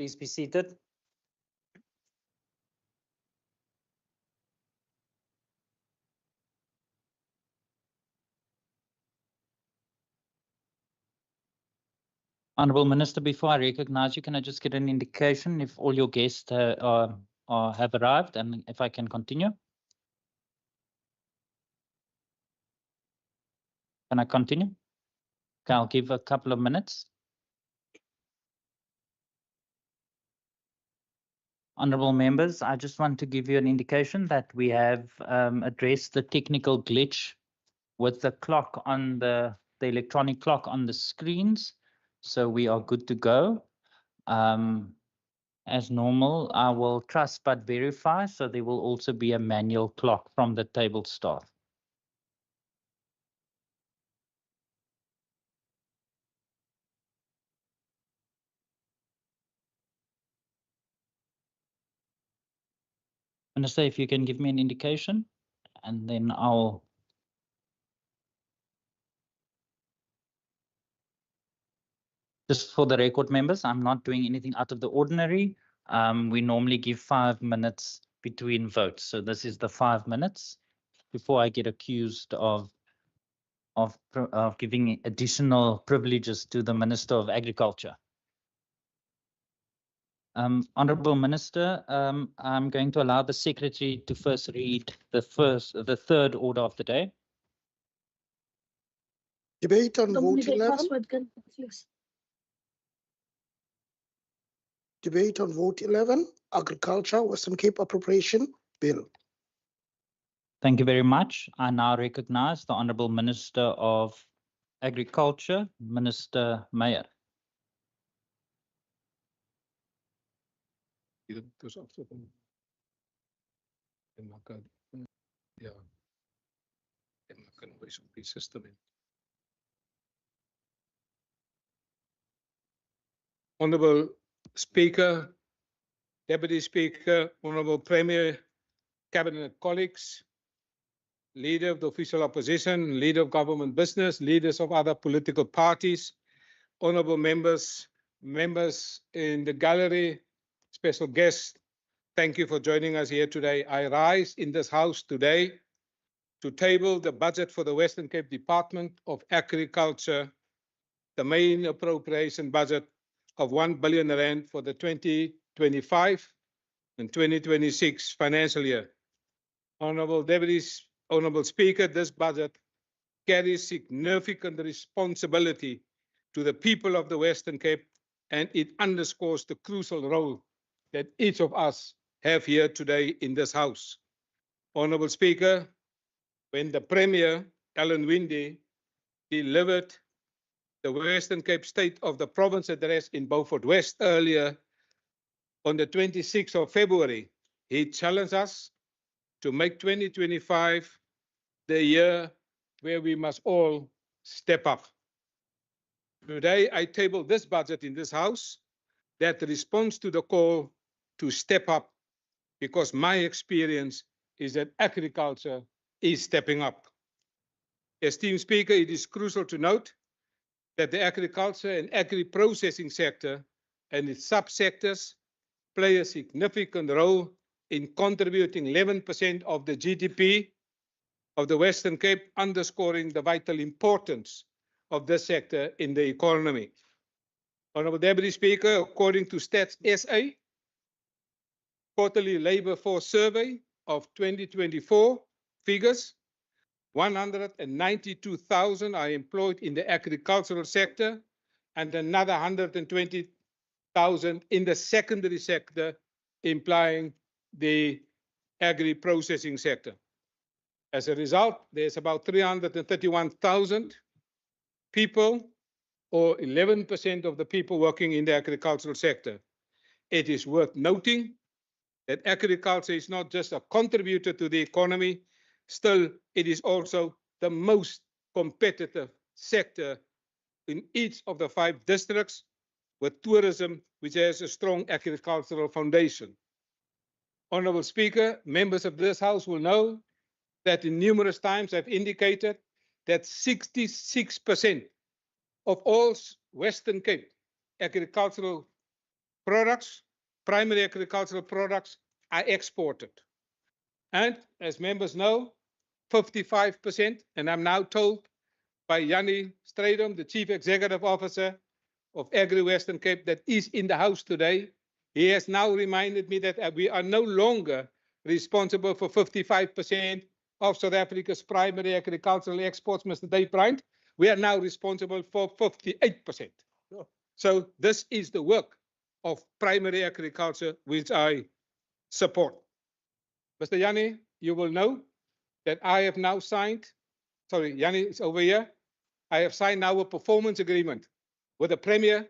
Please be seated. Honourable Minister, before I recognize you, can I just get an indication if all your guests have arrived and if I can continue? Can I continue? Okay, I'll give a couple of minutes. Honourable members, I just want to give you an indication that we have addressed the technical glitch with the clock on the electronic clock on the screens. So we are good to go. As normal, I will trust but verify. So there will also be a manual clock from the table staff. Minister, if you can give me an indication, and then I'll. Just for the record, members, I'm not doing anything out of the ordinary. We normally give 5 minutes between votes. So this is the 5 minutes before I get accused of giving additional privileges to the Minister of Agriculture. Honourable Minister, I'm going to allow the Secretary to first read the third order of the day. Debate on vote 11. Debate on vote 11, Agriculture, Western Cape Appropriation Bill. Thank you very much. I now recognize the Honourable Minister of Agriculture, Minister Meyer. Honourable Speaker, Deputy Speaker, Honourable Premier, Cabinet colleagues, Leader of the Official Opposition, Leader of Government Business, leaders of other political parties, Honourable members, members in the gallery, special guests, thank you for joining us here today. I rise in this House today to table the budget for the Western Cape Department of Agriculture, the main appropriation budget of R1 billion for the 2025 and 2026 financial year. Honourable Speaker, this budget carries significant responsibility to the people of the Western Cape, and it underscores the crucial role that each of us have here today in this House. Honourable Speaker, when the Premier, Alan Winde, delivered the Western Cape State of the Province address in Beaufort West earlier on the 26th of February, he challenged us to make 2025 the year where we must all step up. Today, I table this budget in this House that responds to the call to step up, because my experience is that agriculture is stepping up. Esteemed Speaker, it is crucial to note that the agriculture and agri-processing sector and its subsectors play a significant role in contributing 11% of the GDP of the Western Cape, underscoring the vital importance of this sector in the economy. Honourable Deputy Speaker, according to Stats SA, quarterly labour force survey of 2024 figures, 192,000 are employed in the agricultural sector and another 120,000 in the secondary sector, implying the agri-processing sector. As a result, there's about 331,000 people, or 11% of the people working in the agricultural sector. It is worth noting that agriculture is not just a contributor to the economy, still it is also the most competitive sector in each of the 5 districts, with tourism, which has a strong agricultural foundation. Honourable Speaker, members of this House will know that in numerous times I've indicated that 66% of all Western Cape agricultural products, primary agricultural products, are exported. And as members know, 55%, and I'm now told by Yanni Strydom, the Chief Executive Officer of Agri Western Cape, that is in the house today. He has now reminded me that we are no longer responsible for 55% of South Africa's primary agricultural exports, Mr. Dave Bryant. We are now responsible for 58%. So this is the work of primary agriculture, which I support. Mr. Yanni, you will know that I have now signed, sorry, Yanni is over here. I have signed now a performance agreement with the Premier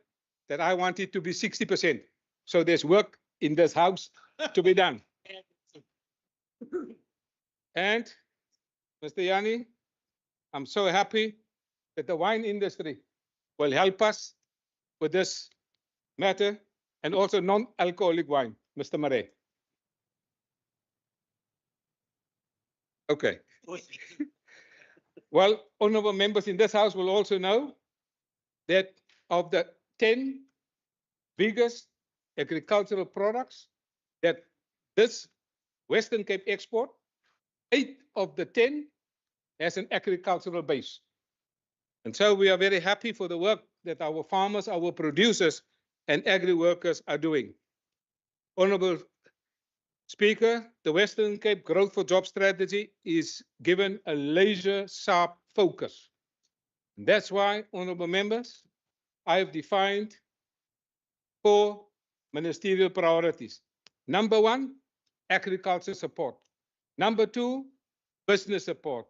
that I want it to be 60%. So there's work in this house to be done. And Mr. Yanni, I'm so happy that the wine industry will help us with this matter, and also non-alcoholic wine, Mr. Murray. Okay. Well, honorable members in this house will also know that of the 10 biggest agricultural products that this Western Cape export, 8 of the 10 has an agricultural base. And so we are very happy for the work that our farmers, our producers, and agri-workers are doing. Honorable Speaker, the Western Cape Growth for Jobs strategy is given a laser-sharp focus. And that's why, honorable members, I have defined 4 ministerial priorities. Number 1, agriculture support. Number 2, business support.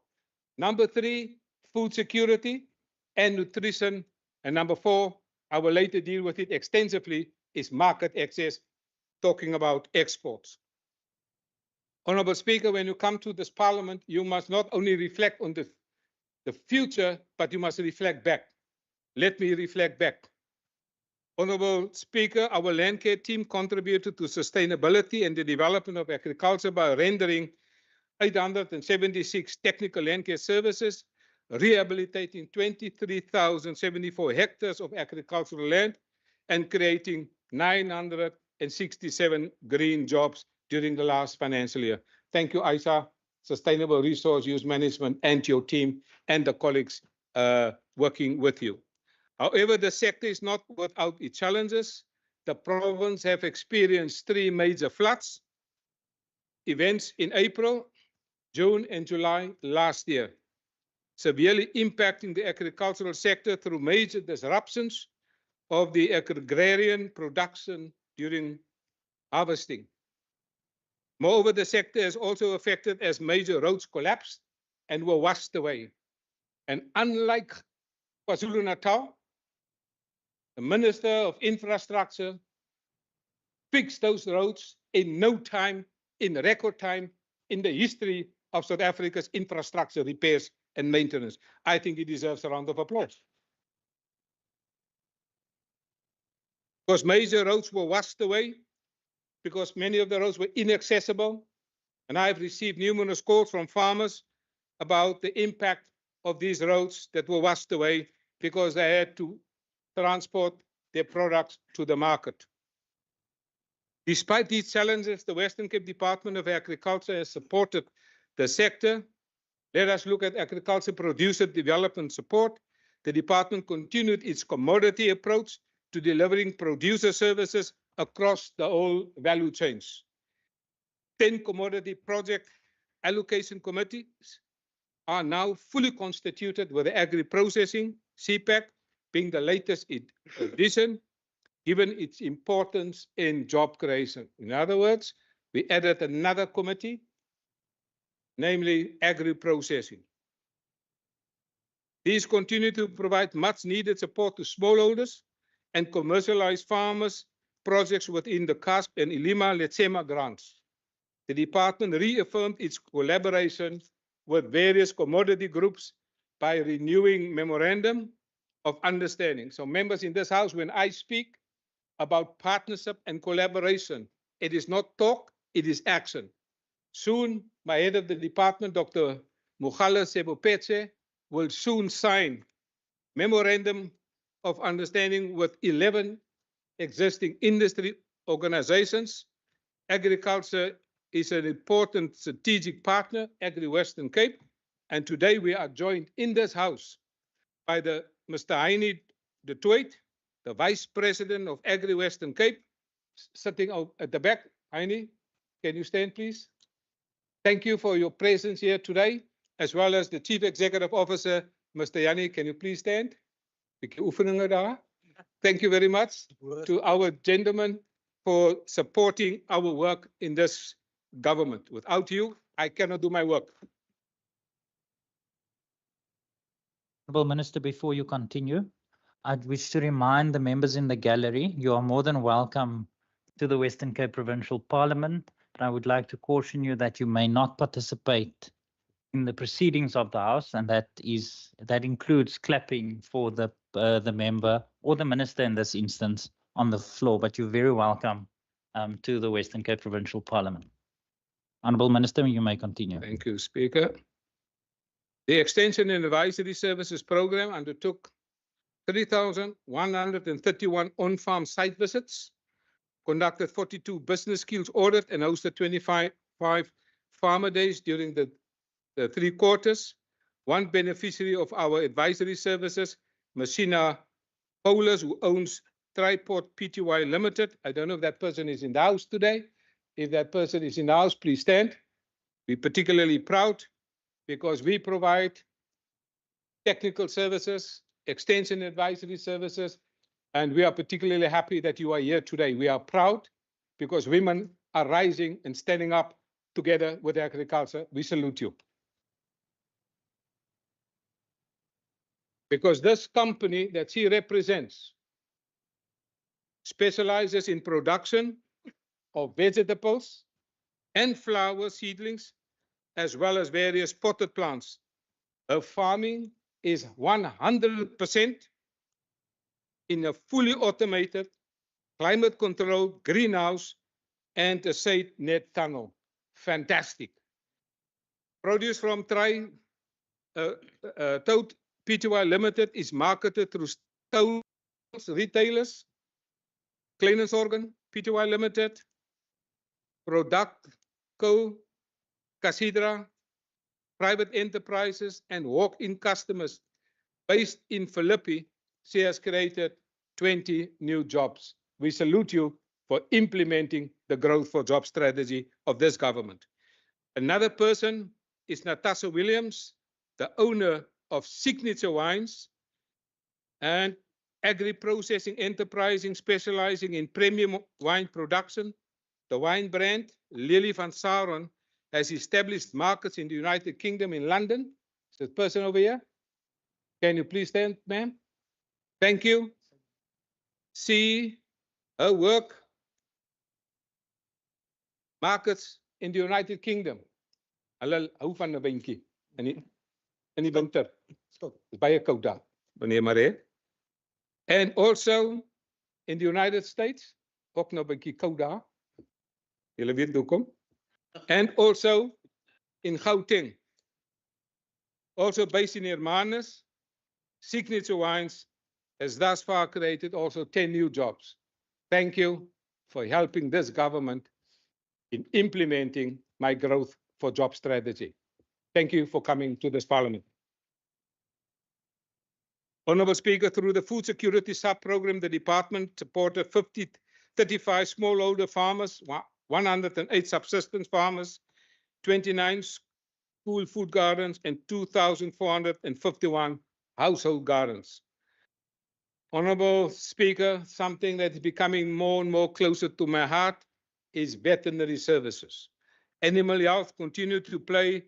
Number 3, food security and nutrition. And number 4, I will later deal with it extensively, is market access, talking about exports. Honorable Speaker, when you come to this Parliament, you must not only reflect on the future, but you must reflect back. Let me reflect back. Honorable Speaker, our land care team contributed to sustainability and the development of agriculture by rendering 876 technical land care services, rehabilitating 23,074 hectares of agricultural land, and creating 967 green jobs during the last financial year. Thank you, Isa, Sustainable Resource Use Management, and your team and the colleagues working with you. However, the sector is not without its challenges. The province have experienced 3 major floods events in April, June, and July last year, severely impacting the agricultural sector through major disruptions of the agrarian production during harvesting. Moreover, the sector is also affected as major roads collapsed and were washed away. And unlike KwaZulu-Natal, the Minister of Infrastructure fixed those roads in no time, in record time, in the history of South Africa's infrastructure repairs and maintenance. I think it deserves a round of applause. Because major roads were washed away, because many of the roads were inaccessible, and I've received numerous calls from farmers about the impact of these roads that were washed away because they had to transport their products to the market. Despite these challenges, the Western Cape Department of Agriculture has supported the sector. Let us look at agriculture producer development support. The department continued its commodity approach to delivering producer services across the whole value chains. 10 commodity project allocation committees are now fully constituted, with the agri-processing, CPAC, being the latest addition, given its importance in job creation. In other words, we added another committee, namely agri-processing. These continue to provide much needed support to smallholders and commercialized farmers projects within the CASP and Ilima Letsema grants. The department reaffirmed its collaboration with various commodity groups by renewing memorandum of understanding. So members in this house, when I speak about partnership and collaboration, it is not talk, it is action. Soon, my head of the department, Dr. Mughala Sebopetse, will soon sign memorandum of understanding with 11 existing industry organizations. Agriculture is an important strategic partner, Agri-Western Cape, and today we are joined in this house by Mr. Heine de Tooit, the Vice President of Agri-Western Cape, sitting at the back. Heine, can you stand, please? Thank you for your presence here today, as well as the Chief Executive Officer, Mr. Jannie. Can you please stand? Thank you very much to our gentlemen for supporting our work in this government. Without you, I cannot do my work. Honourable Minister, before you continue, I'd wish to remind the members in the gallery, you are more than welcome to the Western Cape Provincial Parliament. But I would like to caution you that you may not participate in the proceedings of the House, and that includes clapping for the member or the minister in this instance on the floor. But you're very welcome to the Western Cape Provincial Parliament. Honourable Minister, you may continue. Thank you, Speaker. The Extension and Advisory Services Program undertook 3,131 on-farm site visits, conducted 42 business skills audit, and hosted 25 farmer days during the 3 quarters. One beneficiary of our advisory services, Messina Paulus, who owns Triport Pty Limited. I don't know if that person is in the house today. If that person is in the house, please stand. We're particularly proud because we provide technical services, extension advisory services, and we are particularly happy that you are here today. We are proud because women are rising and standing up together with agriculture. We salute you. Because this company that she represents specializes in production of vegetables and flower seedlings, as well as various potted plants. Her farming is 100% in a fully automated, climate-controlled greenhouse and a shade net tunnel. Fantastic. Produce from Toad Pty Limited is marketed through Toad's retailers, Kleinensorgen Pty Limited, Product Co, Casidra, private enterprises, and walk-in customers based in Philippi. She has created 20 new jobs. We salute you for implementing the growth for job strategy of this government. Another person is Natasha Williams, the owner of Signature Wines and agri-processing enterprising specializing in premium wine production. The wine brand Lily van Saron has established markets in the United Kingdom, in London. Is that person over here? Can you please stand, ma'am? Thank you. See her work markets in the United Kingdom. Hulle hou van 'n windjie in die winter. Dis baie koud daar, wanneer maar hè. And also in the United States, ook nog 'n bietjie koud daar. Julle weet hoekom. And also in Gauteng. Also based in Hermanus, Signature Wines has thus far created also 10 new jobs. Thank you for helping this government in implementing my growth for job strategy. Thank you for coming to this parliament. Honourable Speaker, through the Food Security Sub-Program, the department supported 35 smallholder farmers, 108 subsistence farmers, 29 school food gardens, and 2,451 household gardens. Honourable Speaker, something that is becoming more and more closer to my heart is veterinary services. Animal health continue to play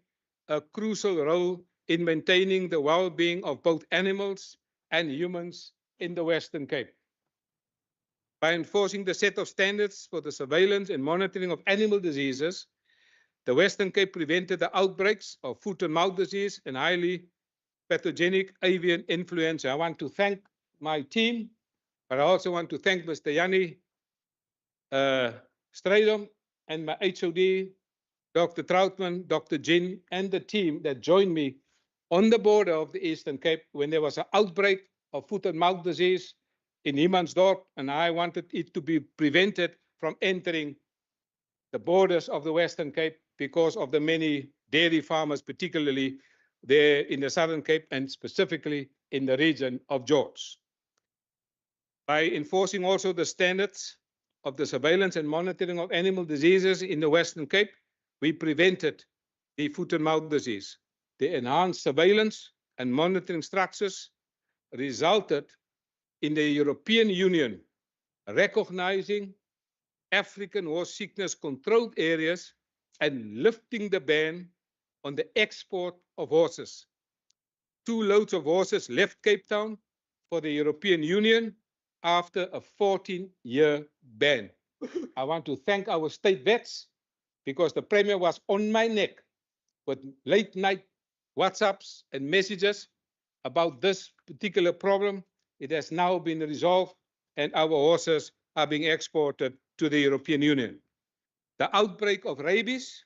a crucial role in maintaining the well-being of both animals and humans in the Western Cape. By enforcing the set of standards for the surveillance and monitoring of animal diseases, the Western Cape prevented the outbreaks of foot and mouth disease and highly pathogenic avian influenza. I want to thank my team, but I also want to thank Mr. Jannie Strydom and my HOD, Dr. Troutman, Dr. Jin, and the team that joined me on the border of the Eastern Cape when there was an outbreak of foot and mouth disease in Humansdorp, and I wanted it to be prevented from entering the borders of the Western Cape because of the many dairy farmers, particularly there in the Southern Cape and specifically in the region of George. By enforcing also the standards of the surveillance and monitoring of animal diseases in the Western Cape, we prevented the foot and mouth disease. The enhanced surveillance and monitoring structures resulted in the European Union recognizing African horse sickness controlled areas and lifting the ban on the export of horses. 2 loads of horses left Cape Town for the European Union after a 14-year ban. I want to thank our state vets because the Premier was on my neck with late night WhatsApps and messages about this particular problem. It has now been resolved and our horses are being exported to the European Union. The outbreak of rabies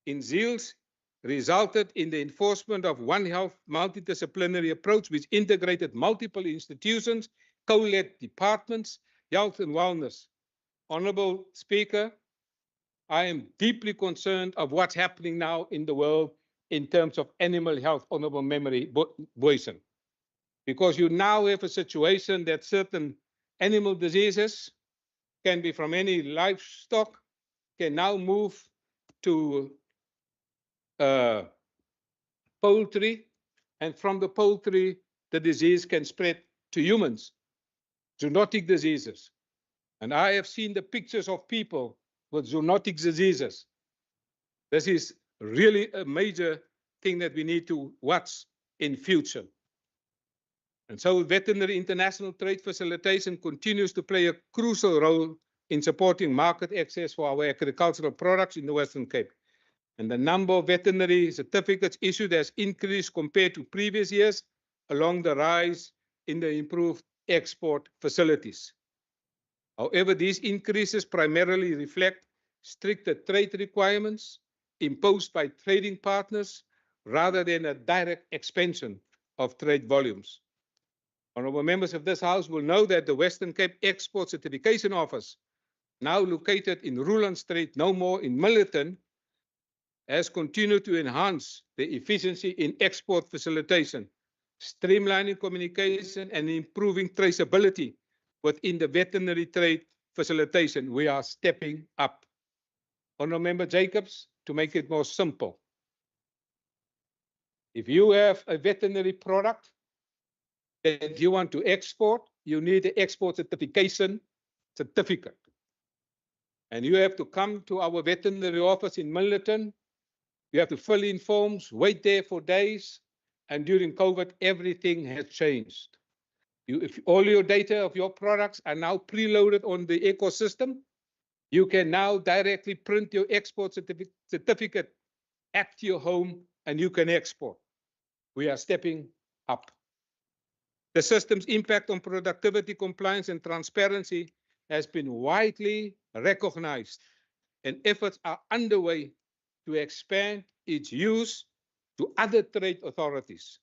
in seals resulted in the enforcement of One Health multidisciplinary approach, which integrated multiple institutions, co-led departments, health and wellness. Honorable Speaker, I am deeply concerned of what's happening now in the world in terms of animal health, Honorable Memory Boyson, because you now have a situation that certain animal diseases can be from any livestock, can now move to poultry, and from the poultry, the disease can spread to humans, zoonotic diseases. And I have seen the pictures of people with zoonotic diseases. This is really a major thing that we need to watch in future. And so veterinary international trade facilitation continues to play a crucial role in supporting market access for our agricultural products in the Western Cape. And the number of veterinary certificates issued has increased compared to previous years, along the rise in the improved export facilities. However, these increases primarily reflect stricter trade requirements imposed by trading partners rather than a direct expansion of trade volumes. Honorable members of this House will know that the Western Cape Export Certification Office, now located in Ruland Street, no more in Millerton, has continued to enhance the efficiency in export facilitation, streamlining communication and improving traceability within the veterinary trade facilitation. We are stepping up. Honorable Member Jacobs, to make it more simple, if you have a veterinary product that you want to export, you need an export certification certificate. And you have to come to our veterinary office in Millerton. You have to fill in forms, wait there for days. And during COVID, everything has changed. If all your data of your products are now preloaded on the ecosystem, you can now directly print your export certificate at your home and you can export. We are stepping up. The system's impact on productivity, compliance, and transparency has been widely recognized, and efforts are underway to expand its use to other trade authorities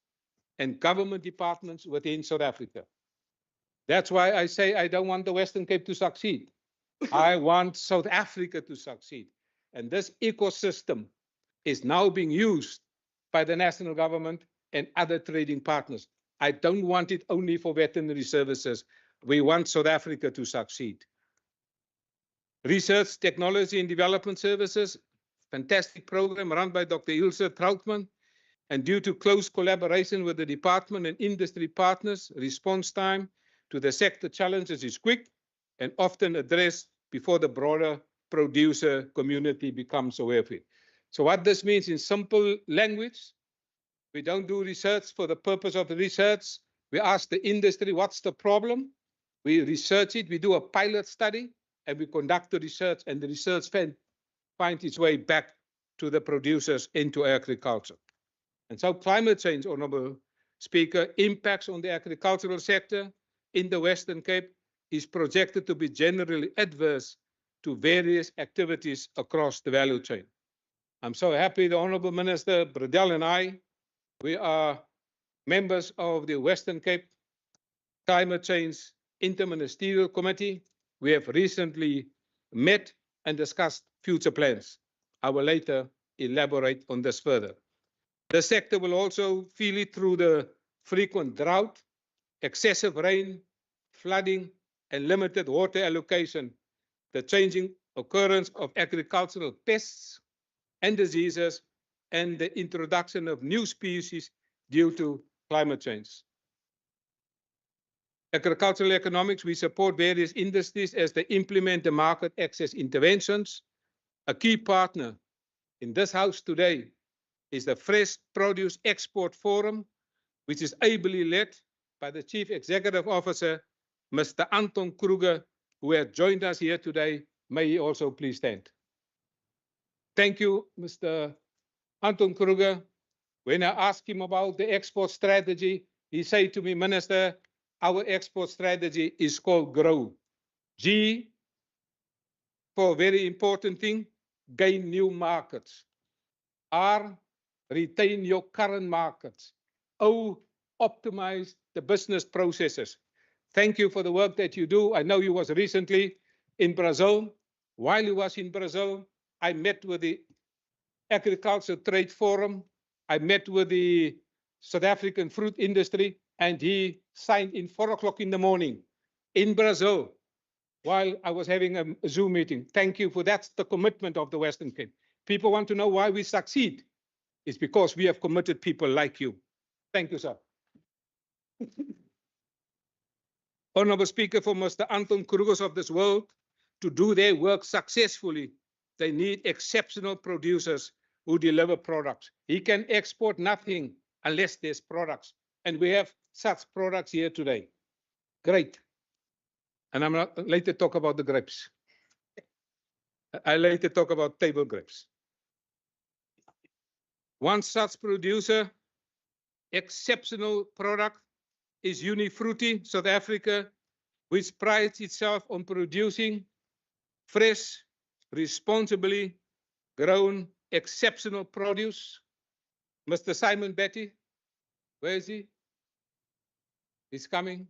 and government departments within South Africa. That's why I say I don't want the Western Cape to succeed. I want South Africa to succeed. And this ecosystem is now being used by the national government and other trading partners. I don't want it only for veterinary services. We want South Africa to succeed. Research, Technology and Development Services, fantastic program run by Dr. Ilse Trautmann. And due to close collaboration with the department and industry partners, response time to the sector challenges is quick and often addressed before the broader producer community becomes aware of it. So what this means in simple language, we don't do research for the purpose of the research. We ask the industry, what's the problem? We research it, we do a pilot study, and we conduct the research, and the research finds its way back to the producers into agriculture. And so climate change, Honorable Speaker, impacts on the agricultural sector in the Western Cape is projected to be generally adverse to various activities across the value chain. I'm so happy the Honorable Minister Bradell and I, we are members of the Western Cape Climate Change Interministerial Committee, we have recently met and discussed future plans. I will later elaborate on this further. The sector will also feel it through the frequent drought, excessive rain, flooding, and limited water allocation, the changing occurrence of agricultural pests and diseases, and the introduction of new species due to climate change. Agricultural economics, we support various industries as they implement the market access interventions. A key partner in this house today is the Fresh Produce Export Forum, which is ably led by the Chief Executive Officer, Mr. Anton Kruger, who has joined us here today. May he also please stand. Thank you, Mr. Anton Kruger. When I asked him about the export strategy, he said to me, Minister, our export strategy is called GROW. G, for a very important thing, gain new markets. R, retain your current markets. O, optimize the business processes. Thank you for the work that you do. I know you was recently in Brazil. While you was in Brazil, I met with the Agriculture Trade Forum. I met with the South African fruit industry, and he signed in 4 o'clock in the morning in Brazil while I was having a Zoom meeting. Thank you for that's the commitment of the Western Cape. People want to know why we succeed. It's because we have committed people like you. Thank you, sir. Honorable Speaker, for Mr. Anton Krugers of this world to do their work successfully, they need exceptional producers who deliver products. He can export nothing unless there's products. And we have such products here today. Great. And I'm not later talk about the grapes. I later talk about table grapes. One such producer, exceptional product, is Unifruti, South Africa, which prides itself on producing fresh, responsibly grown, exceptional produce. Mr. Simon Betty, where is he? He's coming,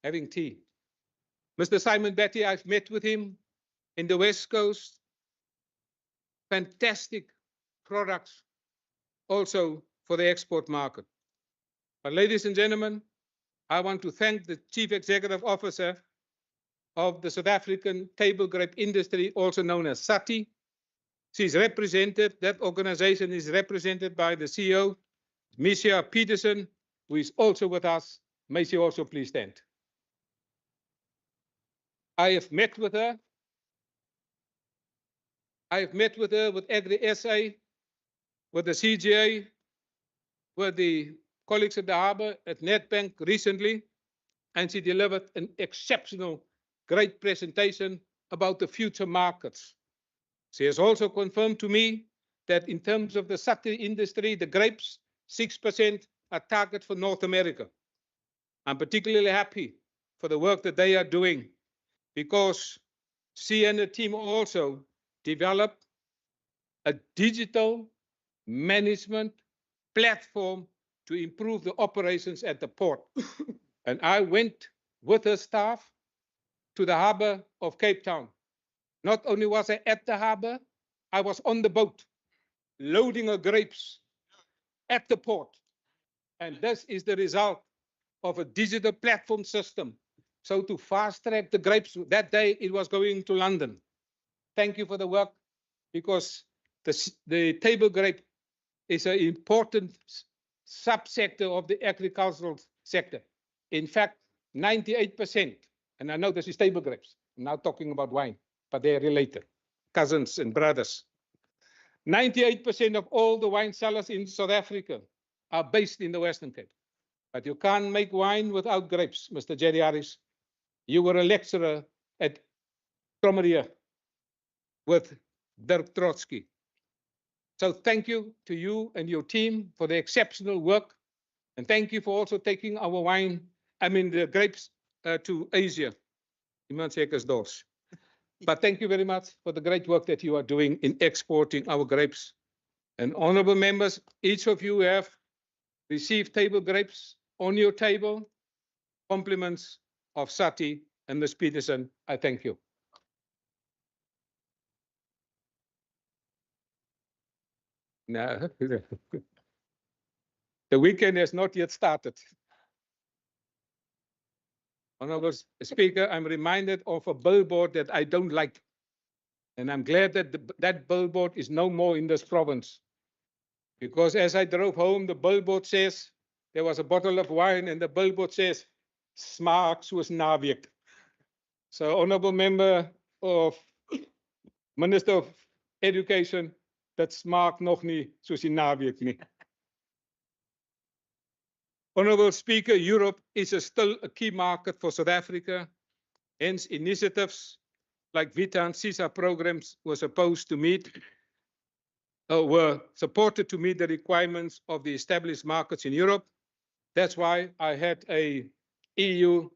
having tea. Mr. Simon Betty, I've met with him in the West Coast. Fantastic products also for the export market. But ladies and gentlemen, I want to thank the Chief Executive Officer of the South African table grape industry, also known as SATI. She's represented, that organization is represented by the CEO, Misha Peterson, who is also with us. May she also please stand. I have met with her. I have met with her with Agri-SA, with the CGA, with the colleagues at the Harbour, at Nedbank recently, and she delivered an exceptional, great presentation about the future markets. She has also confirmed to me that in terms of the SATI industry, the grapes, 6% are target for North America. I'm particularly happy for the work that they are doing because she and the team also developed a digital management platform to improve the operations at the port. And I went with her staff to the harbor of Cape Town. Not only was I at the harbor, I was on the boat loading her grapes at the port. And this is the result of a digital platform system. So to fast track the grapes, that day it was going to London. Thank you for the work, because the table grape is an important subsector of the agricultural sector. In fact, 98%, and I know this is table grapes, I'm now talking about wine, but they're related, cousins and brothers. 98% of all the wine cellars in South Africa are based in the Western Cape. But you can't make wine without grapes, Mr. Jerry Harris. You were a lecturer at Promeria with Dirk Trotsky. So thank you to you and your team for the exceptional work. And thank you for also taking our wine, the grapes to Asia. But thank you very much for the great work that you are doing in exporting our grapes. And honorable members, each of you have received table grapes on your table, compliments of SATI And Ms. Peterson, I thank you. No, the weekend has not yet started. Honorable Speaker, I'm reminded of a billboard that I don't like. And I'm glad that that billboard is no more in this province. Because as I drove home, the billboard says, there was a bottle of wine and the billboard says, smaak soos naweek. So, Honorable Member of Minister of Education, dat smaak nog nie soos die naweek nie. Honorable Speaker, Europe is still a key market for South Africa. Hence, initiatives like Vita and CISA programs were supposed to meet, were supported to meet the requirements of the established markets in Europe. That's why I had a EU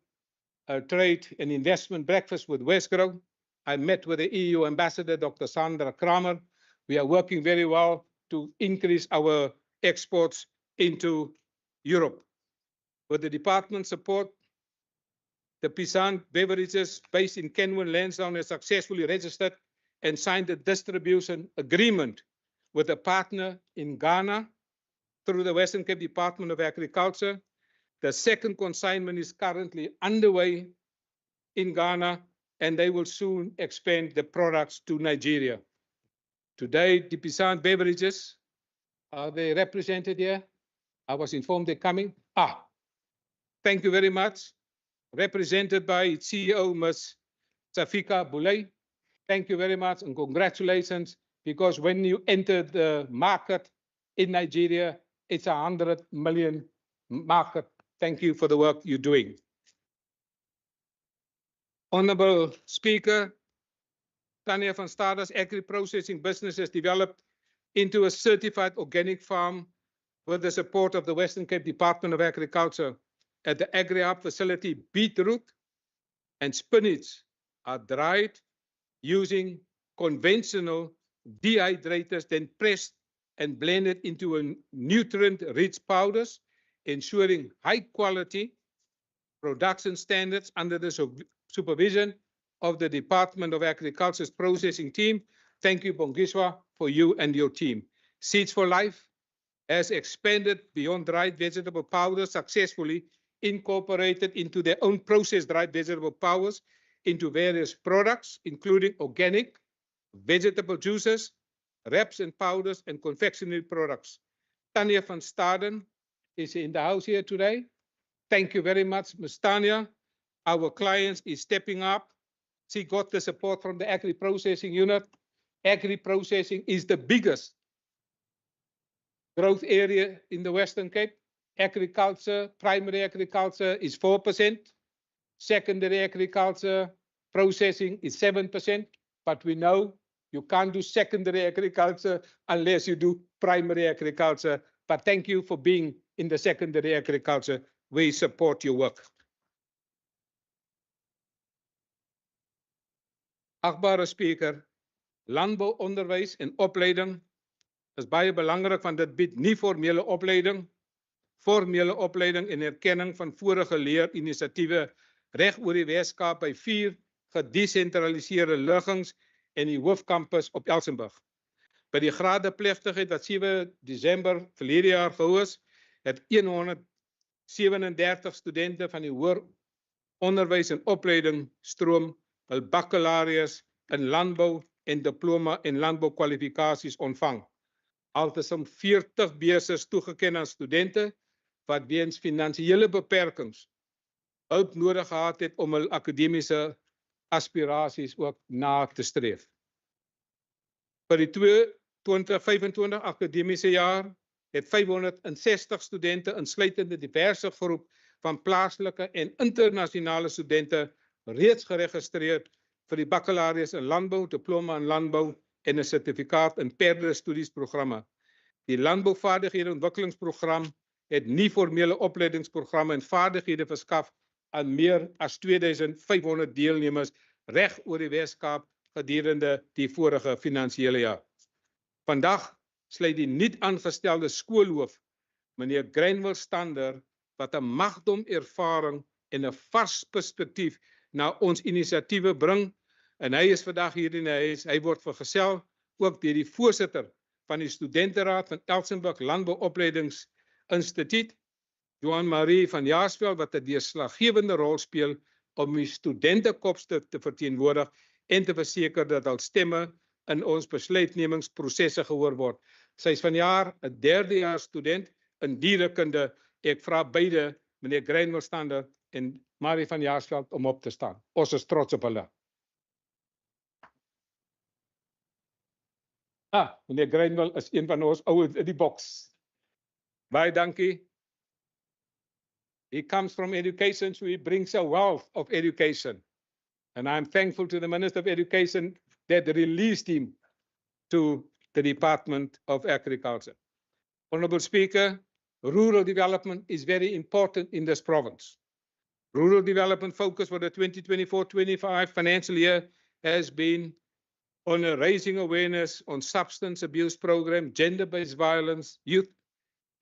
trade and investment breakfast with Westgrow. I met with the EU ambassador, Dr. Sandra Kramer. We are working very well to increase our exports into Europe. With the department's support, the Pisan Beverages based in Kenwood, Lansdowne has successfully registered and signed a distribution agreement with a partner in Ghana through the Western Cape Department of Agriculture. The second consignment is currently underway in Ghana, and they will soon expand the products to Nigeria. Today, the Pisan Beverages, are they represented here? I was informed they're coming. Thank you very much. Represented by its CEO, Ms. Safika Boulay. Thank you very much and congratulations, because when you enter the market in Nigeria, it's 100 million market. Thank you for the work you're doing. Honorable Speaker, Tanya van Stader's agri-processing business has developed into a certified organic farm with the support of the Western Cape Department of Agriculture. At the Agri-Hub facility, beetroot and spinach are dried using conventional dehydrators, then pressed and blended into a nutrient-rich powders, ensuring high-quality production standards under the supervision of the Department of Agriculture's processing team. Thank you, Bongiswa, for you and your team. Seeds for Life has expanded beyond dried vegetable powders, successfully incorporated into their own processed dried vegetable powders into various products, including organic, vegetable juices, wraps and powders, and confectionery products. Tanya van Staden is in the house here today. Thank you very much, Ms. Tanya. Our clients is stepping up. She got the support from the agri-processing unit. Agri-processing is the biggest growth area in the Western Cape. Agriculture, primary agriculture is 4%. Secondary agriculture, processing is 7%. But we know you can't do secondary agriculture unless you do primary agriculture. But thank you for being in the secondary agriculture. We support your work. Achtbare Speaker, landbouonderwys en opleiding is baie belangrik, want dit bied nie formele opleiding en erkenning van vorige leerinisiatiewe reg oor die Weskaap by 4 gedesentraliseerde liggings en die hoofkampus op Elsenburg. By die gradeplegtigheid wat 7 Desember verlede jaar gehou is, het 137 studente van die hoër onderwys en opleiding stroom hul baccalaureus in landbou en diploma en landboukwalifikasies ontvang. Altesom 40 beurses toegeken aan studente wat weens finansiële beperkings hulp nodig gehad het om hul akademiese aspirasies ook na te streef. Vir die 2025 akademiese jaar het 560 studente insluitende diverse groep van plaaslike en internasionale studente reeds geregistreer vir die baccalaureus in landbou, diploma in landbou en 'n sertifikaat in verdere studiesprogramme. Die landbouvaardighede ontwikkelingsprogram het nie formele opleidingsprogramme en vaardighede verskaf aan meer as 2500 deelnemers reg oor die Weskaap gedurende die vorige finansiële jaar. Vandag sluit die nie aangestelde skoolhoof, meneer Greenwell Stander, wat 'n magdom ervaring en 'n vars perspektief na ons inisiatiewe bring. En hy is vandag hier in die huis. Hy word vergesel ook deur die voorsitter van die Studenteraad van Elsenburg Landbouopleidingsinstituut, Johan Marie van Jaarsveld, wat 'n deurslaggewende rol speel om die studentekopste te verteenwoordig en te verseker dat al stemme in ons besluitnemingsprosesse gehoor word. Sy is vanjaar 'n derdejaars student in dierekunde. Ek vra beide, meneer Greinwelstander en Marie van Jaarsveld, om op te staan. Ons is trots op hulle. Meneer Greinwel is een van ons ouens in die boks. Baie dankie. He comes from education, so he brings a wealth of education. And I'm thankful to the Minister of Education that released him to the Department of Agriculture. Honorable Speaker, rural development is very important in this province. Rural development focus for the 2024-25 financial year has been on raising awareness on substance abuse program, gender-based violence, youth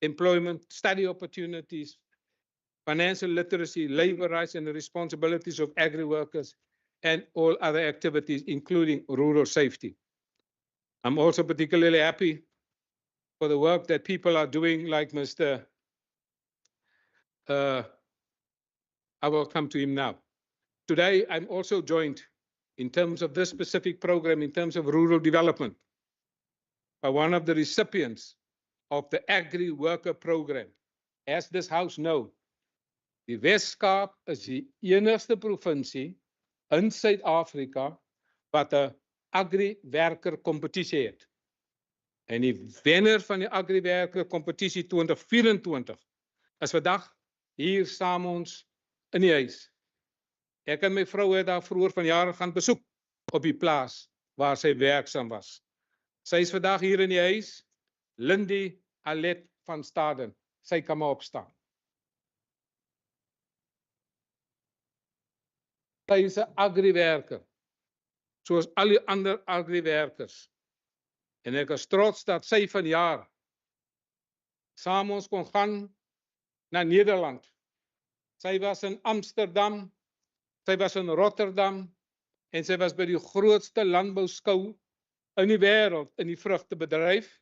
employment, study opportunities, financial literacy, labor rights and the responsibilities of agri-workers, and all other activities, including rural safety. I'm also particularly happy for the work that people are doing, like Mr. I will come to him now. Today, I'm also joined in terms of this specific program, in terms of rural development, by one of the recipients of the Agri-Worker Program. As this House knows, die Wes-Kaap is die enigste provinsie in Suid-Afrika wat 'n agri-werker kompetisie het. En die wenner van die agri-werker kompetisie 2024 is vandag hier saam ons in die huis. Ek en my vrou het daar vroeër vanjaar gaan besoek op die plaas waar sy werksaam was. Sy is vandag hier in die huis, Lindy Alet van Staden. Sy kan maar opstaan. Sy is 'n agri-werker, soos al die ander agri-werkers. En ek is trots dat sy vanjaar saam ons kon gaan na Nederland. Sy was in Amsterdam, sy was in Rotterdam, en sy was by die grootste landbouskou in die wêreld in die vrugtebedryf.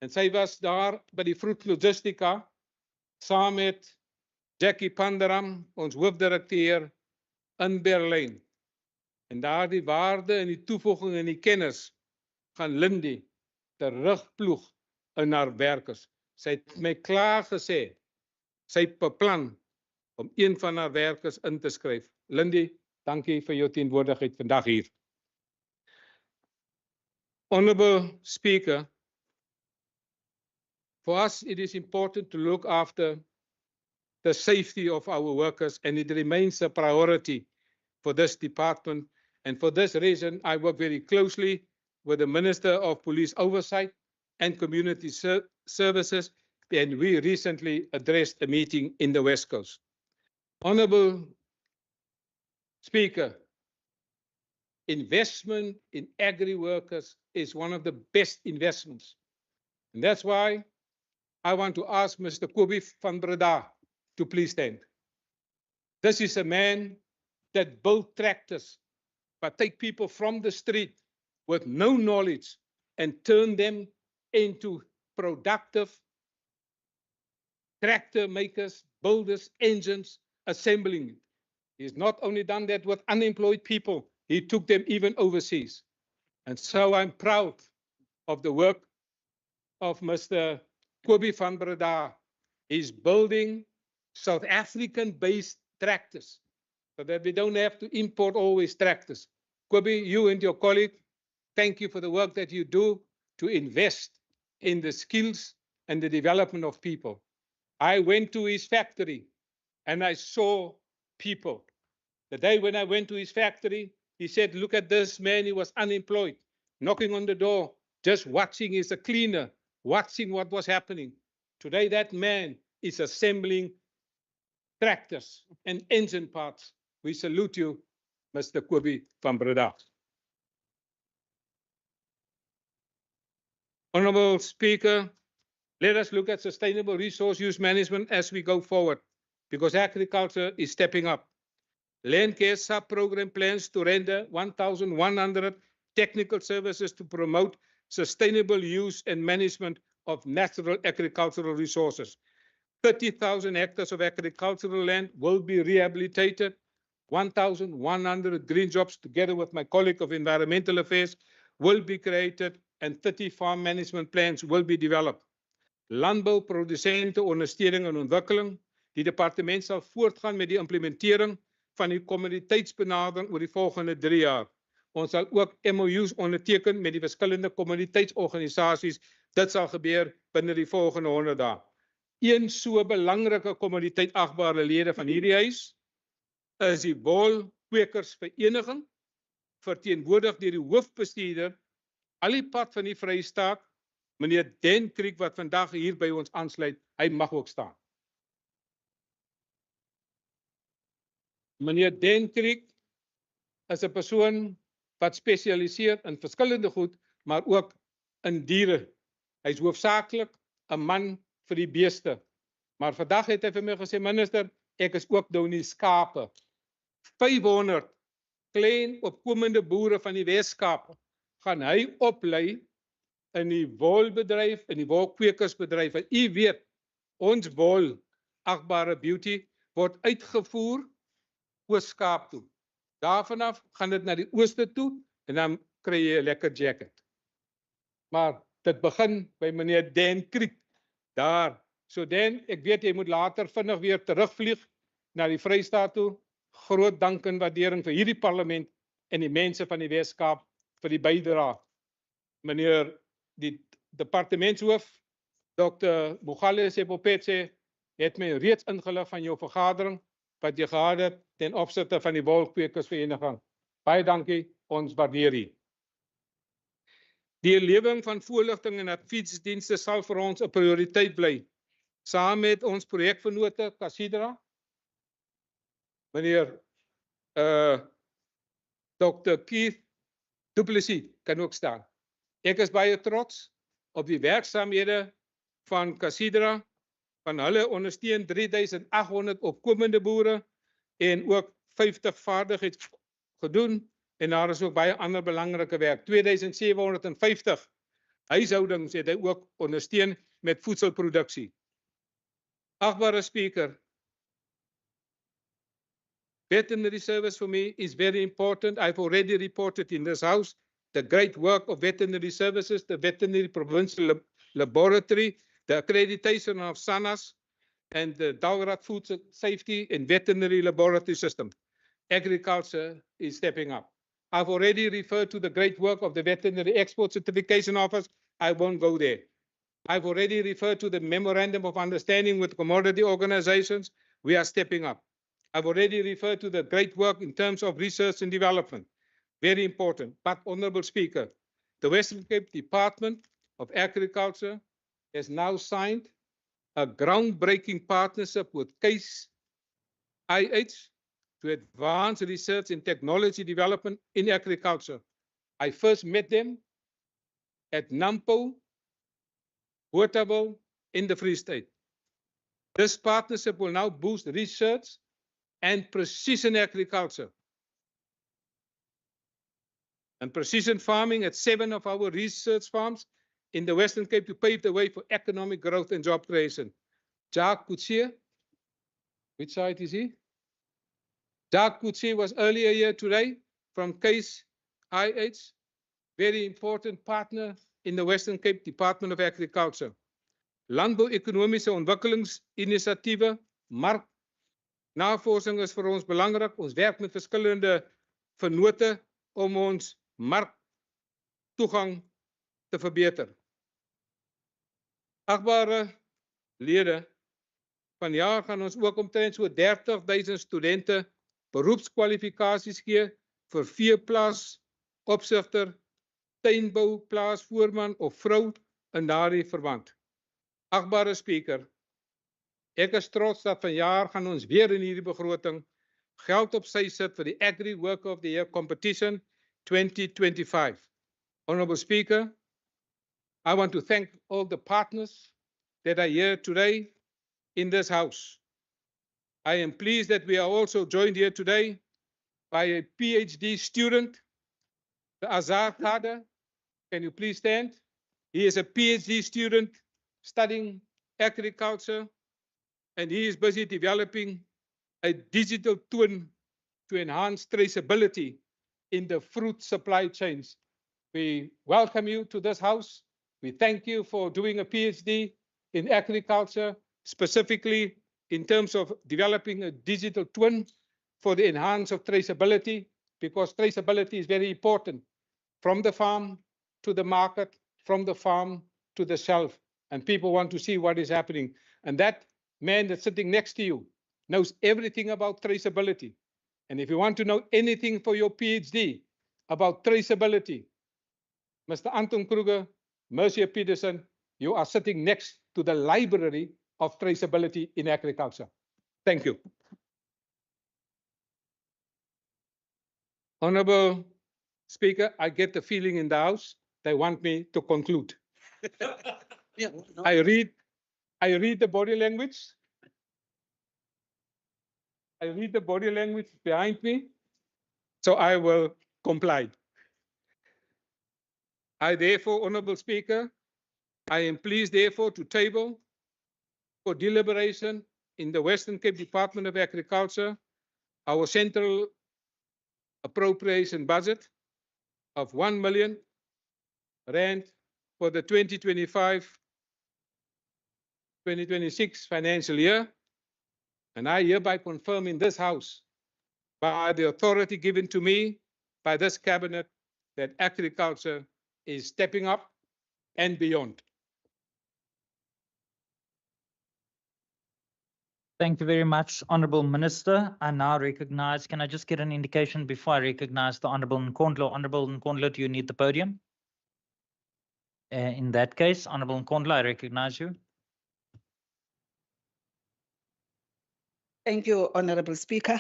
En sy was daar by die Fruit Logistica saam met Jackie Panderam, ons hoofdirekteur in Berlyn. En daar die waarde en die toevoeging en die kennis gaan Lindy terugploeg in haar werkers. Sy het my klaar gesê, sy beplan om een van haar werkers in te skryf. Lindy, dankie vir jou teenwoordigheid vandag hier. Honorable Speaker, for us it is important to look after the safety of our workers, and it remains a priority for this department. And for this reason, I work very closely with the Minister of Police Oversight and Community Services, and we recently addressed a meeting in the West Coast. Honorable Speaker, investment in agri-workers is one of the best investments. And that's why I want to ask Mr. Kobie van Breda to please stand. This is a man that built tractors, but take people from the street with no knowledge and turn them into productive tractor makers, builders, engines, assembling it. He's not only done that with unemployed people, he took them even overseas. And so I'm proud of the work of Mr. Kobie van Breda. He's building South African-based tractors so that we don't have to import always tractors. Kobie, you and your colleague, thank you for the work that you do to invest in the skills and the development of people. I went to his factory and I saw people. The day when I went to his factory, he said, look at this man, he was unemployed, knocking on the door, just watching as a cleaner, watching what was happening. Today, that man is assembling tractors and engine parts. We salute you, Mr. Kobie van Breda. Honorable Speaker, let us look at sustainable resource use management as we go forward, because agriculture is stepping up. Land care sub-program plans to render 1,100 technical services to promote sustainable use and management of natural agricultural resources. 30,000 hectares of agricultural land will be rehabilitated. 1,100 green jobs, together with my colleague of Environmental Affairs, will be created and 30 farm management plans will be developed. Landbouproducente ondersteuning en ontwikkeling. Die departement sal voortgaan met die implementering van die kommoditeitsbenadering oor die volgende 3 jaar. Ons sal ook MOU's onderteken met die verskillende kommoditeitsorganisasies. Dit sal gebeur binne die volgende 100 dae. Een so belangrike kommoditeit, agbare lede van hierdie huis, is die wolkwekersvereniging, verteenwoordig deur die hoofbestuurder al die pad van die Vrystaat, meneer Den Kriek, wat vandag hier by ons aansluit. Hy mag ook staan. Meneer Den Kriek is 'n persoon wat spesialiseer in verskillende goed, maar ook in diere. Hy is hoofsaaklik 'n man vir die beeste. Maar vandag het hy vir my gesê, minister, ek is ook nou in die skape. 500 klein opkomende boere van die Wes-Kaap gaan hy oplei in die wolbedryf, in die wolkwekersbedryf. En u weet, ons wol, agbare beauty, word uitgevoer Oos-Kaap toe. Daarvanaf gaan dit na die ooste toe en dan kry jy 'n lekker jacket. Maar dit begin by meneer Dan Kriek daar. So Dan, ek weet jy moet later vinnig weer terugvlieg na die Vrystaat toe. Groot dank en waardering vir hierdie parlement en die mense van die Wes-Kaap vir die bydrae. Meneer die departementshoof, Dr. Mogale Sepopetse, het my reeds ingelig van jou vergadering wat jy gehad het ten opsigte van die wolkwekersvereniging. Baie dankie, ons waardeer u. Die lewering van voorligting en adviesdienste sal vir ons 'n prioriteit bly. Saam met ons projekvennote Casidra, meneer Dr. Keith Du Plessis kan ook staan. Ek is baie trots op die werksaamhede van Casidra, van hulle ondersteun 3,800 opkomende boere en ook 50 vaardigheids gedoen en daar is ook baie ander belangrike werk. 2,750 huishoudings het hy ook ondersteun met voedselproduksie. Agbare Speaker, veterinary service for me is very important. I've already reported in this House the great work of veterinary services, the veterinary provincial laboratory, the accreditation of SANAS, and the Dalgrad Food Safety and Veterinary Laboratory System. Agriculture is stepping up. I've already referred to the great work of the Veterinary Export Certification Office. I won't go there. I've already referred to the Memorandum of Understanding with commodity organizations. We are stepping up. I've already referred to the great work in terms of research and development. Very important. But, Honorable Speaker, the Western Cape Department of Agriculture has now signed a groundbreaking partnership with CASE IH to advance research and technology development in agriculture. I first met them at Nampo, Waterville in the Free State. This partnership will now boost research and precision agriculture and precision farming at 7 of our research farms in the Western Cape to pave the way for economic growth and job creation. Jacques Coutier, which side is he? Jacques Coutier was earlier here today from CASE IH, very important partner in the Western Cape Department of Agriculture. Landbouekonomiese ontwikkelingsinisiatiewe, marknavorsing is vir ons belangrik. Ons werk met verskillende vennote om ons marktoegang te verbeter. Agbare lede, vanjaar gaan ons ook omtrent so 30,000 studente beroepskwalifikasies gee vir veeplaas opsigter, tuinbou, plaasvoorman of vrou in daardie verband. Agbare Speaker, ek is trots dat vanjaar gaan ons weer in hierdie begroting geld op sy sit vir die Agri Worker of the Year Competition 2025. Honorable Speaker, I want to thank all the partners that are here today in this House. I am pleased that we are also joined here today by a PhD student, the Azhar Kader. Can you please stand? He is a PhD student studying agriculture, and he is busy developing a digital twin to enhance traceability in the fruit supply chains. We welcome you to this house. We thank you for doing a PhD in agriculture, specifically in terms of developing a digital twin for the enhance of traceability, because traceability is very important from the farm to the market, from the farm to the shelf, and people want to see what is happening. And that man that's sitting next to you knows everything about traceability. And if you want to know anything for your PhD about traceability, Mr. Anton Kruger, Mercia Peterson, you are sitting next to the library of traceability in agriculture. Thank you. Honorable Speaker, I get the feeling in the House they want me to conclude. Yeah, no. I read the body language. I read the body language behind me, so I will comply. I therefore, Honorable Speaker, I am pleased therefore to table for deliberation in the Western Cape Department of Agriculture our central appropriation budget of 1 million rand for the 2025-2026 financial year. And I hereby confirm in this House, by the authority given to me by this cabinet, that agriculture is stepping up and beyond. Thank you very much, Honourable Minister. I now recognize, can I just get an indication before I recognize the Honourable Nkondlo? Honourable Nkondlo, do you need the podium? In that case, Honourable Nkondlo, I recognize you. Thank you, Honorable Speaker.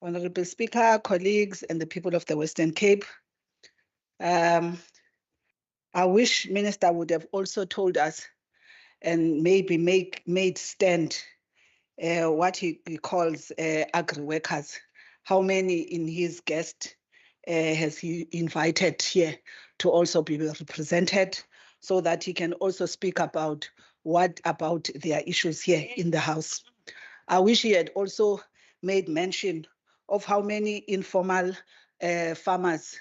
Honorable Speaker, colleagues, and the people of the Western Cape. I wish Minister would have also told us and maybe made stand what he calls agri workers. How many in his guest has he invited here to also be represented, so that he can also speak about what about their issues here in the House. I wish he had also made mention of how many informal farmers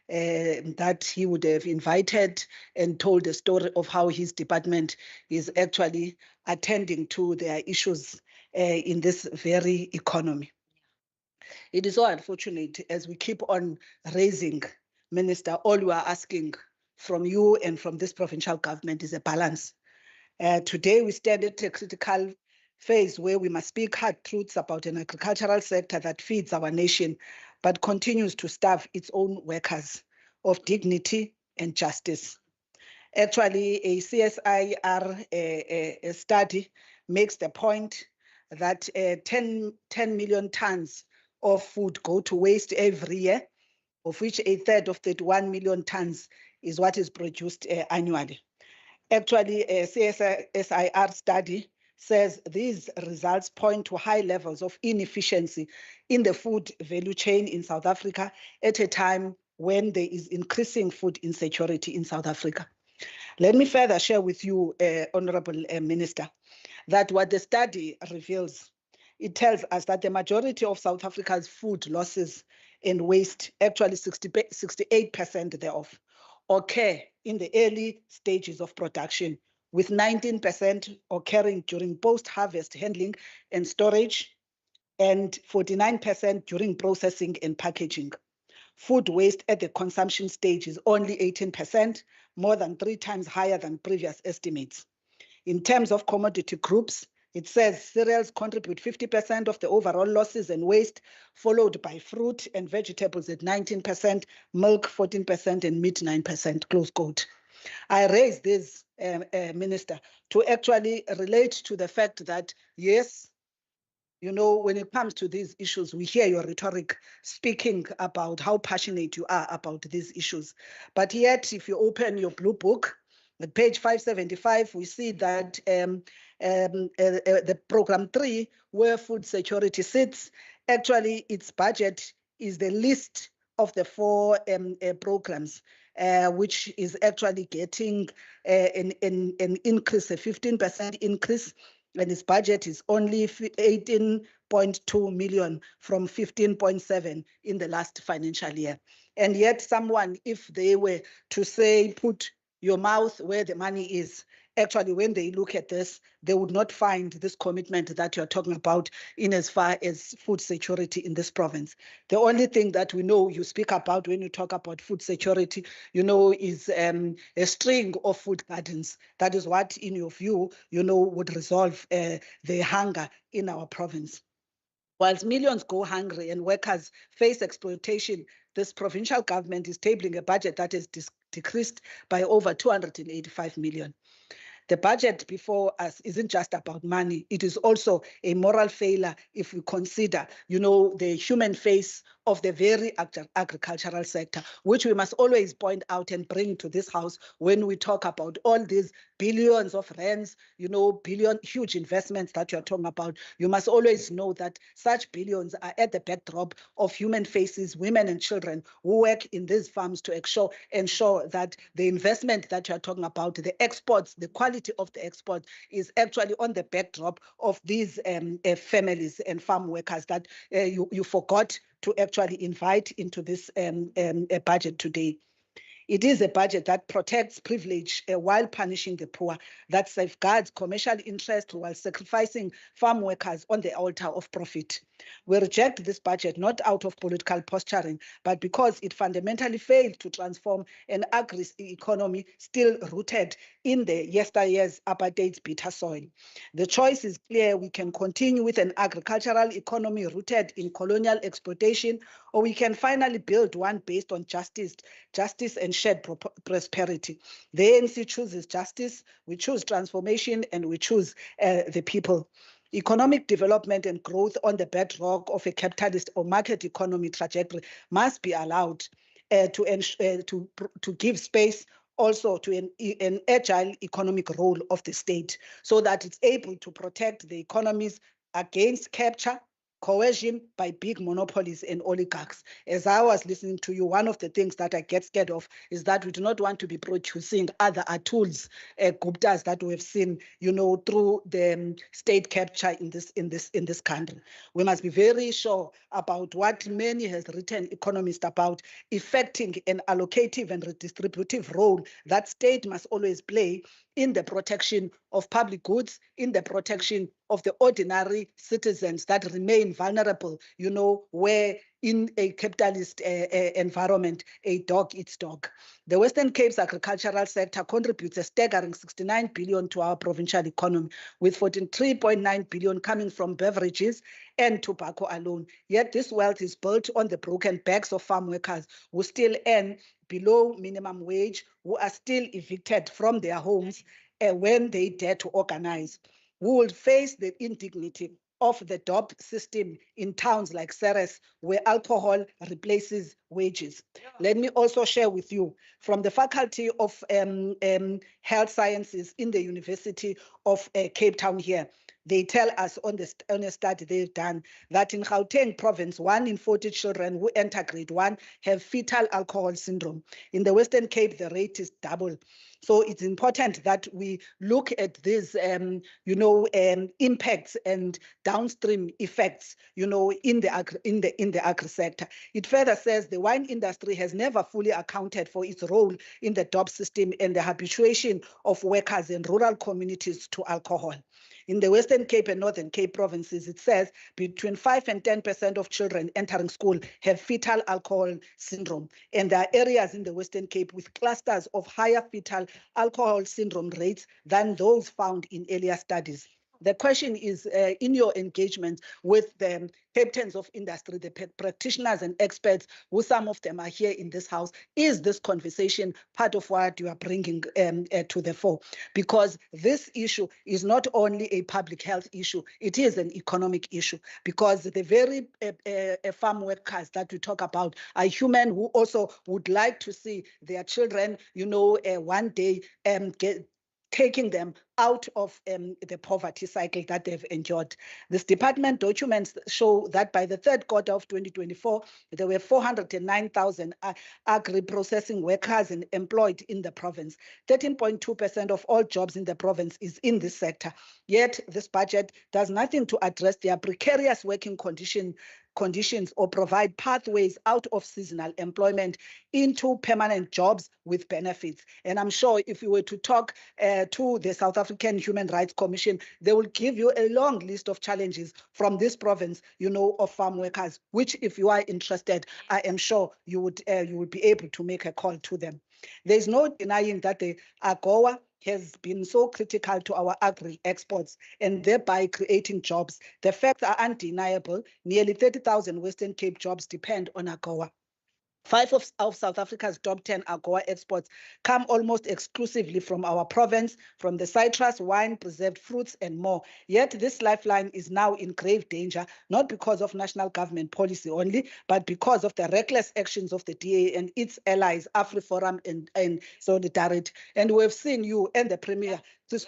that he would have invited and told the story of how his department is actually attending to their issues in this very economy. It is so unfortunate as we keep on raising, Minister, all we are asking from you and from this provincial government is a balance. Today we stand at a critical phase where we must speak hard truths about an agricultural sector that feeds our nation, but continues to starve its own workers of dignity and justice. Actually, a CSIR study makes the point that 10 million tons of food go to waste every year, of which a third of 31 million tons is what is produced annually. Actually, a CSIR study says these results point to high levels of inefficiency in the food value chain in South Africa at a time when there is increasing food insecurity in South Africa. Let me further share with you, Honorable Minister, that what the study reveals, it tells us that the majority of South Africa's food losses and waste, actually 68% thereof, occur in the early stages of production, with 19% occurring during post-harvest handling and storage, and 49% during processing and packaging. Food waste at the consumption stage is only 18%, more than 3 times higher than previous estimates. In terms of commodity groups, it says cereals contribute 50% of the overall losses and waste, followed by fruit and vegetables at 19%, milk 14%, and meat 9%, close quote. I raise this, Minister, to actually relate to the fact that, yes, you know, when it comes to these issues, we hear your rhetoric speaking about how passionate you are about these issues. But yet, if you open your blue book, at page 575, we see that the program 3, where food security sits, Actually, its budget is the least of the four programs, which is actually getting an increase, a 15% increase, and its budget is only 18.2 million from 15.7 in the last financial year. And yet someone, if they were to say, put your mouth where the money is, actually, when they look at this, they would not find this commitment that you're talking about in as far as food security in this province. The only thing that we know you speak about when you talk about food security, is a string of food gardens. That is what, in your view, would resolve the hunger in our province. Whilst millions go hungry and workers face exploitation, this provincial government is tabling a budget that is decreased by over 285 million. The budget before us isn't just about money. It is also a moral failure if we consider, the human face of the very agricultural sector, which we must always point out and bring to this house when we talk about all these billions of rands, huge investments that you're talking about. You must always know that such billions are at the backdrop of human faces, women and children who work in these farms to ensure that the investment that you're talking about, the exports, the quality of the export is actually on the backdrop of these families and farm workers that you forgot to actually invite into this budget today. It is a budget that protects privilege while punishing the poor, that safeguards commercial interest while sacrificing farm workers on the altar of profit. We reject this budget not out of political posturing, but because it fundamentally failed to transform an agri-economy still rooted in the yesteryear's apartheid's bitter soil. The choice is clear. We can continue with an agricultural economy rooted in colonial exploitation, or we can finally build one based on justice and shared prosperity. The ANC chooses justice, we choose transformation, and we choose the people. Economic development and growth on the bedrock of a capitalist or market economy trajectory must be allowed to give space also to an agile economic role of the state so that it's able to protect the economies against capture, coercion by big monopolies and oligarchs. As I was listening to you, one of the things that I get scared of is that we do not want to be producing other Atuls, Guptas that we have seen, through the state capture in this country. We must be very sure about what many has written economists about, effecting an allocative and redistributive role that state must always play in the protection of public goods, in the protection of the ordinary citizens that remain vulnerable, where in a capitalist environment, a dog eats dog. The Western Cape's agricultural sector contributes a staggering 69 billion to our provincial economy, with 43.9 billion coming from beverages and tobacco alone. Yet this wealth is built on the broken backs of farm workers who still earn below minimum wage, who are still evicted from their homes when they dare to organize, who will face the indignity of the DOP system in towns like Ceres, where alcohol replaces wages. Let me also share with you from the Faculty of Health Sciences in the University of Cape Town here. They tell us on a study they've done that in Gauteng province, 1 in 40 children who enter grade 1 have fetal alcohol syndrome. In the Western Cape, the rate is double. So it's important that we look at these, impacts and downstream effects, in the agri sector. It further says the wine industry has never fully accounted for its role in the DOP system and the habituation of workers in rural communities to alcohol. In the Western Cape and Northern Cape provinces, it says between 5 and 10% of children entering school have fetal alcohol syndrome. And there are areas in the Western Cape with clusters of higher fetal alcohol syndrome rates than those found in earlier studies. The question is, in your engagement with the captains of industry, the practitioners and experts, who some of them are here in this house, is this conversation part of what you are bringing to the fore? Because this issue is not only a public health issue, it is an economic issue, because the very farm workers that we talk about are human who also would like to see their children, one day taking them out of the poverty cycle that they've endured. This department documents show that by the third quarter of 2024, there were 409,000 agri-processing workers employed in the province. 13.2% of all jobs in the province is in this sector. Yet this budget does nothing to address their precarious working conditions or provide pathways out of seasonal employment into permanent jobs with benefits. And I'm sure if you were to talk to the South African Human Rights Commission, they will give you a long list of challenges from this province, of farm workers, which if you are interested, I am sure you would be able to make a call to them. There's no denying that the AGOA has been so critical to our agri exports and thereby creating jobs. The facts are undeniable. Nearly 30,000 Western Cape jobs depend on AGOA. 5 of South Africa's top 10 AGOA exports come almost exclusively from our province, from the citrus, wine, preserved fruits, and more. Yet this lifeline is now in grave danger, not because of national government policy only, but because of the reckless actions of the DA and its allies, AfriForum and Solidarity. And we've seen you and the Premier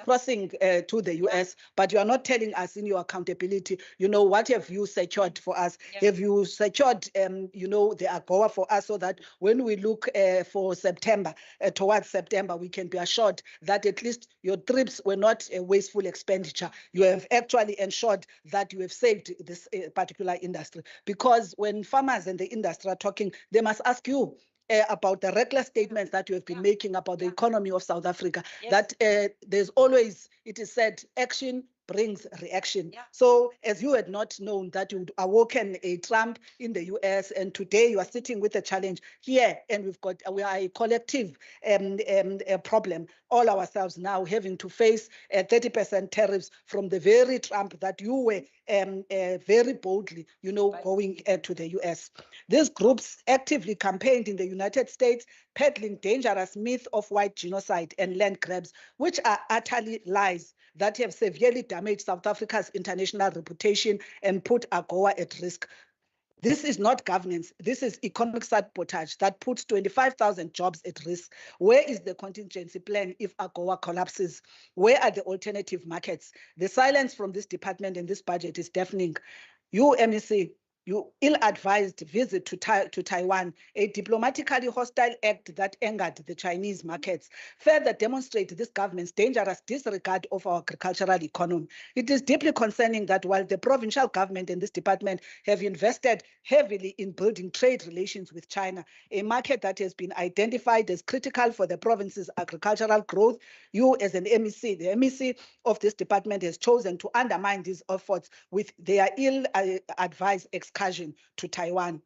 crossing to the US, but you are not telling us in your accountability, what have you secured for us? Yeah. Have you secured, the AGOA for us so that when we look for September, towards September, we can be assured that at least your trips were not a wasteful expenditure. You have actually ensured that you have saved this particular industry. Because when farmers and the industry are talking, they must ask you, about the reckless statements that you have been making about the economy of South Africa, that there's always, it is said, action brings reaction. Yeah. So as you had not known that you'd awoken a Trump in the US, and today you are sitting with a challenge here, and we are a collective problem, all ourselves now having to face 30% tariffs from the very Trump that you were very boldly, going to the US. These groups actively campaigned in the United States, peddling dangerous myth of white genocide and land grabs, which are utterly lies that have severely damaged South Africa's international reputation and put AGOA at risk. This is not governance. This is economic sabotage that puts 25,000 jobs at risk. Where is the contingency plan if AGOA collapses? Where are the alternative markets? The silence from this department and this budget is deafening. You, MEC, you ill-advised visit to Taiwan, a diplomatically hostile act that angered the Chinese markets, further demonstrate this government's dangerous disregard of our agricultural economy. It is deeply concerning that while the provincial government and this department have invested heavily in building trade relations with China, a market that has been identified as critical for the province's agricultural growth, you as an MEC, the MEC of this department has chosen to undermine these efforts with their ill-advised excursion to Taiwan.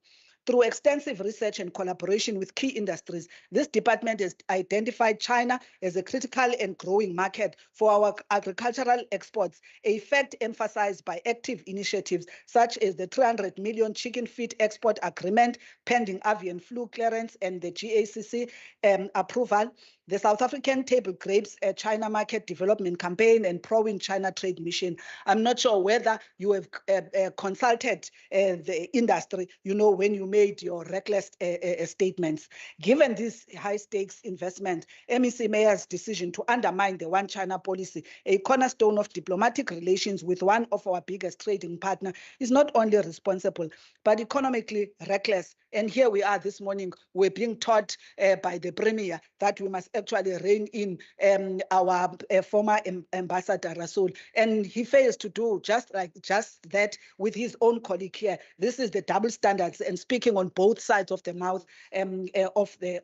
Through extensive research and collaboration with key industries, this department has identified China as a critical and growing market for our agricultural exports, a fact emphasized by active initiatives such as the 300 million chicken feed export agreement, pending avian flu clearance and the GACC approval, the South African Table Grapes China Market Development Campaign and Pro-Win China Trade Mission. I'm not sure whether you have consulted the industry, when you made your reckless statements. Given this high stakes investment, MEC Mayor's decision to undermine the One China policy, a cornerstone of diplomatic relations with one of our biggest trading partners, is not only responsible, but economically reckless. And here we are this morning, we're being taught by the Premier that we must actually rein in our former ambassador Rasool. And he fails to do just that with his own colleague here. This is the double standards and speaking on both sides of the mouth of the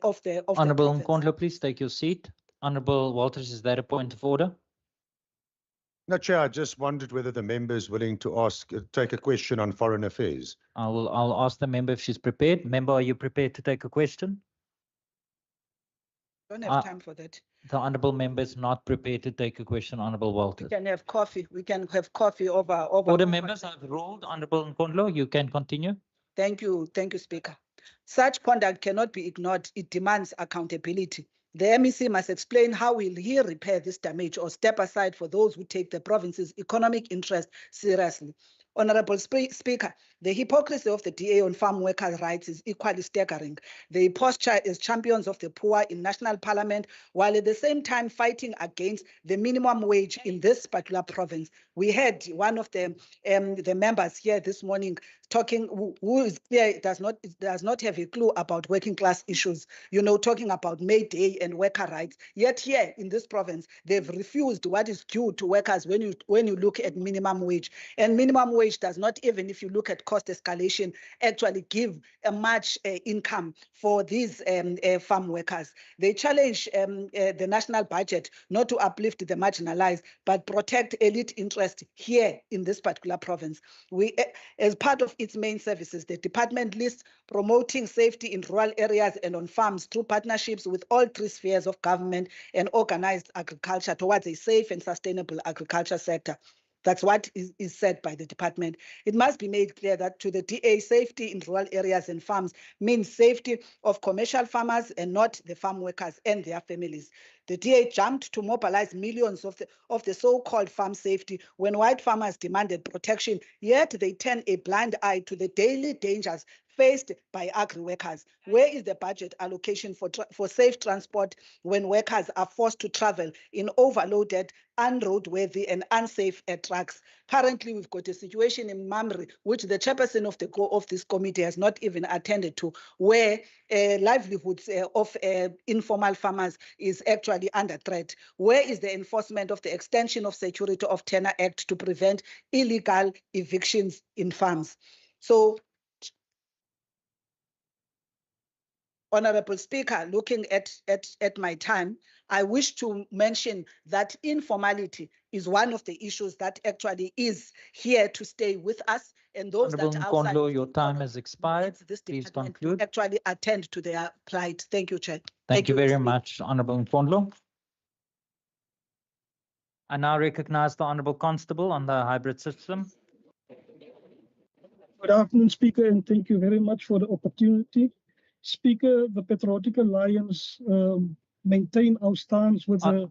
Honourable Nkondlo, please take your seat. Honourable Walters, is that a point of order? No, Chair, I just wondered whether the member is willing to take a question on foreign affairs. I'll ask the member if she's prepared. Member, are you prepared to take a question? Don't have time for that. The honourable member is not prepared to take a question, Honourable Walters. We can have coffee. We can have coffee over. Order members, I've ruled. Honourable Nkondlo, you can continue. Thank you, Speaker. Such conduct cannot be ignored. It demands accountability. The MEC must explain how will he repair this damage or step aside for those who take the province's economic interest seriously. Honorable Speaker, the hypocrisy of the DA on farm workers' rights is equally staggering. They posture as champions of the poor in national parliament, while at the same time fighting against the minimum wage in this particular province. We had one of the members here this morning talking, who is clear does not have a clue about working class issues, talking about May Day and worker rights. Yet here in this province, they've refused what is due to workers when you look at minimum wage. And minimum wage does not, even if you look at cost escalation, actually give a much income for these farm workers. They challenge the national budget not to uplift the marginalized, but protect elite interest here in this particular province. As part of its main services, the department lists promoting safety in rural areas and on farms through partnerships with all three spheres of government and organized agriculture towards a safe and sustainable agriculture sector. That's what is said by the department. It must be made clear that to the DA, safety in rural areas and farms means safety of commercial farmers and not the farm workers and their families. The DA jumped to mobilize millions of the so-called farm safety when white farmers demanded protection, yet they turn a blind eye to the daily dangers faced by agri-workers. Where is the budget allocation for safe transport when workers are forced to travel in overloaded, unroadworthy and unsafe trucks? Currently, we've got a situation in Mamre, which the chairperson of this committee has not even attended to, where livelihoods of informal farmers is actually under threat. Where is the enforcement of the extension of Security of Tenure Act to prevent illegal evictions in farms? So, Honorable Speaker, looking at my time, I wish to mention that informality is one of the issues that actually is here to stay with us, and those Honorable that are outside. Nkondlo, your time has expired. This Please department to conclude. actually attend to their plight. Thank you, Chair. Thank you very Speaker. much, Honorable Nkondlo. I now recognize the Honorable Constable on the hybrid system. Good afternoon, Speaker, and thank you very much for the opportunity. Speaker, the Patriotic Alliance maintain our stance with the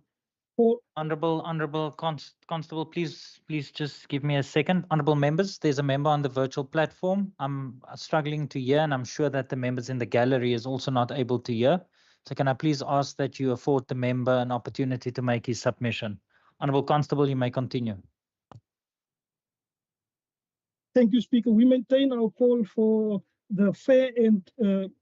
Honorable Constable, please just give me a second. Honorable members, there's a member on the virtual platform. I'm struggling to hear, and I'm sure that the members in the gallery is also not able to hear. So can I please ask that you afford the member an opportunity to make his submission? Honorable Constable, you may continue. Thank you, Speaker. We maintain our call for the fair and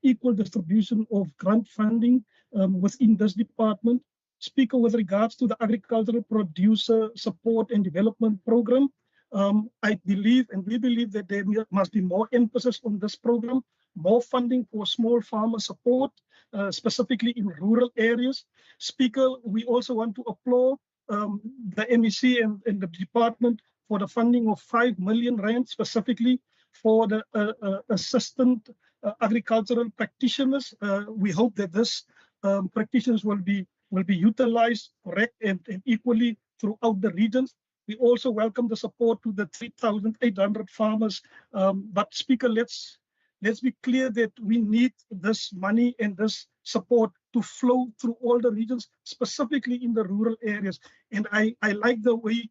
equal distribution of grant funding within this department. Speaker, with regards to the agricultural producer support and development program, I believe and we believe that there must be more emphasis on this program, more funding for small farmer support, specifically in rural areas. Speaker, we also want to applaud the MEC and the department for the funding of 5 million rand specifically for the assistant agricultural practitioners. We hope that this practitioners will be utilized correct and equally throughout the regions. We also welcome the support to the 3,800 farmers. But Speaker, let's be clear that we need this money and this support to flow through all the regions, specifically in the rural areas. And I like the way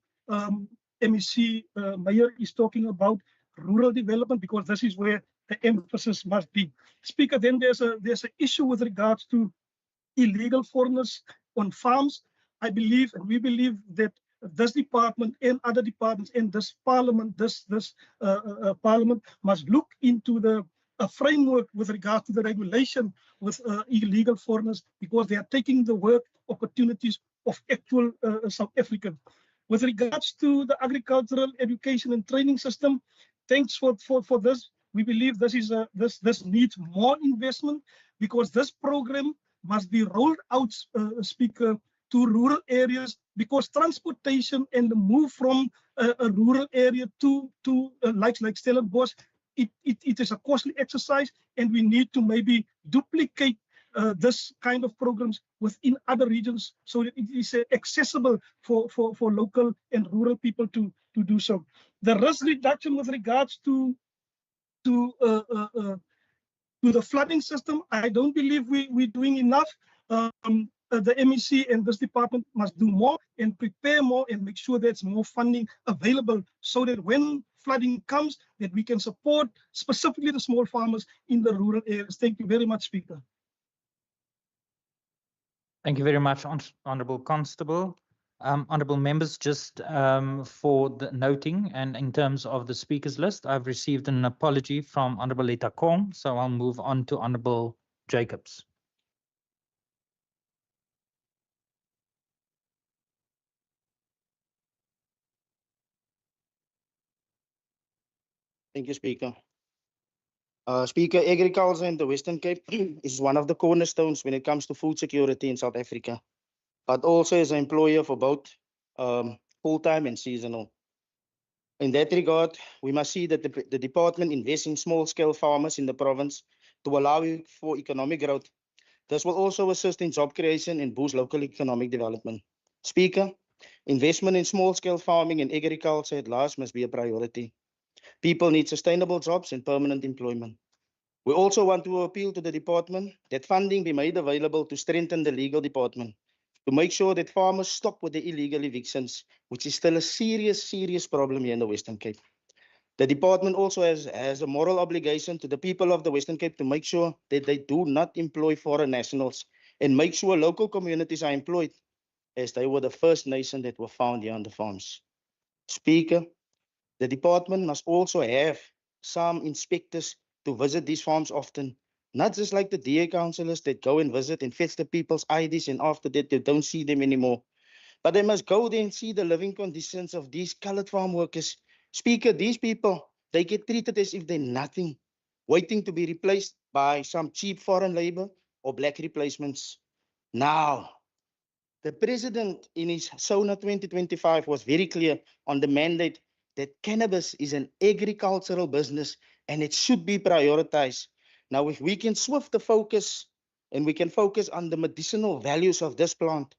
MEC Mayor is talking about rural development, because this is where the emphasis must be. Speaker, then there's an issue with regards to illegal foreigners on farms. I believe and we believe that this department and other departments in this parliament, parliament must look into a framework with regard to the regulation with illegal foreigners, because they are taking the work opportunities of actual South Africans. With regards to the agricultural education and training system, thanks for this. We believe this needs more investment, because this program must be rolled out, Speaker, to rural areas, because transportation and the move from a rural area to like Stellenbosch, it is a costly exercise, and we need to maybe duplicate this kind of programs within other regions so that it is accessible for local and rural people to do so. The risk reduction with regards to the flooding system, I don't believe we're doing enough. the MEC and this department must do more and prepare more and make sure there's more funding available so that when flooding comes, that we can support specifically the small farmers in the rural areas. Thank you very much, Speaker. Thank you very much, Honourable Constable. Honourable members, just for the noting and in terms of the speakers list, I've received an apology from Honourable Etakong, so I'll move on to Honourable Jacobs. Thank you, Speaker. Speaker, agriculture in the Western Cape is one of the cornerstones when it comes to food security in South Africa, but also as an employer for both full-time and seasonal. In that regard, we must see that the department invests in small-scale farmers in the province to allow for economic growth. This will also assist in job creation and boost local economic development. Speaker, investment in small-scale farming and agriculture at large must be a priority. People need sustainable jobs and permanent employment. We also want to appeal to the department that funding be made available to strengthen the legal department, to make sure that farmers stop with the illegal evictions, which is still a serious problem here in the Western Cape. The department also has a moral obligation to the people of the Western Cape to make sure that they do not employ foreign nationals and make sure local communities are employed, as they were the first nation that were found here on the farms. Speaker, the department must also have some inspectors to visit these farms often, not just like the DA councillors that go and visit and fetch the people's IDs and after that they don't see them anymore. But they must go there and see the living conditions of these colored farm workers. Speaker, these people, they get treated as if they're nothing, waiting to be replaced by some cheap foreign labor or black replacements. Now, the president in his SONA 2025 was very clear on the mandate that cannabis is an agricultural business and it should be prioritized. Now, if we can shift the focus and we can focus on the medicinal values of this plant,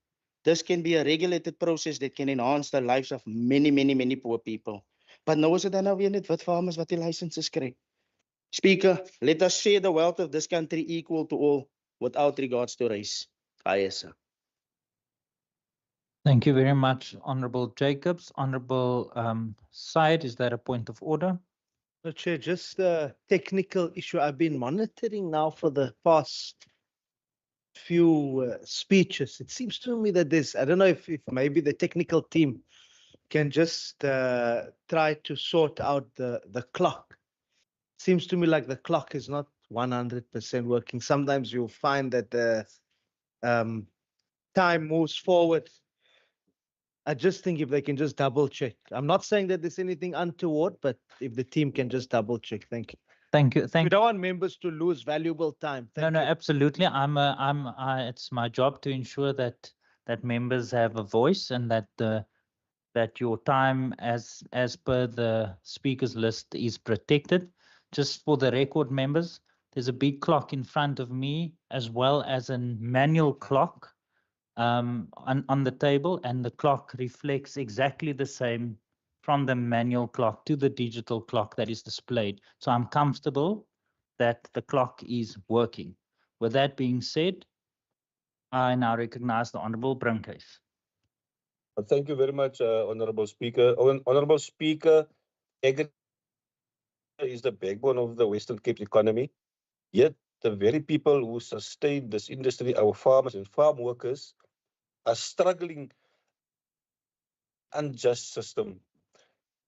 this can be a regulated process that can enhance the lives of many poor people. But nou is dit dan nou weer net wit farmers wat die lisenses kry. Speaker, let us share the wealth of this country equal to all without regards to race. Aye, sir. Thank you very much, Honourable Jacobs. Honourable Syed, is that a point of order? No, Chair, just a technical issue. I've been monitoring now for the past few speeches. It seems to me that there's, I don't know if maybe the technical team can just try to sort out the clock. Seems to me like the clock is not 100% working. Sometimes you'll find that the time moves forward. I just think if they can just double check. I'm not saying that there's anything untoward, but if the team can just double check. Thank you. Thank you. We Thank don't want members to lose valuable time. No, Thank no, you. absolutely. It's my job to ensure that members have a voice and that that your time as per the speakers list is protected. Just for the record, members, there's a big clock in front of me as well as a manual clock on the table, and the clock reflects exactly the same from the manual clock to the digital clock that is displayed. So I'm comfortable that the clock is working. With that being said, I now recognize the Honourable Brinkhuis. Thank you very much, Honourable Speaker. Honourable Speaker, agriculture is the backbone of the Western Cape economy. Yet the very people who sustain this industry, our farmers and farm workers, are struggling unjust system.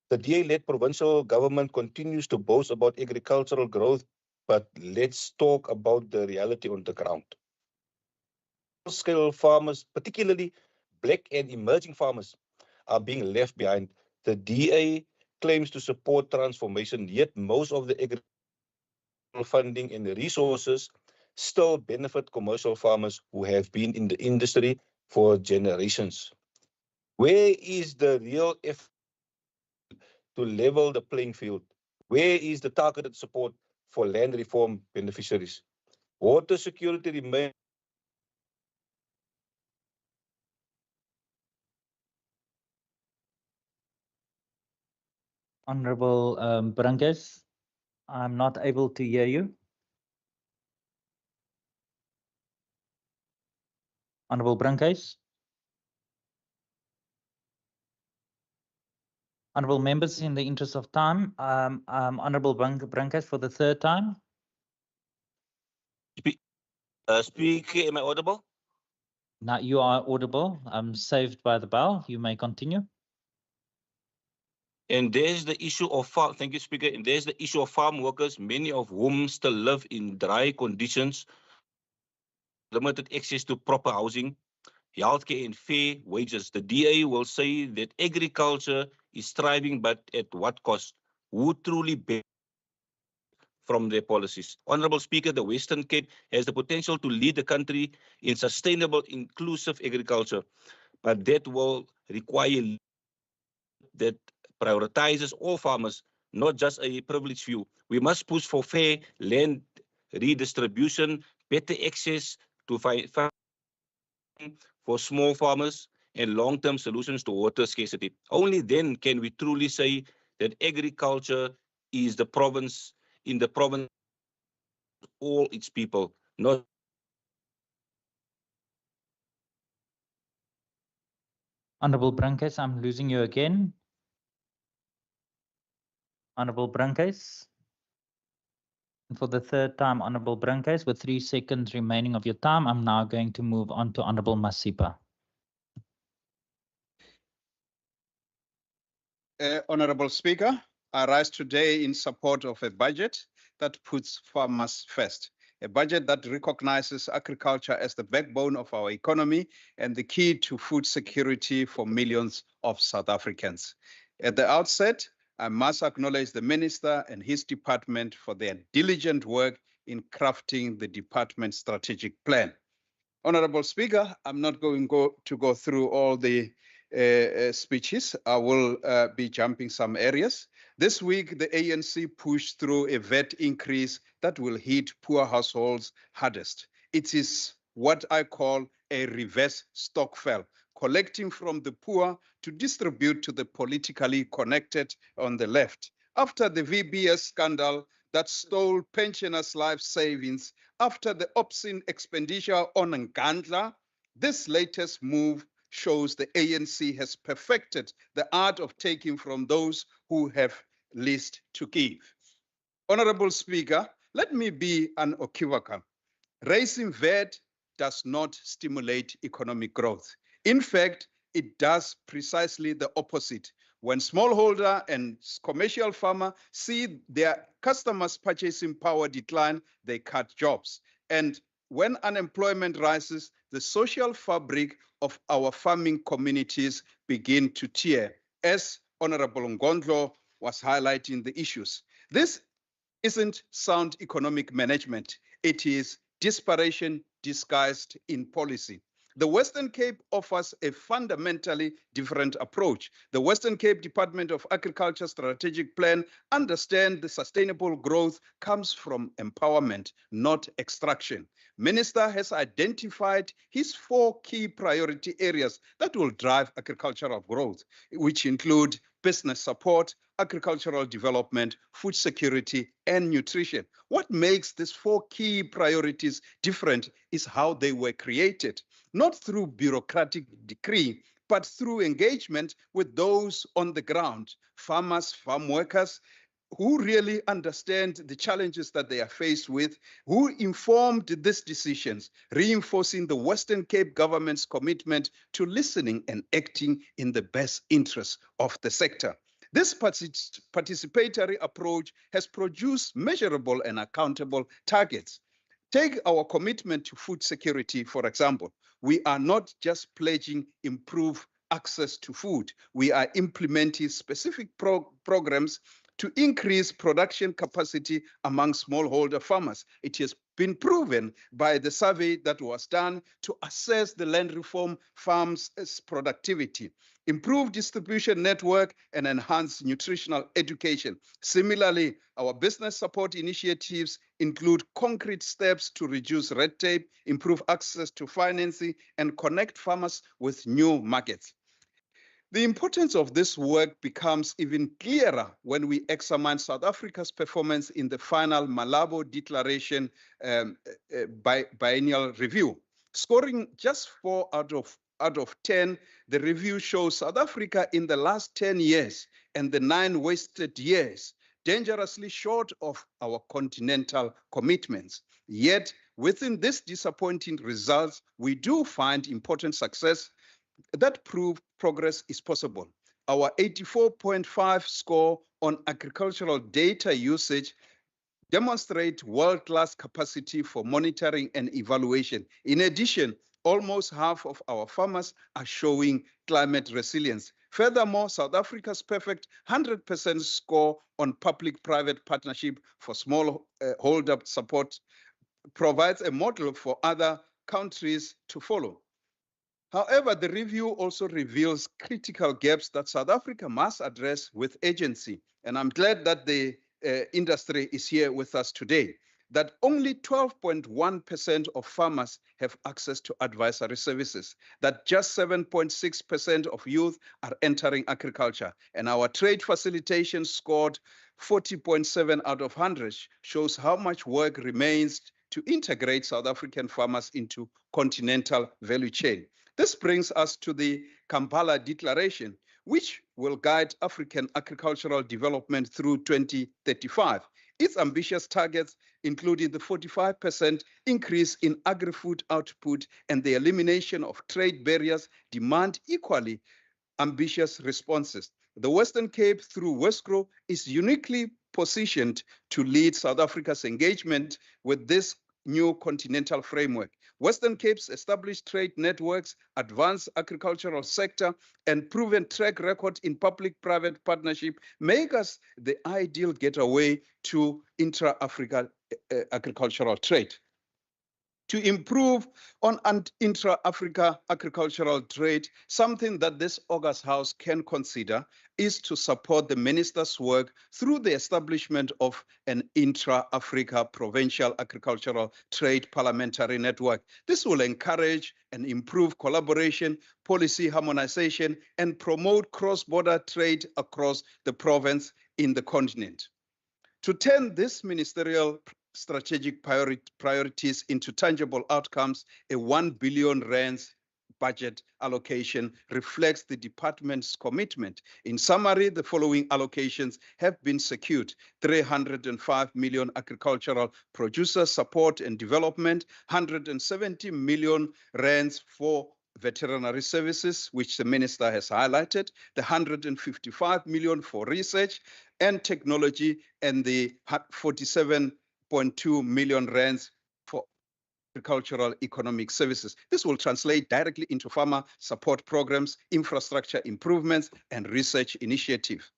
The DA-led provincial government continues to boast about agricultural growth, but let's talk about the reality on the ground. Small-scale farmers, particularly black and emerging farmers, are being left behind. The DA claims to support transformation, yet most of the agricultural funding and the resources still benefit commercial farmers who have been in the industry for generations. Where is the real effort to level the playing field? Where is the targeted support for land reform beneficiaries? Water security remains Honourable Brinkhuis, I'm not able to hear you. Honorable Brancas. Honorable members, in the interest of time, Honorable Brancas for the third time. Speaker, am I audible? Now you are audible. Saved by the bell. You may continue. And there's the issue of farm. Thank you, Speaker. And there's the issue of farm workers, many of whom still live in dry conditions, limited access to proper housing, healthcare, and fair wages. The DA will say that agriculture is thriving, but at what cost? Who truly benefits from their policies? Honorable Speaker, the Western Cape has the potential to lead the country in sustainable, inclusive agriculture, but that will require that prioritizes all farmers, not just a privileged few. We must push for fair land redistribution, better access to funding for small farmers, and long-term solutions to water scarcity. Only then can we truly say that agriculture is the province, in the province, all its people, not. Honorable Brancas, I'm losing you again. Honorable Brancas. And for the third time, Honorable Brancas, with 3 seconds remaining of your time, I'm now going to move on to Honorable Masipa. Honorable Speaker, I rise today in support of a budget that puts farmers first, a budget that recognizes agriculture as the backbone of our economy and the key to food security for millions of South Africans. At the outset, I must acknowledge the Minister and his department for their diligent work in crafting the department's strategic plan. Honorable Speaker, I'm not going to go through all the speeches. I will be jumping some areas. This week, the ANC pushed through a VAT increase that will hit poor households hardest. It is what I call a reverse stokvel, collecting from the poor to distribute to the politically connected on the left. After the VBS scandal that stole pensioners' life savings, after the obscene expenditure on Nkandla, this latest move shows the ANC has perfected the art of taking from those who have least to give. Honorable Speaker, let me be unequivocal. Raising VAT does not stimulate economic growth. In fact, it does precisely the opposite. When smallholder and commercial farmer see their customers' purchasing power decline, they cut jobs. And when unemployment rises, the social fabric of our farming communities begin to tear, as Honorable Ngondlo was highlighting the issues. This isn't sound economic management. It is desperation disguised in policy. The Western Cape offers a fundamentally different approach. The Western Cape Department of Agriculture Strategic Plan understands the sustainable growth comes from empowerment, not extraction. Minister has identified his 4 key priority areas that will drive agricultural growth, which include business support, agricultural development, food security, and nutrition. What makes these 4 key priorities different is how they were created, not through bureaucratic decree, but through engagement with those on the ground, farmers, farm workers, who really understand the challenges that they are faced with, who informed these decisions, reinforcing the Western Cape government's commitment to listening and acting in the best interests of the sector. This participatory approach has produced measurable and accountable targets. Take our commitment to food security, for example. We are not just pledging improved access to food. We are implementing specific programs to increase production capacity among smallholder farmers. It has been proven by the survey that was done to assess the land reform farms' productivity, improve distribution network, and enhance nutritional education. Similarly, our business support initiatives include concrete steps to reduce red tape, improve access to financing, and connect farmers with new markets. The importance of this work becomes even clearer when we examine South Africa's performance in the final Malabo Declaration biennial review. Scoring just 4 out of 10, the review shows South Africa in the last 10 years and the 9 wasted years, dangerously short of our continental commitments. Yet, within these disappointing results, we do find important success that prove progress is possible. Our 84.5 score on agricultural data usage demonstrate world-class capacity for monitoring and evaluation. In addition, almost half of our farmers are showing climate resilience. Furthermore, South Africa's perfect 100% score on public-private partnership for smallholder support provides a model for other countries to follow. However, the review also reveals critical gaps that South Africa must address with urgency. And I'm glad that the industry is here with us today, that only 12.1% of farmers have access to advisory services, that just 7.6% of youth are entering agriculture, and our trade facilitation scored 40.7 out of 100 shows how much work remains to integrate South African farmers into continental value chain. This brings us to the Kampala Declaration, which will guide African agricultural development through 2035. Its ambitious targets, including the 45% increase in agri-food output and the elimination of trade barriers, demand equally ambitious responses. The Western Cape, through WESCRO, is uniquely positioned to lead South Africa's engagement with this new continental framework. Western Cape's established trade networks, advanced agricultural sector, and proven track record in public-private partnership make us the ideal getaway to intra-Africa agricultural trade. To improve on intra-Africa agricultural trade, something that this August House can consider is to support the minister's work through the establishment of an intra-Africa provincial agricultural trade parliamentary network. This will encourage and improve collaboration, policy harmonization, and promote cross-border trade across the province in the continent. To turn this ministerial strategic priorities into tangible outcomes, a 1 billion rands budget allocation reflects the department's commitment. In summary, the following allocations have been secured: 305 million agricultural producer support and development, 170 million rands for veterinary services, which the minister has highlighted, the 155 million for research and technology, and the 47.2 million rands for agricultural economic services. This will translate directly into farmer support programs, infrastructure improvements, and research initiatives.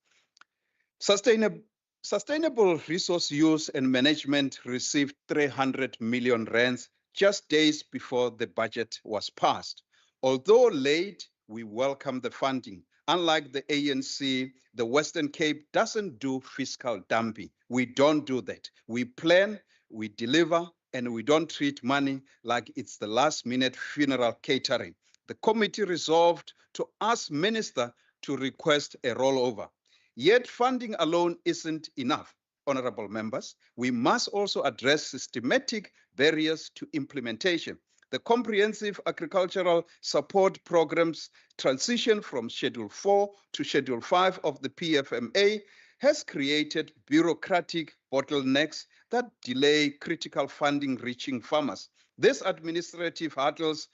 Sustainable resource use and management received 300 million rands just days before the budget was passed. Although late, we welcome the funding. Unlike the ANC, the Western Cape doesn't do fiscal dumping. We don't do that. We plan, we deliver, and we don't treat money like it's the last-minute funeral catering. The committee resolved to ask Minister to request a rollover. Yet funding alone isn't enough, honorable members. We must also address systematic barriers to implementation. The comprehensive agricultural support programs transition from Schedule 4 to Schedule 5 of the PFMA has created bureaucratic bottlenecks that delay critical funding reaching farmers. These administrative hurdles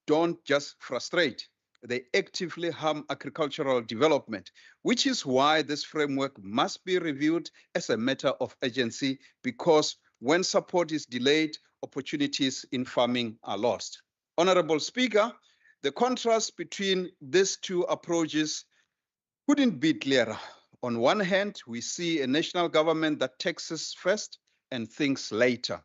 don't just frustrate, they actively harm agricultural development, which is why this framework must be reviewed as a matter of urgency, because when support is delayed, opportunities in farming are lost. Honorable Speaker, the contrast between these two approaches couldn't be clearer. On one hand, we see a national government that taxes first and thinks later,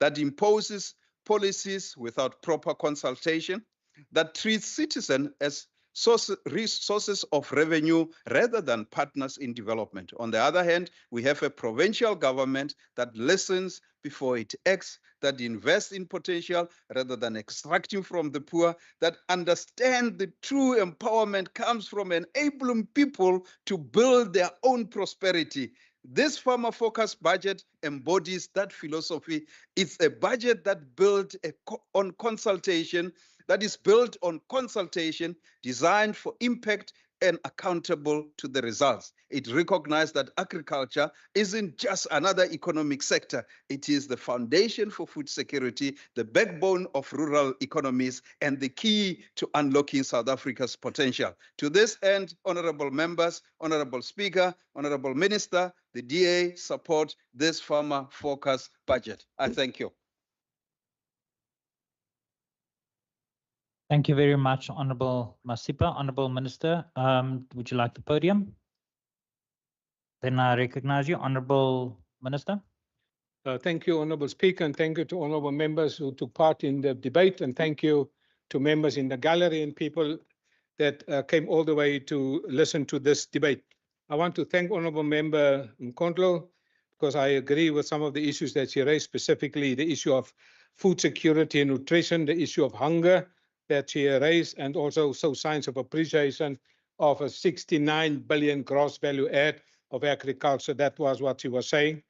that imposes policies without proper consultation, that treats citizens as sources of revenue rather than partners in development. On the other hand, we have a provincial government that listens before it acts, that invests in potential rather than extracting from the poor, that understand the true empowerment comes from enabling people to build their own prosperity. This farmer-focused budget embodies that philosophy. It's a budget that built on consultation, that is built on consultation, designed for impact and accountable to the results. It recognized that agriculture isn't just another economic sector. It is the foundation for food security, the backbone of rural economies, and the key to unlocking South Africa's potential. To this end, honorable members, honorable speaker, honorable minister, the DA support this farmer-focused budget. I thank you. Thank you very much, Honorable Masipa. Honorable Minister, would you like the podium? Then I recognize you, Honorable Minister. Thank you, Honorable Speaker, and thank you to honorable members who took part in the debate, and thank you to members in the gallery and people that came all the way to listen to this debate. I want to thank Honorable Member Nkondlo because I agree with some of the issues that she raised, specifically the issue of food security and nutrition, the issue of hunger that she raised, and also signs of appreciation of a 69 billion gross value add of agriculture. That was what she was saying.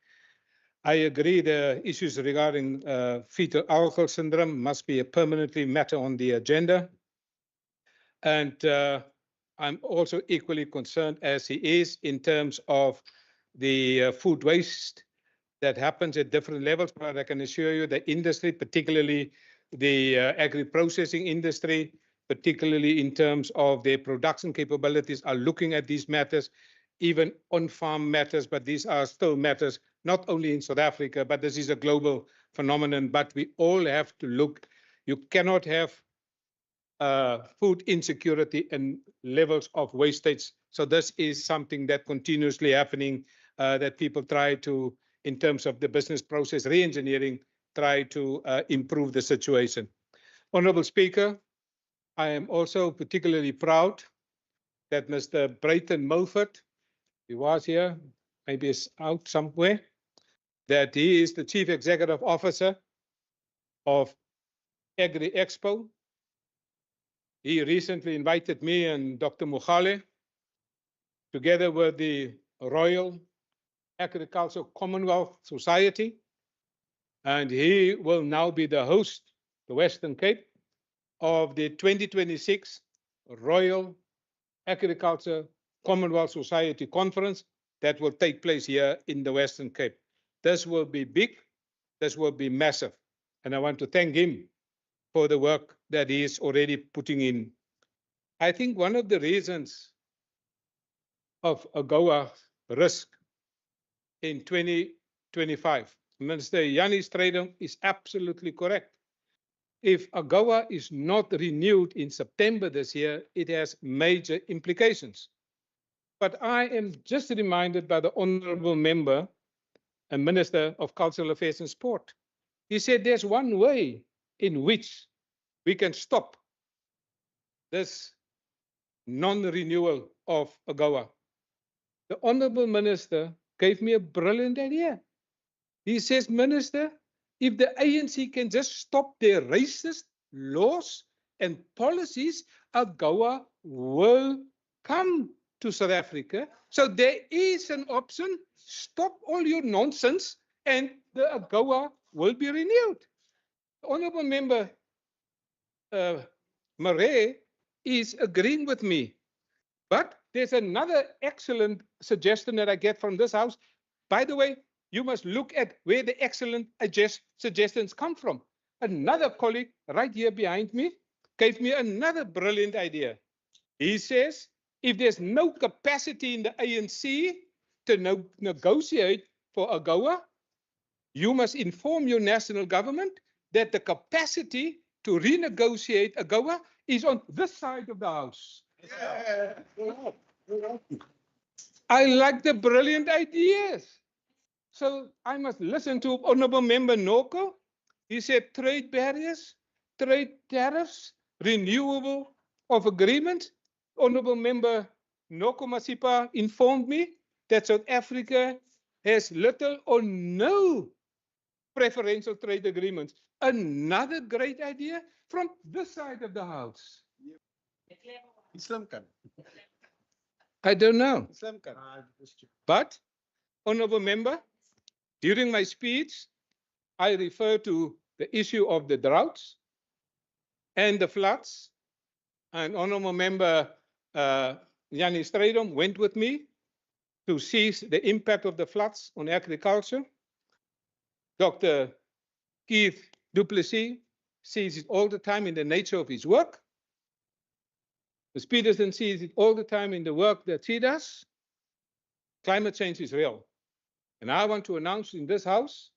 I agree the issues regarding fetal alcohol syndrome must be a permanently matter on the agenda. And I'm also equally concerned as he is in terms of the food waste that happens at different levels. But I can assure you the industry, particularly the agri-processing industry, particularly in terms of their production capabilities, are looking at these matters, even on-farm matters, but these are still matters not only in South Africa, but this is a global phenomenon. But we all have to look. You cannot have food insecurity and levels of wastage. So this is something that continuously happening, that people try to, in terms of the business process re-engineering, try to improve the situation. Honorable Speaker, I am also particularly proud that Mr. Brayton Mulford, he was here, maybe is out somewhere, that he is the Chief Executive Officer of Agri Expo. He recently invited me and Dr. Mukhale, together with the Royal Agricultural Commonwealth Society, and he will now be the host, the Western Cape, of the 2026 Royal Agriculture Commonwealth Society Conference that will take place here in the Western Cape. This will be big, this will be massive, and I want to thank him for the work that he is already putting in. I think one of the reasons of AGOA risk in 2025, Minister Yanni Strydom is absolutely correct. If AGOA is not renewed in September this year, it has major implications. But I am just reminded by the honorable member and Minister of Cultural Affairs and Sport. He said there's one way in which we can stop this non-renewal of AGOA. The honorable minister gave me a brilliant idea. He says, Minister, if the ANC can just stop their racist laws and policies, AGOA will come to South Africa. So there is an option. Stop all your nonsense and the AGOA will be renewed. The honorable member Murray is agreeing with me. But there's another excellent suggestion that I get from this house. By the way, you must look at where the excellent suggestions come from. Another colleague right here behind me gave me another brilliant idea. He says, if there's no capacity in the ANC to negotiate for AGOA, you must inform your national government that the capacity to renegotiate AGOA is on this side of the house. Yeah. I like the brilliant ideas. So I must listen to Honorable Member Noko. He said trade barriers, trade tariffs, renewable of agreements. Honorable Member Noko Masipa informed me that South Africa has little or no preferential trade agreements. Another great idea from this side of the house. I don't know. But Honorable Member, during my speech, I refer to the issue of the droughts and the floods. And Honorable Member Yanni Strydom went with me to see the impact of the floods on agriculture. Dr. Keith Duplessis sees it all the time in the nature of his work. Ms. Peterson sees it all the time in the work that she does. Climate change is real. And I want to announce in this House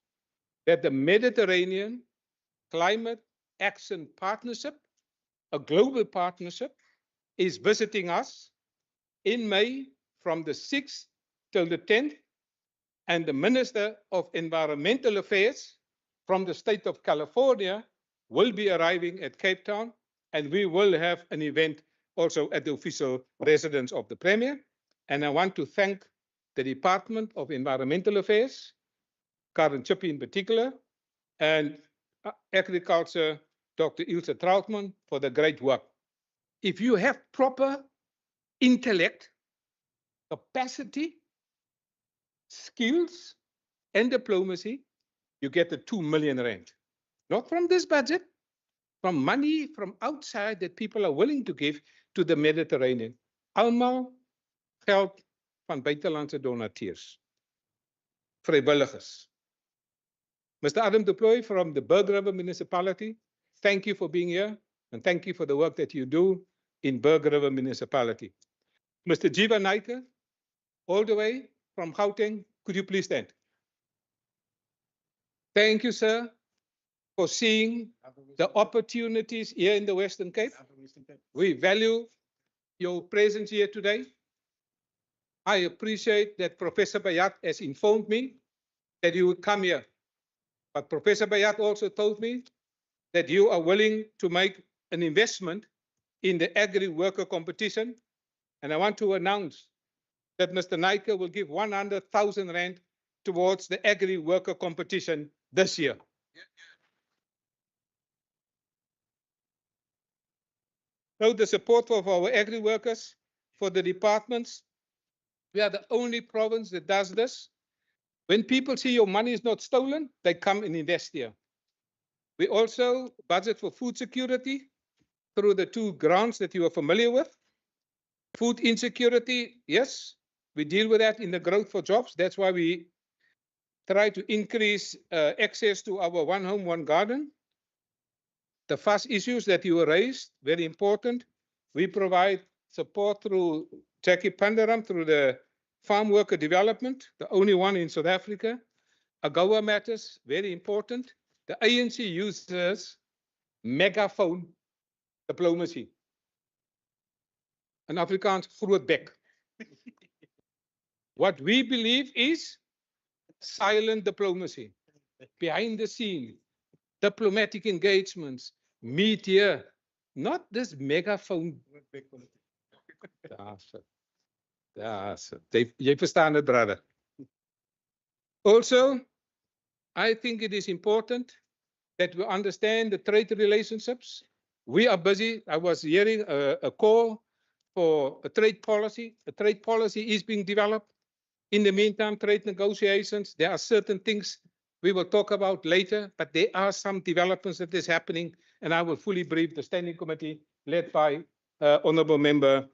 that the Mediterranean Climate Action Partnership, a global partnership, is visiting us in May from the 6th till the 10th. And the Minister of Environmental Affairs from the state of California will be arriving at Cape Town, and we will have an event also at the official residence of the Premier. And I want to thank the Department of Environmental Affairs, Karen Chippy in particular, and Agriculture, Dr. Ilse Trautmann, for the great work. If you have proper intellect, capacity, skills, and diplomacy, you get the 2 million rand. Not from this budget, from money from outside that people are willing to give to the Mediterranean. Almal geld van buitelandse donateurs. Vrijwilligers. Mr. Adam de Plooy from the Berg River Municipality, thank you for being here, and thank you for the work that you do in Berg River Municipality. Mr. Jiva Naika, all the way from Gauteng, could you please stand? Thank you, sir, for seeing the opportunities here in the Western Cape. We value your presence here today. I appreciate that Professor Bayat has informed me that you would come here. But Professor Bayat also told me that you are willing to make an investment in the agri-worker competition. And I want to announce that Mr. Naika will give 100,000 rand towards the agri-worker competition this year. So the support of our agri-workers for the departments, we are the only province that does this. When people see your money is not stolen, they come and invest here. We also budget for food security through the 2 grants that you are familiar with. Food insecurity, yes, we deal with that in the growth for jobs. That's why we try to increase access to our One Home, One Garden. The first issues that you raised, very important. We provide support through Jackie Pandaram, through the Farm Worker Development, the only one in South Africa. AGOA matters, very important. The ANC uses megaphone diplomacy. An Afrikaans groot bek. What we believe is silent diplomacy, behind the scene, diplomatic engagements, media, not this megaphone. Jy verstaan het, brother. Also, I think it is important that we understand the trade relationships. We are busy. I was hearing a call for a trade policy. A trade policy is being developed. In the meantime, trade negotiations, there are certain things we will talk about later, but there are some developments that is happening, and I will fully brief the standing committee led by Honorable Member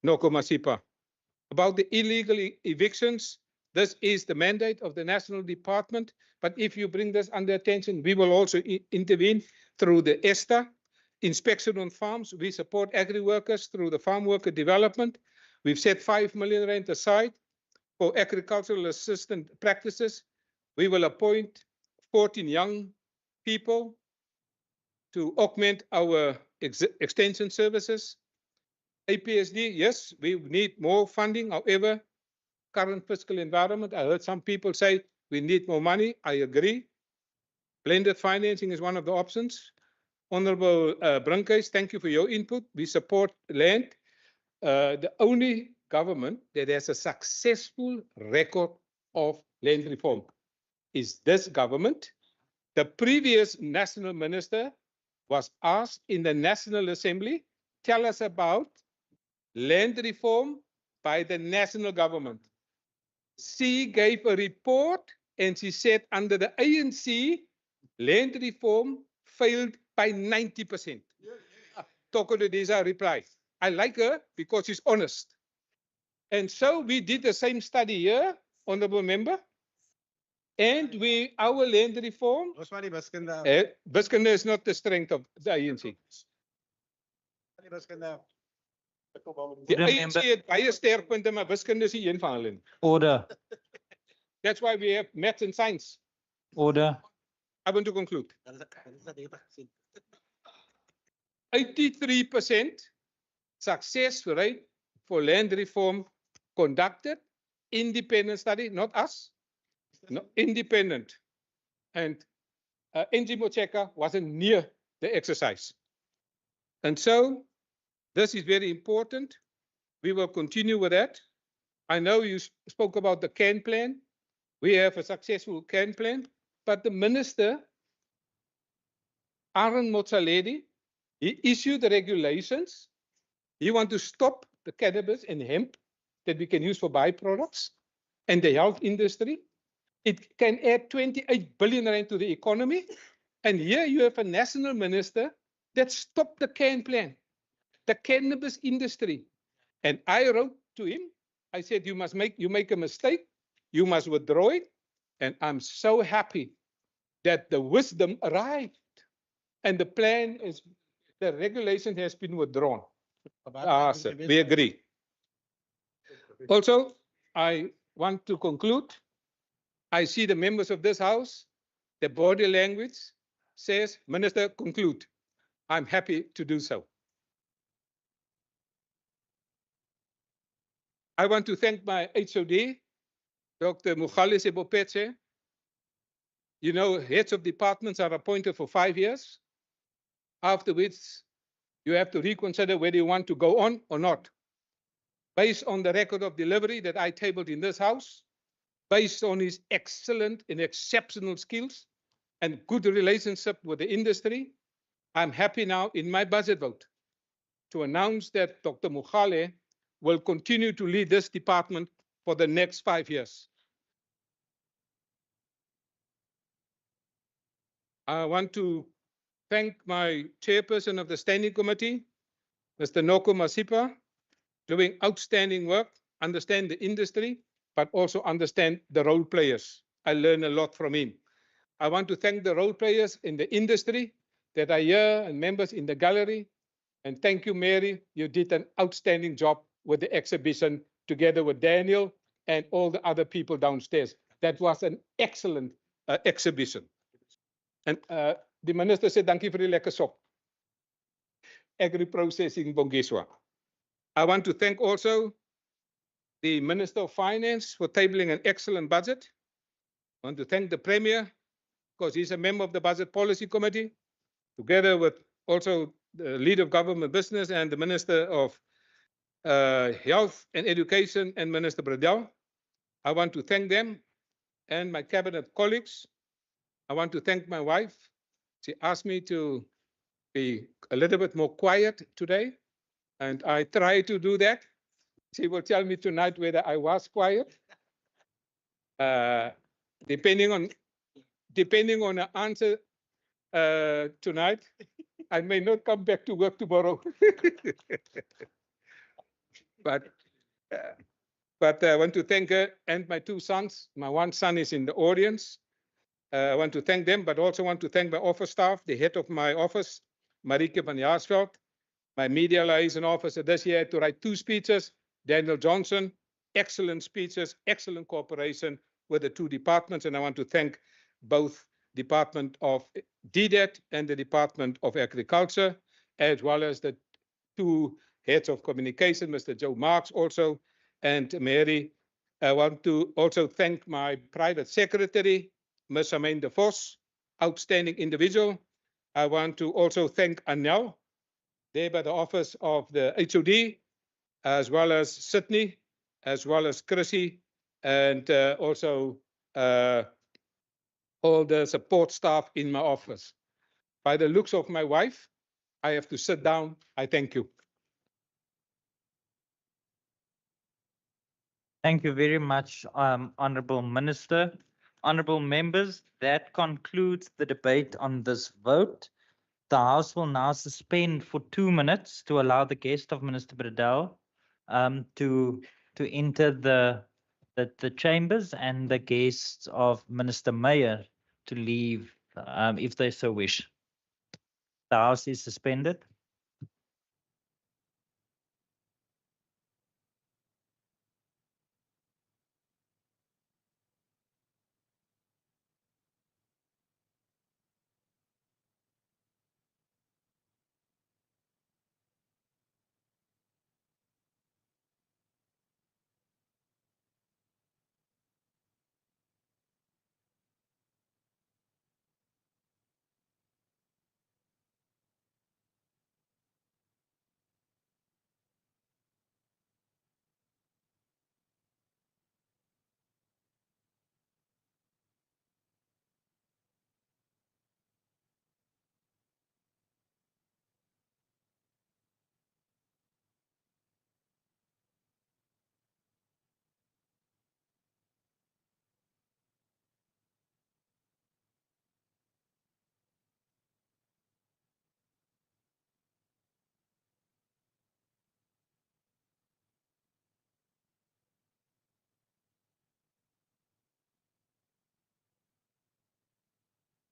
Noko Masipa. About the illegal evictions, this is the mandate of the National Department, but if you bring this under attention, we will also intervene through the ESTA. Inspection on farms, we support agri-workers through the Farm Worker Development. We've set 5 million rand aside for agricultural assistant practices. We will appoint 14 young people to augment our extension services. APSD, yes, we need more funding. However, current fiscal environment, I heard some people say we need more money. I agree. Blended financing is one of the options. Honorable Brinkhuis, thank you for your input. We support land. The only government that has a successful record of land reform is this government. The previous national minister was asked in the National Assembly, tell us about land reform by the national government. She gave a report and she said under the ANC, land reform failed by 90%. Toko Deza replied, I like her because she's honest. And so we did the same study here, honorable member. And our land reform, Wiskunde is not the strength of the ANC. Die Order, ANC member. het baie sterkpunte, maar wiskunde is nie een van hulle nie. Order, That's why we have maths and science. order. I want to conclude. 83% success rate for land reform conducted, independent study, not us, no, independent. And NG Mocheka wasn't near the exercise. And so this is very important. We will continue with that. I know you spoke about the CAN plan. We have a successful CAN plan, but the minister, Aaron Motsoaledi, he issued the regulations. He wants to stop the cannabis and hemp that we can use for byproducts and the health industry. It can add 28 billion rand to the economy. And here you have a national minister that stopped the CAN plan, the cannabis industry. And I wrote to him, I said, you make a mistake, you must withdraw it. And I'm so happy that the wisdom arrived and the plan is, the regulation has been withdrawn. Sir, we agree. Also, I want to conclude. I see the members of this house, the body language says, Minister, conclude. I'm happy to do so. I want to thank my HOD, Dr. Mukhali Sebopetse. You know, heads of departments are appointed for 5 years, after which you have to reconsider whether you want to go on or not. Based on the record of delivery that I tabled in this house, based on his excellent and exceptional skills and good relationship with the industry, I'm happy now in my budget vote to announce that Dr. Mukhale will continue to lead this department for the next 5 years. I want to thank my chairperson of the standing committee, Mr. Noko Masipa, doing outstanding work, understand the industry, but also understand the role players. I learn a lot from him. I want to thank the role players in the industry that are here and members in the gallery. And thank you, Mary. You did an outstanding job with the exhibition together with Daniel and all the other people downstairs. That was an excellent exhibition. And the minister said, dankie vir die lekker sop. Agri-processing Bongeswa. I want to thank also the Minister of Finance for tabling an excellent budget. I want to thank the Premier because he's a member of the Budget Policy Committee, together with also the Leader of Government Business and the Minister of Health and Education and Minister Bradell. I want to thank them and my cabinet colleagues. I want to thank my wife. She asked me to be a little bit more quiet today, and I try to do that. She will tell me tonight whether I was quiet. Depending on the answer tonight, I may not come back to work tomorrow. But I want to thank her and my 2 sons. My one son is in the audience. I want to thank them, but also want to thank my office staff, the head of my office, Marieke van Jaarsveld, my media liaison officer this year to write 2 speeches, Daniel Johnson, excellent speeches, excellent cooperation with the 2 departments. And I want to thank both Department of DDET and the Department of Agriculture, as well as the 2 heads of communication, Mr. Joe Marks also, and Mary. I want to also thank my private secretary, Ms. Amain de Vos, outstanding individual. I want to also thank Anel, there by the office of the HOD, as well as Sydney, as well as Chrissy, and also all the support staff in my office. By the looks of my wife, I have to sit down. I thank you. Thank you very much, Honourable Minister. Honourable members, that concludes the debate on this vote. The House will now suspend for 2 minutes to allow the guest of Minister Bredell to enter the chambers and the guests of Minister Meyer to leave if they so wish. The House is suspended.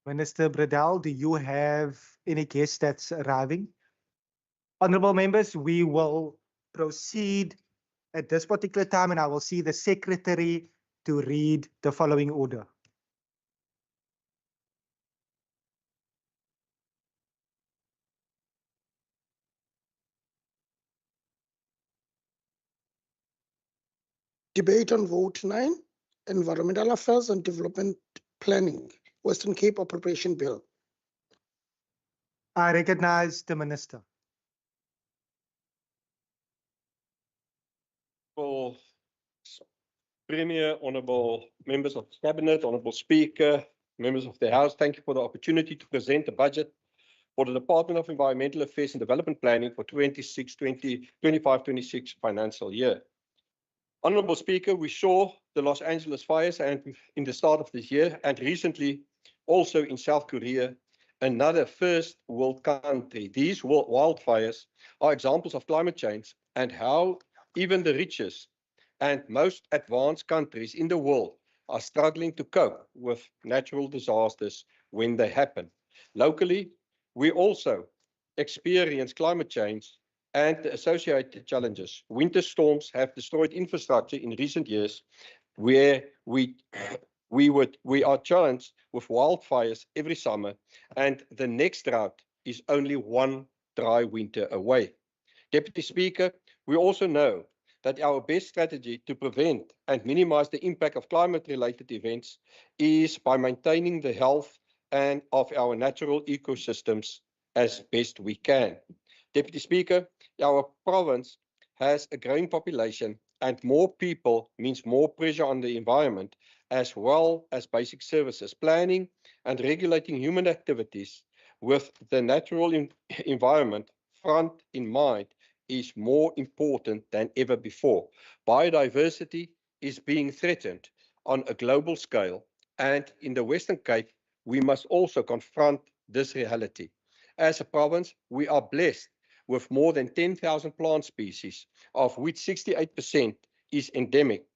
Minister Bredell, do you have any guest that's arriving? Honorable members, we will proceed at this particular time, and I will see the secretary to read the following order. Debate on vote 9, Environmental Affairs and Development Planning, Western Cape Appropriation Bill. I recognize the minister. Honourable Premier, honourable members of the Cabinet, honourable Speaker, members of the House, thank you for the opportunity to present the budget for the Department of Environmental Affairs and Development Planning for 25-26 financial year. Honourable Speaker, we saw the Los Angeles fires and in the start of this year, and recently also in South Korea, another first world country. These wildfires are examples of climate change and how even the richest and most advanced countries in the world are struggling to cope with natural disasters when they happen. Locally, we also experience climate change and the associated challenges. Winter storms have destroyed infrastructure in recent years, where we are challenged with wildfires every summer, and the next drought is only one dry winter away. Deputy Speaker, we also know that our best strategy to prevent and minimize the impact of climate-related events is by maintaining the health and of our natural ecosystems as best we can. Deputy Speaker, our province has a growing population, and more people means more pressure on the environment, as well as basic services. Planning and regulating human activities with the natural environment front in mind is more important than ever before. Biodiversity is being threatened on a global scale, and in the Western Cape, we must also confront this reality. As a province, we are blessed with more than 10,000 plant species, of which 68% is endemic.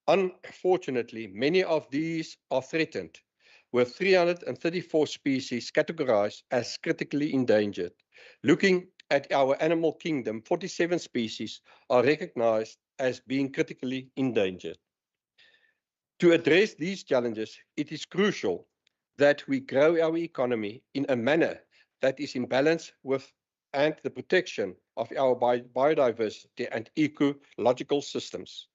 Unfortunately, many of these are threatened, with 334 species categorized as critically endangered. Looking at our animal kingdom, 47 species are recognized as being critically endangered. To address these challenges, it is crucial that we grow our economy in a manner that is in balance with and the protection of our biodiversity and ecological systems.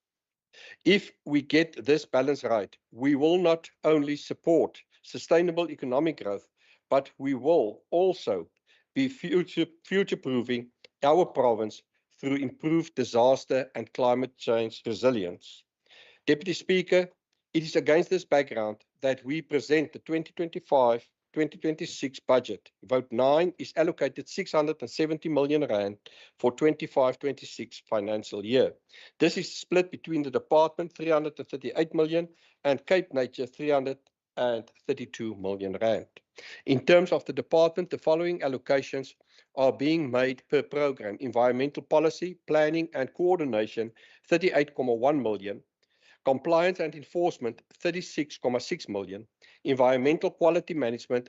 If we get this balance right, we will not only support sustainable economic growth, but we will also be future-proofing our province through improved disaster and climate change resilience. Deputy Speaker, it is against this background that we present the 2026 budget. Vote 9 is allocated 670 million rand for 25-26 financial year. This is split between the department 338 million and Cape Nature 332 million rand. In terms of the department, the following allocations are being made per program: environmental policy, planning and coordination 38.1 million, compliance and enforcement 36.6 million, environmental quality management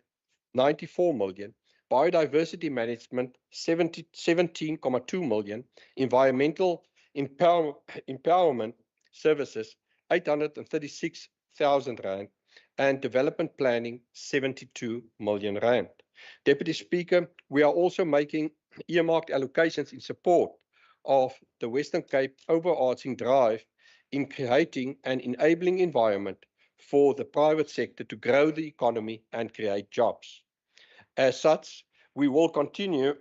94 million, biodiversity management 17.2 million, environmental empowerment services 836,000 rand, and development planning 72 million rand. Deputy Speaker, we are also making earmarked allocations in support of the Western Cape overarching drive in creating an enabling environment for the private sector to grow the economy and create jobs. As such, we will continue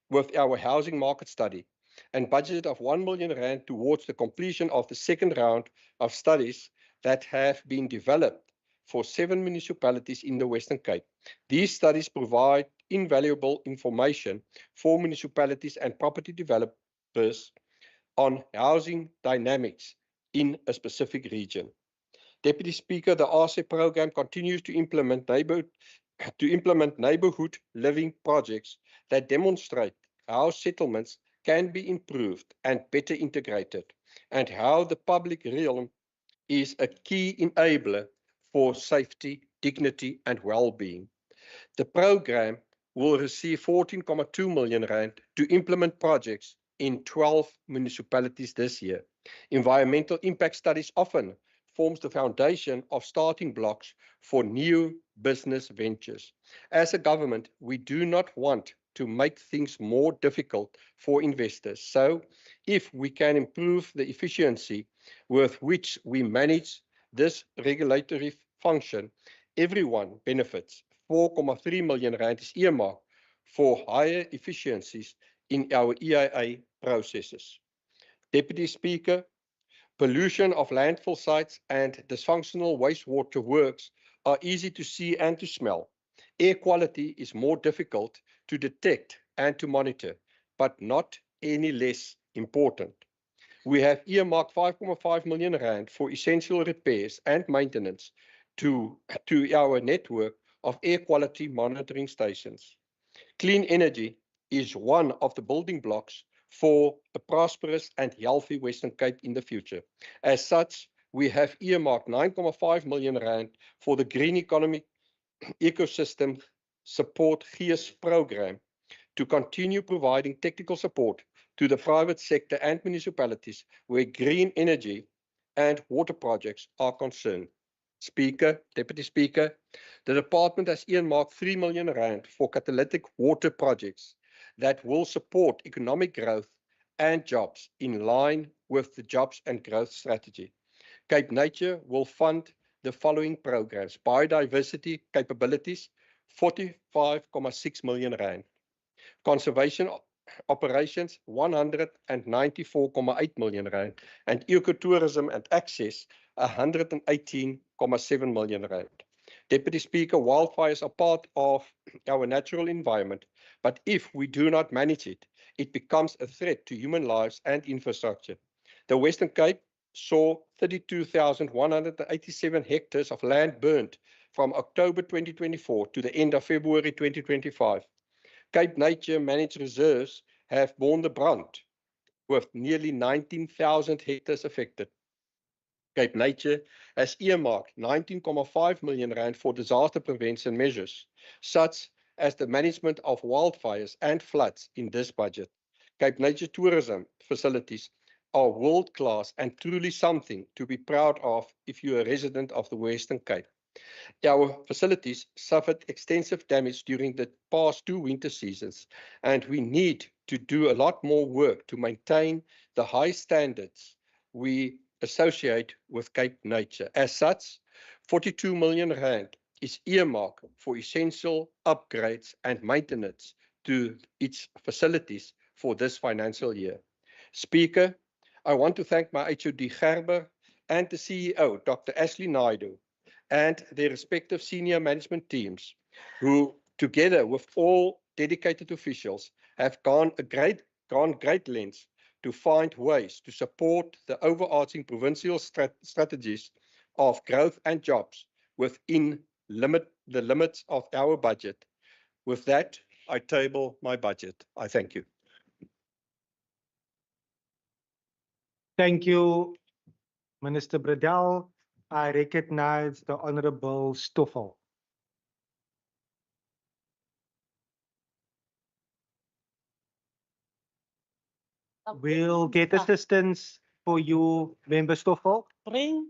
with our housing market study and budget of 1 million rand towards the completion of the second round of studies that have been developed for 7 municipalities in the Western Cape. These studies provide invaluable information for municipalities and property developers on housing dynamics in a specific region. Deputy Speaker, the RCEP program continues to implement neighborhood living projects that demonstrate how settlements can be improved and better integrated, and how the public realm is a key enabler for safety, dignity, and well-being. The program will receive 14.2 million rand to implement projects in 12 municipalities this year. Environmental impact studies often forms the foundation of starting blocks for new business ventures. As a government, we do not want to make things more difficult for investors. So, if we can improve the efficiency with which we manage this regulatory function, everyone benefits. 4.3 million rand is earmarked for higher efficiencies in our EIA processes. Deputy Speaker, pollution of landfill sites and dysfunctional wastewater works are easy to see and to smell. Air quality is more difficult to detect and to monitor, but not any less important. We have earmarked 5.5 million rand for essential repairs and maintenance to our network of air quality monitoring stations. Clean energy is one of the building blocks for a prosperous and healthy Western Cape in the future. As such, we have earmarked 9.5 million rand for the Green Economy Ecosystem Support GEES program to continue providing technical support to the private sector and municipalities where green energy and water projects are concerned. Speaker, Deputy Speaker, the department has earmarked 3 million rand for catalytic water projects that will support economic growth and jobs in line with the Jobs and Growth Strategy. Cape Nature will fund the following programs: biodiversity capabilities, 45.6 million rand. Conservation operations, 194.8 million rand, and ecotourism and access, 118.7 million rand. Deputy Speaker, wildfires are part of our natural environment, but if we do not manage it, it becomes a threat to human lives and infrastructure. The Western Cape saw 32,187 hectares of land burnt from October 2024 to the end of February 2025. Cape Nature managed reserves have borne the brunt, with nearly 19,000 hectares affected. Cape Nature has earmarked 19.5 million rand for disaster prevention measures, such as the management of wildfires and floods in this budget. Cape Nature tourism facilities are world-class and truly something to be proud of if you're a resident of the Western Cape. Our facilities suffered extensive damage during the past 2 winter seasons, and we need to do a lot more work to maintain the high standards we associate with Cape Nature. As such, 42 million rand is earmarked for essential upgrades and maintenance to its facilities for this financial year. Speaker, I want to thank my HOD Gerber and the CEO, Dr. Ashley Naidu, and their respective senior management teams who, together with all dedicated officials, have gone great lengths to find ways to support the overarching provincial strategies of growth and jobs within the limits of our budget. With that, I table my budget. I thank you. Thank you, Minister Bradell. I recognize the Honorable Stoffel. We'll get assistance for you, Member Stoffel. Bring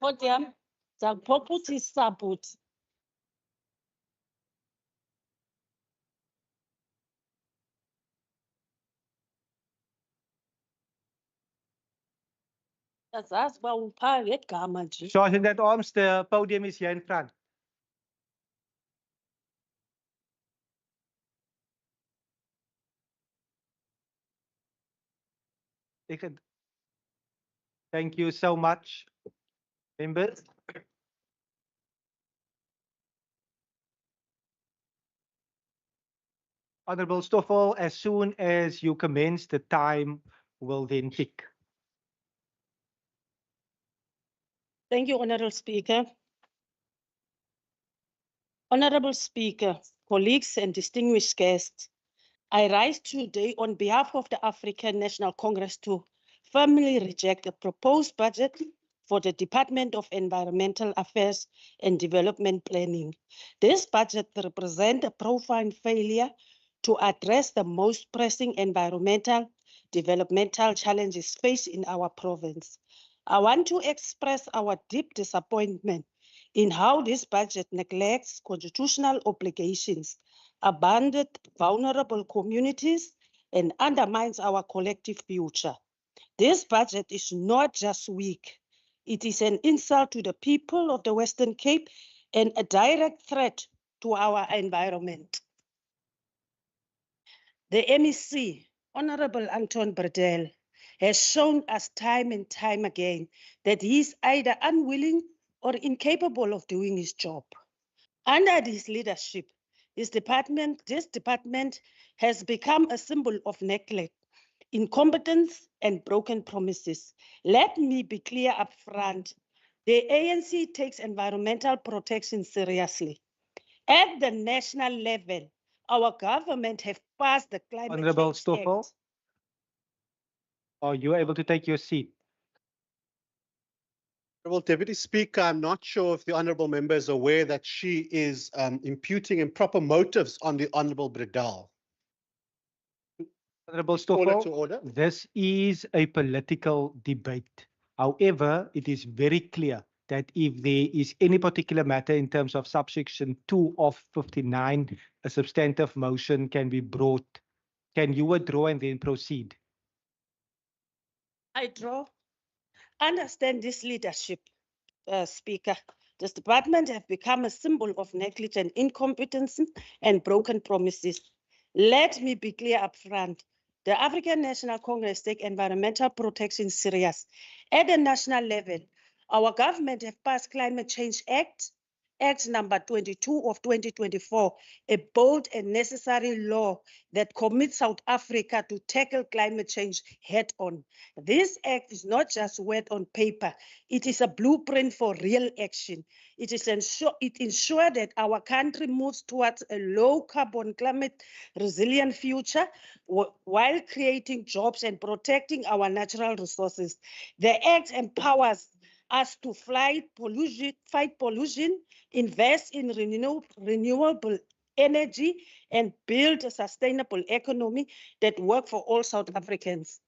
podium, the property support. That's why we pay it, Gamaji. Sergeant at Arms, the podium is here in front. Thank you so much, members. Honorable Stoffel, as soon as you commence, the time will then tick. Thank you, Honorable Speaker. Honorable Speaker, colleagues and distinguished guests, I rise today on behalf of the African National Congress to firmly reject the proposed budget for the Department of Environmental Affairs and Development Planning. This budget represents a profound failure to address the most pressing environmental developmental challenges faced in our province. I want to express our deep disappointment in how this budget neglects constitutional obligations, abandons vulnerable communities, and undermines our collective future. This budget is not just weak, it is an insult to the people of the Western Cape and a direct threat to our environment. The MEC, Honorable Anton Bradell, has shown us time and time again that he is either unwilling or incapable of doing his job. Under his leadership, this department has become a symbol of neglect, incompetence, and broken promises. Let me be clear up front. The ANC takes environmental protection seriously. At the national level, our government have passed the Climate Honorable Change Stoffel, Act. are you able to take your seat? Honourable Deputy Speaker, I'm not sure if the honourable member is aware that she is imputing improper motives on the Honourable Bradell. Honorable Call it to Stoffel, order. this is a political debate. However, it is very clear that if there is any particular matter in terms of subsection 2 of 59, a substantive motion can be brought. Can you withdraw and then proceed? I understand this leadership, Speaker. This department have become a symbol of negligence, incompetence, and broken promises. Let me be clear up front. The African National Congress take environmental protection serious. At the national level, our government have passed Climate Change Act, Act number 22 of 2024, a bold and necessary law that commits South Africa to tackle climate change head on. This act is not just word on paper. It is a blueprint for real action. It ensures that our country moves towards a low carbon, climate resilient future while creating jobs and protecting our natural resources. The act empowers us to fight pollution, invest in renewable energy, and build a sustainable economy that works for all South Africans.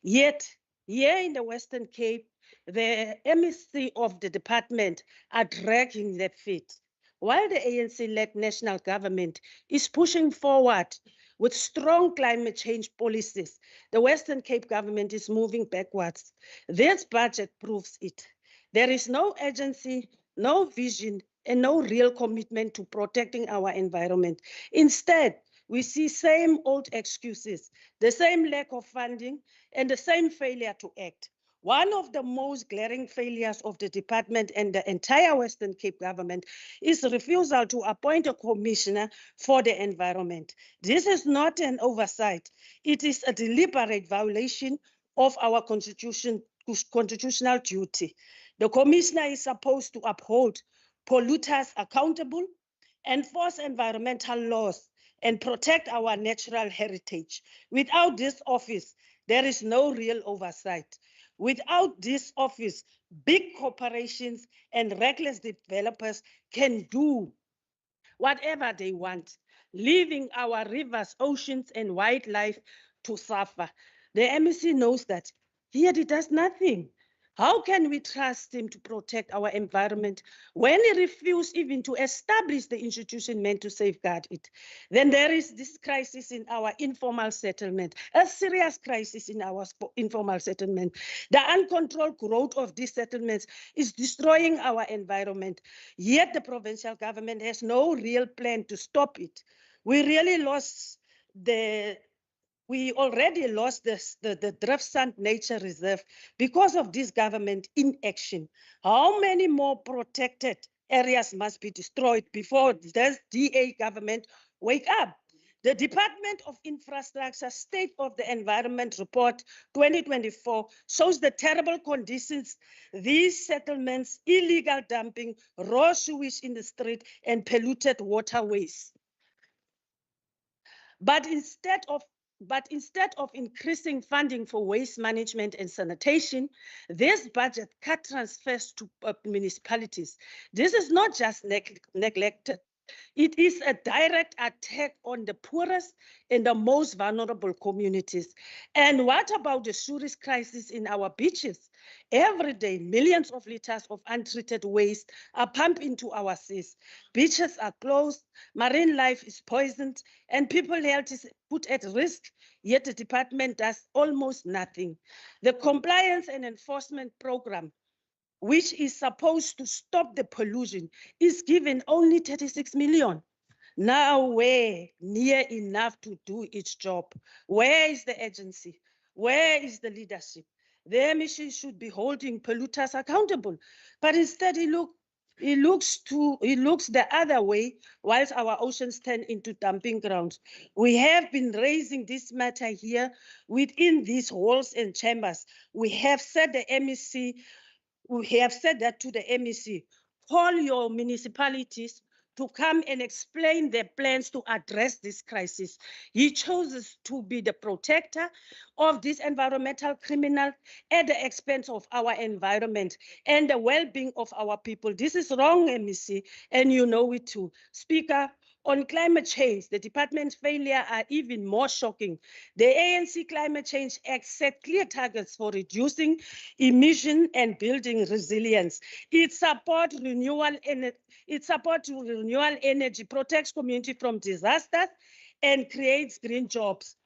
Yet, here in the Western Cape, the MEC of the department are dragging their feet. While the ANC-led national government is pushing forward with strong climate change policies, the Western Cape government is moving backwards. This budget proves it. There is no urgency, no vision, and no real commitment to protecting our environment. Instead, we see same old excuses, the same lack of funding, and the same failure to act. One of the most glaring failures of the department and the entire Western Cape government is refusal to appoint a commissioner for the environment. This is not an oversight. It is a deliberate violation of our constitutional duty. The commissioner is supposed to uphold polluters accountable, enforce environmental laws, and protect our natural heritage. Without this office, there is no real oversight. Without this office, big corporations and reckless developers can do whatever they want, leaving our rivers, oceans, and wildlife to suffer. The MEC knows that, yet it does nothing. How can we trust him to protect our environment when he refuses even to establish the institution meant to safeguard it? Then there is this crisis in our informal settlement, a serious crisis in our informal settlement. The uncontrolled growth of these settlements is destroying our environment, yet the provincial government has no real plan to stop it. We already lost the Driftstand Nature Reserve because of this government inaction. How many more protected areas must be destroyed before this DA government wake up? The Department of Infrastructure State of the Environment Report 2024 shows the terrible conditions, these settlements, illegal dumping, raw sewage in the street, and polluted waterways. But instead of increasing funding for waste management and sanitation, this budget cut transfers to municipalities. This is not just neglected. It is a direct attack on the poorest and the most vulnerable communities. And what about the sewage crisis in our beaches? Every day, millions of liters of untreated waste are pumped into our seas. Beaches are closed, marine life is poisoned, and people's health is put at risk, yet the department does almost nothing. The compliance and enforcement program, which is supposed to stop the pollution, is given only 36 million. Nowhere near enough to do its job. Where is the agency? Where is the leadership? The MEC should be holding polluters accountable, but instead he looks the other way whilst our oceans turn into dumping grounds. We have been raising this matter here within these halls and chambers. We have said that to the MEC, call your municipalities to come and explain their plans to address this crisis. He chooses to be the protector of this environmental criminal at the expense of our environment and the well-being of our people. This is wrong, MEC, and you know it too. Speaker, on climate change, the department's failure are even more shocking. The ANC Climate Change Act set clear targets for reducing emission and building resilience. It supports renewable energy, protects community from disasters, and creates green jobs.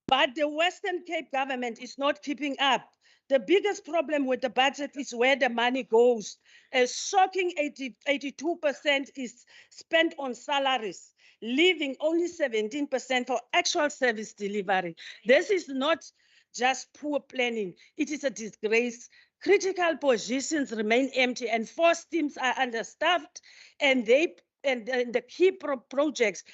But the Western Cape government is not keeping up. The biggest problem with the budget is where the money goes. A shocking 82% is spent on salaries, leaving only 17% for actual service delivery. This is not just poor planning, it is a disgrace. Critical positions remain empty and force teams are understaffed and the key projects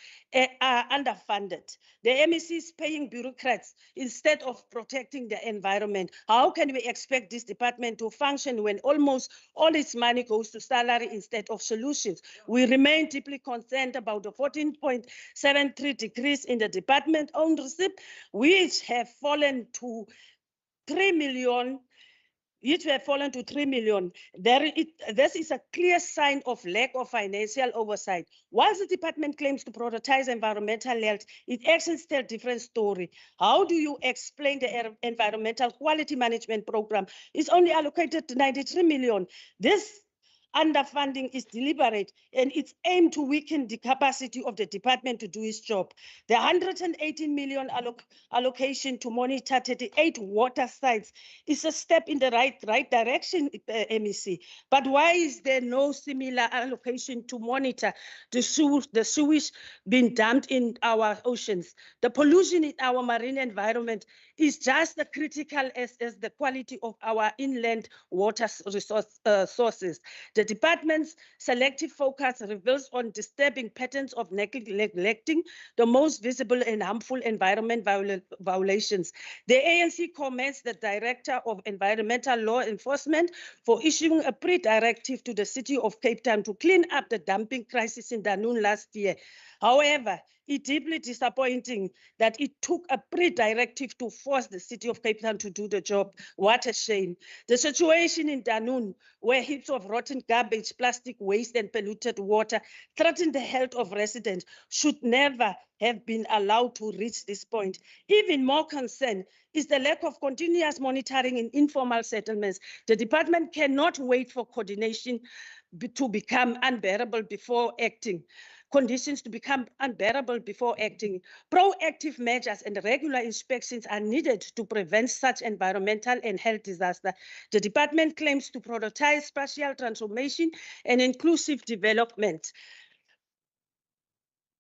are underfunded. The MEC is paying bureaucrats instead of protecting the environment. How can we expect this department to function when almost all its money goes to salary instead of solutions? We remain deeply concerned about the 14.73 decrease in the department own receipt, which have fallen to 3 million. This is a clear sign of lack of financial oversight. Whilst the department claims to prioritize environmental health, its actions tell a different story. How do you explain the environmental quality management program is only allocated to 93 million? This underfunding is deliberate and it's aimed to weaken the capacity of the department to do its job. The 118 million allocation to monitor 38 water sites is a step in the right direction, MEC. But why is there no similar allocation to monitor the sewage being dumped in our oceans? The pollution in our marine environment is just as critical as the quality of our inland water sources. The department's selective focus reveals on disturbing patterns of neglecting the most visible and harmful environment violations. The ANC commends the Director of Environmental Law Enforcement for issuing a pre-directive to the City of Cape Town to clean up the dumping crisis in Danune last year. However, it's deeply disappointing that it took a pre-directive to force the City of Cape Town to do the job. What a shame. The situation in Danune, where heaps of rotten garbage, plastic waste, and polluted water threaten the health of residents, should never have been allowed to reach this point. Even more concern is the lack of continuous monitoring in informal settlements. The department cannot wait for coordination to become unbearable before acting. Conditions to become unbearable before acting. Proactive measures and regular inspections are needed to prevent such environmental and health disaster. The department claims to prioritize spatial transformation and inclusive development.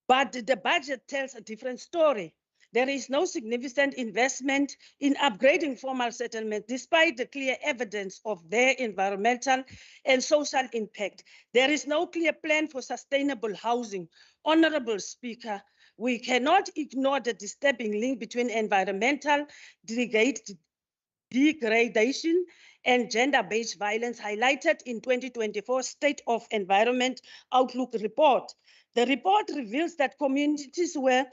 But the budget tells a different story. There is no significant investment in upgrading formal settlements, despite the clear evidence of their environmental and social impact. There is no clear plan for sustainable housing. Honorable Speaker, we cannot ignore the disturbing link between environmental degradation and gender-based violence highlighted in 2024 State of Environment Outlook report. The report reveals that communities where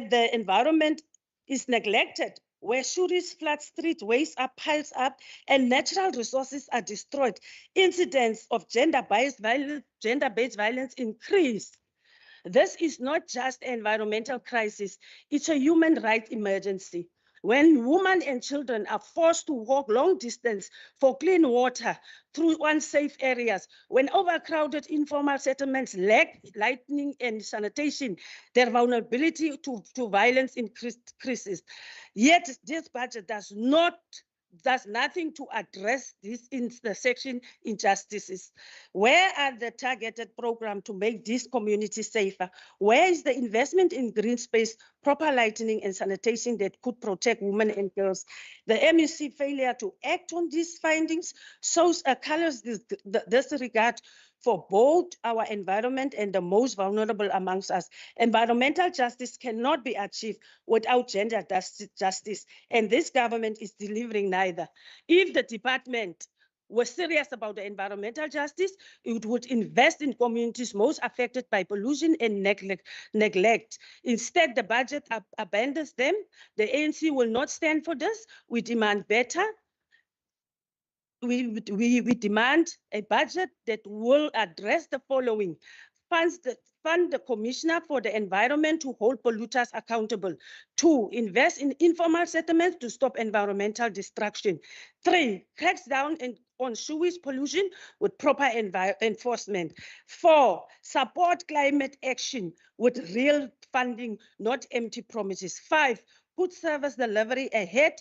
the environment is neglected, where shooters flood streets, waste are piled up, and natural resources are destroyed, incidents of gender-based violence increase. This is not just an environmental crisis, it's a human rights emergency. When women and children are forced to walk long distance for clean water through unsafe areas, when overcrowded informal settlements lack lighting and sanitation, their vulnerability to violence increases. Yet this budget does nothing to address these intersection injustices. Where are the targeted programs to make these communities safer? Where is the investment in green space, proper lighting and sanitation that could protect women and girls? The MEC failure to act on these findings shows a callous disregard for both our environment and the most vulnerable amongst us. Environmental justice cannot be achieved without gender justice, and this government is delivering neither. If the department was serious about the environmental justice, it would invest in communities most affected by pollution and neglect. Instead, the budget abandons them. The ANC will not stand for this. We demand better. We demand a budget that will address the following: fund the Commissioner for the Environment to hold polluters accountable. 2, invest in informal settlements to stop environmental destruction. 3, cracks down on sewage pollution with proper enforcement. 4, support climate action with real funding, not empty promises. 5, put service delivery ahead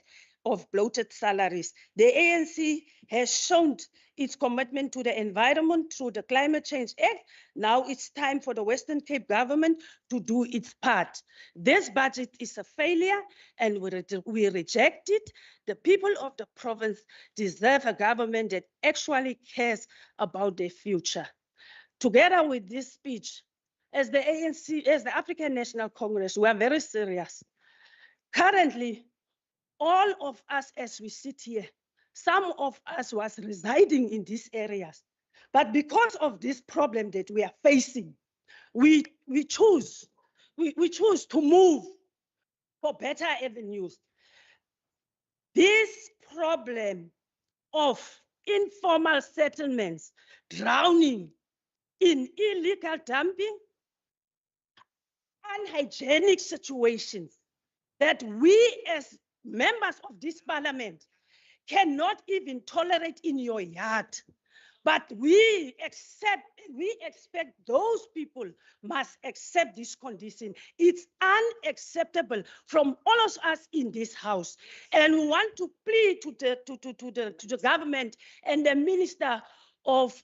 of bloated salaries. The ANC has shown its commitment to the environment through the Climate Change Act. Now it's time for the Western Cape government to do its part. This budget is a failure and we reject it. The people of the province deserve a government that actually cares about their future. Together with this speech, as the ANC, as the African National Congress, we are very serious. Currently, all of us as we sit here, some of us was residing in these areas. But because of this problem that we are facing, we choose to move for better avenues. This problem of informal settlements drowning in illegal dumping, unhygienic situations that we as members of this parliament cannot even tolerate in your yard. But we expect those people must accept this condition. It's unacceptable from all of us in this house. And we want to plead to the government and the Minister of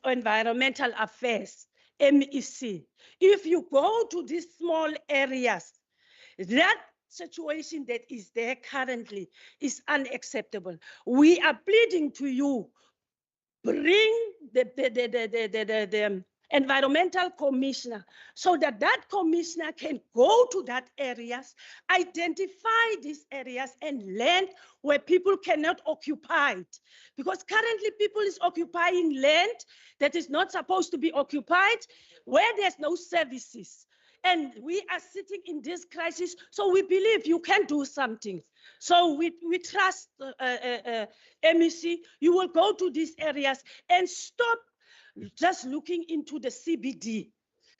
Environmental Affairs, MEC. If you go to these small areas, that situation that is there currently is unacceptable. We are pleading to you, bring the environmental commissioner so that that commissioner can go to that areas, identify these areas and land where people cannot occupy it. Because currently people is occupying land that is not supposed to be occupied where there's no services. And we are sitting in this crisis, so we believe you can do something. So we trust MEC, you will go to these areas and stop just looking into the CBD.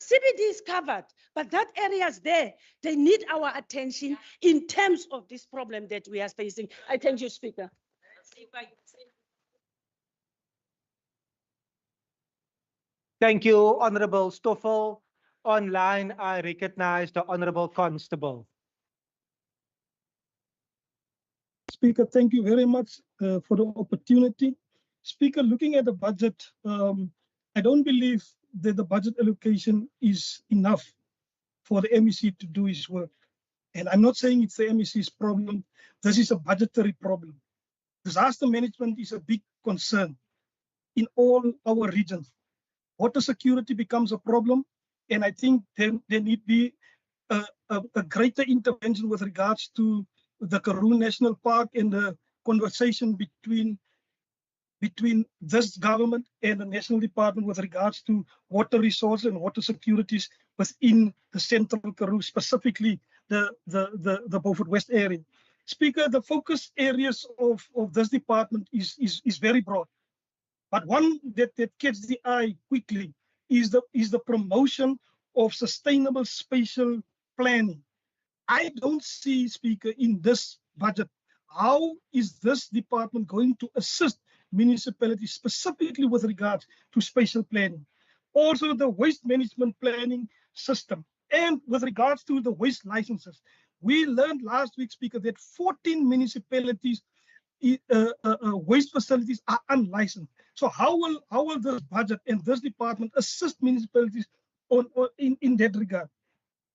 CBD is covered, but that areas there, they need our attention in terms of this problem that we are facing. I thank you, Speaker. Thank you, Honorable Stoffel. Online, I recognize the Honorable Constable. Speaker, thank you very much for the opportunity. Speaker, looking at the budget, I don't believe that the budget allocation is enough for the MEC to do his work. And I'm not saying it's the MEC's problem. This is a budgetary problem. Disaster management is a big concern in all our regions. Water security becomes a problem, and I think there need be a greater intervention with regards to the Karoo National Park and the conversation between this government and the National Department with regards to water resources and water securities within the Central Karoo, specifically the Beaufort West area. Speaker, the focus areas of this department is very broad. But one that catches the eye quickly is the promotion of sustainable spatial planning. I don't see, Speaker, in this budget, how is this department going to assist municipalities specifically with regards to spatial planning? Also, the waste management planning system, and with regards to the waste licenses. We learned last week, Speaker, that 14 municipalities waste facilities are unlicensed. So how will this budget and this department assist municipalities in that regard?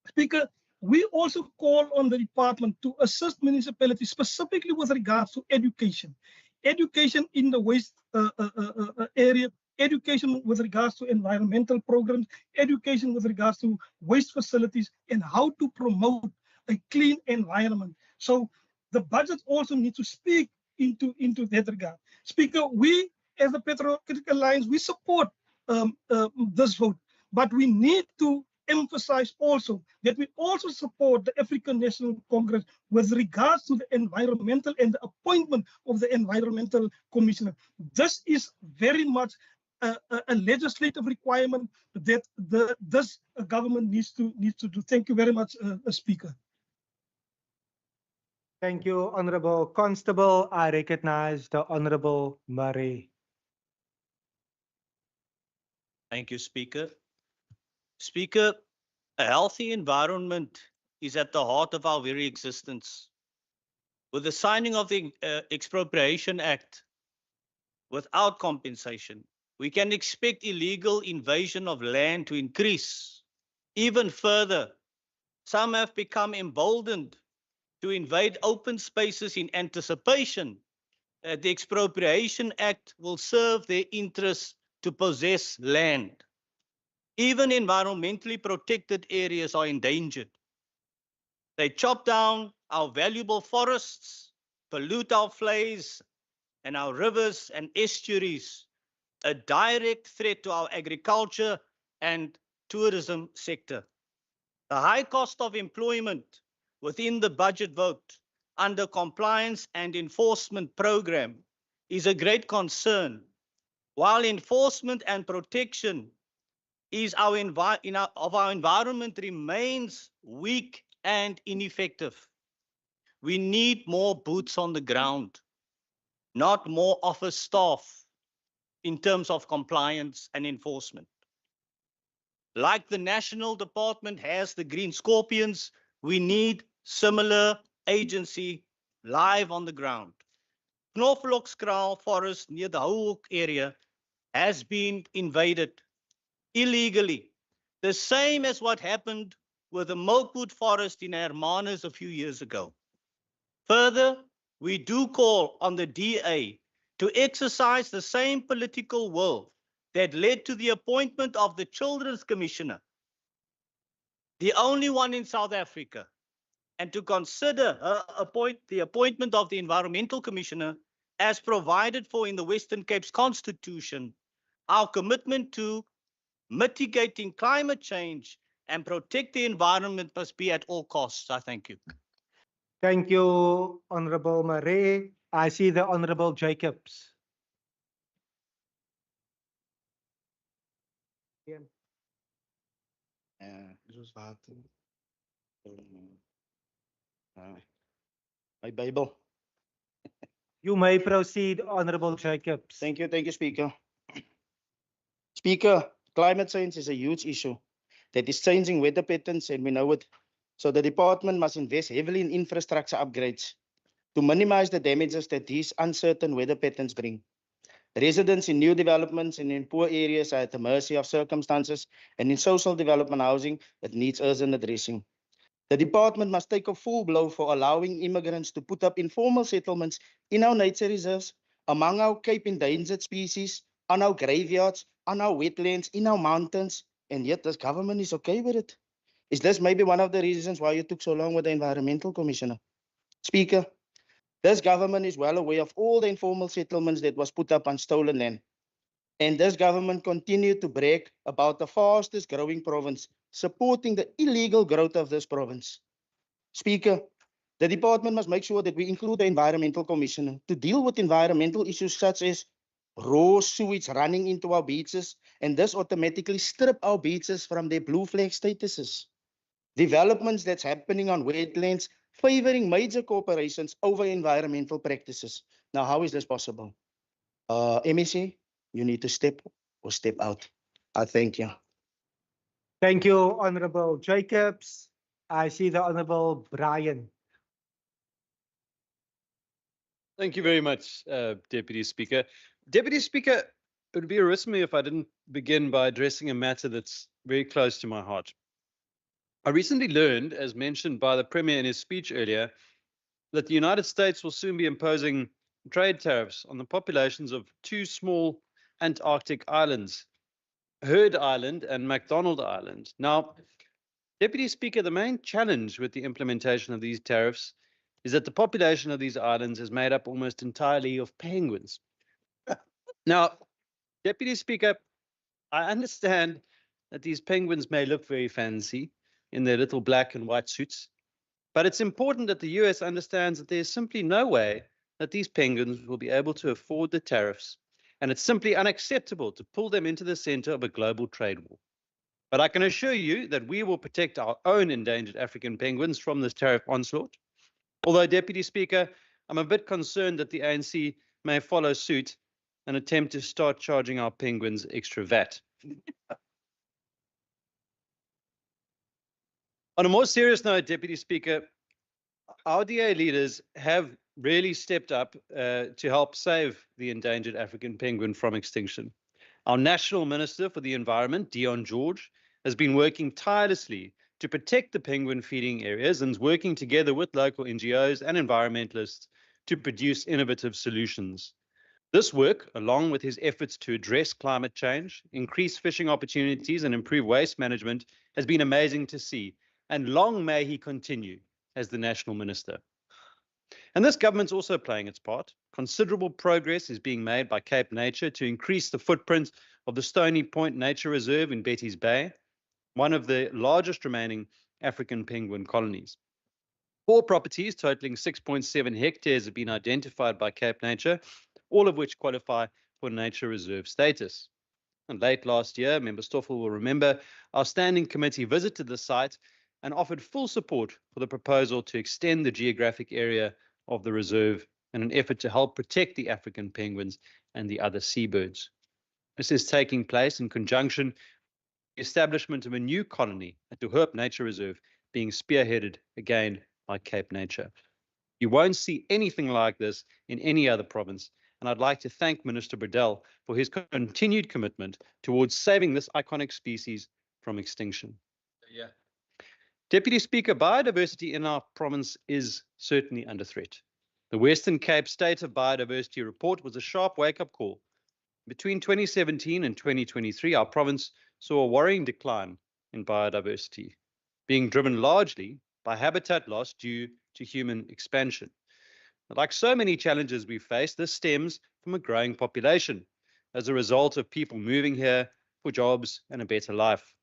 Speaker, we also call on the department to assist municipalities specifically with regards to education. Education in the waste area, education with regards to environmental programs, education with regards to waste facilities, and how to promote a clean environment. So the budget also needs to speak into that regard. Speaker, we as the Patriotic Alliance, we support this vote, but we need to emphasize also that we also support the African National Congress with regards to the environmental and the appointment of the environmental commissioner. This is very much a legislative requirement that this government needs to do. Thank you very much, Speaker. Thank you, Honorable Constable. I recognize the Honorable Murray. Thank you, Speaker. Speaker, a healthy environment is at the heart of our very existence. With the signing of the Expropriation Act, without compensation, we can expect illegal invasion of land to increase. Even further, some have become emboldened to invade open spaces in anticipation that the Expropriation Act will serve their interests to possess land. Even environmentally protected areas are endangered. They chop down our valuable forests, pollute our flays and our rivers and estuaries, a direct threat to our agriculture and tourism sector. The high cost of employment within the budget vote under compliance and enforcement program is a great concern. While enforcement and protection of our environment remains weak and ineffective, we need more boots on the ground, not more office staff. in terms of compliance and enforcement. Like the National Department has the Green Scorpions, we need similar agency live on the ground. Knoflokskraal forest near the Hoek area has been invaded illegally, the same as what happened with the Milkwood forest in Hermanus a few years ago. Further, we do call on the DA to exercise the same political will that led to the appointment of the Children's Commissioner, the only one in South Africa, and to consider the appointment of the Environmental Commissioner as provided for in the Western Cape's Constitution. Our commitment to mitigating climate change and protect the environment must be at all costs. I thank you. Thank you, Honorable Marais. I see the Honorable Jacobs. My Bible. You may proceed, Honorable Jacobs. Thank you, Speaker. Speaker, climate change is a huge issue that is changing weather patterns, and we know it. So the department must invest heavily in infrastructure upgrades to minimize the damages that these uncertain weather patterns bring. Residents in new developments and in poor areas are at the mercy of circumstances, and in social development housing that needs urgent addressing. The department must take a full blow for allowing immigrants to put up informal settlements in our nature reserves, among our Cape endangered species, on our graveyards, on our wetlands, in our mountains, and yet this government is okay with it. Is this maybe one of the reasons why you took so long with the Environmental Commissioner? Speaker, this government is well aware of all the informal settlements that was put up on stolen land. And this government continued to brag about the fastest growing province, supporting the illegal growth of this province. Speaker, the department must make sure that we include the Environmental Commissioner to deal with environmental issues such as raw sewage running into our beaches, and this automatically strip our beaches from their blue flag statuses. Developments that's happening on wetlands, favoring major corporations over environmental practices. Now, how is this possible? MEC, you need to step out. I thank you. Thank you, Honorable Jacobs. I see the Honorable Brian. Thank you very much, Deputy Speaker. Deputy Speaker, it would be remiss of me if I didn't begin by addressing a matter that's very close to my heart. I recently learned, as mentioned by the Premier in his speech earlier, that the United States will soon be imposing trade tariffs on the populations of two small Antarctic islands, Heard Island and McDonald Island. Now, Deputy Speaker, the main challenge with the implementation of these tariffs is that the population of these islands is made up almost entirely of penguins. Now, Deputy Speaker, I understand that these penguins may look very fancy in their little black and white suits, but it's important that the US understands that there's simply no way that these penguins will be able to afford the tariffs, and it's simply unacceptable to pull them into the center of a global trade war. But I can assure you that we will protect our own endangered African penguins from this tariff onslaught. Although, Deputy Speaker, I'm a bit concerned that the ANC may follow suit and attempt to start charging our penguins extra VAT. On a more serious note, Deputy Speaker, our DA leaders have really stepped up to help save the endangered African penguin from extinction. Our National Minister for the Environment, Dion George, has been working tirelessly to protect the penguin feeding areas and is working together with local NGOs and environmentalists to produce innovative solutions. This work, along with his efforts to address climate change, increase fishing opportunities, and improve waste management, has been amazing to see, and long may he continue as the National Minister. And this government's also playing its part. Considerable progress is being made by Cape Nature to increase the footprint of the Stony Point Nature Reserve in Betty's Bay, one of the largest remaining African penguin colonies. 4 properties totaling 6.7 hectares have been identified by Cape Nature, all of which qualify for nature reserve status. And late last year, Member Stoffel will remember, our standing committee visited the site and offered full support for the proposal to extend the geographic area of the reserve in an effort to help protect the African penguins and the other seabirds. This is taking place in conjunction with the establishment of a new colony at the Hoop Nature Reserve being spearheaded again by Cape Nature. You won't see anything like this in any other province, and I'd like to thank Minister Burdell for his continued commitment towards saving this iconic species from extinction. Yeah. Deputy Speaker, biodiversity in our province is certainly under threat. The Western Cape State of Biodiversity Report was a sharp wake-up call. Between 2017 and 2023, our province saw a worrying decline in biodiversity, being driven largely by habitat loss due to human expansion. Like so many challenges we face, this stems from a growing population as a result of people moving here for jobs and a better life.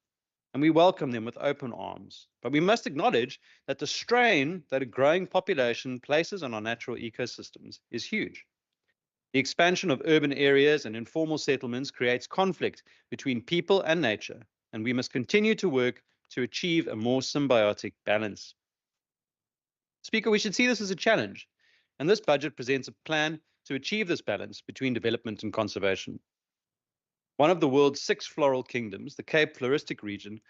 And we welcome them with open arms. But we must acknowledge that the strain that a growing population places on our natural ecosystems is huge. The expansion of urban areas and informal settlements creates conflict between people and nature, and we must continue to work to achieve a more symbiotic balance. Speaker, we should see this as a challenge, and this budget presents a plan to achieve this balance between development and conservation. One of the world's 6 floral kingdoms, the Cape Floristic region,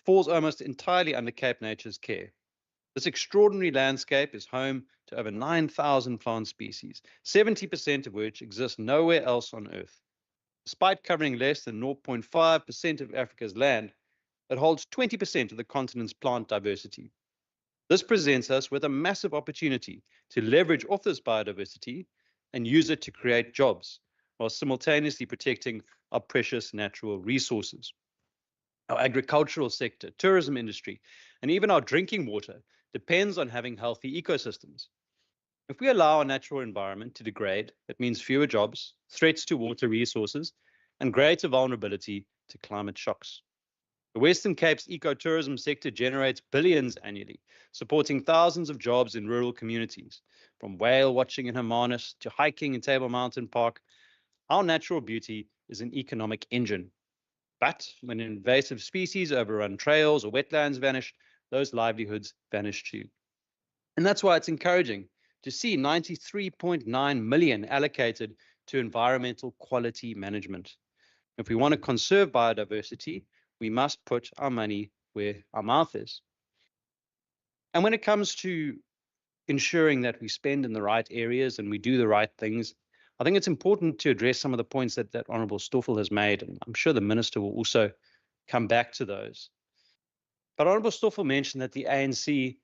falls almost entirely under Cape Nature's care. This extraordinary landscape is home to over 9,000 plant species, 70% of which exist nowhere else on Earth. Despite covering less than 0.5% of Africa's land, it holds 20% of the continent's plant diversity. This presents us with a massive opportunity to leverage off this biodiversity and use it to create jobs, while simultaneously protecting our precious natural resources. Our agricultural sector, tourism industry, and even our drinking water depends on having healthy ecosystems. If we allow our natural environment to degrade, it means fewer jobs, threats to water resources, and greater vulnerability to climate shocks. The Western Cape's ecotourism sector generates billions annually, supporting thousands of jobs in rural communities. From whale watching in Hermanus to hiking in Table Mountain Park, our natural beauty is an economic engine. But when invasive species overrun trails or wetlands vanish, those livelihoods vanish too. And that's why it's encouraging to see 93.9 million allocated to environmental quality management. If we want to conserve biodiversity, we must put our money where our mouth is. And when it comes to ensuring that we spend in the right areas and we do the right things, I think it's important to address some of the points that Honourable Stoffel has made, and I'm sure the Minister will also come back to those. But Honourable Stoffel mentioned that the ANC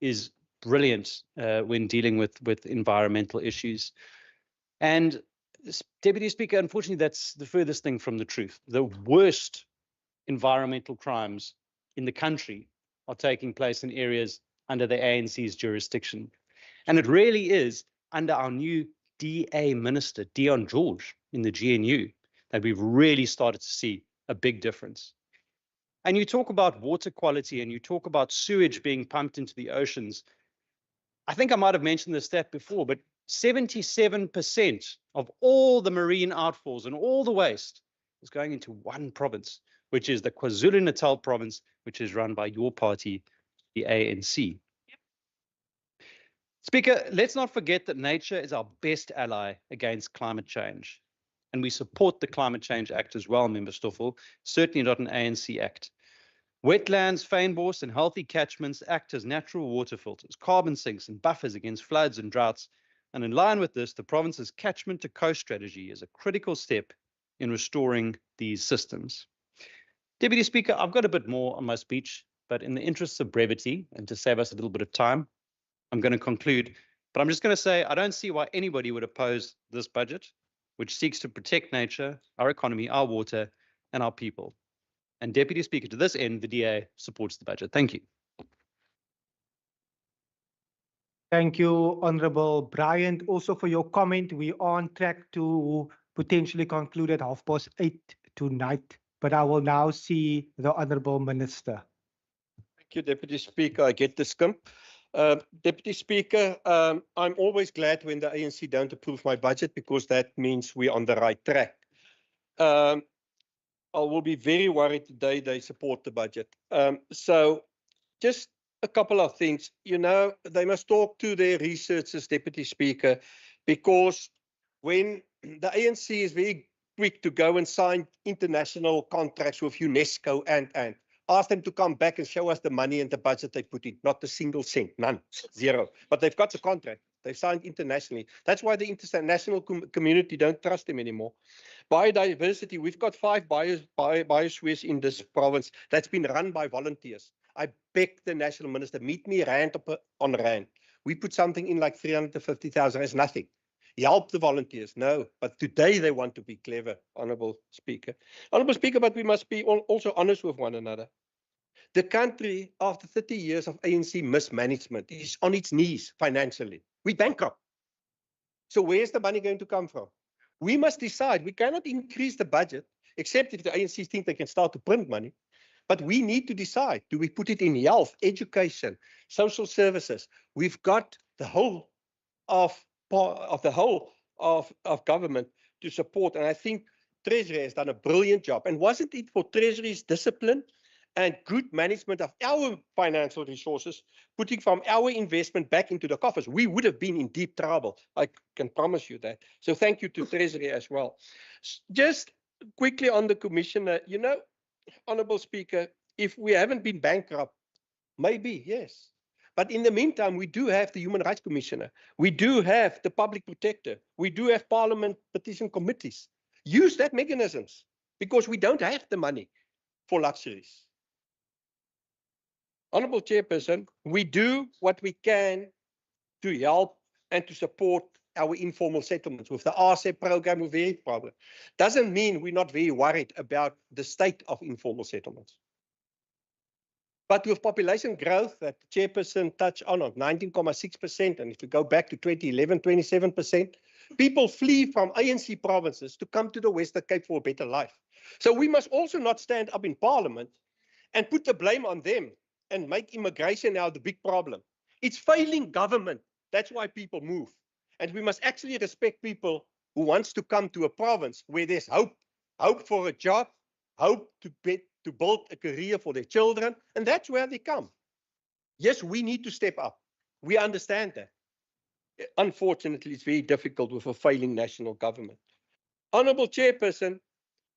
is brilliant when dealing with environmental issues. And Deputy Speaker, unfortunately, that's the furthest thing from the truth. The worst environmental crimes in the country are taking place in areas under the ANC's jurisdiction. And it really is under our new DA Minister, Dion George, in the GNU, that we've really started to see a big difference. And you talk about water quality and you talk about sewage being pumped into the oceans. I think I might have mentioned this stat before, but 77% of all the marine outfalls and all the waste is going into one province, which is the KwaZulu-Natal province, which is run by your party, the ANC. Speaker, let's not forget that nature is our best ally against climate change. And we support the Climate Change Act as well, Member Stoffel, certainly not an ANC act. Wetlands, fynbos, and healthy catchments act as natural water filters, carbon sinks, and buffers against floods and droughts. And in line with this, the province's catchment to coast strategy is a critical step in restoring these systems. Deputy Speaker, I've got a bit more on my speech, but in the interests of brevity and to save us a little bit of time, I'm going to conclude. But I'm just going to say I don't see why anybody would oppose this budget, which seeks to protect nature, our economy, our water, and our people. And Deputy Speaker, to this end, the DA supports the budget. Thank you. Thank you, Honourable Bryant, also for your comment. We are on track to potentially conclude at 8:30 tonight, but I will now see the Honourable Minister. Thank you, Deputy Speaker. I get the skimp. Deputy Speaker, I'm always glad when the ANC don't approve my budget because that means we're on the right track. I will be very worried today they support the budget. So just a couple of things. You know, they must talk to their researchers, Deputy Speaker, because when the ANC is very quick to go and sign international contracts with UNESCO and ask them to come back and show us the money and the budget they put in. Not a single cent, none, zero. But they've got the contract. They've signed internationally. That's why the international community don't trust them anymore. Biodiversity, we've got 5 biospheres in this province that's been run by volunteers. I beg the national minister, meet me rand on rand. We put something in like 350,000 as nothing. Help the volunteers. No, but today they want to be clever, Honourable Speaker. Honourable Speaker, but we must be also honest with one another. The country, after 30 years of ANC mismanagement, is on its knees financially. We're bankrupt. So where's the money going to come from? We must decide. We cannot increase the budget, except if the ANC think they can start to print money. But we need to decide, do we put it in health, education, social services? We've got the whole of government to support. And I think Treasury has done a brilliant job. And wasn't it for Treasury's discipline and good management of our financial resources, putting from our investment back into the coffers, we would have been in deep trouble. I can promise you that. So thank you to Treasury as well. Just quickly on the Commissioner, you know, Honourable Speaker, if we haven't been bankrupt, maybe, yes. But in the meantime, we do have the Human Rights Commissioner. We do have the Public Protector. We do have Parliament petition committees. Use that mechanisms because we don't have the money for luxuries. Honourable Chairperson, we do what we can to help and to support our informal settlements. With the RCEP program, we're very problem. Doesn't mean we're not very worried about the state of informal settlements. But with population growth that the Chairperson touched on 19.6%, and if we go back to 2011, 27%, people flee from ANC provinces to come to the Western Cape for a better life. So we must also not stand up in Parliament and put the blame on them and make immigration now the big problem. It's failing government. That's why people move. And we must actually respect people who wants to come to a province where there's hope for a job, hope to build a career for their children, and that's where they come. Yes, we need to step up. We understand that. Unfortunately, it's very difficult with a failing national government. Honourable Chairperson,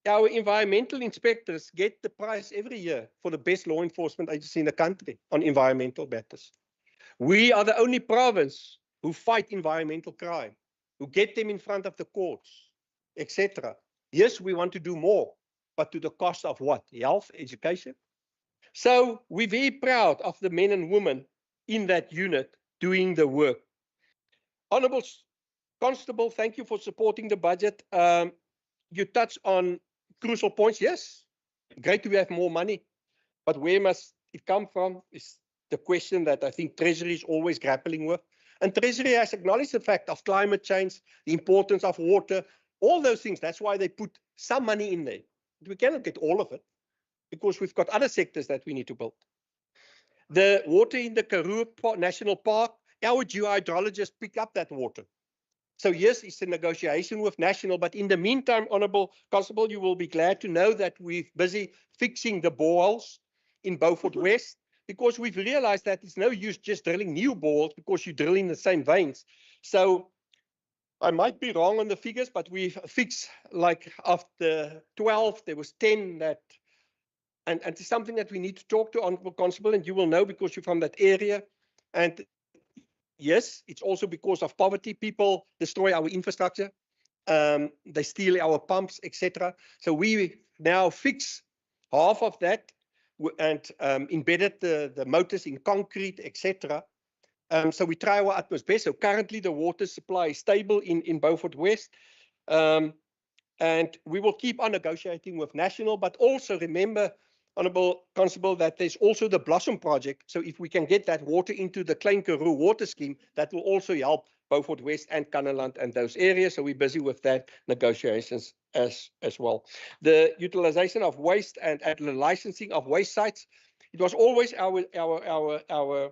our environmental inspectors get the prize every year for the best law enforcement agency in the country on environmental matters. We are the only province who fight environmental crime, who get them in front of the courts, etc. Yes, we want to do more, but to the cost of what? Health, education? So we're very proud of the men and women in that unit doing the work. Honourable Constable, thank you for supporting the budget. You touched on crucial points. Yes, great to have more money, but where must it come from is the question that I think Treasury is always grappling with. And Treasury has acknowledged the fact of climate change, the importance of water, all those things. That's why they put some money in there. We cannot get all of it because we've got other sectors that we need to build. The water in the Karoo National Park, our geohydrologists pick up that water. So yes, it's a negotiation with national, but in the meantime, Honourable Constable, you will be glad to know that we're busy fixing the boreholes in Beaufort West, because we've realized that it's no use just drilling new boreholes because you drill in the same veins. So I might be wrong on the figures, but we've fixed, like after 12, there was 10 that, and it's something that we need to talk to Honourable Constable, and you will know because you're from that area. And yes, it's also because of poverty. People destroy our infrastructure. They steal our pumps, etc. So we now fix half of that and embedded the motors in concrete, etc. So we try our utmost best. So currently the water supply is stable in Beaufort West. And we will keep on negotiating with national, but also remember, Honourable Constable, that there's also the Blossom project. So if we can get that water into the Klein Karoo water scheme, that will also help Beaufort West and Kannaland and those areas. So we're busy with that negotiations as well. The utilization of waste and the licensing of waste sites, it was always our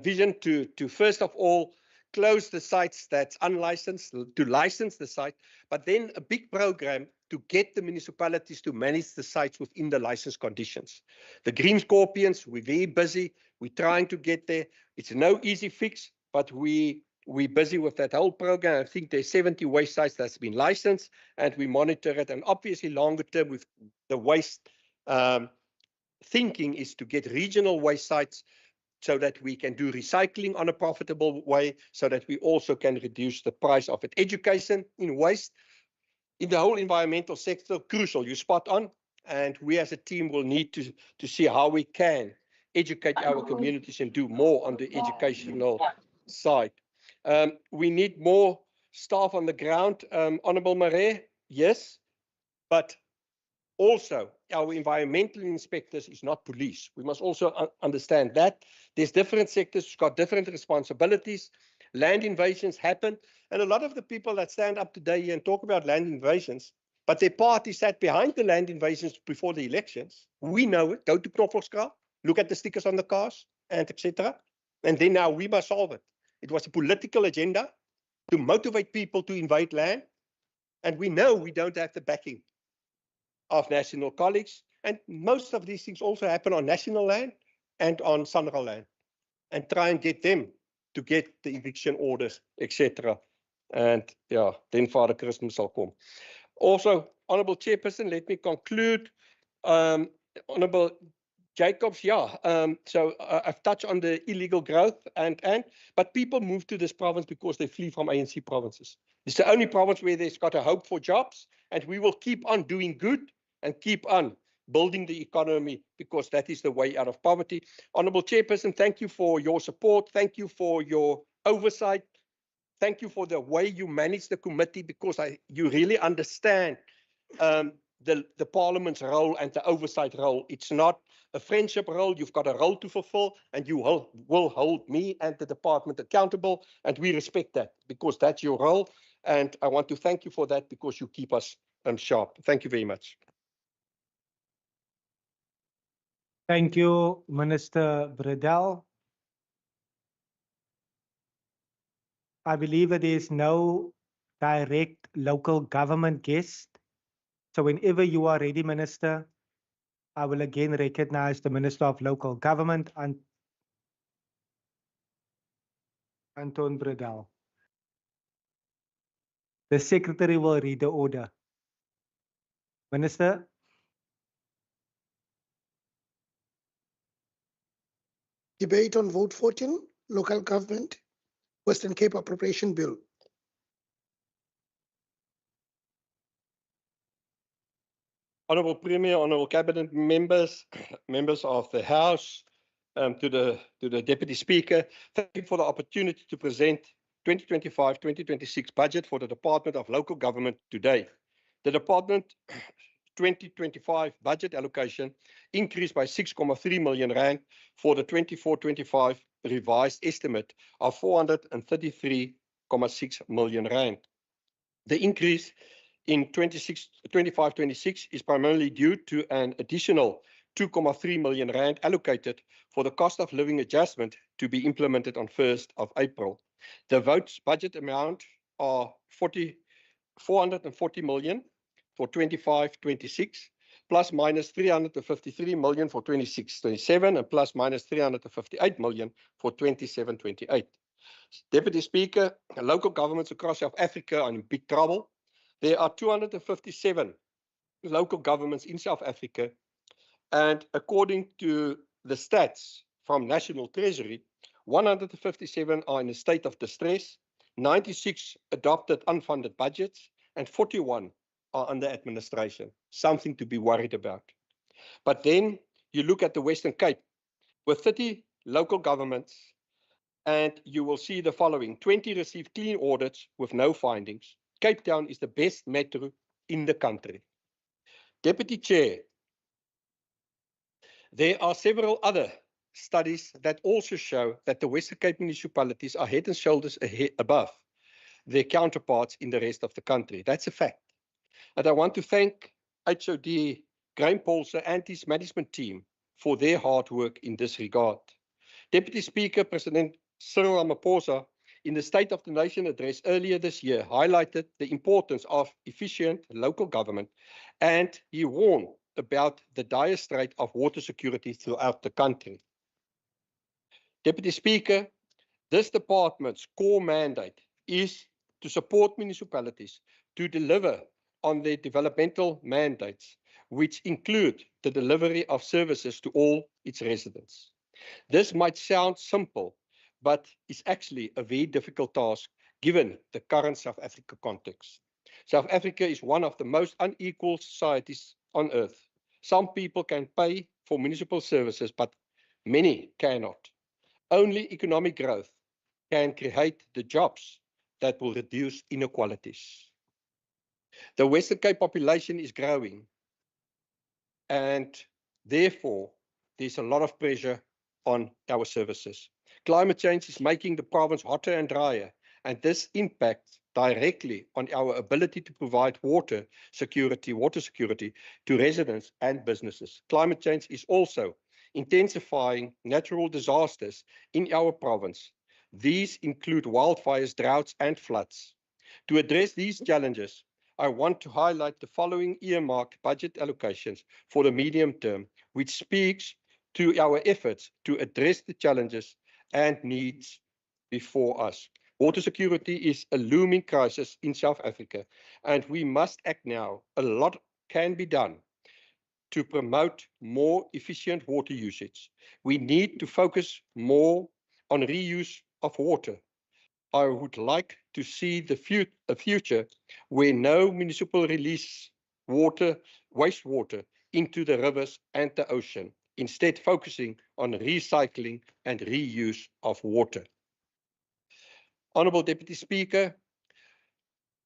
vision to first of all close the sites that's unlicensed, to license the site, but then a big program to get the municipalities to manage the sites within the license conditions. The Green Scorpions, we're very busy. We're trying to get there. It's no easy fix, but we we're busy with that whole program. I think there's 70 waste sites that's been licensed, and we monitor it. And obviously, longer term with the waste thinking is to get regional waste sites so that we can do recycling on a profitable way, so that we also can reduce the price of it. Education in waste, in the whole environmental sector, crucial. You spot on, and we as a team will need to see how we can educate our communities and do more on the educational side. We need more staff on the ground, Honourable Marais, yes, but also our environmental inspectors is not police. We must also understand that. There's different sectors who've got different responsibilities. Land invasions happen, and a lot of the people that stand up today here and talk about land invasions, but their party sat behind the land invasions before the elections. We know it. Go to Knoffelstraat, look at the stickers on the cars, and etc. And then now we must solve it. It was a political agenda to motivate people to invade land, and we know we don't have the backing of national colleagues. And most of these things also happen on national land and on SANRAL land, and try and get them to get the eviction orders, etc. And yeah, then Father Christmas will come. Also, Honourable Chairperson, let me conclude. Honourable Jacobs, so I've touched on the illegal growth, but people move to this province because they flee from ANC provinces. It's the only province where there's got a hope for jobs, and we will keep on doing good and keep on building the economy, because that is the way out of poverty. Honourable Chairperson, thank you for your support. Thank you for your oversight. Thank you for the way you manage the committee, because you really understand the Parliament's role and the oversight role. It's not a friendship role. You've got a role to fulfill, and you will hold me and the department accountable, and we respect that, because that's your role. And I want to thank you for that, because you keep us sharp. Thank you very much. Thank you, Minister Bredel. I believe that there is no direct local government guest. So whenever you are ready, Minister, I will again recognize the Minister of Local Government, Anton Bredel. The Secretary will read the order. Minister. Debate on Vote 14, Local Government, Western Cape Appropriation Bill. Honourable Premier, Honourable Cabinet members, members of the House, to the Deputy Speaker, thank you for the opportunity to present 2025-2026 budget for the Department of Local Government today. The Department 2025 budget allocation increased by 6.3 million rand for the 24-25 revised estimate of 433.6 million rand. The increase in 25-26 is primarily due to an additional 2.3 million rand allocated for the cost of living adjustment to be implemented on 1st of April. The votes budget amount are 440 million for 25-26, plus minus 353 million for 26-27, and plus minus 358 million for 27-28. Deputy Speaker, local governments across South Africa are in big trouble. There are 257 local governments in South Africa, and according to the stats from National Treasury, 157 are in a state of distress, 96 adopted unfunded budgets, and 41 are under administration, something to be worried about. But then you look at the Western Cape with 30 local governments, and you will see the following: 20 received clean audits with no findings. Cape Town is the best metro in the country. Deputy Chair, there are several other studies that also show that the Western Cape municipalities are head and shoulders above their counterparts in the rest of the country. That's a fact. And I want to thank HOD Graham Paulser and his management team for their hard work in this regard. Deputy Speaker, President Cyril Ramaphosa, in the State of the Nation address earlier this year, highlighted the importance of efficient local government, and he warned about the dire strait of water security throughout the country. Deputy Speaker, This department's core mandate is to support municipalities to deliver on their developmental mandates, which include the delivery of services to all its residents. This might sound simple, but is actually a very difficult task given the current South Africa context. South Africa is one of the most unequal societies on earth. Some people can pay for municipal services, but many cannot. Only economic growth can create the jobs that will reduce inequalities. The Western Cape population is growing, and therefore there's a lot of pressure on our services. Climate change is making the province hotter and drier, and this impacts directly on our ability to provide water security to residents and businesses. Climate change is also intensifying natural disasters in our province. These include wildfires, droughts, and floods. To address these challenges, I want to highlight the following earmarked budget allocations for the medium term, which speaks to our efforts to address the challenges and needs before us. Water security is a looming crisis in South Africa, and we must act now. A lot can be done to promote more efficient water usage. We need to focus more on reuse of water. I would like to see a future where no municipal release wastewater into the rivers and the ocean, instead focusing on recycling and reuse of water. Honourable Deputy Speaker,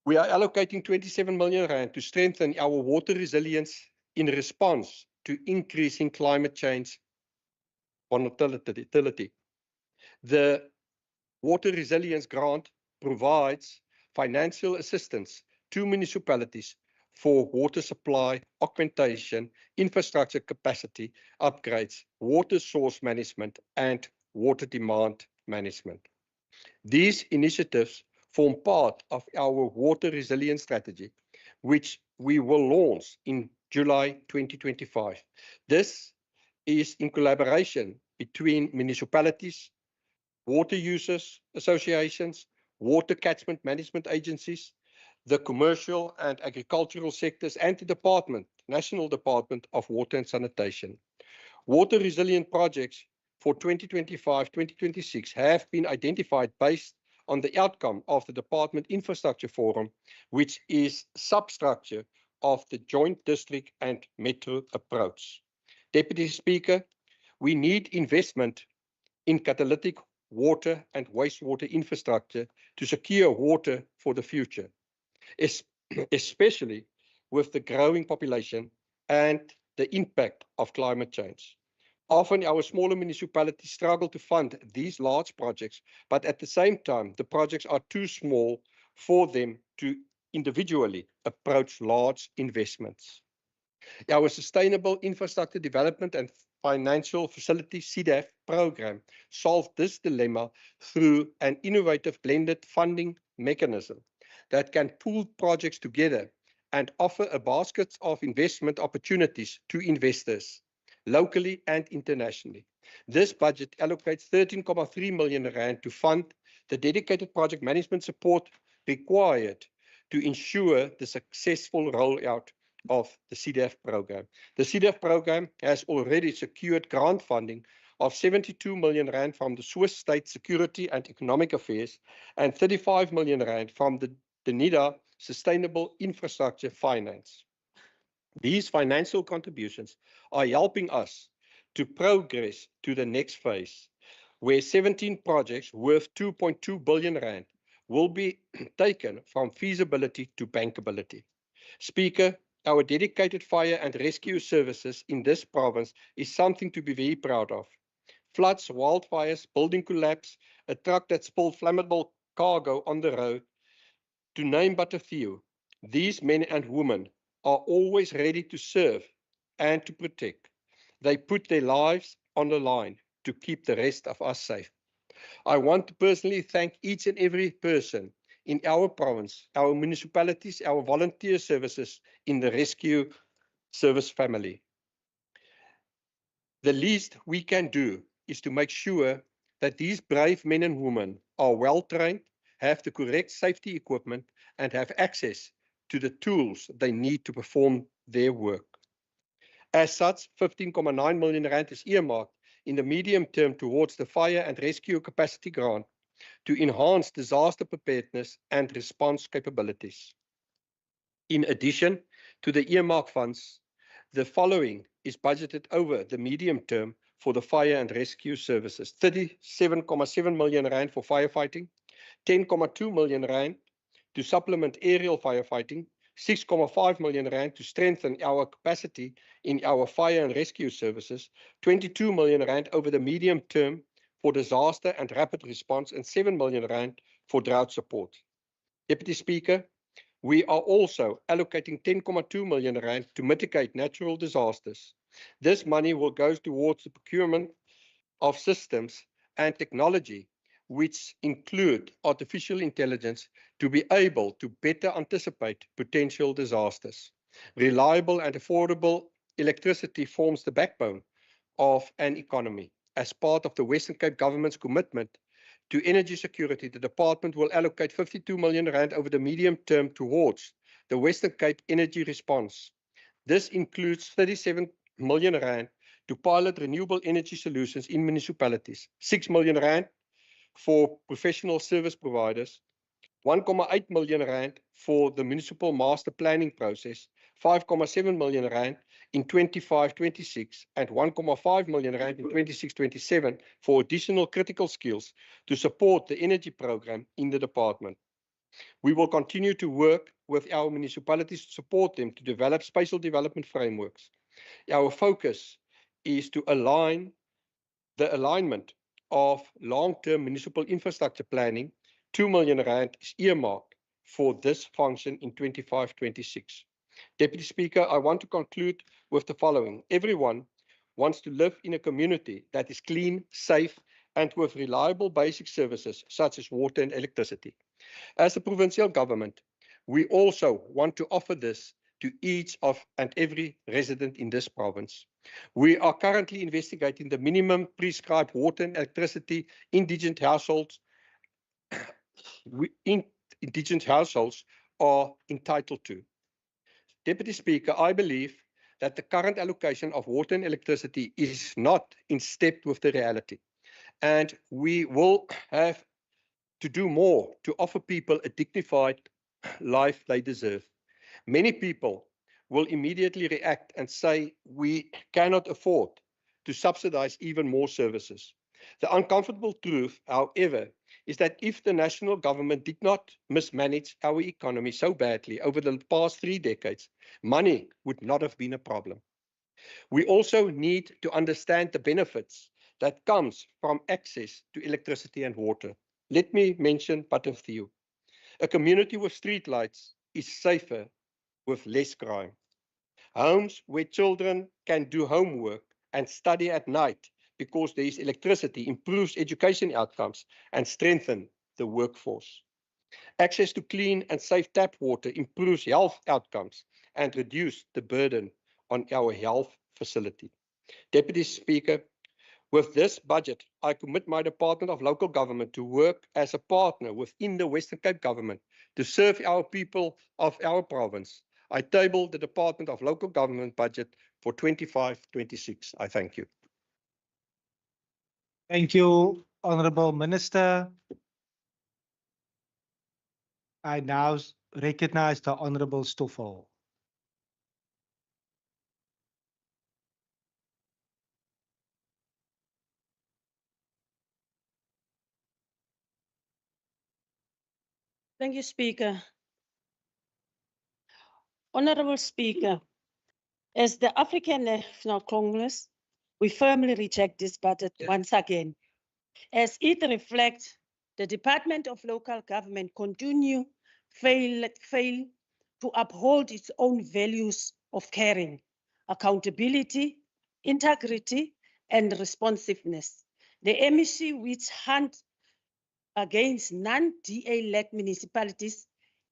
we are allocating 27 million rand to strengthen our water resilience in response to increasing climate change volatility. The Water Resilience Grant provides financial assistance to municipalities for water supply augmentation, infrastructure capacity upgrades, water source management, and water demand management. These initiatives form part of our water resilience strategy, which we will launch in July 2025. This is in collaboration between municipalities, water users associations, water catchment management agencies, the commercial and agricultural sectors, and the National Department of Water and Sanitation. Water resilient projects for 2025-2026 have been identified based on the outcome of the Department Infrastructure Forum, which is substructure of the joint district and metro approach. Deputy Speaker, we need investment in catalytic water and wastewater infrastructure to secure water for the future, especially with the growing population and the impact of climate change. Often our smaller municipalities struggle to fund these large projects, but at the same time, the projects are too small for them to individually approach large investments. Our Sustainable Infrastructure Development and Financial Facility CDAF program solved this dilemma through an innovative blended funding mechanism that can pool projects together and offer a basket of investment opportunities to investors, locally and internationally. This budget allocates 13.3 million rand to fund the dedicated project management support required to ensure the successful rollout of the CDAF program. The CDAF program has already secured grant funding of 72 million rand from the Swiss State Security and Economic Affairs and 35 million rand from the NIDA Sustainable Infrastructure Finance. These financial contributions are helping us to progress to the next phase, where 17 projects worth 2.2 billion rand will be taken from feasibility to bankability. Speaker, our dedicated fire and rescue services in this province is something to be very proud of. Floods, wildfires, building collapse, a truck that spilled flammable cargo on the road, to name but a few. These men and women are always ready to serve and to protect. They put their lives on the line to keep the rest of us safe. I want to personally thank each and every person in our province, our municipalities, our volunteer services in the rescue service family. The least we can do is to make sure that these brave men and women are well trained, have the correct safety equipment, and have access to the tools they need to perform their work. As such, 15.9 million rand is earmarked in the medium term towards the fire and rescue capacity grant to enhance disaster preparedness and response capabilities. In addition to the earmark funds, the following is budgeted over the medium term for the fire and rescue services: 37.7 million rand for firefighting, 10.2 million rand to supplement aerial firefighting, 6.5 million rand to strengthen our capacity in our fire and rescue services, 22 million rand over the medium term for disaster and rapid response, and 7 million rand for drought support. Deputy Speaker, we are also allocating 10.2 million rand to mitigate natural disasters. This money will go towards the procurement of systems and technology which include artificial intelligence to be able to better anticipate potential disasters. Reliable and affordable electricity forms the backbone of an economy. As part of the Western Cape government's commitment to energy security, the department will allocate 52 million rand over the medium term towards the Western Cape energy response. This includes 37 million rand to pilot renewable energy solutions in municipalities, 6 million rand for professional service providers, 1.8 million rand for the municipal master planning process, 5.7 million rand in 25-26 and 1.5 million rand in 26-27 for additional critical skills to support the energy program in the department. We will continue to work with our municipalities to support them to develop spatial development frameworks. Our focus is to align the alignment of long-term municipal infrastructure planning. 2 million rand is earmarked for this function in 25-26. Deputy Speaker, I want to conclude with the following. Everyone wants to live in a community that is clean, safe, and with reliable basic services such as water and electricity. As a provincial government, we also want to offer this to each of and every resident in this province. We are currently investigating the minimum prescribed water and electricity indigent households are entitled to. Deputy Speaker, I believe that the current allocation of water and electricity is not in step with the reality, and we will have to do more to offer people a dignified life they deserve. Many people will immediately react and say we cannot afford to subsidize even more services. The uncomfortable truth, however, is that if the national government did not mismanage our economy so badly over the past 3 decades, money would not have been a problem. We also need to understand the benefits that comes from access to electricity and water. Let me mention but a few. A community with streetlights is safer with less crime. Homes where children can do homework and study at night because there is electricity improves education outcomes and strengthens the workforce. Access to clean and safe tap water improves health outcomes and reduces the burden on our health facility. Deputy Speaker, with this budget, I commit my Department of Local Government to work as a partner within the Western Cape Government to serve our people of our province. I table the Department of Local Government budget for 25-26. I thank you. Thank you, Honourable Minister. I now recognize the Honourable Stoffel. Thank you, Speaker. Honorable Speaker, as the African National Congress, we firmly reject this budget once again, as it reflects the Department of Local Government continue fail to uphold its own values of caring, accountability, integrity, and responsiveness. The MEC, which hunt against non-DA-led municipalities,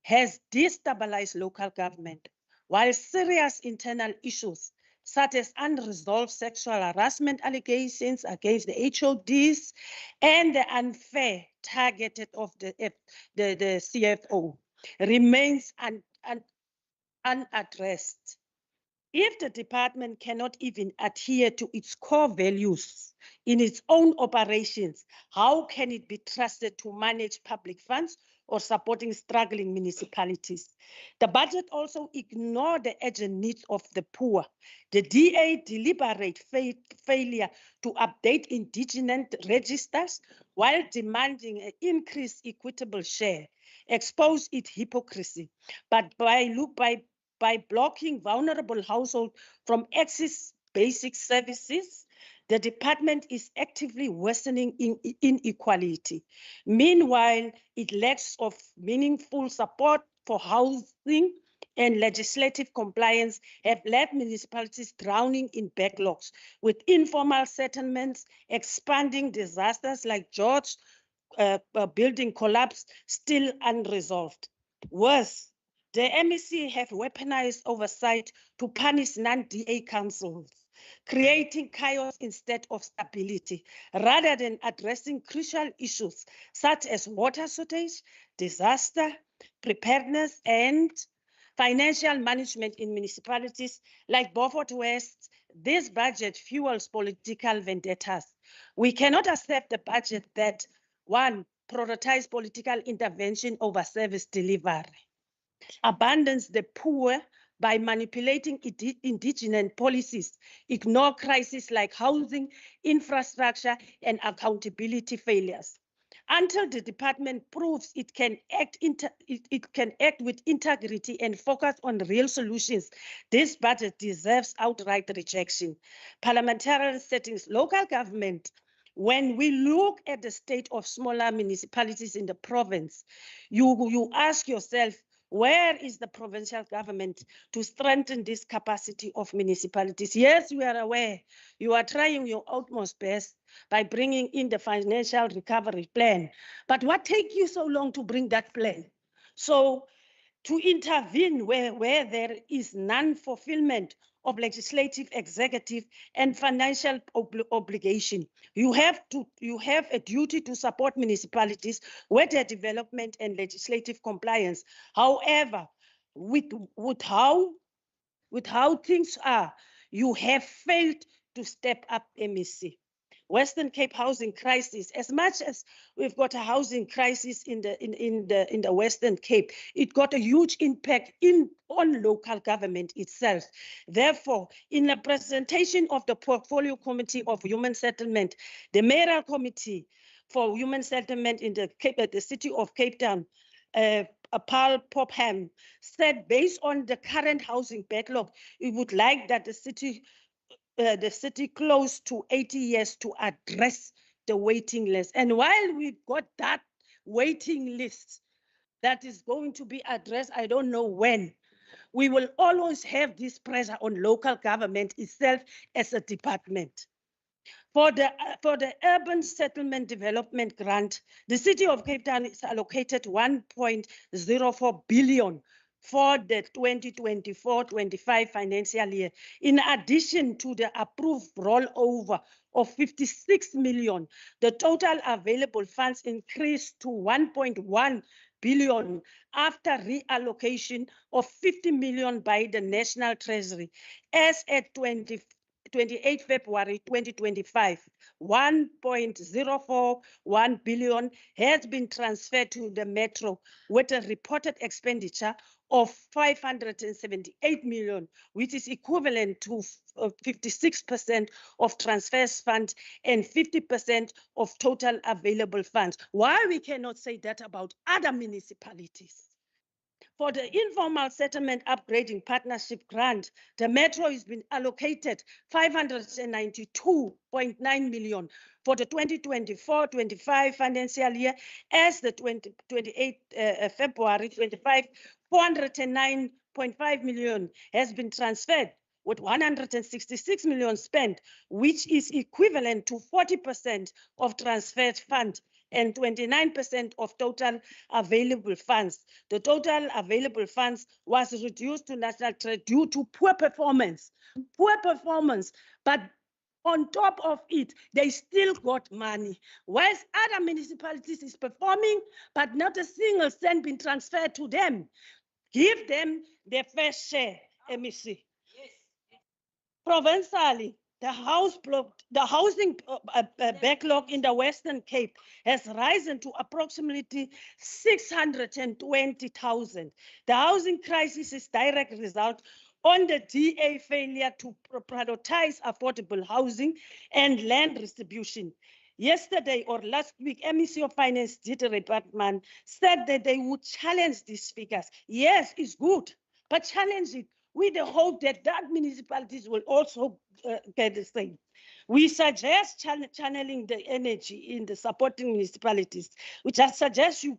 has destabilized local government, while serious internal issues such as unresolved sexual harassment allegations against the HODs and the unfair targeted of the CFO, remains unaddressed. If the department cannot even adhere to its core values in its own operations, how can it be trusted to manage public funds or supporting struggling municipalities? The budget also ignored the urgent needs of the poor. The DA deliberate failure to update indigenous registers while demanding an increased equitable share expose its hypocrisy. But by blocking vulnerable households from access basic services, the department is actively worsening inequality. Meanwhile, it lacks of meaningful support for housing and legislative compliance have left municipalities drowning in backlogs, with informal settlements, expanding disasters like George building collapse still unresolved. Worse, the MEC have weaponized oversight to punish non-DA councils, creating chaos instead of stability, rather than addressing crucial issues such as water shortage, disaster preparedness, and financial management in municipalities like Beaufort West. This budget fuels political vendettas. We cannot accept a budget that, one, prioritizes political intervention over service delivery, abandons the poor by manipulating indigenous policies, ignore crises like housing, infrastructure, and accountability failures. Until the department proves it can act with integrity and focus on real solutions, this budget deserves outright rejection. Parliamentary settings, local government. When we look at the state of smaller municipalities in the province, you ask yourself, where is the provincial government to strengthen this capacity of municipalities? Yes, we are aware you are trying your utmost best by bringing in the financial recovery plan. But what takes you so long to bring that plan? So to intervene where there is non-fulfillment of legislative, executive, and financial obligation. You have a duty to support municipalities with their development and legislative compliance. However, with how things are, you have failed to step up, MEC. Western Cape housing crisis. As much as we've got a housing crisis in the Western Cape, it got a huge impact on local government itself. Therefore, in the presentation of the Portfolio Committee of Human Settlement, the Mayoral Committee for Human Settlement in the city of Cape Town, Paul Popham, said based on the current housing backlog, we would like that the city close to 80 years to address the waiting list. And while we've got that waiting list that is going to be addressed, I don't know when, we will always have this pressure on local government itself as a department. For the Urban Settlement Development Grant, the City of Cape Town is allocated 1.04 billion for the 2024-25 financial year, in addition to the approved rollover of 56 million. The total available funds increased to 1.1 billion after reallocation of 50 million by the National Treasury. As at 28 February 2025, 1.041 billion has been transferred to the Metro with a reported expenditure of 578 million, which is equivalent to 56% of transfers fund and 50% of total available funds. Why we cannot say that about other municipalities? For the informal settlement upgrading partnership grant, the Metro has been allocated 592.9 million for the 2024-25 financial year. As the 28 February 25, 409.5 million has been transferred, with 166 million spent, which is equivalent to 40% of transferred fund and 29% of total available funds. The total available funds was reduced to national trade due to poor performance. But on top of it, they still got money. Whilst other municipalities is performing, but not a single cent been transferred to them. Give them their fair share, MEC. Provincially, the housing backlog in the Western Cape has risen to approximately 620,000. The housing crisis is direct result on the DA failure to prioritize affordable housing and land distribution. Yesterday or last week, MEC of Finance did a report, said that they would challenge these figures. Yes, it's good, but challenge it with the hope that municipalities will also get the same. We suggest channeling the energy in the supporting municipalities, which I suggest you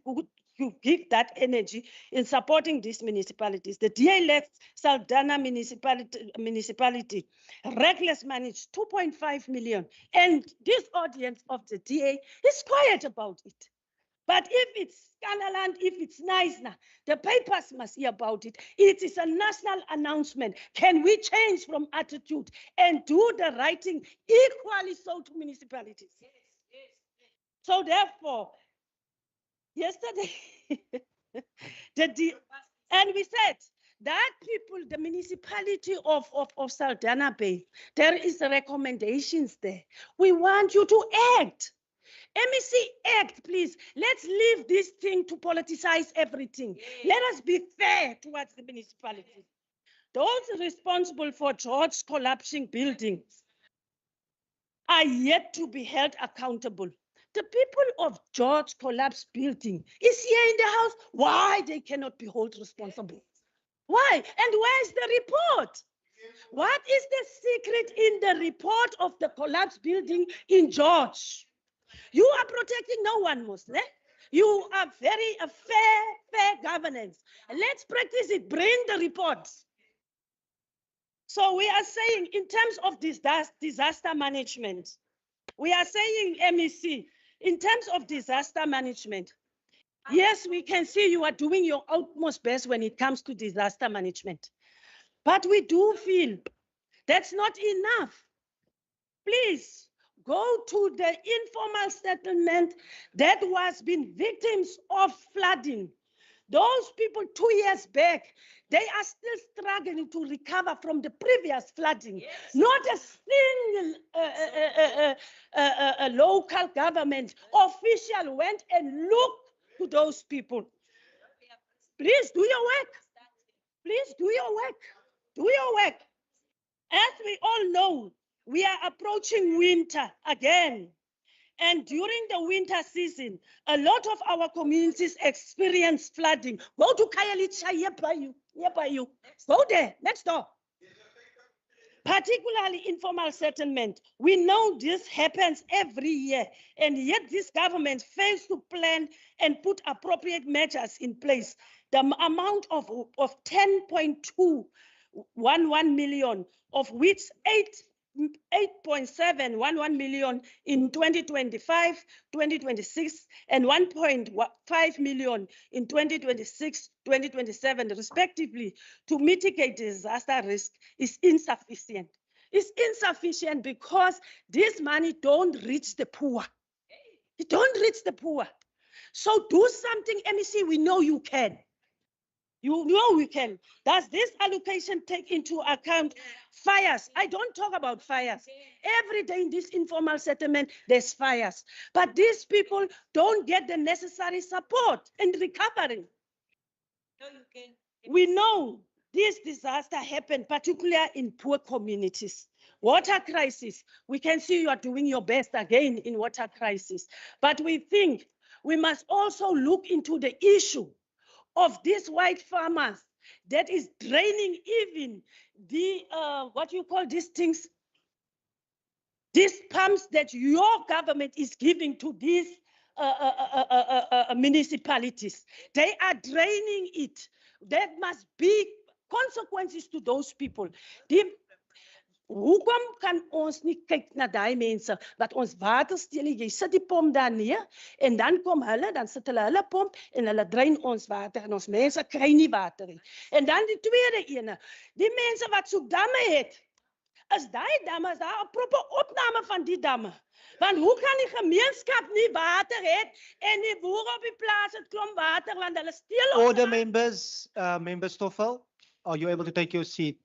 give that energy in supporting these municipalities. The DA left Saldanha municipality reckless managed 2.5 million, and this audience of the DA is quiet about it. But if it's Scandalland, if it's nice now, the papers must hear about it. It is a national announcement. Can we change from attitude and do the right thing equally so to municipalities? So therefore, yesterday, and we said that people, the municipality of Saldanha Bay, there is recommendations there. We want you to act. MEC, act, please. Let's leave this thing to politicize everything. Let us be fair towards the municipalities. Those responsible for George's collapsing buildings are yet to be held accountable. The people of George collapsed building is here in the house. Why they cannot be held responsible? Why? And where's the report? What is the secret in the report of the collapsed building in George? You are protecting no one, Muslim. You are very fair governance. Let's practice it. Bring the reports. So we are saying in terms of disaster management, we are saying, MEC, in terms of disaster management, yes, we can see you are doing your utmost best when it comes to disaster management. But we do feel that's not enough. Please go to the informal settlement that was been victims of flooding. Those people 2 years back, they are still struggling to recover from the previous flooding. Yes. Not a single local government official went and looked to those people. Please do your work. Please do your work. Do your work. As we all know, we are approaching winter again. And during the winter season, a lot of our communities experience flooding. Go to Khayelitsha, nearby you. Go there, next door. Particularly informal settlement. We know this happens every year, and yet this government fails to plan and put appropriate measures in place. The amount of 10.211 million, of which 8.711 million in 2025, 2026, and 1.5 million in 2026, 2027, respectively, to mitigate disaster risk is insufficient. It's insufficient because this money don't reach the poor. It don't reach the poor. So do something, MEC, we know you can. You know we can. Does this allocation take into account fires? I don't talk about fires. Every day in this informal settlement, there's fires. But these people don't get the necessary support in recovery. We know this disaster happened, particularly in poor communities. Water crisis, we can see you are doing your best again in water crisis. But we think we must also look into the issue of these white farmers that is draining even the, what you call these things, these pumps that your government is giving to these municipalities. They are draining it. There must be consequences to those people. Hoekom kan ons nie kyk na daai mense wat ons water steel? Jy sit die pomp daar neer en dan kom hulle, dan sit hulle pomp en hulle drein ons water en ons mense kry nie water nie. En dan die tweede ene, die mense wat soek damme het, is daai damme, is daar 'n proper opname van die damme? Want hoe kan die gemeenskap nie water hê en die boere op die plaas het klomp water want hulle steel ons Order water? members, Member Stoffel, are you able to take your seat?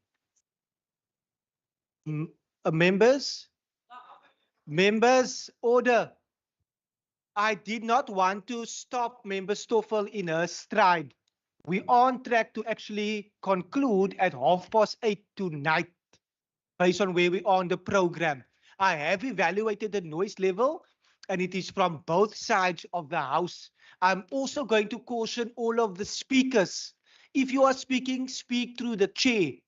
Members, order. I did not want to stop Member Stoffel in her stride. We're on track to actually conclude at 8:30 tonight, based on where we are on the program. I have evaluated the noise level, and it is from both sides of the house. I'm also going to caution all of the speakers. If you are speaking, speak through the chair.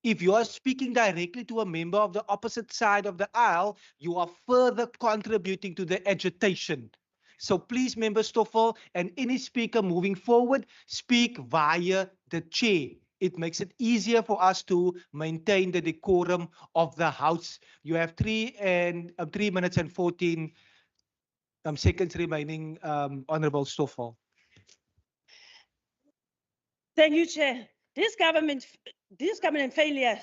If you are speaking directly to a member of the opposite side of the aisle, you are further contributing to the agitation. So please, Member Stoffel and any speaker moving forward, speak via the chair. It makes it easier for us to maintain the decorum of the House. You have 3 minutes and 14 seconds remaining, Honorable Stoffel. Thank you, Chair. This government failure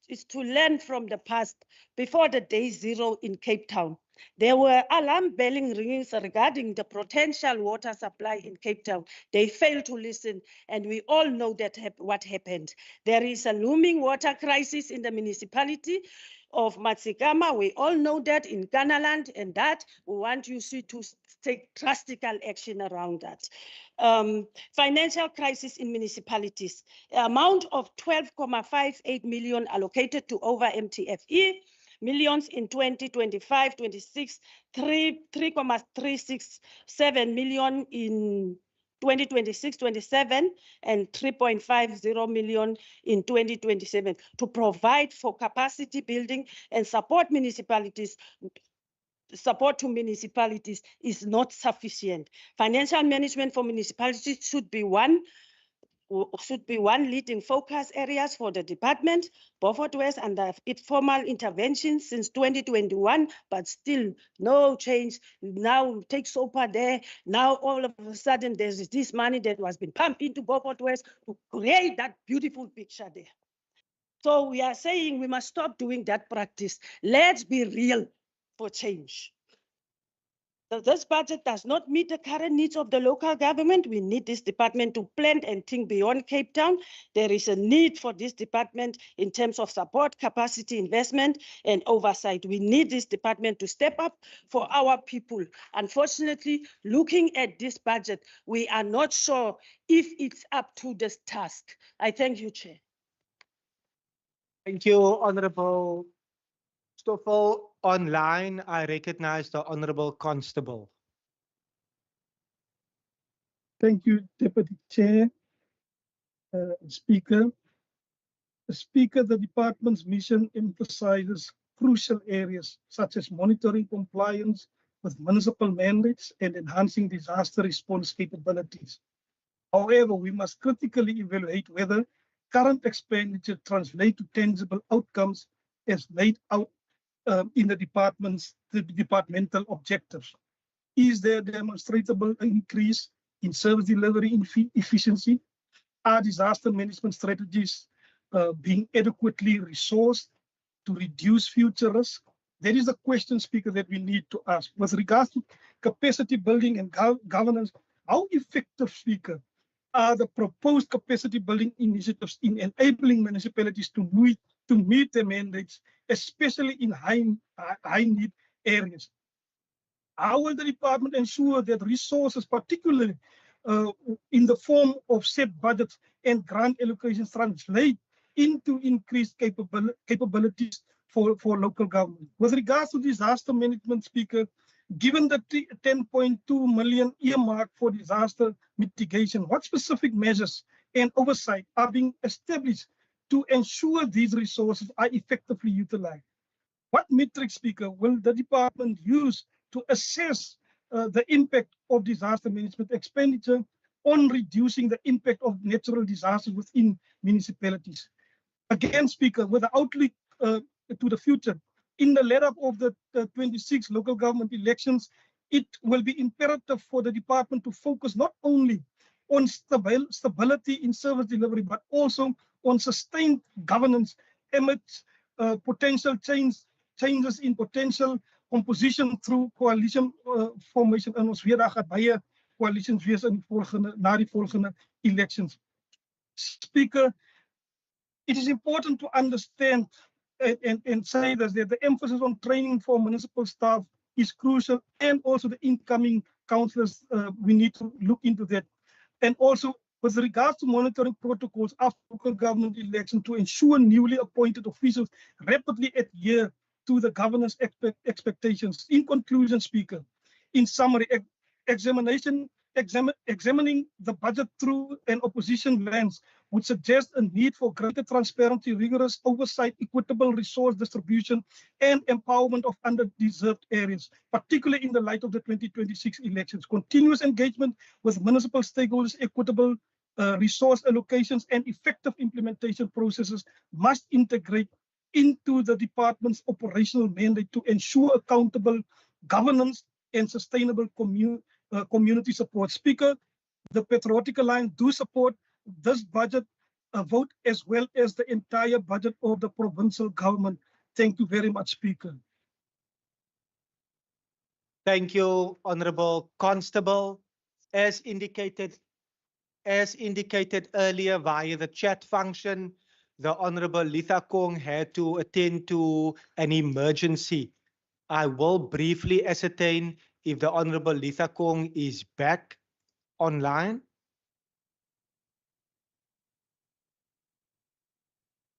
is to learn from the past. Before the day zero in Cape Town, there were alarm belling ringings regarding the potential water supply in Cape Town. They failed to listen, and we all know that what happened. There is a looming water crisis in the municipality of Matsikama. We all know that in Ghanaland, and that we want you to take drastic action around that. Financial crisis in municipalities, amount of 12.58 million allocated to over MTFE, millions in 2025-26, 3.367 million in 2026-27, and 3.50 million in 2027 to provide for capacity building and support municipalities. Support to municipalities is not sufficient. Financial management for municipalities should be one leading focus areas for the department. Beaufort West under its formal intervention since 2021, but still no change. Now take SOPA there. Now all of a sudden there's this money that was been pumped into Beaufort West to create that beautiful picture there. So we are saying we must stop doing that practice. Let's be real for change. This budget does not meet the current needs of the local government. We need this department to plan and think beyond Cape Town. There is a need for this department in terms of support, capacity, investment, and oversight. We need this department to step up for our people. Unfortunately, looking at this budget, we are not sure if it's up to this task. I thank you, Chair. Thank you, Honorable Stoffel. Online, I recognize the Honorable Constable. Thank you, Deputy Chair. Speaker. Speaker, the department's mission emphasizes crucial areas such as monitoring compliance with municipal mandates and enhancing disaster response capabilities. However, we must critically evaluate whether current expenditure translate to tangible outcomes as laid out in the departmental objectives. Is there demonstrable increase in service delivery efficiency? Are disaster management strategies being adequately resourced to reduce future risk? That is a question, Speaker, that we need to ask. With regards to capacity building and governance, how effective, Speaker, are the proposed capacity building initiatives in enabling municipalities to meet their mandates, especially in high need areas? How will the department ensure that resources, particularly in the form of set budgets and grant allocations, translate into increased capabilities for local government? With regards to disaster management, Speaker, given the 10.2 million earmark for disaster mitigation, what specific measures and oversight are being established to ensure these resources are effectively utilized? What metrics, Speaker, will the department use to assess the impact of disaster management expenditure on reducing the impact of natural disasters within municipalities? Again, Speaker, with the outlook to the future. In the lead up of the 26 local government elections, it will be imperative for the department to focus not only on stability in service delivery, but also on sustained governance amidst potential changes in potential composition through coalition formation. En ons weet daar gaan baie coalitions wees in na die volgende elections. Speaker, it is important to understand and say that the emphasis on training for municipal staff is crucial, and also the incoming councillors, we need to look into that. And also with regards to monitoring protocols after local government election to ensure newly appointed officials rapidly adhere to the governance expectations. In conclusion, Speaker, in summary, examining the budget through an opposition lens would suggest a need for greater transparency, rigorous oversight, equitable resource distribution, and empowerment of underdeserved areas, particularly in the light of the 2026 elections. Continuous engagement with municipal stakeholders, equitable resource allocations, and effective implementation processes must integrate into the department's operational mandate to ensure accountable governance and sustainable community support. Speaker, the Patriotic Alliance do support this budget vote as well as the entire budget of the provincial government. Thank you very much, Speaker. Thank you, Honorable Constable. As indicated earlier via the chat function, the Honorable Litha Kong had to attend to an emergency. I will briefly ascertain if the Honorable Litha Kong is back online.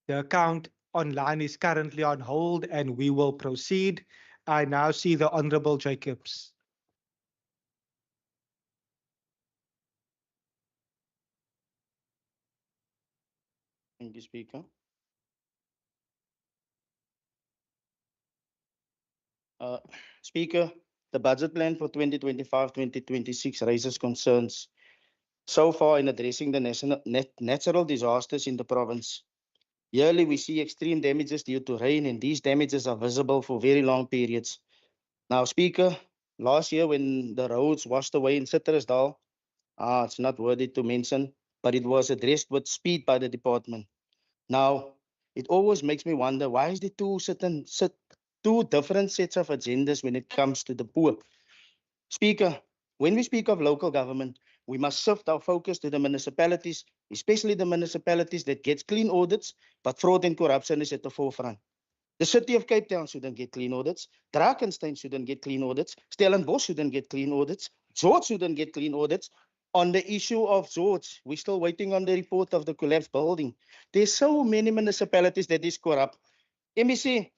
The account online is currently on hold and we will proceed. I now see the Honorable Jacobs. Thank you, Speaker. Speaker, the budget plan for 2025-2026 raises concerns so far in addressing the natural disasters in the province. Yearly, we see extreme damages due to rain, and these damages are visible for very long periods. Now, Speaker, last year when the roads washed away in Citrusdal, it's not worthy to mention, but it was addressed with speed by the department. Now, it always makes me wonder, why is there two different sets of agendas when it comes to the poor? Speaker, when we speak of local government, we must shift our focus to the municipalities, especially the municipalities that get clean audits, but fraud and corruption is at the forefront. The city of Cape Town shouldn't get clean audits. Drakensberg shouldn't get clean audits. Stellenbosch shouldn't get clean audits. George shouldn't get clean audits. On the issue of George, we're still waiting on the report of the collapsed building. There's so many municipalities that is corrupt. MEC,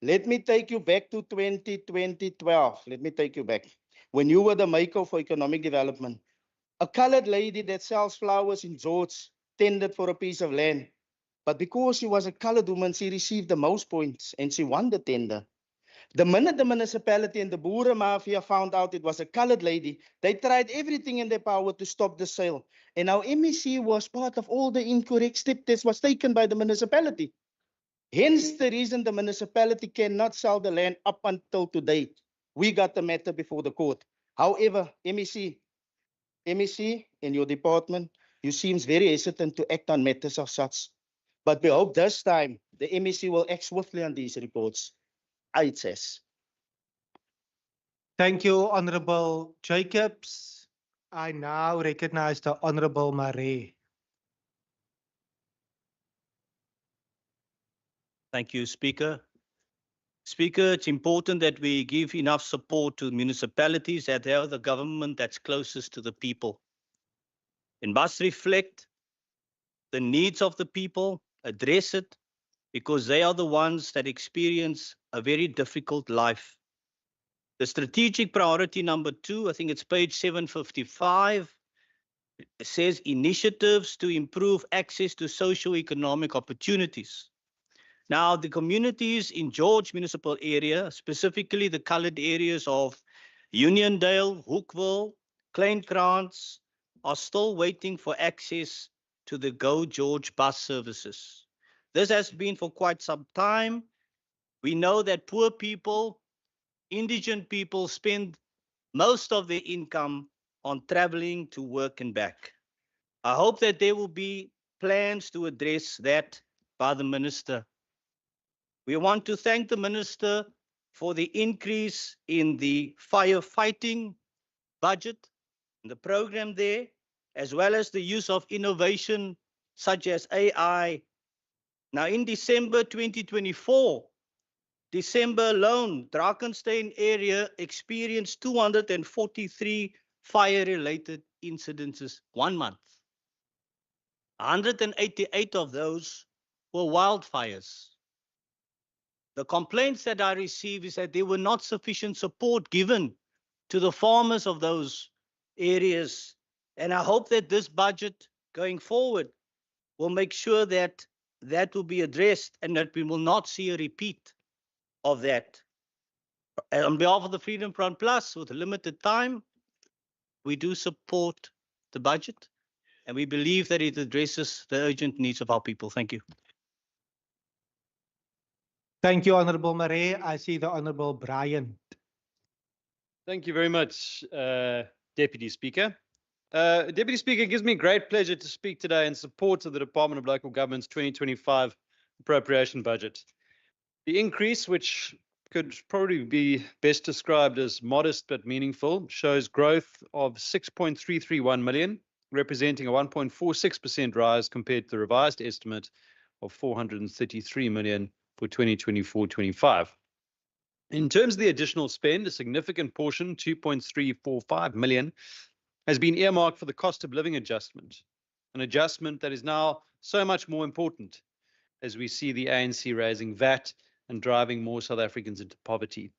let me take you back to 2012. Let me take you back. When you were the maker for economic development, a colored lady that sells flowers in George tendered for a piece of land. But because she was a colored woman, she received the most points and she won the tender. The minute the municipality and the Boere Mafia found out it was a colored lady, they tried everything in their power to stop the sale. And our MEC was part of all the incorrect steps that was taken by the municipality. Hence the reason the municipality cannot sell the land up until today. We got the matter before the court. However, MEC and your department, you seems very hesitant to act on matters of such. But we hope this time the MEC will act swiftly on these reports. It says. Thank you, Honorable Jacobs. I now recognize the Honorable Marais. Thank you, Speaker. Speaker, it's important that we give enough support to municipalities that they are the government that's closest to the people. It must reflect the needs of the people, address it, because they are the ones that experience a very difficult life. The strategic priority number 2, I think it's page 755, says initiatives to improve access to socio-economic opportunities. Now, the communities in George municipal area, specifically the colored areas of Uniondale, Hoekville, Kleinkrans, are still waiting for access to the Go George bus services. This has been for quite some time. We know that poor people, indigent people spend most of their income on traveling to work and back. I hope that there will be plans to address that by the minister. We want to thank the minister for the increase in the firefighting budget, the program there, as well as the use of innovation such as AI. Now, in December 2024, December alone, Drakensberg area experienced 243 fire-related incidences 1 month. 188 of those were wildfires. The complaints that I received is that there were not sufficient support given to the farmers of those areas. And I hope that this budget going forward will make sure that that will be addressed and that we will not see a repeat of that. And on behalf of the Freedom Front Plus, with a limited time, we do support the budget and we believe that it addresses the urgent needs of our people. Thank you. Thank you, Honorable Marais. I see the Honorable Brian. Thank you very much, Deputy Speaker. Deputy Speaker, it gives me great pleasure to speak today in support of the Department of Local Government's 2025 appropriation budget. The increase, which could probably be best described as modest but meaningful, shows growth of 6.331 million, representing a 1.46% rise compared to the revised estimate of 433 million for 2024-25. In terms of the additional spend, a significant portion, 2.345 million, has been earmarked for the cost of living adjustment, an adjustment that is now so much more important as we see the ANC raising VAT and driving more South Africans into poverty.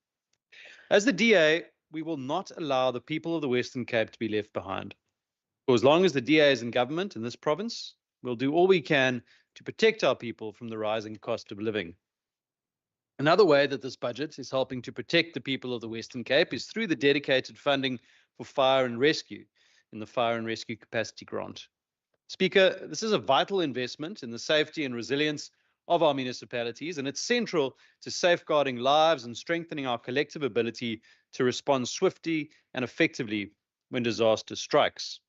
As the DA, we will not allow the people of the Western Cape to be left behind. For as long as the DA is in government in this province, we'll do all we can to protect our people from the rising cost of living. Another way that this budget is helping to protect the people of the Western Cape is through the dedicated funding for fire and rescue in the Fire and Rescue Capacity Grant. Speaker, this is a vital investment in the safety and resilience of our municipalities, and it's central to safeguarding lives and strengthening our collective ability to respond swiftly and effectively when disaster strikes.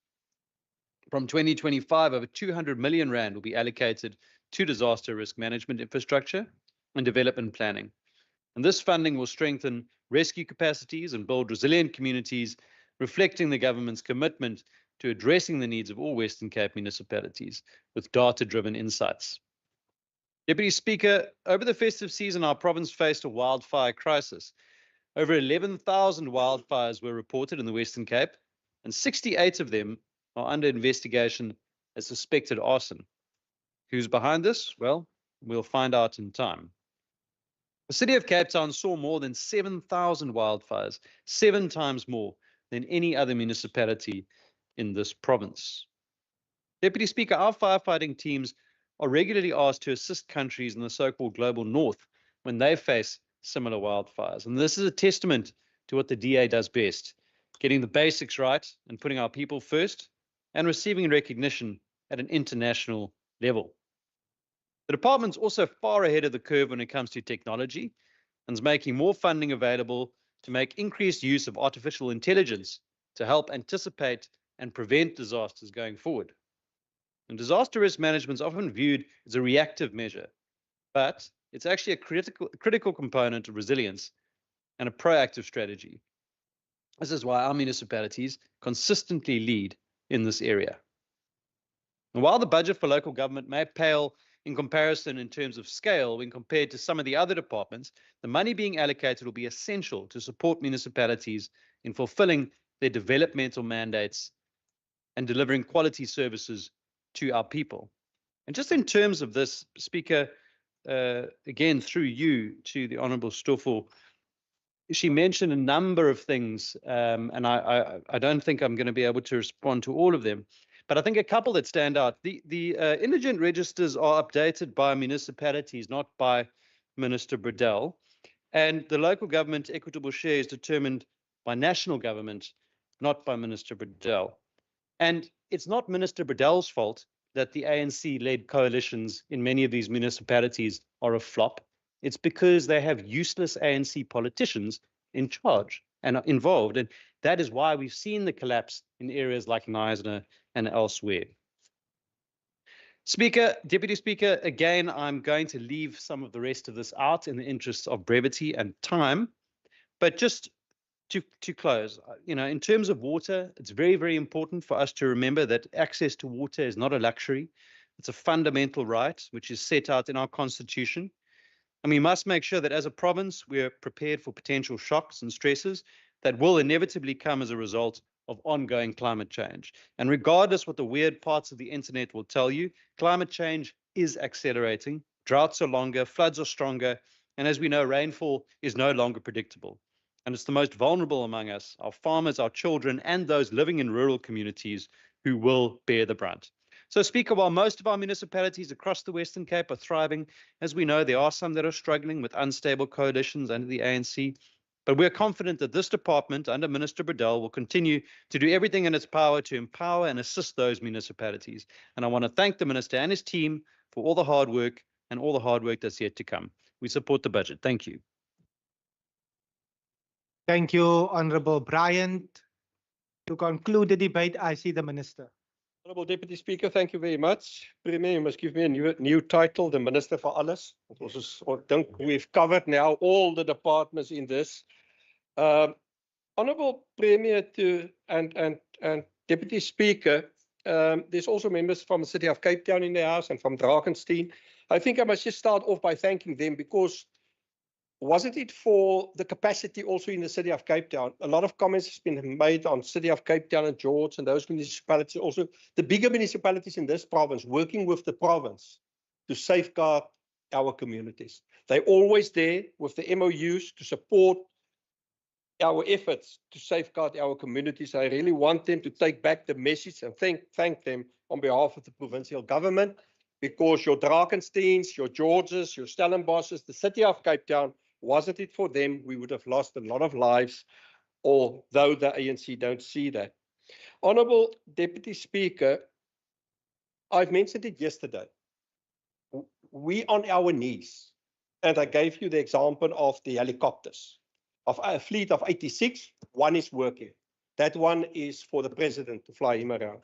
From 2025, over 200 million rand will be allocated to disaster risk management infrastructure and development planning. And this funding will strengthen rescue capacities and build resilient communities, reflecting the government's commitment to addressing the needs of all Western Cape municipalities with data-driven insights. Deputy Speaker, over the festive season, our province faced a wildfire crisis. Over 11,000 wildfires were reported in the Western Cape, and 68 of them are under investigation as suspected arson. Who's behind this? Well, we'll find out in time. The city of Cape Town saw more than 7,000 wildfires, 7 times more than any other municipality in this province. Deputy Speaker, our firefighting teams are regularly asked to assist countries in the so-called global north when they face similar wildfires. And this is a testament to what the DA does best, getting the basics right and putting our people first and receiving recognition at an international level. The department's also far ahead of the curve when it comes to technology and is making more funding available to make increased use of artificial intelligence to help anticipate and prevent disasters going forward. And disaster risk management is often viewed as a reactive measure, but it's actually a critical component of resilience and a proactive strategy. This is why our municipalities consistently lead in this area. And while the budget for local government may pale in comparison in terms of scale when compared to some of the other departments, the money being allocated will be essential to support municipalities in fulfilling their developmental mandates and delivering quality services to our people. And just in terms of this, Speaker, again, through you to the Honourable Stoffel, she mentioned a number of things, and I don't think I'm going to be able to respond to all of them. But I think a couple that stand out. The indigent registers are updated by municipalities, not by Minister Bredell. And the local government equitable share is determined by national government, not by Minister Bredell. And it's not Minister Bredell's fault that the ANC-led coalitions in many of these municipalities are a flop. It's because they have useless ANC politicians in charge and are involved. And that is why we've seen the collapse in areas like Knysna and elsewhere. Speaker, Deputy Speaker, again, I'm going to leave some of the rest of this out in the interest of brevity and time. But just to close, in terms of water, it's very, very important for us to remember that access to water is not a luxury. It's a fundamental right, which is set out in our constitution. And we must make sure that as a province, we are prepared for potential shocks and stresses that will inevitably come as a result of ongoing climate change. And regardless what the weird parts of the internet will tell you, climate change is accelerating. Droughts are longer, floods are stronger, and as we know, rainfall is no longer predictable. And it's the most vulnerable among us, our farmers, our children, and those living in rural communities who will bear the brunt. So, Speaker, while most of our municipalities across the Western Cape are thriving, as we know, there are some that are struggling with unstable coalitions under the ANC. But we're confident that this department under Minister Bredell will continue to do everything in its power to empower and assist those municipalities. And I want to thank the Minister and his team for all the hard work and all the hard work that's yet to come. We support the budget. Thank you. Thank you, Honorable Bryant. To conclude the debate, I see the Minister. Honourable Deputy Speaker, thank you very much. Premier, you must give me a new title, the Minister for Alles. I think we've covered now all the departments in this. Honourable Premier and Deputy Speaker, there's also members from the City of Cape Town in the House and from Drakenstein. I think I must just start off by thanking them because wasn't it for the capacity also in the City of Cape Town? A lot of comments has been made on City of Cape Town and George and those municipalities, also the bigger municipalities in this province, working with the province to safeguard our communities. They're always there with the MOUs to support our efforts to safeguard our communities. I really want them to take back the message and thank them on behalf of the provincial government, because your Drakensteins, your Georges, your Stellenbosches, the City of Cape Town, wasn't it for them, we would have lost a lot of lives, although the ANC don't see that. Honourable Deputy Speaker, I've mentioned it yesterday. We on our knees, and I gave you the example of the helicopters. Of a fleet of 86, one is working. That one is for the president to fly him around.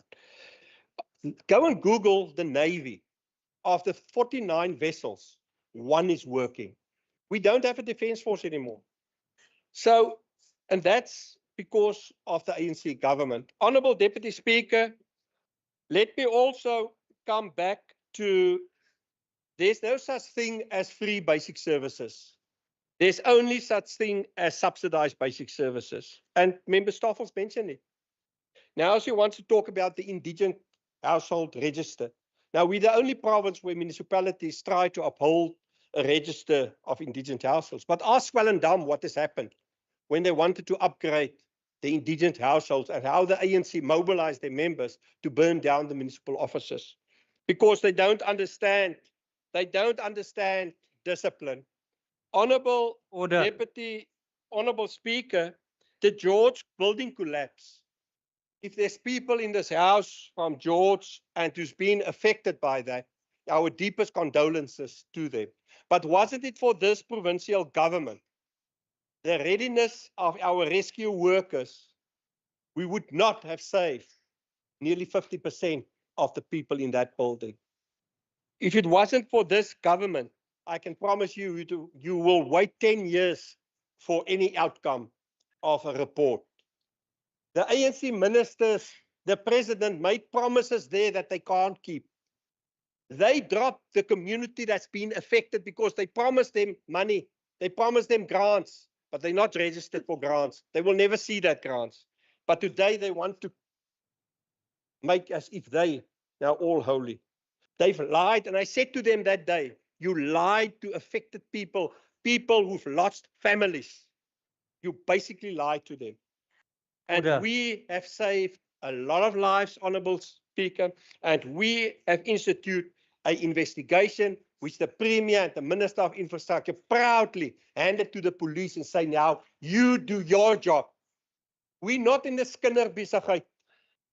Go and Google the Navy. Of the 49 vessels, one is working. We don't have a defense force anymore. So, and that's because of the ANC government. Honourable Deputy Speaker, let me also come back to, there's no such thing as free basic services. There's only such thing as subsidized basic services. And Member Stoffels mentioned it. Now, as you want to talk about the indigent household register. Now, we're the only province where municipalities try to uphold a register of indigent households. But ask Swellendam what has happened when they wanted to upgrade the indigent households and how the ANC mobilized their members to burn down the municipal offices. Because they don't understand discipline. Honourable Deputy, Honourable Speaker, the George building collapse. If there's people in this house from George and who's been affected by that, our deepest condolences to them. But wasn't it for this provincial government, the readiness of our rescue workers, we would not have saved nearly 50% of the people in that building. If it wasn't for this government, I can promise you, you will wait 10 years for any outcome of a report. The ANC ministers, the president made promises there that they can't keep. They dropped the community that's been affected because they promised them money. They promised them grants, but they're not registered for grants. They will never see that grants. But today they want to make as if they are all holy. They've lied. And I said to them that day, you lied to affected people, people who've lost families. You basically lied to them. And we have saved a lot of lives, Honourable Speaker, and we have instituted an investigation which the Premier and the Minister of Infrastructure proudly handed to the police and say, now, you do your job. We're not in the skinderbesigheid.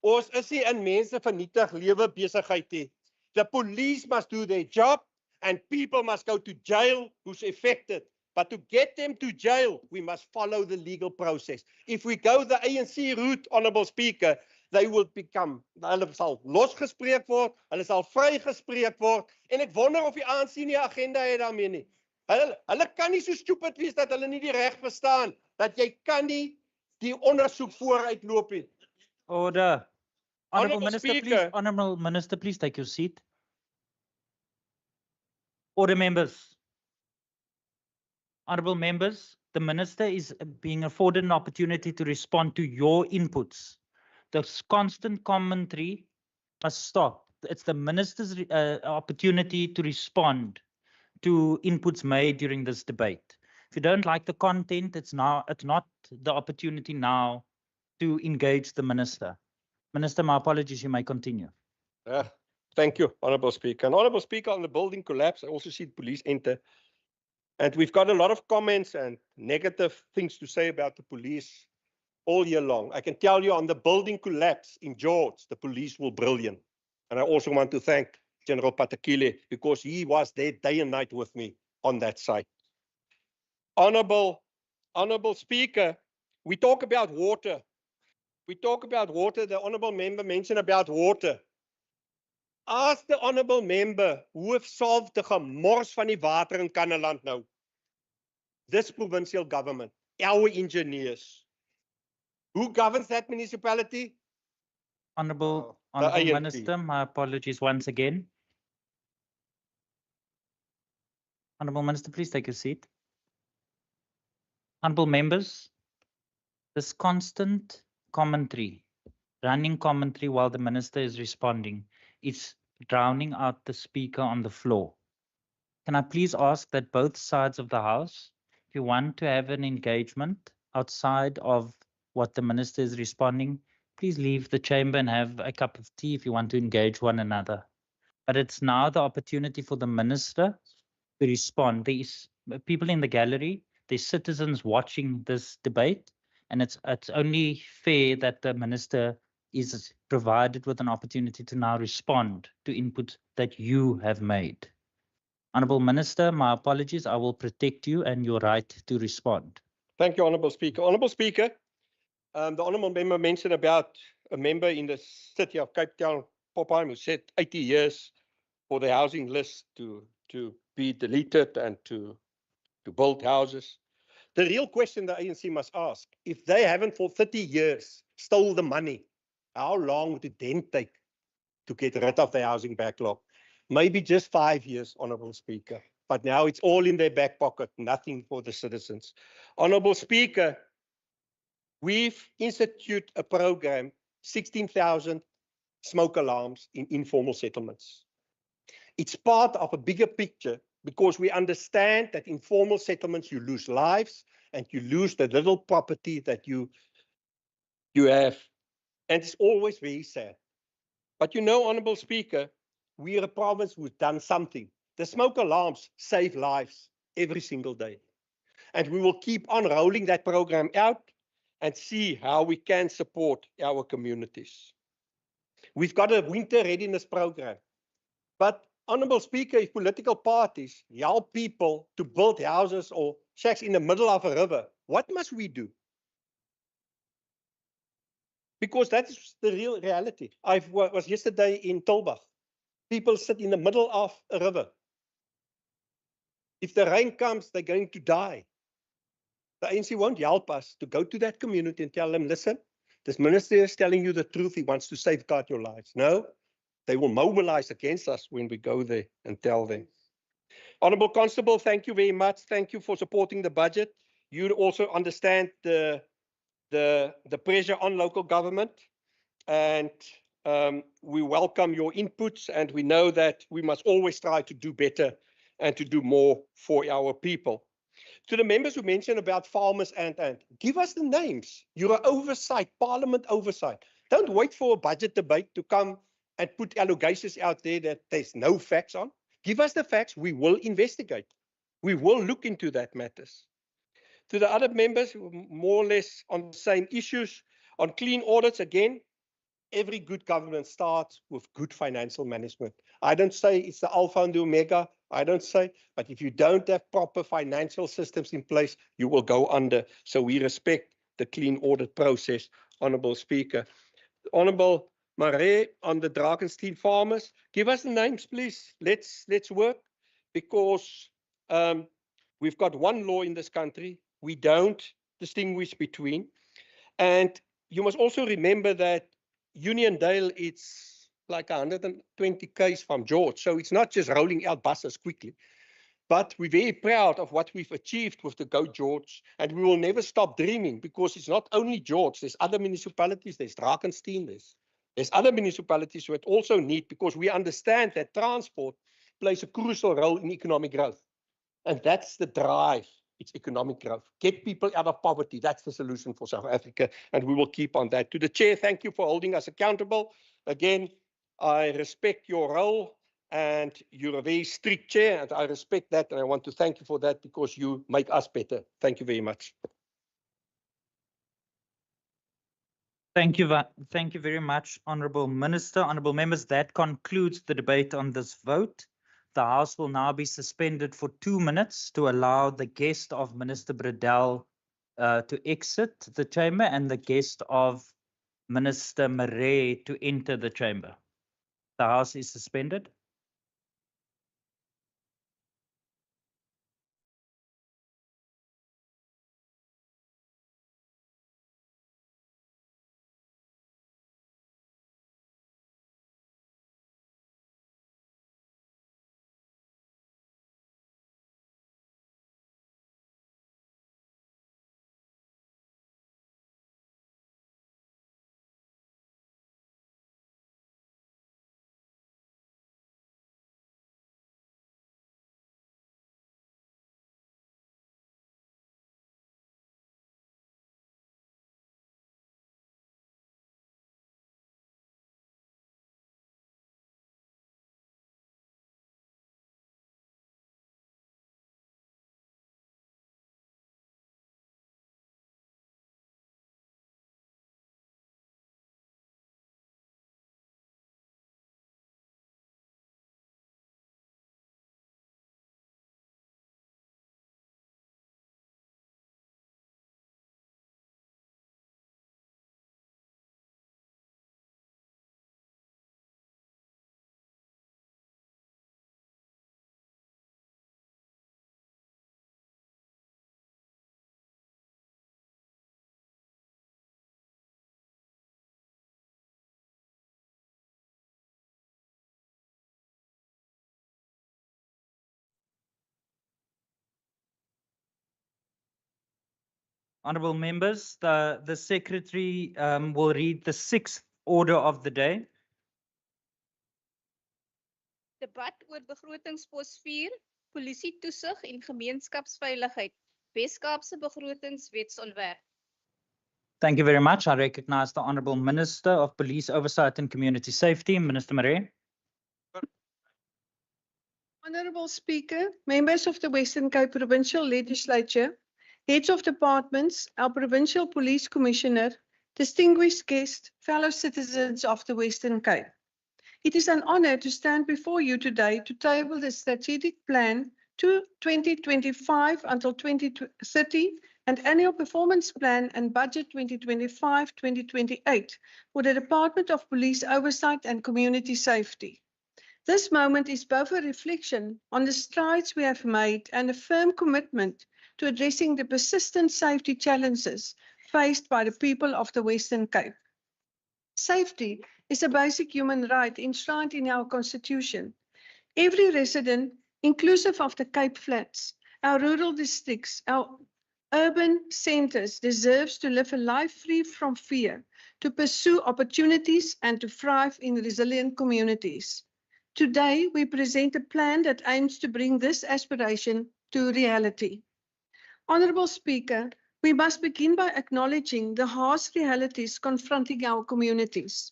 Ons is nie in mense vernietig lewe besigheid nie. The police must do their job and people must go to jail who's affected. But to get them to jail, we must follow the legal process. If we go the ANC route, Honourable Speaker, they will become, hulle sal losgespreek word, hulle sal vrygespreek word, en ek wonder of die ANC nie agenda het daarmee nie. Hulle kan nie so stupid wees dat hulle nie die reg verstaan, dat jy kan nie die ondersoek vooruitloop nie. Order. Honourable Honourable Minister, please. Speaker. Honourable Minister, please take your seat. Order, members. Honourable members, the Minister is being afforded an opportunity to respond to your inputs. This constant commentary must stop. It's the Minister's opportunity to respond to inputs made during this debate. If you don't like the content, it's not the opportunity now to engage the Minister. Minister, my apologies, you may continue. Thank you, Honourable Speaker. And Honourable Speaker, on the building collapse, I also see the police enter. And we've got a lot of comments and negative things to say about the police all year long. I can tell you on the building collapse in George, the police were brilliant. And I also want to thank General Patakile because he was there day and night with me on that site. Honourable Speaker, we talk about water. We talk about water. The Honourable Member mentioned about water. Ask the Honourable Member who have solved the gemors van die water in Kannaland nou. This provincial government, our engineers. Who governs that municipality? Honourable ANC. Minister, my apologies once again. Honourable Minister, please take your seat. Honourable members, this constant commentary, running commentary while the Minister is responding, is drowning out the speaker on the floor. Can I please ask that both sides of the House, if you want to have an engagement outside of what the Minister is responding, please leave the chamber and have a cup of tea if you want to engage one another. But it's now the opportunity for the Minister to respond. There's people in the gallery, there's citizens watching this debate, and it's only fair that the Minister is provided with an opportunity to now respond to input that you have made. Honourable Minister, my apologies. I will protect you and your right to respond. Thank you, Honourable Speaker. Honourable Speaker, the Honourable Member mentioned about a member in the city of Cape Town, Popeye, who said 80 years for the housing list to be deleted and to build houses. The real question the ANC must ask, if they haven't for 30 years stole the money, how long would it then take to get rid of the housing backlog? Maybe just 5 years, Honourable Speaker. But now it's all in their back pocket, nothing for the citizens. Honourable Speaker, we've instituted a program, 16,000 smoke alarms in informal settlements. It's part of a bigger picture because we understand that informal settlements, you lose lives and you lose the little property that you have. And it's always very sad. But you know, Honourable Speaker, we are a province who's done something. The smoke alarms save lives every single day. And we will keep on rolling that program out and see how we can support our communities. We've got a winter readiness program. But Honourable Speaker, if political parties help people to build houses or shacks in the middle of a river, what must we do? Because that's the real reality. I was yesterday in Tulbagh. People sit in the middle of a river. If the rain comes, they're going to die. The ANC won't help us to go to that community and tell them, listen, this minister is telling you the truth. He wants to safeguard your lives. No, they will mobilize against us when we go there and tell them. Honourable Constable, thank you very much. Thank you for supporting the budget. You also understand the pressure on local government, and we welcome your inputs, and we know that we must always try to do better and to do more for our people. To the members who mentioned about farmers and give us the names. You're oversight, Parliament oversight. Don't wait for a budget debate to come and put allegations out there that there's no facts on. Give us the facts. We will investigate. We will look into that matters. To the other members, more or less on the same issues, on clean audits again, every good government starts with good financial management. I don't say it's the alpha and the omega. I don't say, but if you don't have proper financial systems in place, you will go under. So we respect the clean audit process, Honourable Speaker. Honourable Marais, on the Drakenstein farmers, give us the names, please. Let's work, because we've got one law in this country. We don't distinguish between. And you must also remember that Uniondale, it's like 120 k's from George. So it's not just rolling out buses quickly. But we're very proud of what we've achieved with the Go George, and we will never stop dreaming, because it's not only George, there's other municipalities, there's Drakenstein, there's other municipalities that also need, because we understand that transport plays a crucial role in economic growth. And that's the drive, it's economic growth. Get people out of poverty, that's the solution for South Africa, and we will keep on that. To the Chair, thank you for holding us accountable. Again, I respect your role. And you're a very strict chair, and I respect that, and I want to thank you for that, because you make us better. Thank you very much. Thank you very much, Honourable Minister. Honourable members, that concludes the debate on this vote. The House will now be suspended for 2 minutes to allow the guest of Minister Bredell to exit the chamber and the guest of Minister Marais to enter the chamber. The House is suspended. Honourable members, the Secretary will read the 6th order of the day. Debat oor begrotingspos 4, polisie toesig en gemeenskapsveiligheid. Weskaapse begrotingswetsontwerp. Thank you very much. I recognise the Honourable Minister of Police Oversight and Community Safety, Minister Marais. Honourable Speaker, members of the Western Cape Provincial Legislature, heads of departments, our Provincial Police Commissioner, distinguished guests, fellow citizens of the Western Cape. It is an honour to stand before you today to table the strategic plan to 2025 until 2030 and annual performance plan and budget 2025-2028 for the Department of Police Oversight and Community Safety. This moment is both a reflection on the strides we have made and a firm commitment to addressing the persistent safety challenges faced by the people of the Western Cape. Safety is a basic human right enshrined in our Constitution. Every resident, inclusive of the Cape Flats, our rural districts, our urban centres, deserves to live a life free from fear, to pursue opportunities and to thrive in resilient communities. Today, we present a plan that aims to bring this aspiration to reality. Honourable Speaker, we must begin by acknowledging the harsh realities confronting our communities.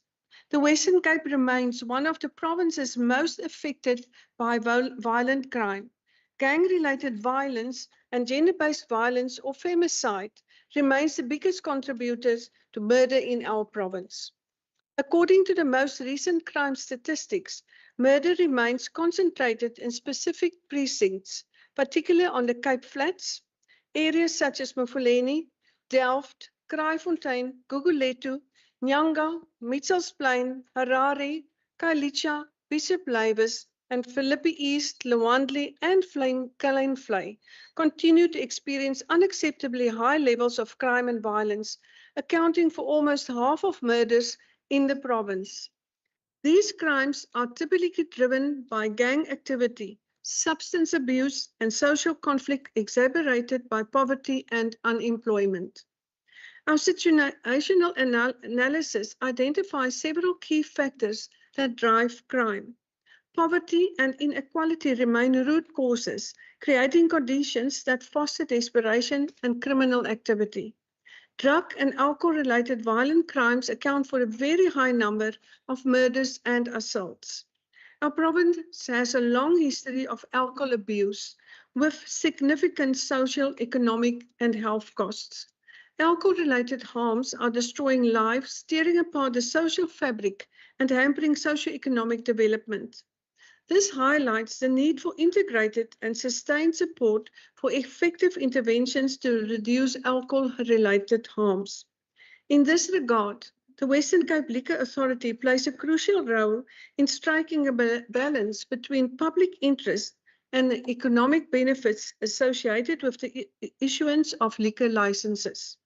The Western Cape remains one of the provinces most affected by violent crime. Gang-related violence and gender-based violence or femicide remains the biggest contributors to murder in our province. According to the most recent crime statistics, murder remains concentrated in specific precincts, particularly on the Cape Flats, areas such as Mafuleni, Delft, Kraaifontein, Guguletu, Nyanga, Mitchellsplein, Harare, Kailicha, Bishop Lavis, and Philippi East, Lewandle, and Kleinvlei continue to experience unacceptably high levels of crime and violence, accounting for almost half of murders in the province. These crimes are typically driven by gang activity, substance abuse, and social conflict exacerbated by poverty and unemployment. Our situational analysis identifies several key factors that drive crime. Poverty and inequality remain root causes, creating conditions that foster desperation and criminal activity. Drug and alcohol-related violent crimes account for a very high number of murders and assaults. Our province has a long history of alcohol abuse with significant social, economic, and health costs. Alcohol-related harms are destroying lives, tearing apart the social fabric, and hampering socio-economic development. This highlights the need for integrated and sustained support for effective interventions to reduce alcohol-related harms. In this regard, the Western Cape Liquor Authority plays a crucial role in striking a balance between public interest and the economic benefits associated with the issuance of liquor licenses.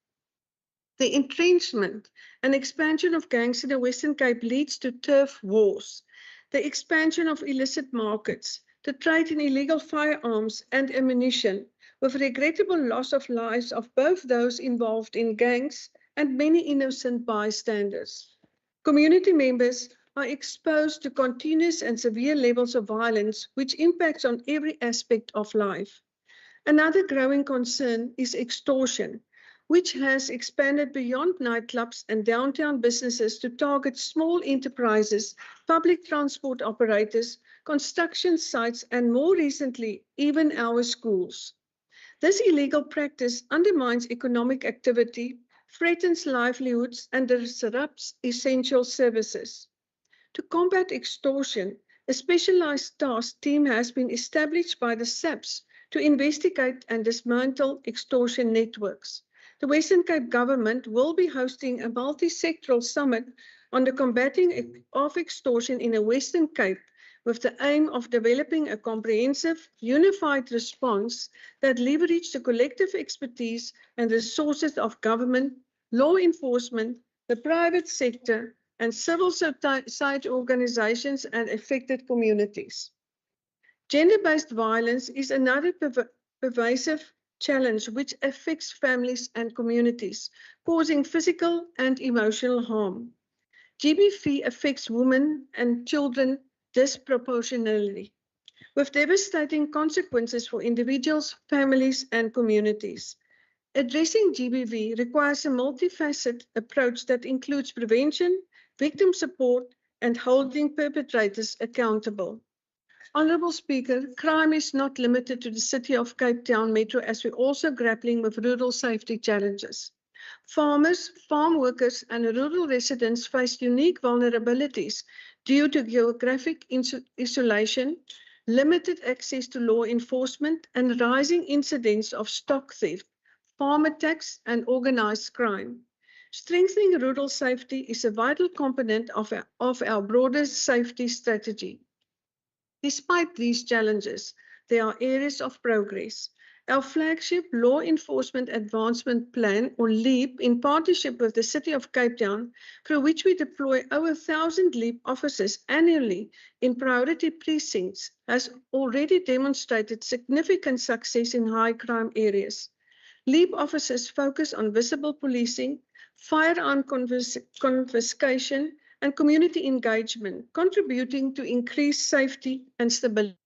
The entrenchment and expansion of gangs in the Western Cape leads to turf wars. The expansion of illicit markets, the trade in illegal firearms and ammunition, with regrettable loss of lives of both those involved in gangs and many innocent bystanders. Community members are exposed to continuous and severe levels of violence, which impacts on every aspect of life. Another growing concern is extortion, which has expanded beyond nightclubs and downtown businesses to target small enterprises, public transport operators, construction sites, and more recently, even our schools. This illegal practice undermines economic activity, threatens livelihoods, and disrupts essential services. To combat extortion, a specialized task team has been established by the SAPS to investigate and dismantle extortion networks. The Western Cape government will be hosting a multi-sectoral summit on the combating of extortion in the Western Cape with the aim of developing a comprehensive, unified response that leverages the collective expertise and resources of government, law enforcement, the private sector, and civil society organizations and affected communities. Gender-based violence is another pervasive challenge which affects families and communities, causing physical and emotional harm. GBV affects women and children disproportionately, with devastating consequences for individuals, families, and communities. Addressing GBV requires a multifaceted approach that includes prevention, victim support, and holding perpetrators accountable. Honourable Speaker, crime is not limited to the City of Cape Town Metro, as we're also grappling with rural safety challenges. Farmers, farm workers, and rural residents face unique vulnerabilities due to geographic isolation, limited access to law enforcement, and rising incidents of stock theft, farm attacks, and organized crime. Strengthening rural safety is a vital component of our broader safety strategy. Despite these challenges, there are areas of progress. Our flagship Law Enforcement Advancement Plan, or LEAP, in partnership with the City of Cape Town, through which we deploy over 1,000 LEAP officers annually in priority precincts, has already demonstrated significant success in high crime areas. LEAP officers focus on visible policing, firearm confiscation, and community engagement, contributing to increased safety and stability.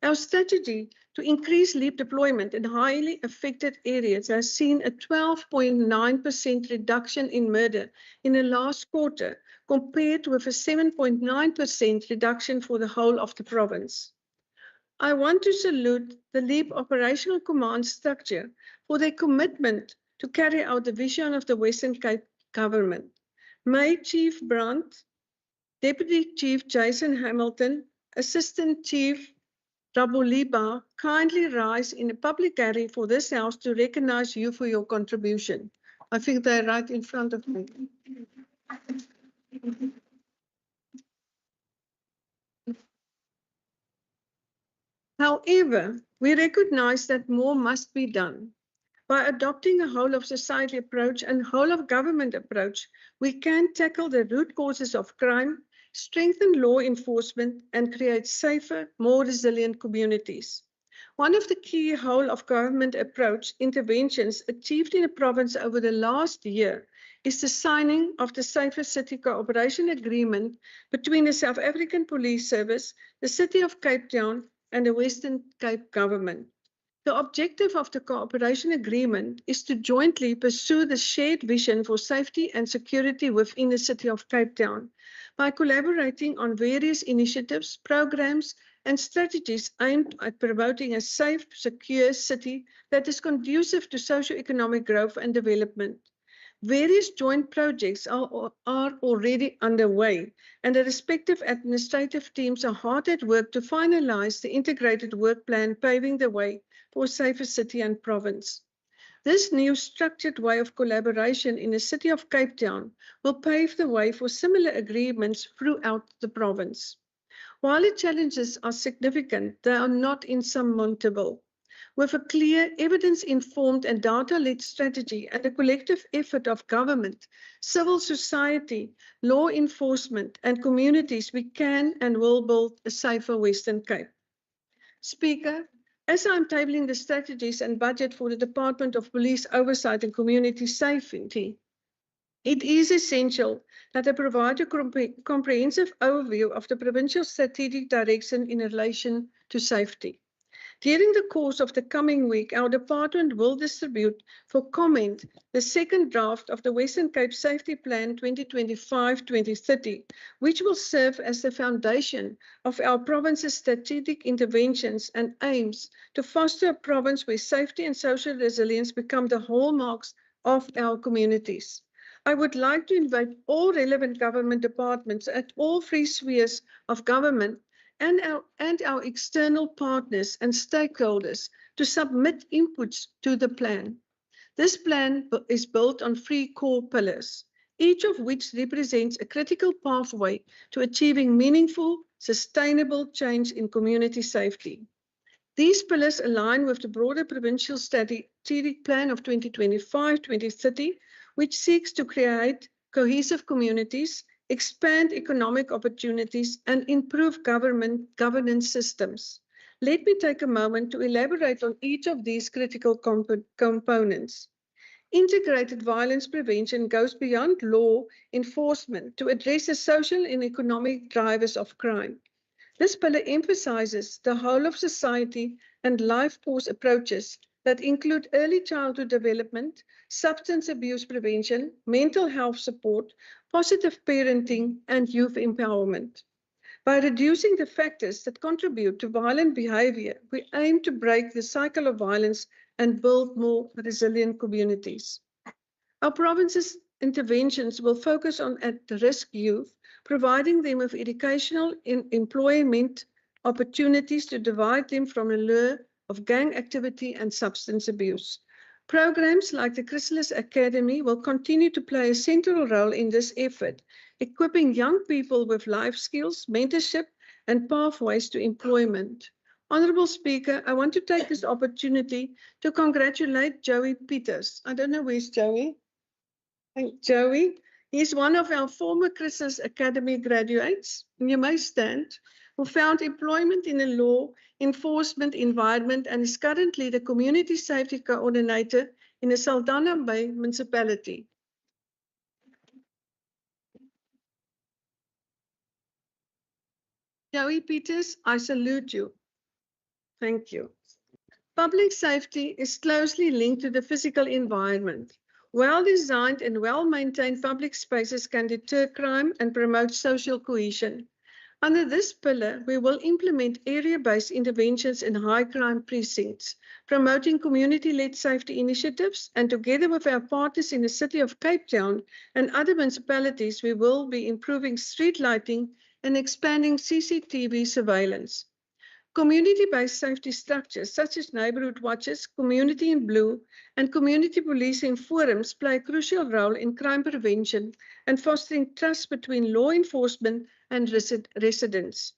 Our strategy to increase LEAP deployment in highly affected areas has seen a 12.9% reduction in murder in the last quarter, compared with a 7.9% reduction for the whole of the province. I want to salute the LEAP operational command structure for their commitment to carry out the vision of the Western Cape government. May Chief Brandt, Deputy Chief Jason Hamilton, Assistant Chief Rabuliba kindly rise in a public gallery for this house to recognize you for your contribution. I think they're right in front of me. However, we recognize that more must be done. By adopting a whole of society approach and whole of government approach, we can tackle the root causes of crime, strengthen law enforcement, and create safer, more resilient communities. One of the key whole of government approach interventions achieved in the province over the last year is the signing of the Safer City Cooperation Agreement between the South African Police Service, the City of Cape Town, and the Western Cape Government. The objective of the cooperation agreement is to jointly pursue the shared vision for safety and security within the City of Cape Town by collaborating on various initiatives, programs, and strategies aimed at promoting a safe, secure city that is conducive to socio-economic growth and development. Various joint projects are already underway, and the respective administrative teams are hard at work to finalize the integrated work plan paving the way for a safer city and province. This new structured way of collaboration in the City of Cape Town will pave the way for similar agreements throughout the province. While the challenges are significant, they are not insurmountable. With a clear, evidence-informed and data-led strategy and a collective effort of government, civil society, law enforcement, and communities, we can and will build a safer Western Cape. Speaker, as I'm tabling the strategies and budget for the Department of Police Oversight and Community Safety, it is essential that I provide a comprehensive overview of the provincial strategic direction in relation to safety. During the course of the coming week, our department will distribute for comment the second draft of the Western Cape Safety Plan 2025-2030, which will serve as the foundation of our province's strategic interventions and aims to foster a province where safety and social resilience become the hallmarks of our communities. I would like to invite all relevant government departments at all three spheres of government and our external partners and stakeholders to submit inputs to the plan. This plan is built on three core pillars, each of which represents a critical pathway to achieving meaningful, sustainable change in community safety. These pillars align with the broader provincial strategic plan of 2025-2030, which seeks to create cohesive communities, expand economic opportunities, and improve governance systems. Let me take a moment to elaborate on each of these critical components. Integrated violence prevention goes beyond law enforcement to address the social and economic drivers of crime. This pillar emphasizes the whole of society and life course approaches that include early childhood development, substance abuse prevention, mental health support, positive parenting, and youth empowerment. By reducing the factors that contribute to violent behavior, we aim to break the cycle of violence and build more resilient communities. Our province's interventions will focus on at-risk youth, providing them with educational and employment opportunities to divide them from the lure of gang activity and substance abuse. Programs like the Chrysalis Academy will continue to play a central role in this effort, equipping young people with life skills, mentorship, and pathways to employment. Honourable Speaker, I want to take this opportunity to congratulate Joey Peters. I don't know where's Joey. Joey, he's one of our former Chrysalis Academy graduates, and you may stand, who found employment in a law enforcement environment and is currently the Community Safety Coordinator in the Saldanha Bay municipality. Joey Peters, I salute you. Thank you. Public safety is closely linked to the physical environment. Well-designed and well-maintained public spaces can deter crime and promote social cohesion. Under this pillar, we will implement area-based interventions in high-crime precincts, promoting community-led safety initiatives, and together with our partners in the city of Cape Town and other municipalities, we will be improving street lighting and expanding CCTV surveillance. Community-based safety structures such as neighborhood watches, community in blue, and community policing forums play a crucial role in crime prevention and fostering trust between law enforcement and residents.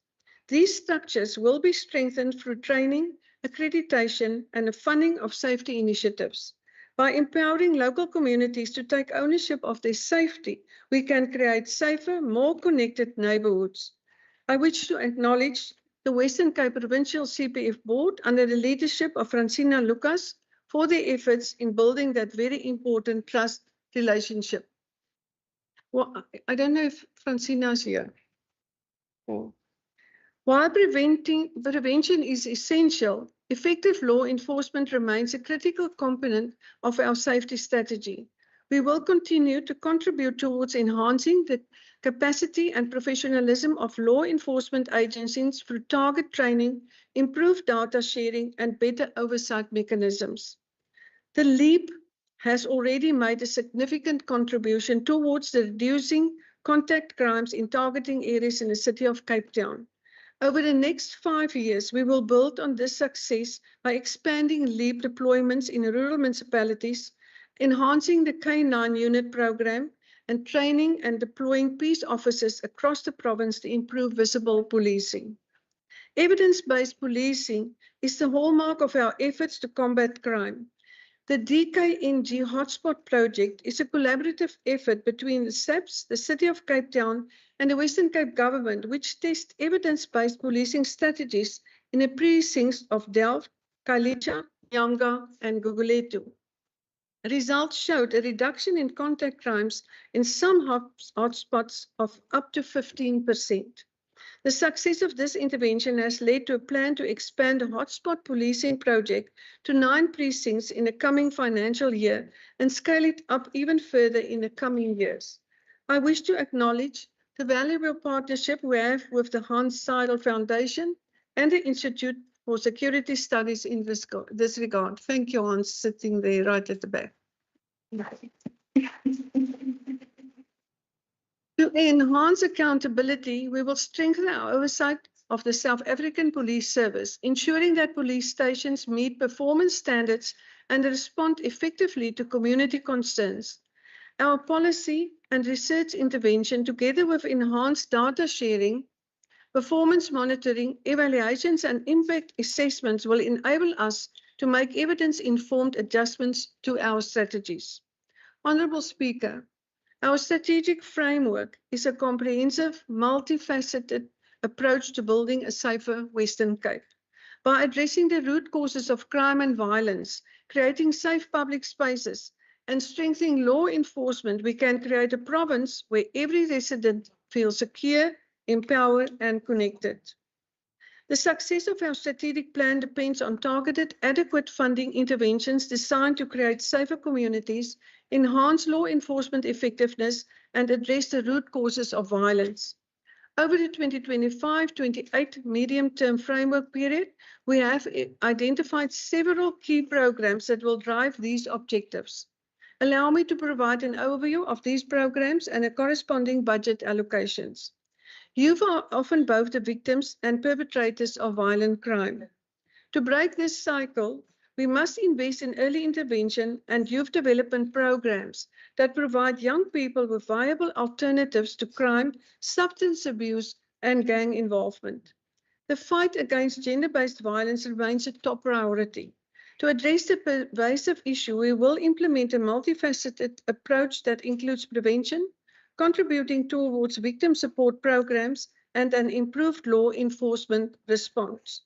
These structures will be strengthened through training, accreditation, and the funding of safety initiatives. By empowering local communities to take ownership of their safety, we can create safer, more connected neighborhoods. I wish to acknowledge the Western Cape Provincial CPF Board under the leadership of Francina Lucas for their efforts in building that very important trust relationship. Well, I don't know if Francina's here. Oh. While prevention is essential, effective law enforcement remains a critical component of our safety strategy. We will continue to contribute towards enhancing the capacity and professionalism of law enforcement agencies through target training, improved data sharing, and better oversight mechanisms. The LEAP has already made a significant contribution towards the reducing contact crimes in targeting areas in the city of Cape Town. Over the next 5 years, we will build on this success by expanding LEAP deployments in rural municipalities, enhancing the K9 unit program, and training and deploying peace officers across the province to improve visible policing. Evidence-based policing is the hallmark of our efforts to combat crime. The DKNG Hotspot Project is a collaborative effort between the SAPS, the City of Cape Town, and the Western Cape Government, which tests evidence-based policing strategies in the precincts of Delft, Khayelitsha, Nyanga, and Gugulethu. Results showed a reduction in contact crimes in some hotspots of up to 15%. The success of this intervention has led to a plan to expand the hotspot policing project to 9 precincts in the coming financial year and scale it up even further in the coming years. I wish to acknowledge the valuable partnership we have with the Hans Seidel Foundation and the Institute for Security Studies in this regard. Thank you, Hans, sitting there right at the back. To enhance accountability, we will strengthen our oversight of the South African Police Service, ensuring that police stations meet performance standards and respond effectively to community concerns. Our policy and research intervention, together with enhanced data sharing, performance monitoring, evaluations, and impact assessments will enable us to make evidence-informed adjustments to our strategies. Honourable Speaker, our strategic framework is a comprehensive, multifaceted approach to building a safer Western Cape. By addressing the root causes of crime and violence, creating safe public spaces, and strengthening law enforcement, we can create a province where every resident feels secure, empowered, and connected. The success of our strategic plan depends on targeted, adequate funding interventions designed to create safer communities, enhance law enforcement effectiveness, and address the root causes of violence. Over the 2025-28 medium-term framework period, we have identified several key programs that will drive these objectives. Allow me to provide an overview of these programs and the corresponding budget allocations. Youth are often both the victims and perpetrators of violent crime. To break this cycle, we must invest in early intervention and youth development programs that provide young people with viable alternatives to crime, substance abuse, and gang involvement. The fight against gender-based violence remains a top priority. To address the pervasive issue, we will implement a multifaceted approach that includes prevention, contributing towards victim support programs, and an improved law enforcement response.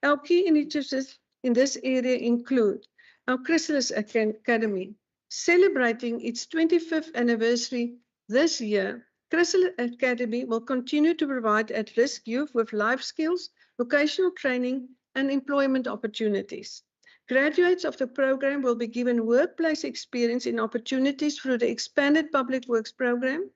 Our key initiatives in this area include our Chrysalis Academy. Celebrating its 25th anniversary this year, Chrysalis Academy will continue to provide at-risk youth with life skills, vocational training, and employment opportunities. Graduates of the program will be given workplace experience and opportunities through the expanded public works program.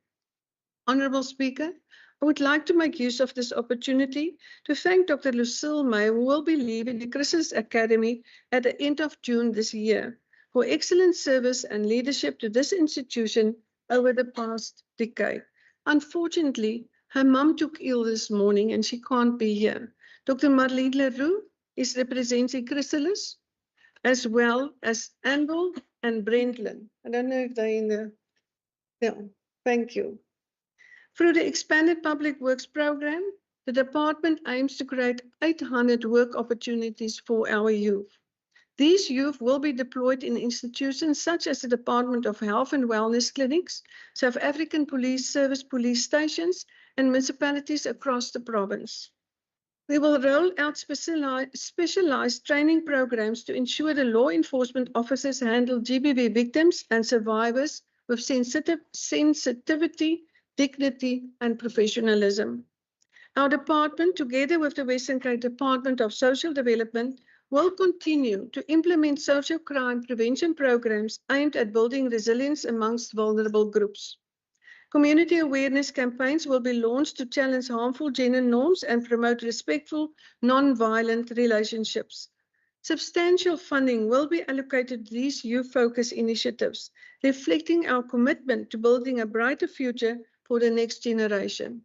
Honourable Speaker, I would like to make use of this opportunity to thank Dr. Lucille May, who will be leaving the Chrysalis Academy at the end of June this year, for excellent service and leadership to this institution over the past decade. Unfortunately, her mum took ill this morning and she can't be here. Dr. Marlene Leroux is representing Chrysalis, as well as Anvil and Brentlin. I don't know if they're in the... Yeah, thank you. Through the expanded public works program, the department aims to create 800 work opportunities for our youth. These youth will be deployed in institutions such as the Department of Health and Wellness clinics, South African Police Service police stations, and municipalities across the province. We will roll out specialized training programs to ensure the law enforcement officers handle GBV victims and survivors with sensitivity, dignity, and professionalism. Our department, together with the Western Cape Department of Social Development, will continue to implement social crime prevention programs aimed at building resilience amongst vulnerable groups. Community awareness campaigns will be launched to challenge harmful gender norms and promote respectful, non-violent relationships. Substantial funding will be allocated to these youth-focused initiatives, reflecting our commitment to building a brighter future for the next generation.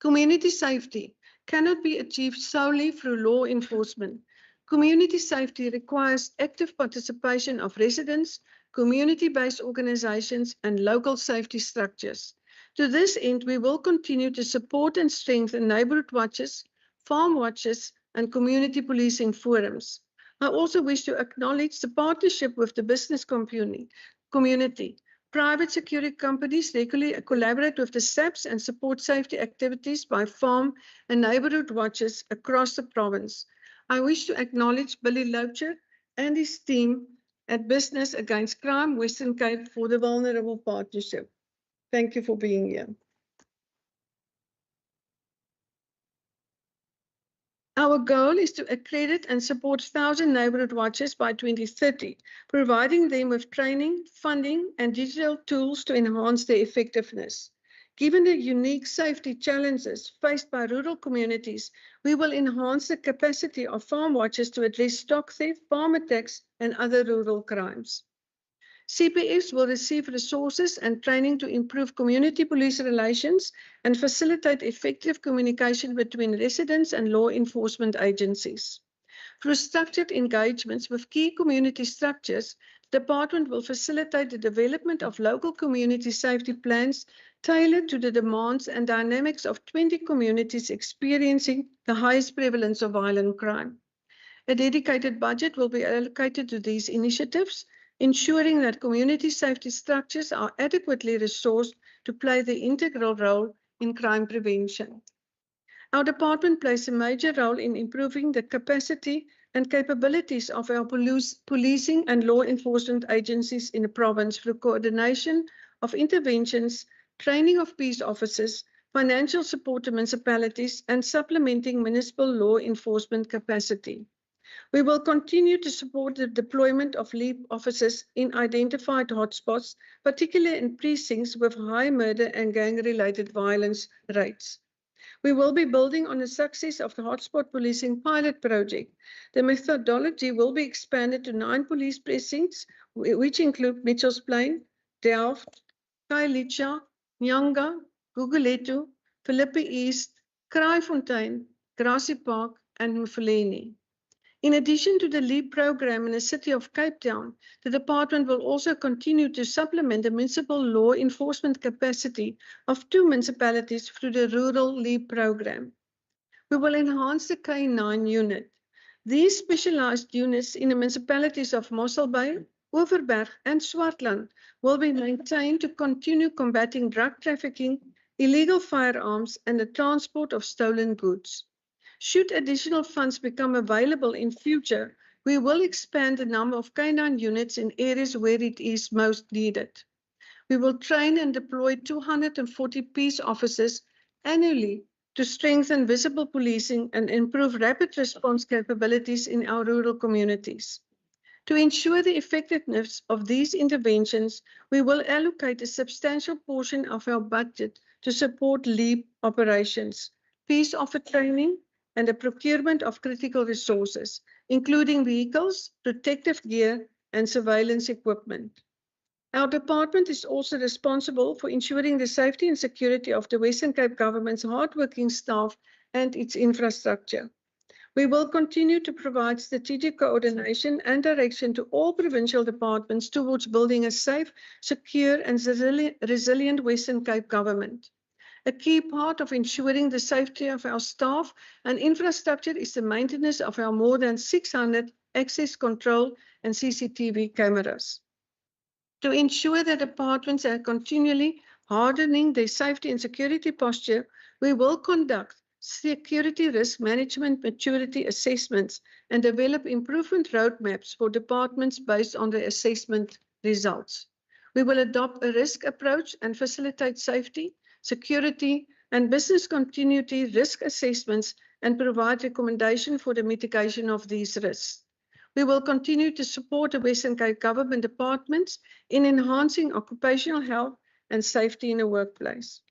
Community safety cannot be achieved solely through law enforcement. Community safety requires active participation of residents, community-based organizations, and local safety structures. To this end, we will continue to support and strengthen neighborhood watches, farm watches, and community policing forums. I also wish to acknowledge the partnership with the business community. Private security companies regularly collaborate with the SAPs and support safety activities by farm and neighborhood watches across the province. I wish to acknowledge Billy Locher and his team at Business Against Crime Western Cape for the Vulnerable Partnership. Thank you for being here. Our goal is to accredit and support 1,000 neighborhood watches by 2030, providing them with training, funding, and digital tools to enhance their effectiveness. Given the unique safety challenges faced by rural communities, we will enhance the capacity of farm watches to address stock theft, farm attacks, and other rural crimes. CPFs will receive resources and training to improve community police relations and facilitate effective communication between residents and law enforcement agencies. Through structured engagements with key community structures, the department will facilitate the development of local community safety plans tailored to the demands and dynamics of 20 communities experiencing the highest prevalence of violent crime. A dedicated budget will be allocated to these initiatives, ensuring that community safety structures are adequately resourced to play the integral role in crime prevention. Our department plays a major role in improving the capacity and capabilities of our policing and law enforcement agencies in the province through coordination of interventions, training of peace officers, financial support to municipalities, and supplementing municipal law enforcement capacity. We will continue to support the deployment of LEAP officers in identified hotspots, particularly in precincts with high murder and gang-related violence rates. We will be building on the success of the Hotspot Policing Pilot Project. The methodology will be expanded to 9 police precincts, which include Mitchells Plain, Delft, Khayelitsha, Nyanga, Gugulethu, Philippi East, Kraaifontein, Grassy Park, and Mufuleni. In addition to the LEAP program in the city of Cape Town, the department will also continue to supplement the municipal law enforcement capacity of 2 municipalities through the rural LEAP program. We will enhance the K9 unit. These specialized units in the municipalities of Mossel Bay, Overberg, and Swartland will be maintained to continue combating drug trafficking, illegal firearms, and the transport of stolen goods. Should additional funds become available in future, we will expand the number of K9 units in areas where it is most needed. We will train and deploy 240 peace officers annually to strengthen visible policing and improve rapid response capabilities in our rural communities. To ensure the effectiveness of these interventions, we will allocate a substantial portion of our budget to support LEAP operations, peace officer training, and the procurement of critical resources, including vehicles, protective gear, and surveillance equipment. Our department is also responsible for ensuring the safety and security of the Western Cape Government's hardworking staff and its infrastructure. We will continue to provide strategic coordination and direction to all provincial departments towards building a safe, secure, and resilient Western Cape Government. A key part of ensuring the safety of our staff and infrastructure is the maintenance of our more than 600 access control and CCTV cameras. To ensure that departments are continually hardening their safety and security posture, we will conduct security risk management maturity assessments and develop improvement roadmaps for departments based on the assessment results. We will adopt a risk approach and facilitate safety, security, and business continuity risk assessments and provide recommendations for the mitigation of these risks. We will continue to support the Western Cape Government departments in enhancing occupational health and safety in the workplace.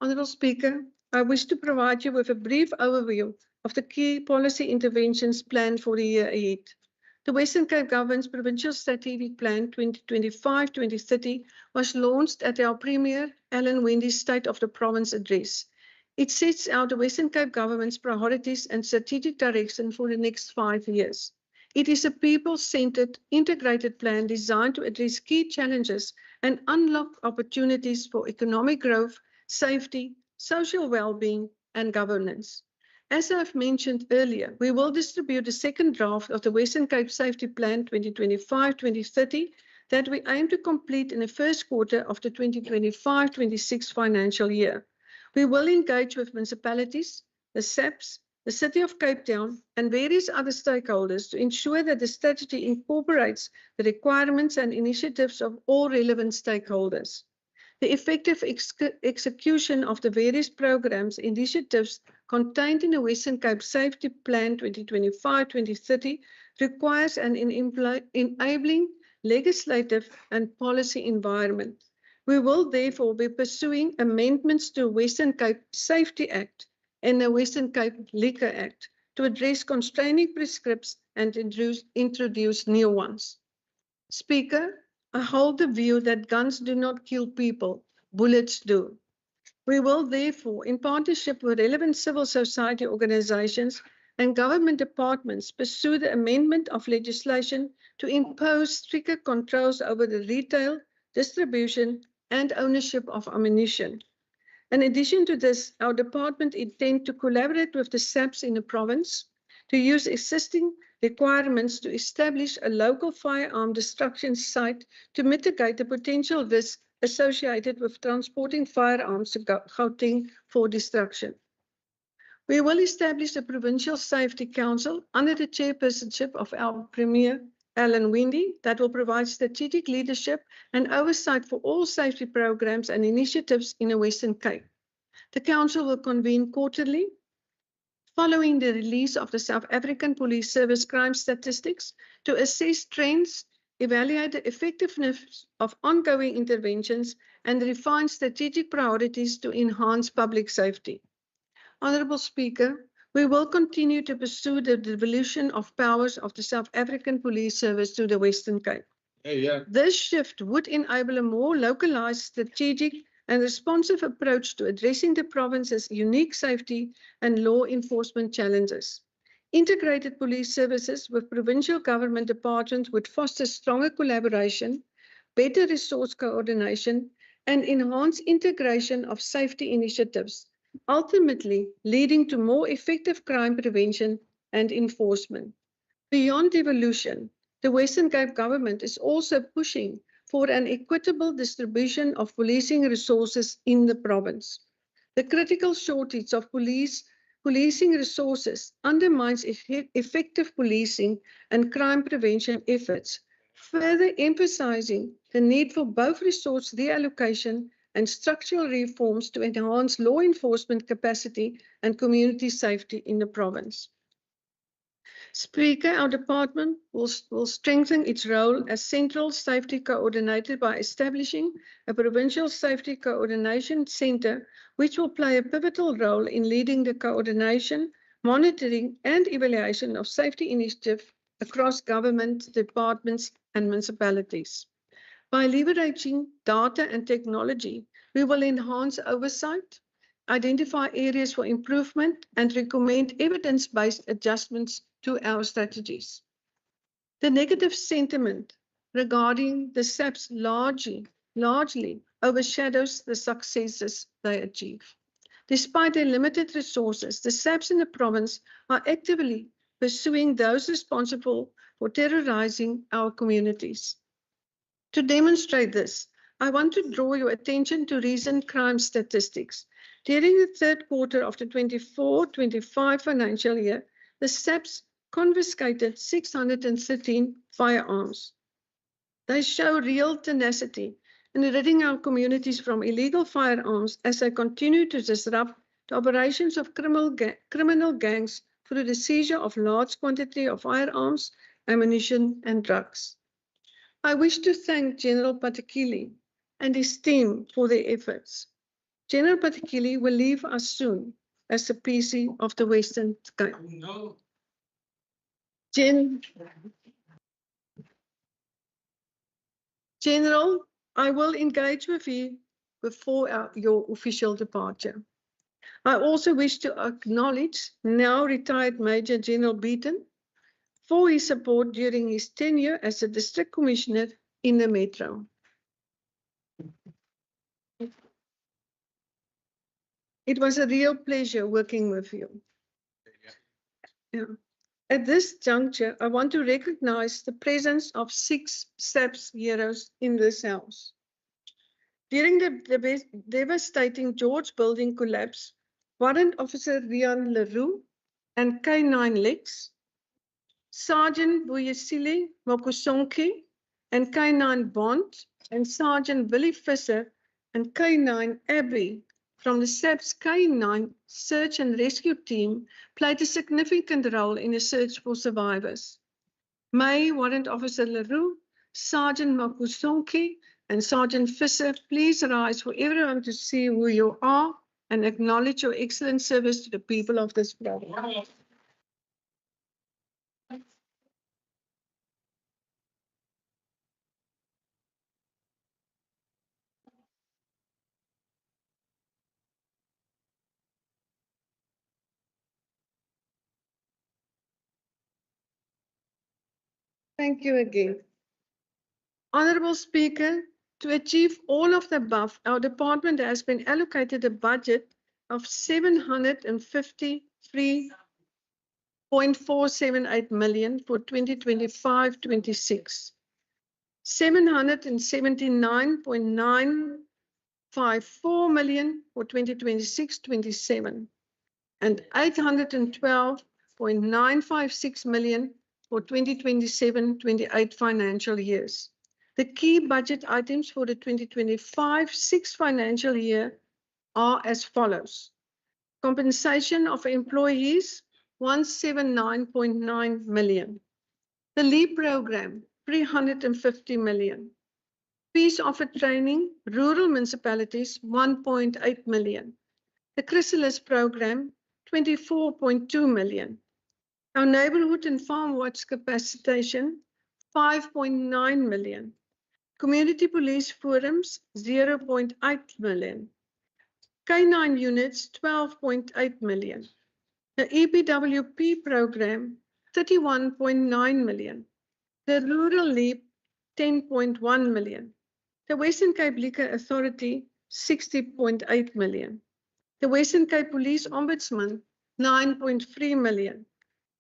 Honourable Speaker, I wish to provide you with a brief overview of the key policy interventions planned for the year ahead. The Western Cape Government's Provincial Strategic Plan 2025-2030 was launched at our Premier Alan Wendy's State of the Province address. It sets out the Western Cape Government's priorities and strategic direction for the next 5 years. It is a people-centered, integrated plan designed to address key challenges and unlock opportunities for economic growth, safety, social well-being, and governance. As I've mentioned earlier, we will distribute the second draft of the Western Cape Safety Plan 2025-2030 that we aim to complete in the first quarter of the 2025-26 financial year. We will engage with municipalities, the SAPs, the City of Cape Town, and various other stakeholders to ensure that the strategy incorporates the requirements and initiatives of all relevant stakeholders. The effective execution of the various programs and initiatives contained in the Western Cape Safety Plan 2025-2030 requires an enabling legislative and policy environment. We will therefore be pursuing amendments to the Western Cape Safety Act and the Western Cape Liquor Act to address constraining prescripts and introduce new ones. Speaker, I hold the view that guns do not kill people, bullets do. We will therefore, in partnership with relevant civil society organizations and government departments, pursue the amendment of legislation to impose stricter controls over the retail, distribution, and ownership of ammunition. In addition to this, our department intends to collaborate with the SAPs in the province to use existing requirements to establish a local firearm destruction site to mitigate the potential risk associated with transporting firearms to Gauteng for destruction. We will establish a Provincial Safety Council under the chairpersonship of our Premier Alan Wendy that will provide strategic leadership and oversight for all safety programs and initiatives in the Western Cape. The Council will convene quarterly following the release of the South African Police Service crime statistics to assess trends, evaluate the effectiveness of ongoing interventions, and refine strategic priorities to enhance public safety. Honourable Speaker, we will continue to pursue the devolution of powers of the South African Police Service to the Western Cape. This shift would enable a more localized, strategic, and responsive approach to addressing the province's unique safety and law enforcement challenges. Integrated police services with provincial government departments would foster stronger collaboration, better resource coordination, and enhance integration of safety initiatives, ultimately leading to more effective crime prevention and enforcement. Beyond devolution, the Western Cape Government is also pushing for an equitable distribution of policing resources in the province. The critical shortage of policing resources undermines effective policing and crime prevention efforts, further emphasizing the need for both resource reallocation and structural reforms to enhance law enforcement capacity and community safety in the province. Speaker, our department will strengthen its role as central safety coordinator by establishing a provincial safety coordination center, which will play a pivotal role in leading the coordination, monitoring, and evaluation of safety initiatives across government departments and municipalities. By leveraging data and technology, we will enhance oversight, identify areas for improvement, and recommend evidence-based adjustments to our strategies. The negative sentiment regarding the SAPS largely overshadows the successes they achieve. Despite their limited resources, the SAPS in the province are actively pursuing those responsible for terrorizing our communities. To demonstrate this, I want to draw your attention to recent crime statistics. During the third quarter of the 24-25 financial year, the SAPS confiscated 613 firearms. They show real tenacity in ridding our communities from illegal firearms as they continue to disrupt the operations of criminal gangs through the seizure of large quantity of firearms, ammunition, and drugs. I wish to thank General Patekile and his team for their efforts. General Patekile will leave us soon as the PC of the Western Cape. No. General, I will engage with you before your official departure. I also wish to acknowledge now retired Major General Beaton for his support during his tenure as a district commissioner in the Metro. It was a real pleasure working with you. Yeah. At this juncture, I want to recognize the presence of 6 SAPS heroes in this house. During the devastating George building collapse, Warrant Officer Rian Leroux and K9 Lex, Sergeant Buyesile Mokusonki and K9 Bond, and Sergeant Willie Visser and K9 Abby from the SAPS K9 search and rescue team played a significant role in the search for survivors. May Warrant Officer Leroux, Sergeant Mokusonki, and Sergeant Visser please rise for everyone to see who you are and acknowledge your excellent service to the people of this province. Thank you again. Honorable Speaker, to achieve all of the above, our department has been allocated a budget of 753.478 million for 2025-26, 779.954 million for 2026-27, and 812.956 million for 2027-28 financial years. The key budget items for the 2025-6 financial year are as follows. Compensation of employees, 179.9 million. The LEAP program, 350 million. Peace offer training, rural municipalities, 1.8 million. The Chrysalis program, 24.2 million. Our neighborhood and farm watch capacitation, 5.9 million. Community police forums, 0.8 million. K9 units, 12.8 million. The EPWP program, 31.9 million. The Rural Leap, 10.1 million. The Western Cape Liquor Authority, 60.8 million. The Western Cape Police Ombudsman, 9.3 million.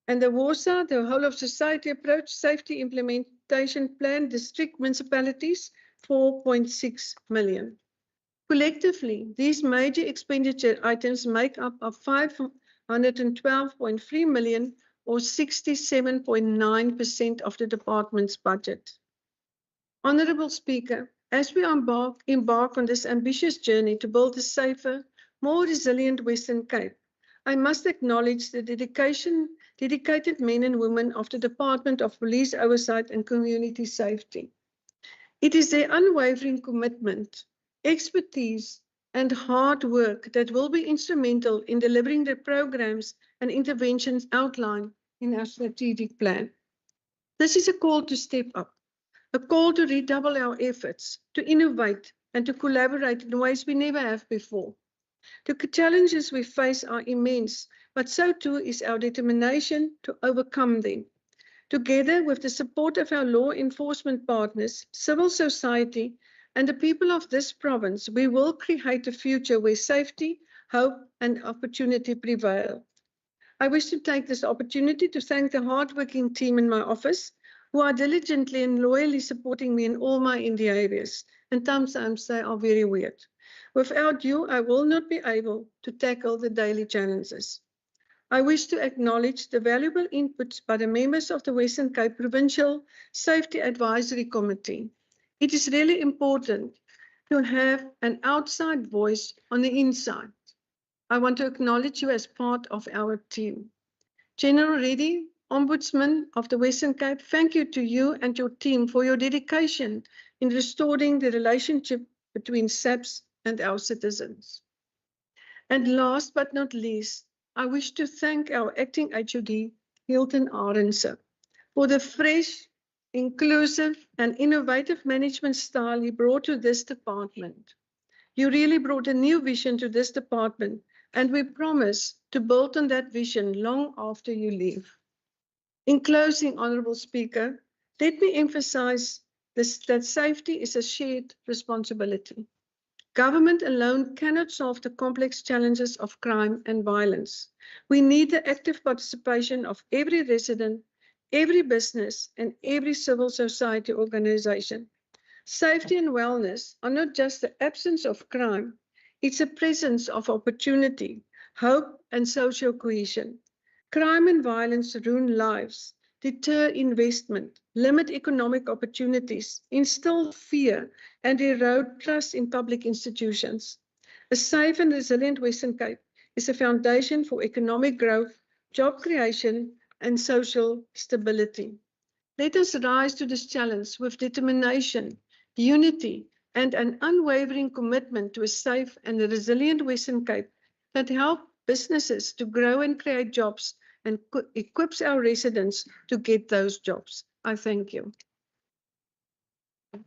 And the WOSA, the Whole of Society Approach Safety Implementation Plan, district municipalities, 4.6 million. Collectively, these major expenditure items make up of 512.3 million or 67.9% of the department's budget. Honorable Speaker, as we embark on this ambitious journey to build a safer, more resilient Western Cape, I must acknowledge the dedicated men and women of the Department of Police Oversight and Community Safety. It is their unwavering commitment, expertise, and hard work that will be instrumental in delivering the programs and interventions outlined in our strategic plan. This is a call to step up, a call to redouble our efforts, to innovate, and to collaborate in ways we never have before. The challenges we face are immense, but so too is our determination to overcome them. Together with the support of our law enforcement partners, civil society, and the people of this province, we will create a future where safety, hope, and opportunity prevail. I wish to take this opportunity to thank the hardworking team in my office who are diligently and loyally supporting me in all my endeavors, and sometimes they are very weird. Without you, I will not be able to tackle the daily challenges. I wish to acknowledge the valuable inputs by the members of the Western Cape Provincial Safety Advisory Committee. It is really important to have an outside voice on the inside. I want to acknowledge you as part of our team. General Reddy, Ombudsman of the Western Cape, thank you to you and your team for your dedication in restoring the relationship between SAPS and our citizens. And last but not least, I wish to thank our acting HOD, Hilton Arendse, for the fresh, inclusive, and innovative management style he brought to this department. You really brought a new vision to this department, and we promise to build on that vision long after you leave. In closing, Honourable Speaker, let me emphasize that safety is a shared responsibility. Government alone cannot solve the complex challenges of crime and violence. We need the active participation of every resident, every business, and every civil society organization. Safety and wellness are not just the absence of crime, it's a presence of opportunity, hope, and social cohesion. Crime and violence ruin lives, deter investment, limit economic opportunities, instill fear, and erode trust in public institutions. A safe and resilient Western Cape is a foundation for economic growth, job creation, and social stability. Let us rise to this challenge with determination, unity, and an unwavering commitment to a safe and resilient Western Cape that help businesses to grow and create jobs and equips our residents to get those jobs. I thank you. Thank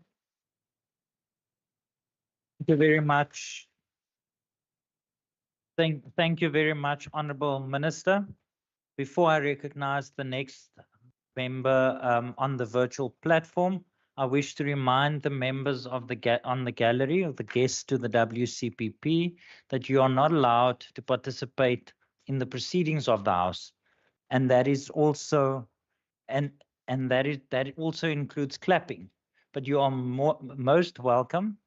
you very much. Thank you very much, Honourable Minister. Before I recognize the next member on the virtual platform, I wish to remind the members of on the gallery, of the guests to the WCPP, that you are not allowed to participate in the proceedings of the House, and that is also that also includes clapping. But you are most welcome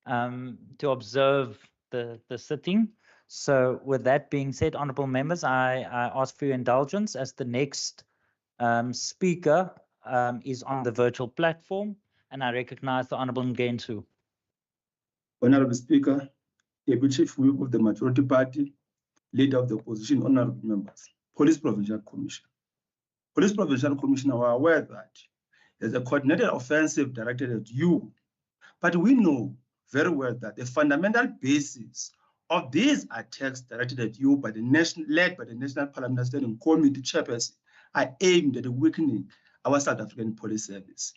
to observe the sitting. So with that being said, honourable members, I ask for your indulgence as the next speaker is on the virtual platform, and I recognize the Honourable Ngentu. Honourable Speaker, Deputy Chief Whip of the Majority Party, Leader of the Opposition, honourable members, Police Provincial Commission. Police Provincial Commission are aware that there's a coordinated offensive directed at you, but we know very well that the fundamental basis of these attacks directed at you by led by the National Parliamentary Standing Committee chairperson are aimed at weakening our South African police service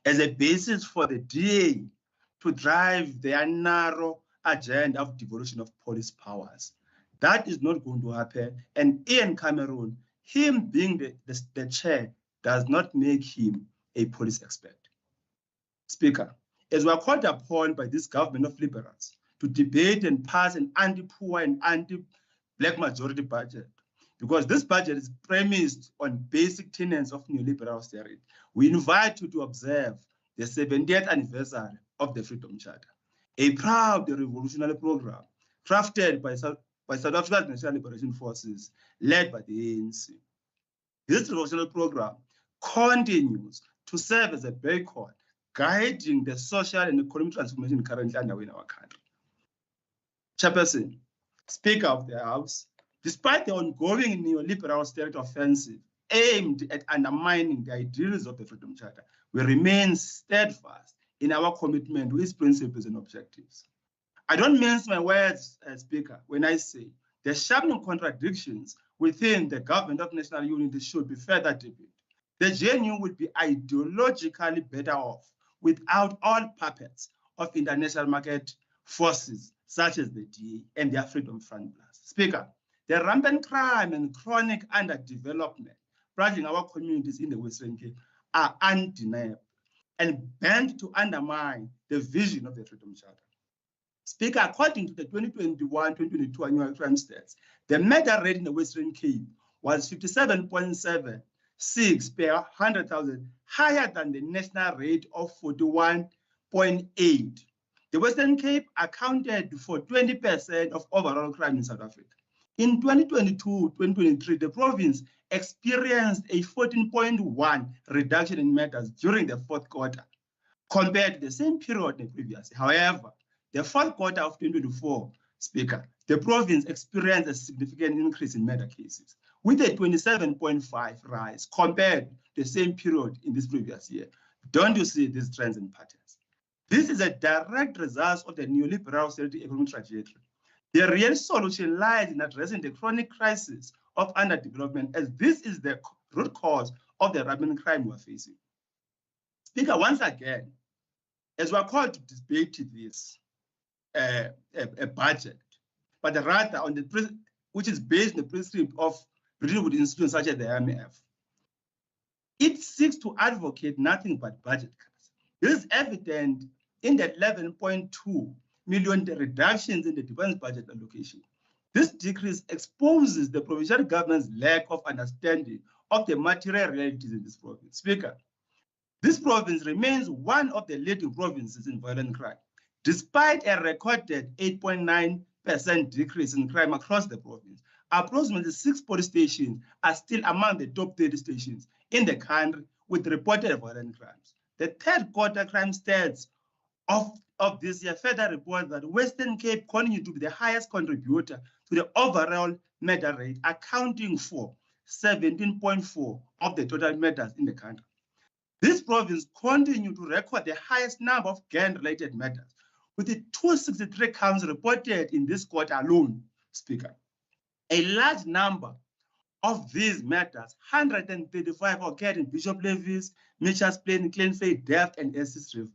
as a basis for the DA to drive their narrow agenda of devolution of police powers. That is not going to happen. And Ian Cameron, him being the chair, does not make him a police expert. Speaker, as we are called upon by this government of liberals to debate and pass an anti-poor and anti-black majority budget, because this budget is premised on basic tenets of neoliberal austerity, we invite you to observe the 70th anniversary of the Freedom Charter, a proud revolutionary program crafted by South Africa's National Liberation Forces, led by the ANC. This revolutionary program continues to serve as a beacon guiding the social and economic transformation currently underway in our country. Chairperson, Speaker of the House, Despite the ongoing neoliberal state offensive aimed at undermining the ideals of the Freedom Charter, we remain steadfast in our commitment to its principles and objectives. I don't mince my words, Speaker, when I say the sharpening contradictions within the government of national unity should be further deepened. The JNU would be ideologically better off without all puppets of international market forces such as the DA and their Freedom Front Plus. Speaker, the rampant crime and chronic underdevelopment plaguing our communities in the Western Cape are undeniable and bent to undermine the vision of the Freedom Charter. Speaker, according to the 2021-2022 annual crime stats, the murder rate in the Western Cape was 57.76 per 100,000, higher than the national rate of 41.8. The Western Cape accounted for 20% of overall crime in South Africa. In 2022-2023, the province experienced a 14.1 reduction in murders during the fourth quarter compared to the same period the previous year. However, the fourth quarter of 2024, Speaker, the province experienced a significant increase in murder cases with a 27.5 rise compared to the same period in this previous year. Don't you see these trends and patterns? This is a direct result of the neoliberal austerity economic trajectory. The real solution lies in addressing the chronic crisis of underdevelopment, as this is the root cause of the rampant crime we're facing. Speaker, once again, as we're called to debate this, a budget, but rather on the which is based on the principle of British institutions such as the IMF, it seeks to advocate nothing but budget cuts. This is evident in the 11.2 million reductions in the defense budget allocation. This decrease exposes the provincial government's lack of understanding of the material realities in this province. Speaker, this province remains one of the leading provinces in violent crime, despite a recorded 8.9% decrease in crime across the province. Approximately 6 police stations are still among the top 30 stations in the country with reported violent crimes. The third quarter crime stats of this year further report that Western Cape continued to be the highest contributor to the overall murder rate, accounting for 17.4% of the total murders in the country. This province continued to record the highest number of gang-related murders, with the 263 counts reported in this quarter alone, Speaker. A large number of these matters, 135 occurred in Bishop Levis, Mitchell's Plain, Kleinveld, Delft, and Essex River.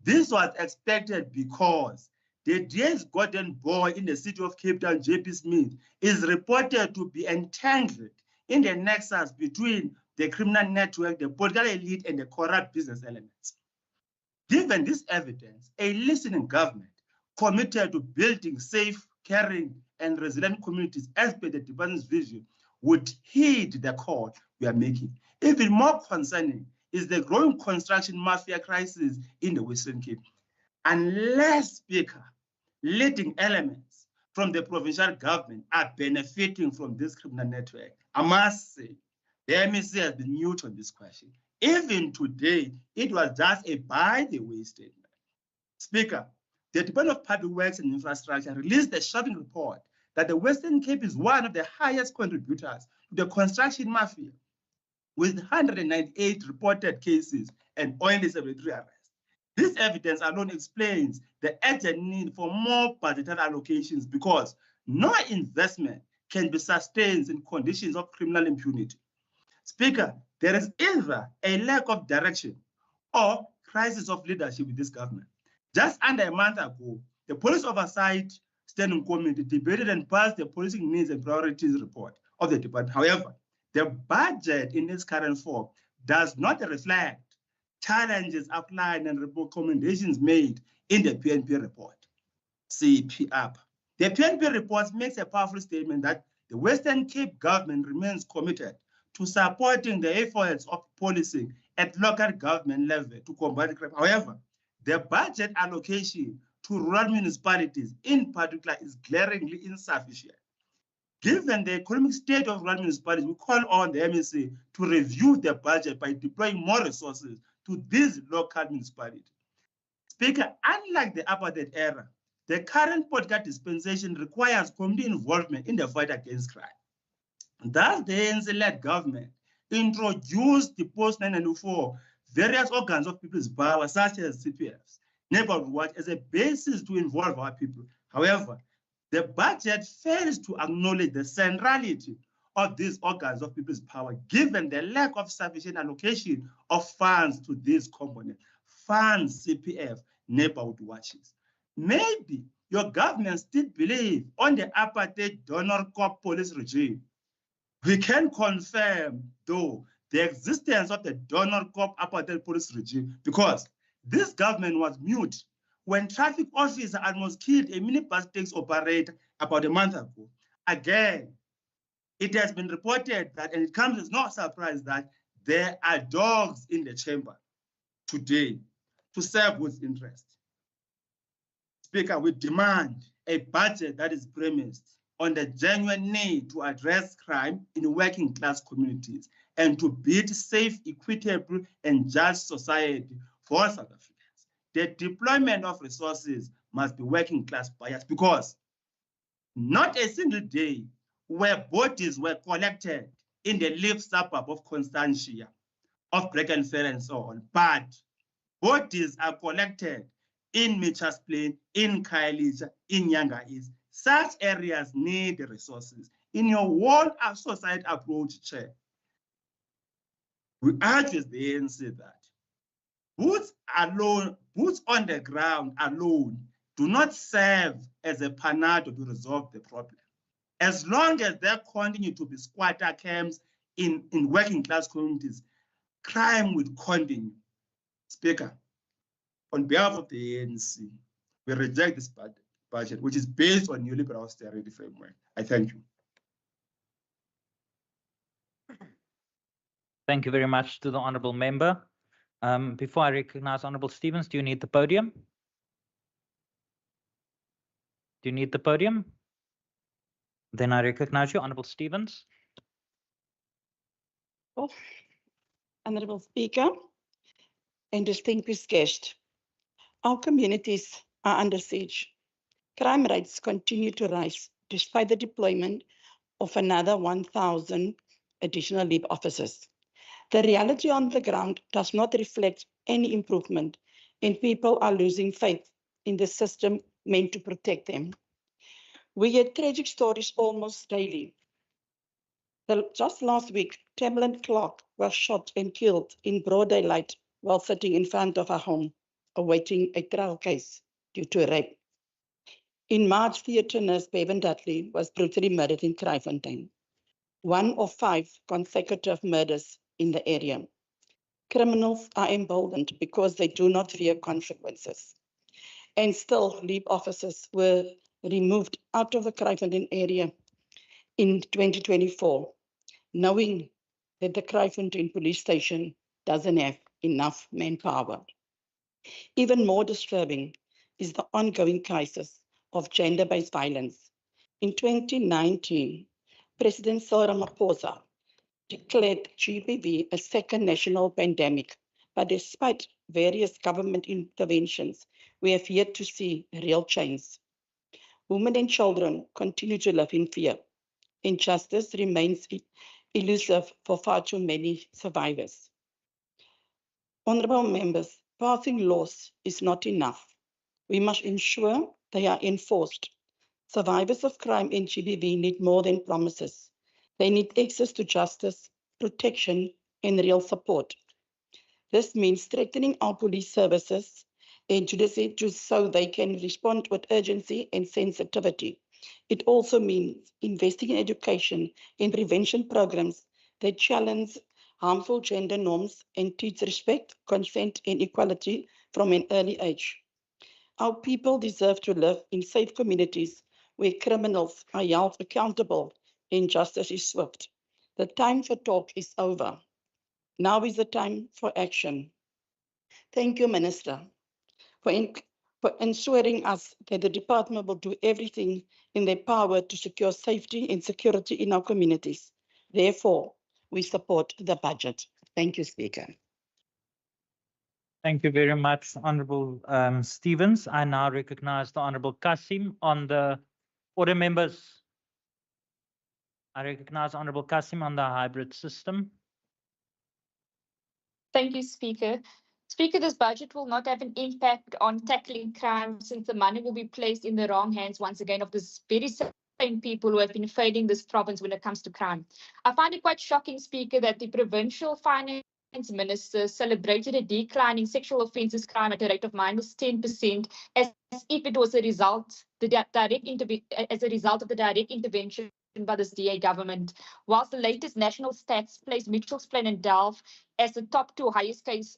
This was expected because the DA's golden boy in the city of Cape Town, JP Smith, is reported to be entangled in the nexus between the criminal network, the political elite, and the corrupt business elements. Given this evidence, a listening government committed to building safe, caring, and resilient communities as per the department's vision would heed the call we are making. Even more concerning is the growing construction mafia crisis in the Western Cape. Unless, Speaker, leading elements from the provincial government are benefiting from this criminal network, I must say, the MEC has been mute on this question. Even today, it was just a by-the-way statement. Speaker, the Department of Public Works and Infrastructure released a shocking report that the Western Cape is one of the highest contributors to the construction mafia, with 198 reported cases and only 73 arrests. This evidence alone explains the urgent need for more budgetary allocations because no investment can be sustained in conditions of criminal impunity. Speaker, there is either a lack of direction or crisis of leadership in this government. Just under a month ago, the Police Oversight Standing Committee debated and passed the Policing Needs and Priorities report of the department. However, the budget in its current form does not reflect challenges outlined and recommendations made in the PNP report. CP up. The PNP report makes a powerful statement that the Western Cape government remains committed to supporting the efforts of policing at local government level to combat crime. However, the budget allocation to rural municipalities in particular is glaringly insufficient. Given the economic state of rural municipalities, we call on the MEC to review the budget by deploying more resources to these local municipalities. Speaker, unlike the apartheid era, The current political dispensation requires community involvement in the fight against crime. Thus, the ANC-led government introduced the post-1994 various organs of people's power, such as CPFs, neighborhood watch, as a basis to involve our people. However, the budget fails to acknowledge the centrality of these organs of people's power, given the lack of sufficient allocation of funds to these components, funds, CPF, neighborhood watches. Maybe your government still believe on the apartheid donor corp police regime. We can confirm, though, the existence of the donor corp apartheid police regime because this government was mute when traffic officer almost killed a minibus taxi operator about a month ago. Again, it has been reported that, and it comes as no surprise, that there are dogs in the chamber today to serve with interest. Speaker, we demand a budget that is premised on the genuine need to address crime in working class communities and to build safe, equitable, and just society for South Africans. The deployment of resources must be working class biased because not a single day where bodies were collected in the Leaf suburb of Constantia, of Brackenfell and so on, but bodies are collected in Mitchell's Plain, in Khayelitsha, in Nyanga East. Such areas need the resources. In your whole society approach, Chair, we urge the ANC that boots on the ground alone do not serve as a panacea to resolve the problem. As long as there continue to be squatter camps in working class communities, crime will continue. Speaker, on behalf of the ANC, we reject this budget, which is based on neoliberal austerity framework. I thank you. Thank you very much to the honourable member. Before I recognize Honourable Stevens, do you need the podium? Do you need the podium? Then I recognize you, Honourable Stevens. Oh, Honourable Speaker and distinguished guest, our communities are under siege. Crime rates continue to rise despite the deployment of another 1,000 additional LEAP officers. The reality on the ground does not reflect any improvement, and people are losing faith in the system meant to protect them. We hear tragic stories almost daily. Just last week, Tamlin Clark was shot and killed in broad daylight while sitting in front of her home, awaiting a trial case due to rape. In March, theatre nurse Bevan Dudley was brutally murdered in Kraaifontein, one of 5 consecutive murders in the area. Criminals are emboldened because they do not fear consequences. And still, LEAP officers were removed out of the Kraaifontein area in 2024, knowing that the Kraaifontein police station doesn't have enough manpower. Even more disturbing is the ongoing crisis of gender-based violence. In 2019, President Cyril Ramaphosa declared GBV a second national pandemic, but despite various government interventions, we have yet to see real change. Women and children continue to live in fear. Injustice remains elusive for far too many survivors. Honourable members, passing laws is not enough. We must ensure they are enforced. Survivors of crime in GBV need more than promises. They need access to justice, protection, and real support. This means strengthening our police services and judiciary so they can respond with urgency and sensitivity. It also means investing in education and prevention programs that challenge harmful gender norms and teach respect, consent, and equality from an early age. Our people deserve to live in safe communities where criminals are held accountable and justice is swift. The time for talk is over. Now is the time for action. Thank you, Minister, for ensuring us that the department will do everything in their power to secure safety and security in our communities. Therefore, we support the budget. Thank you, Speaker. Thank you very much, Honourable Stevens. I now recognize the Honourable Kasim on the order members. I recognize Honourable Kasim on the hybrid system. Thank you, Speaker. Speaker, this budget will not have an impact on tackling crime since the money will be placed in the wrong hands once again of this very same people who have been failing this province when it comes to crime. I find it quite shocking, Speaker, that the Provincial Finance Minister celebrated a decline in sexual offences crime at a rate of -10% as if it was a result, as a result of the direct intervention by this DA government, whilst the latest national stats place Mitchells Plain and Delft as the top two highest case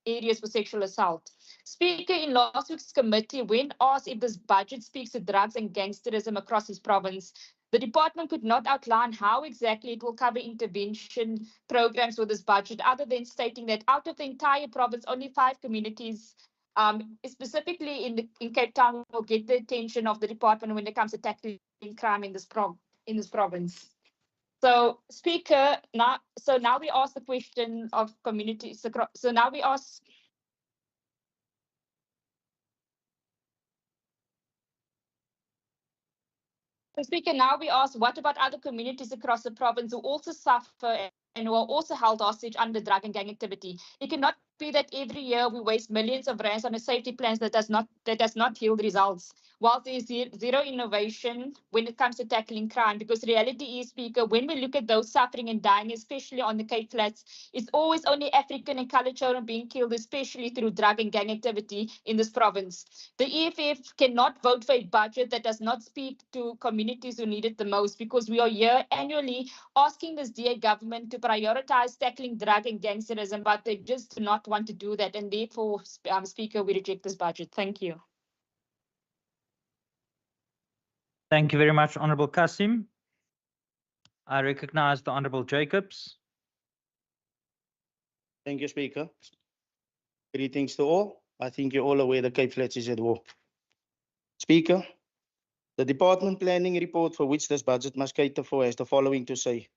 areas for sexual assault. Speaker, in last week's committee, when asked if this budget speaks to drugs and gangsterism across his province, the department could not outline how exactly it will cover intervention programs with this budget, other than stating that out of the entire province, only 5 communities, specifically in Cape Town, will get the attention of the department when it comes to tackling crime in this province. So, Speaker, now we ask the question of communities. So now we ask. So, Speaker, now we ask, what about other communities across the province who also suffer and who are also held hostage under drug and gang activity? It cannot be that every year we waste millions of rands on a safety plans that does not yield results, whilst there is zero innovation when it comes to tackling crime. Because reality is, Speaker, when we look at those suffering and dying, especially on the Cape Flats, it's always only African and coloured children being killed, especially through drug and gang activity in this province. The EFF cannot vote for a budget that does not speak to communities who need it the most, because we are here annually asking this DA government to prioritize tackling drug and gangsterism, but they just do not want to do that. And therefore, Speaker, we reject this budget. Thank you. Thank you very much, Honourable Kasim. I recognize the Honourable Jacobs. Thank you, Speaker. Greetings to all. I think you're all aware the Cape Flats is at war. Speaker, the department planning report for which this budget must cater for has the following to say.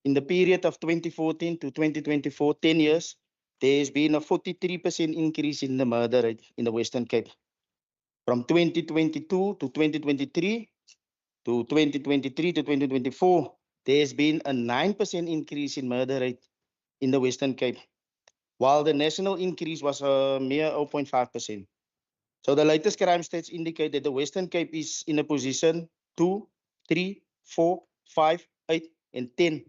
In the period of 2014 to 2024, 10 years, there has been a 43% increase in the murder rate in the Western Cape. From 2022 to 2023 to 2023 to 2024, there has been a 9% increase in murder rate in the Western Cape, while the national increase was a mere 0.5%. So the latest crime stats indicate that the Western Cape is in a position 2, 3, 4, 5, 8, and 10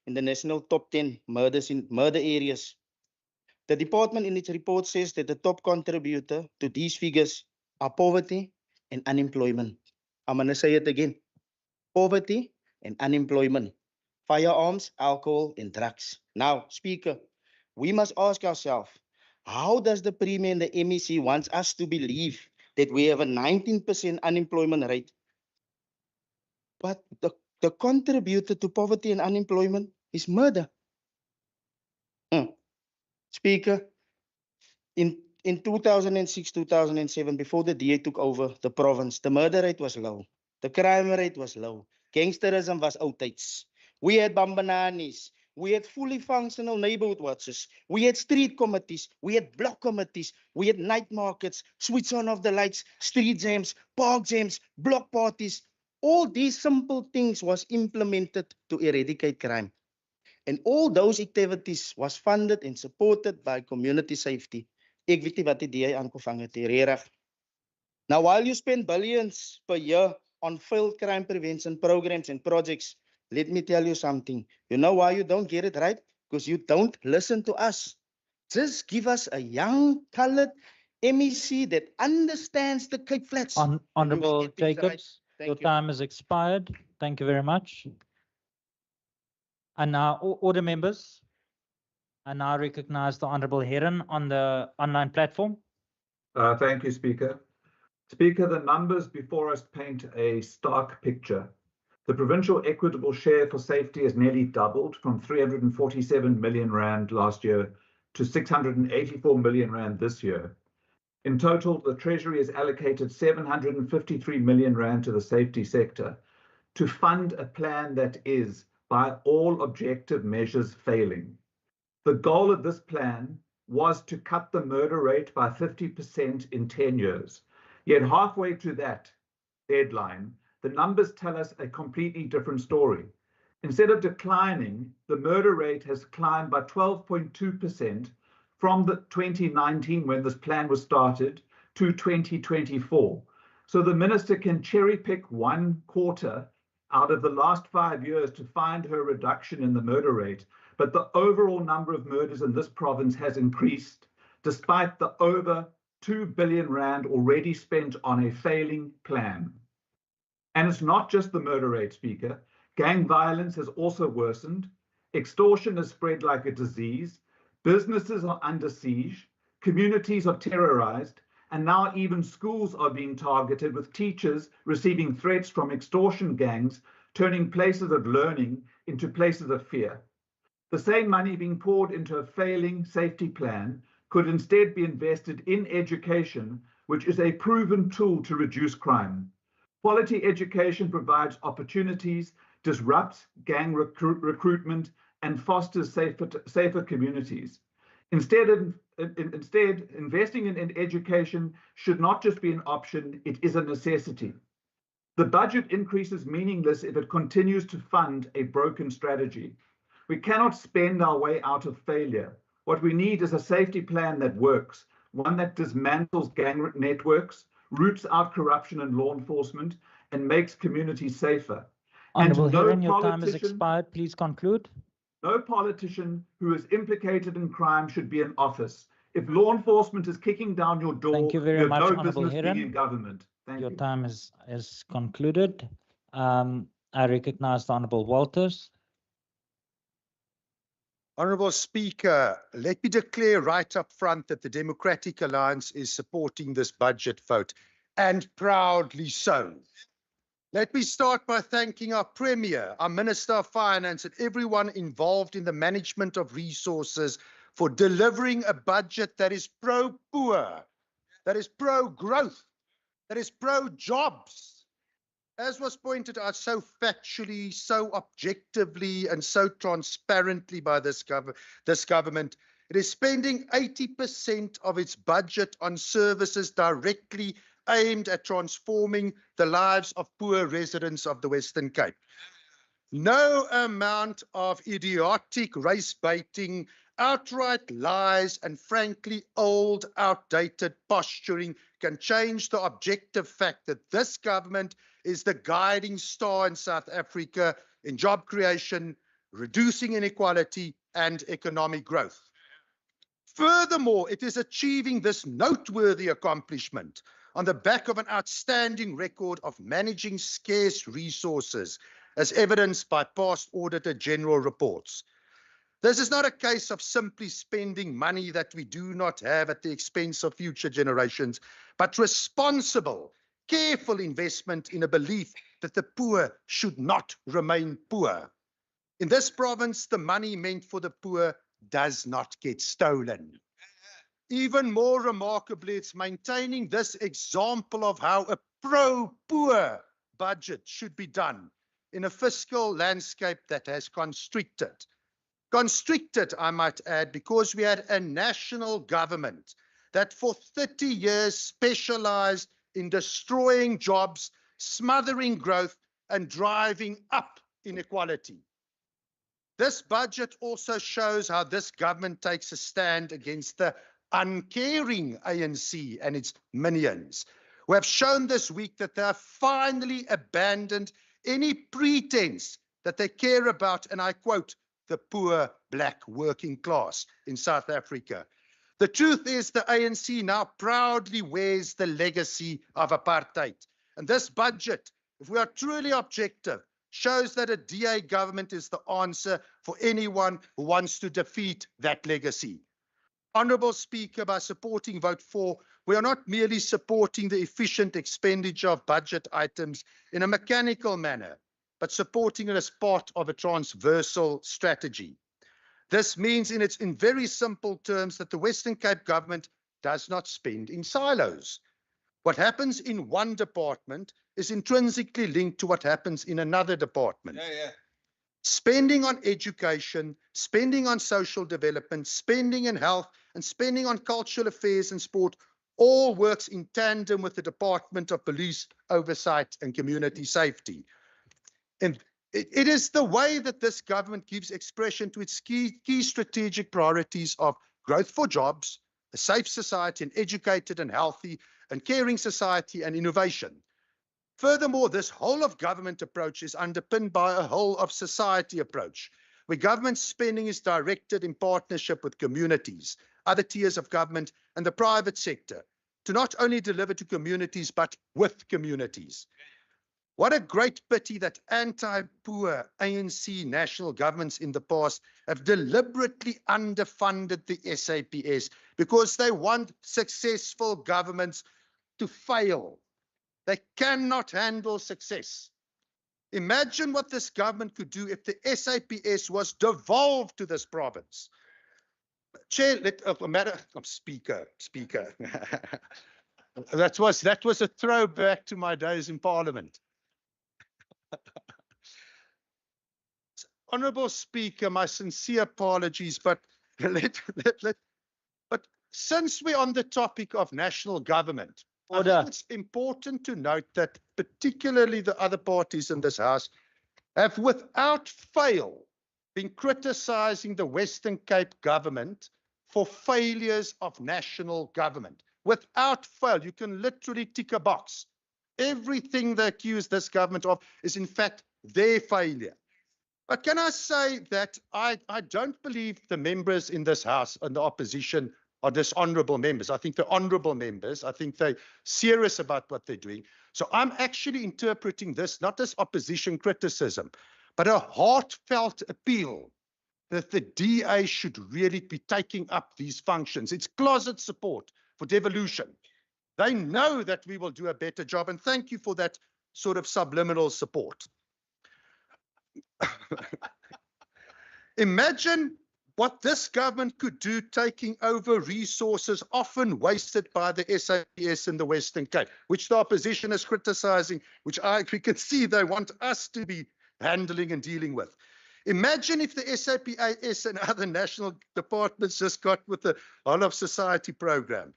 in the national top 10 murders in murder areas. The department in its report says that the top contributor to these figures are poverty and unemployment. I'm going to say it again. Poverty and unemployment, firearms, alcohol, and drugs. Now, Speaker, we must ask ourselves, how does the Premier and the MEC want us to believe that we have a 19% unemployment rate, but the contributor to poverty and unemployment is murder? Speaker, in 2006, 2007, before the DA took over the province, the murder rate was low. The crime rate was low. Gangsterism was outdates. We had Bambananis. We had fully functional neighborhood watches. We had street committees. We had block committees. We had night markets, switch on of the lights, street jams, park jams, block parties. All these simple things was implemented to eradicate crime. And all those activities was funded and supported by community safety. Ek weet nie wat die DA aangevang het hier, regtig. Now, while you spend billions per year on failed crime prevention programs and projects, let me tell you something. You know why you don't get it right? Because you don't listen to us. Just give us a young, colored MEC that understands the Cape Flats. Honourable Jacobs, your time has expired. Thank you very much. And now, order members. I now recognize the Honourable Heron on the online platform. Thank you, Speaker. Speaker, the numbers before us paint a stark picture. The provincial equitable share for safety has nearly doubled from 347 million rand last year to 684 million rand this year. In total, the Treasury has allocated 753 million rand to the safety sector to fund a plan that is, by all objective measures, failing. The goal of this plan was to cut the murder rate by 50% in 10 years. Yet halfway to that deadline, the numbers tell us a completely different story. Instead of declining, the murder rate has climbed by 12.2% from the 2019 when this plan was started to 2024. So the minister can cherry pick one quarter out of the last 5 years to find her reduction in the murder rate, but the overall number of murders in this province has increased despite the over 2 billion rand already spent on a failing plan. And it's not just the murder rate, Speaker. Gang violence has also worsened. Extortion has spread like a disease. Businesses are under siege. Communities are terrorized. And now even schools are being targeted, with teachers receiving threats from extortion gangs, turning places of learning into places of fear. The same money being poured into a failing safety plan could instead be invested in education, which is a proven tool to reduce crime. Quality education provides opportunities, disrupts gang recruitment, and fosters safer communities. Instead, investing in education should not just be an option, it is a necessity. The budget increase is meaningless if it continues to fund a broken strategy. We cannot spend our way out of failure. What we need is a safety plan that works, one that dismantles gang networks, roots out corruption in law enforcement, and makes communities safer. Honourable And no Heron, your time has politician- expired. Please conclude. No politician who is implicated in crime should be in office. If law enforcement is kicking down your door, Thank you very have much, no Honourable business being Heron. in government. Thank Your you. time is concluded. I recognize the Honourable Walters. Honourable Speaker, let me declare right up front that the Democratic Alliance is supporting this budget vote, and proudly so. Let me start by thanking our Premier, our Minister of Finance, and everyone involved in the management of resources for delivering a budget that is pro-poor, that is pro-growth, that is pro-jobs. As was pointed out so factually, so objectively, and so transparently by this government, it is spending 80% of its budget on services directly aimed at transforming the lives of poor residents of the Western Cape. No amount of idiotic race baiting, outright lies, and frankly old, outdated posturing can change the objective fact that this government is the guiding star in South Africa in job creation, reducing inequality, and economic growth. Furthermore, it is achieving this noteworthy accomplishment on the back of an outstanding record of managing scarce resources, as evidenced by past Auditor General reports. This is not a case of simply spending money that we do not have at the expense of future generations, but responsible, careful investment in a belief that the poor should not remain poor. In this province, the money meant for the poor does not get stolen. Even more remarkably, it's maintaining this example of how a pro-poor budget should be done in a fiscal landscape that has constricted. Constricted, I might add, because we had a national government that for 30 years specialized in destroying jobs, smothering growth, and driving up inequality. This budget also shows how this government takes a stand against the uncaring ANC and its minions, who have shown this week that they have finally abandoned any pretense that they care about, and I quote, the poor black working class in South Africa. The truth is the ANC now proudly wears the legacy of apartheid. And this budget, if we are truly objective, shows that a DA government is the answer for anyone who wants to defeat that legacy. Honourable Speaker, by supporting Vote 4, we are not merely supporting the efficient expenditure of budget items in a mechanical manner, but supporting it as part of a transversal strategy. This means in very simple terms that the Western Cape government does not spend in silos. What happens in one department is intrinsically linked to what happens in another department. Spending on education, spending on social development, spending in health, and spending on cultural affairs and sport all works in tandem with the Department of Police Oversight and Community Safety. And it is the way that this government gives expression to its key strategic priorities of growth for jobs, a safe society, an educated and healthy and caring society, and innovation. Furthermore, this whole of government approach is underpinned by a whole of society approach, where government spending is directed in partnership with communities, other tiers of government, and the private sector to not only deliver to communities, but with communities. What a great pity that anti-poor ANC national governments in the past have deliberately underfunded the SAPS because they want successful governments to fail. They cannot handle success. Imagine what this government could do if the SAPS was devolved to this province. Chair, Speaker. that was a throwback to my days in Parliament. Honourable Speaker, my sincere apologies, but but since we're on the topic of national government, I think it's important to note that particularly the other parties in this House have without fail been criticising the Western Cape government for failures of national government. Without fail, you can literally tick a box. Everything they accuse this government of is in fact their failure. But can I say that I don't believe the members in this House and the opposition are dishonourable members. I think they're honourable members. I think they're serious about what they're doing. So I'm actually interpreting this not as opposition criticism, but a heartfelt appeal that the DA should really be taking up these functions. It's closet support for devolution. They know that we will do a better job, and thank you for that sort of subliminal support. Imagine what this government could do taking over resources often wasted by the SAPS in the Western Cape, which the opposition is criticising, which we can see they want us to be handling and dealing with. Imagine if the SAPS and other national departments just got with the whole of society program.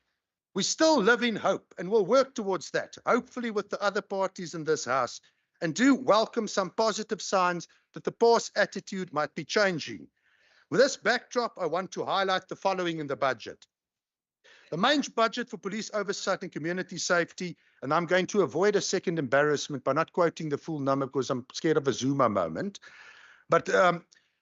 We still live in hope and will work towards that, hopefully with the other parties in this House, and do welcome some positive signs that the past attitude might be changing. With this backdrop, I want to highlight the following in the budget. The main budget for police oversight and community safety, and I'm going to avoid a second embarrassment by not quoting the full number because I'm scared of a Zuma moment. But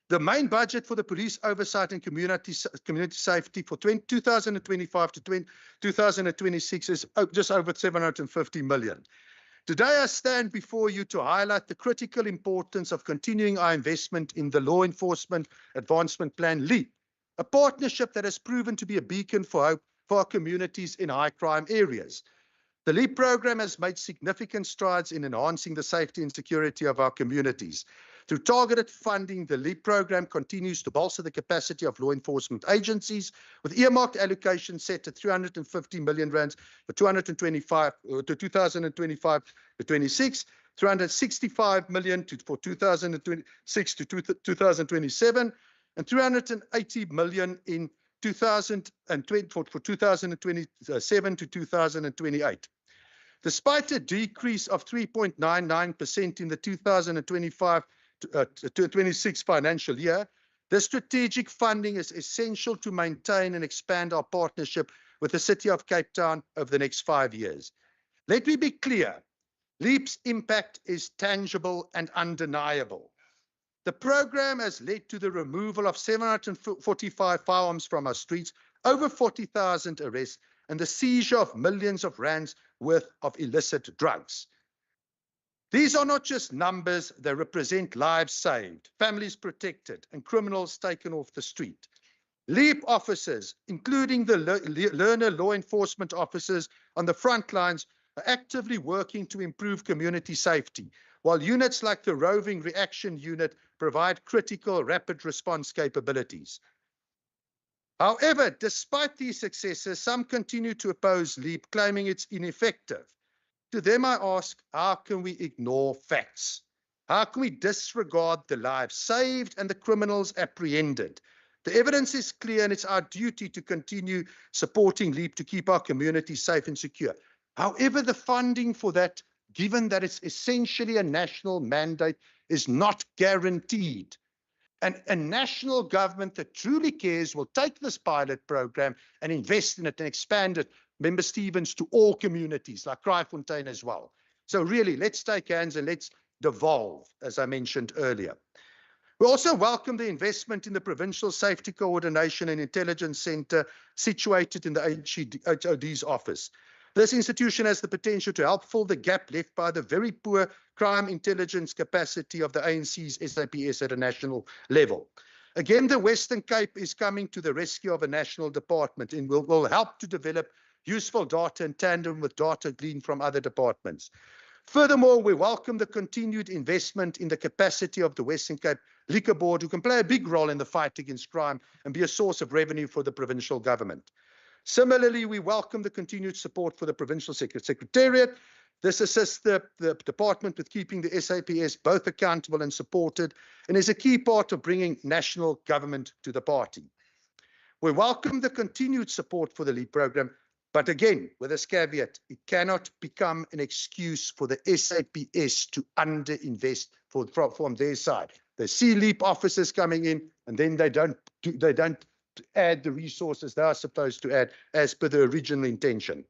the main budget for the police oversight and community safety for 2025 to 2026 is just over 750 million. Today, I stand before you to highlight the critical importance of continuing our investment in the Law Enforcement Advancement Plan, LEAP, a partnership that has proven to be a beacon for hope for our communities in high crime areas. The LEAP program has made significant strides in enhancing the safety and security of our communities. Through targeted funding, the LEAP program continues to bolster the capacity of law enforcement agencies, with earmarked allocation set at 350 million rands for 2025 to 26, 365 million for 2026 to 2027, and 380 million in 2020 for 2027 to 2028. Despite a decrease of 3.99% in the 2025 to 26 financial year, the strategic funding is essential to maintain and expand our partnership with the City of Cape Town over the next 5 years. Let me be clear, LEAP's impact is tangible and undeniable. The program has led to the removal of 745 firearms from our streets, over 40,000 arrests, and the seizure of millions of rands worth of illicit drugs. These are not just numbers, they represent lives saved, families protected, and criminals taken off the street. LEAP officers, including the learner law enforcement officers on the front lines, are actively working to improve community safety, while units like the Roving Reaction Unit provide critical rapid response capabilities. However, despite these successes, some continue to oppose LEAP, claiming it's ineffective. To them, I ask, how can we ignore facts? How can we disregard the lives saved and the criminals apprehended? The evidence is clear, and it's our duty to continue supporting LEAP to keep our communities safe and secure. However, the funding for that, given that it's essentially a national mandate, is not guaranteed. And a national government that truly cares will take this pilot program and invest in it and expand it, Member Stevens, to all communities like Kraaifontein as well. So really, let's take hands and let's devolve, as I mentioned earlier. We also welcome the investment in the Provincial Safety Coordination and Intelligence Centre situated in the HOD's office. This institution has the potential to help fill the gap left by the very poor crime intelligence capacity of the ANC's SAPS at a national level. Again, the Western Cape is coming to the rescue of a national department and will help to develop useful data in tandem with data gleaned from other departments. Furthermore, we welcome the continued investment in the capacity of the Western Cape Liquor Board, who can play a big role in the fight against crime and be a source of revenue for the provincial government. Similarly, we welcome the continued support for the Provincial Secretariat. This assists the department with keeping the SAPS both accountable and supported, and is a key part of bringing national government to the party. We welcome the continued support for the LEAP program, but again, with this caveat, it cannot become an excuse for the SAPS to underinvest from their side. They see LEAP officers coming in, and then they don't add the resources they are supposed to add as per the original intention.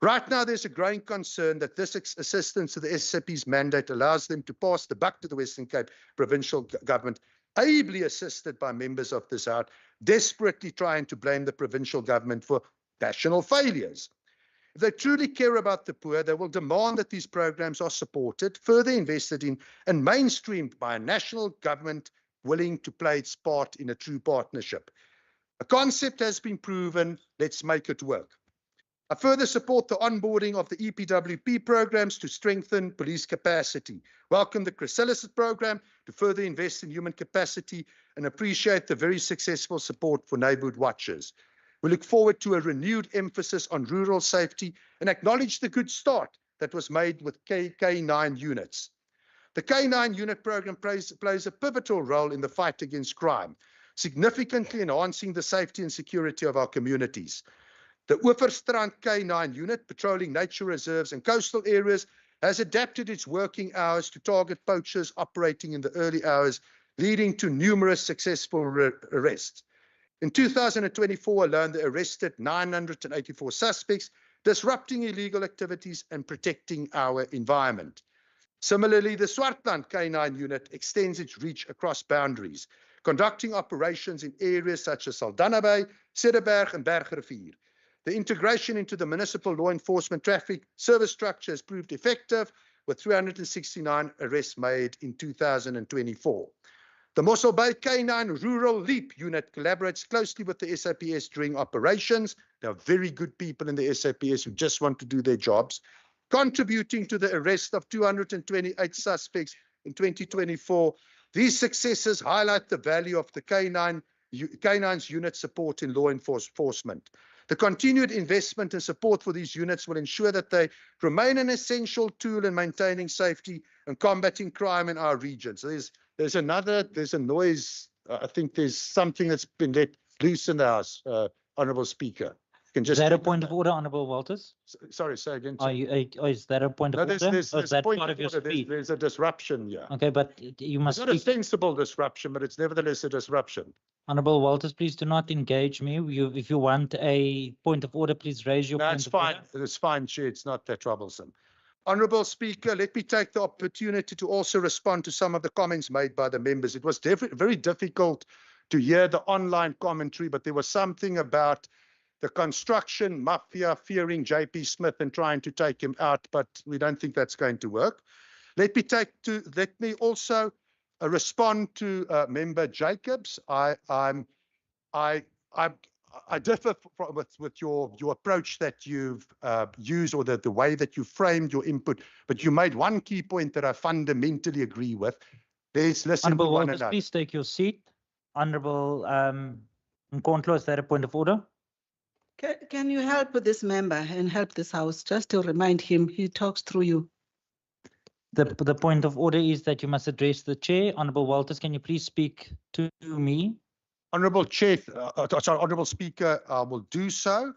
Right now, there's a growing concern that this assistance to the SAP's mandate allows them to pass the buck to the Western Cape provincial government, ably assisted by members of this House, desperately trying to blame the provincial government for national failures. If they truly care about the poor, they will demand that these programs are supported, further invested in, and mainstreamed by a national government willing to play its part in a true partnership. A concept has been proven, let's make it work. I further support the onboarding of the EPWP programs to strengthen police capacity. Welcome the Chrysalis program to further invest in human capacity, and appreciate the very successful support for neighborhood watchers. We look forward to a renewed emphasis on rural safety and acknowledge the good start that was made with K9 units. The K9 unit program plays a pivotal role in the fight against crime, significantly enhancing the safety and security of our communities. The Oeverstrand K9 unit, patrolling nature reserves and coastal areas, has adapted its working hours to target poachers operating in the early hours, leading to numerous successful arrests. In 2024 alone, they arrested 984 suspects, disrupting illegal activities and protecting our environment. Similarly, the Swartland K9 unit extends its reach across boundaries, conducting operations in areas such as Saldanha Bay, Cederberg, and Bergrivier. The integration into the municipal law enforcement traffic service structure has proved effective, with 369 arrests made in 2024. The Mossel Bay K9 Rural LEAP unit collaborates closely with the SAPS during operations. There are very good people in the SAPS who just want to do their jobs, contributing to the arrest of 228 suspects in 2024. These successes highlight the value of the K9's unit support in law enforcement. The continued investment and support for these units will ensure that they remain an essential tool in maintaining safety and combating crime in our region. So there's a noise. I think there's something that's been let loose in the House, Honourable Speaker. Is that a point of order, Honourable Walters? Sorry, say again. Is that a point of order? There's Or is that point part of your order. speech? There's a disruption, yeah. Okay, but you must It's not a speak. sensible disruption, but it's nevertheless a disruption. Honourable Walters, please do not engage me. If you want a point of order, please raise your No, point it's of fine. order. It's fine, Chair. It's not that troublesome. Honourable Speaker, let me take the opportunity to also respond to some of the comments made by the members. It was very difficult to hear the online commentary, but there was something about the construction mafia fearing JP Smith and trying to take him out, but we don't think that's going to work. Let me also respond to Member Jacobs. I differ with your approach that you've used, or the way that you framed your input, but you made one key point that I fundamentally agree with. Let's listen Honourable to one Walters, another. please take your seat. Honourable Nkontlo, is that a point of order? Can you help this member and help this House, just to remind him he talks through you? The point of order is that you must address the chair. Honourable Walters, can you please speak to me? Honourable Chair, sorry, Honourable Speaker, I will do so.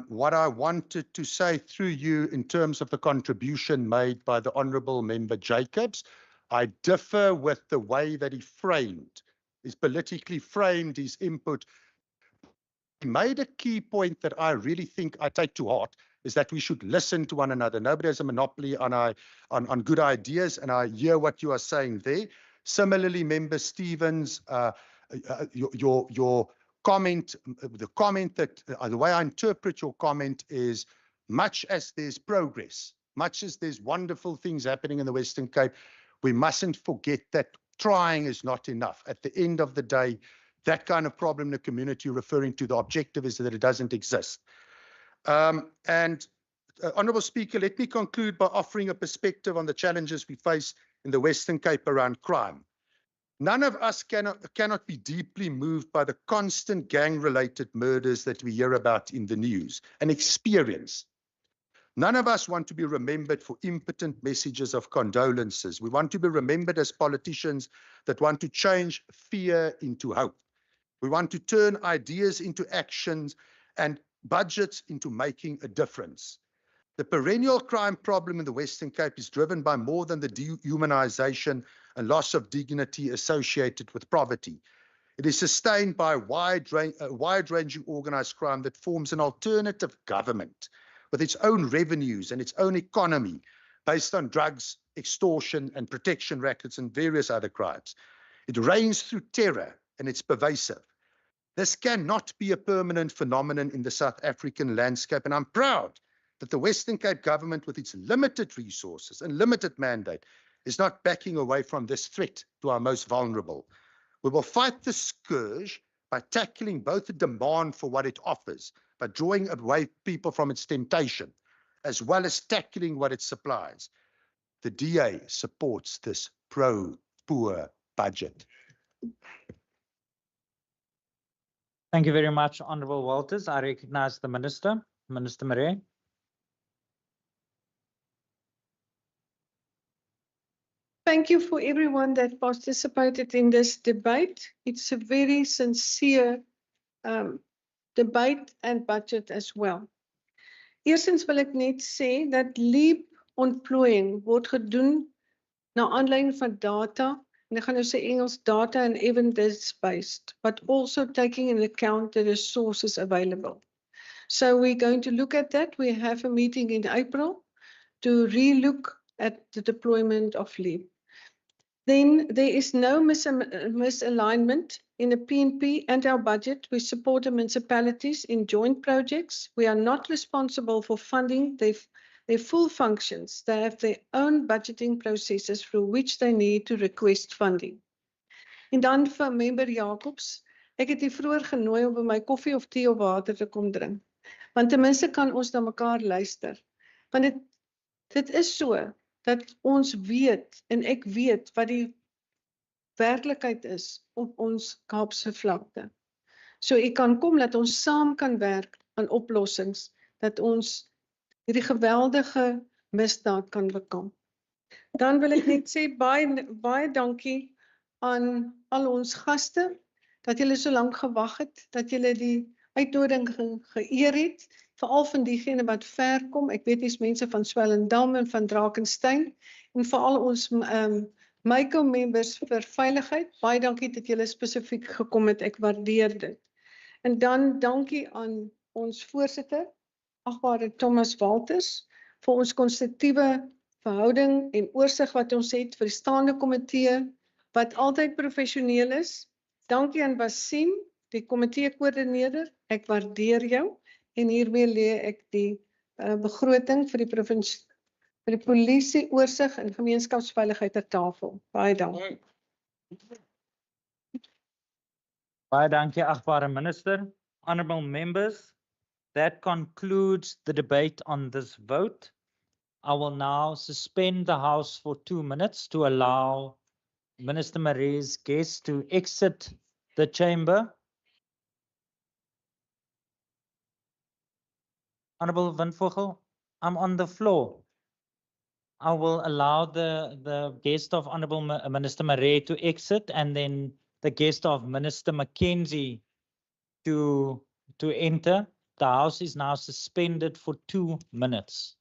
What I wanted to say through you in terms of the contribution made by the Honourable Member Jacobs, I differ with the way that he politically framed his input. He made a key point that I really think I take to heart, is that we should listen to one another. Nobody has a monopoly on good ideas, and I hear what you are saying there. Similarly, Member Stevens, your comment, the comment that the way I interpret your comment is, much as there's progress, much as there's wonderful things happening in the Western Cape, we mustn't forget that trying is not enough. At the end of the day, that kind of problem in the community you're referring to, the objective is that it doesn't exist. Honourable Speaker, let me conclude by offering a perspective on the challenges we face in the Western Cape around crime. None of us cannot be deeply moved by the constant gang-related murders that we hear about in the news and experience. None of us want to be remembered for impotent messages of condolences. We want to be remembered as politicians that want to change fear into hope. We want to turn ideas into actions and budgets into making a difference. The perennial crime problem in the Western Cape is driven by more than the dehumanization and loss of dignity associated with poverty. It is sustained by a wide-ranging organized crime that forms an alternative government with its own revenues and its own economy based on drugs, extortion, and protection rackets and various other crimes. It reigns through terror, and it's pervasive. This cannot be a permanent phenomenon in the South African landscape, and I'm proud that the Western Cape government, with its limited resources and limited mandate, is not backing away from this threat to our most vulnerable. We will fight the scourge by tackling both the demand for what it offers, by drawing away people from its temptation, as well as tackling what it supplies. The DA supports this pro-poor budget. Thank you very much, Honourable Walters. I recognise the Minister, Minister Marais. Thank you for everyone that participated in this debate. It's a very sincere debate and budget as well. Eerstens wil ek net sê dat leap ontplooiing word gedoen na aanleiding van data, en ek gaan nou sê Engels, data and evidence-based, but also taking into account the resources available. So we're going to look at that. We have a meeting in April to re-look at the deployment of LEAP. Then there is no misalignment in the PNP and our budget. We support the municipalities in joint projects. We are not responsible for funding their full functions. They have their own budgeting processes through which they need to request funding. En dan vir member Jacobs, ek het u vroeër genooi om by my koffie of tee of water te kom drink. Want ten minste kan ons na mekaar luister. Want dit is so dat ons weet en ek weet wat die werklikheid is op ons Kaapse vlakte. So ek kan kom dat ons saam kan werk aan oplossings, dat ons hierdie geweldige misdaad kan bekamp. Dan wil ek net sê baie dankie aan al ons gaste, dat julle so lank gewag het, dat julle die uitnodiging geëer het, veral van diegene wat ver kom. Ek weet dis mense van Swellendam en van Drakensberg, en veral ons MyCo members vir veiligheid. Baie dankie dat julle spesifiek gekom het, ek waardeer dit. En dan dankie aan ons voorsitter, agbare Thomas Walters, vir ons konstruktiewe verhouding en oorsig wat ons het vir die staande komitee, wat altyd professioneel is. Dankie aan Basim, die komitee-koördineerder, ek waardeer jou, en hiermee lê ek die begroting vir die polisie, oorsig en gemeenskapsveiligheid ter tafel. Baie dankie. Baie dankie, agbare Minister. Honourable members, that concludes the debate on this vote. I will now suspend the House for 2 minutes to allow Minister Marai's guests to exit the chamber. Honourable Van Vogel, I'm on the floor. I will allow the guest of Honourable Minister Marais to exit, and then the guest of Minister Mackenzie to enter. The House is now suspended for 2 minutes.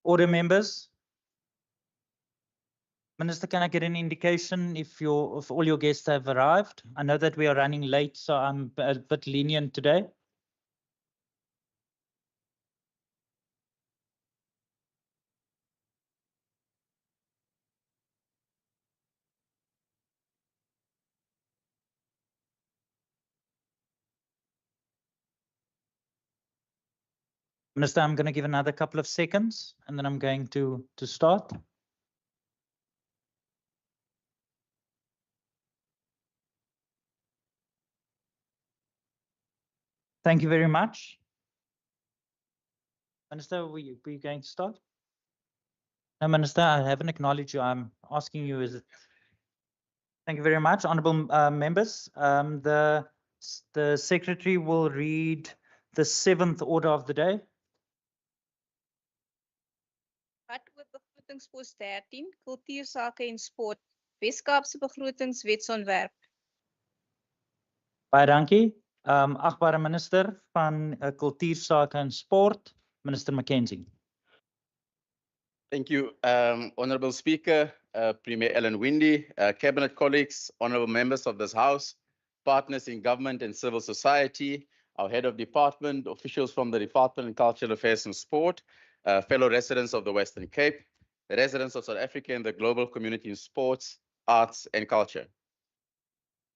Order, members. Minister, can I get an indication if all your guests have arrived? I know that we are running late, so I'm a bit lenient today. Minister, I'm going to give another couple of seconds and then I'm going to start. Thank you very much. Minister, were you going to start? No, Minister, I haven't acknowledged you. I'm asking you, is it? Thank you very much, honourable members. The Secretary will read the 7th order of the day. Wat oor begrotingspos 13, kultuursake en sport, Wes-Kaapse begrotingswetsontwerp. Baie dankie. Agbare minister van kultuursake en sport, Minister Mackenzie. Thank you, Honourable Speaker, Premier Ellen Windy, Cabinet colleagues, honourable members of this House, partners in government and civil society, our head of department, officials from the Department of Cultural Affairs and Sport, fellow residents of the Western Cape, the residents of South Africa and the global community in sports, arts and culture.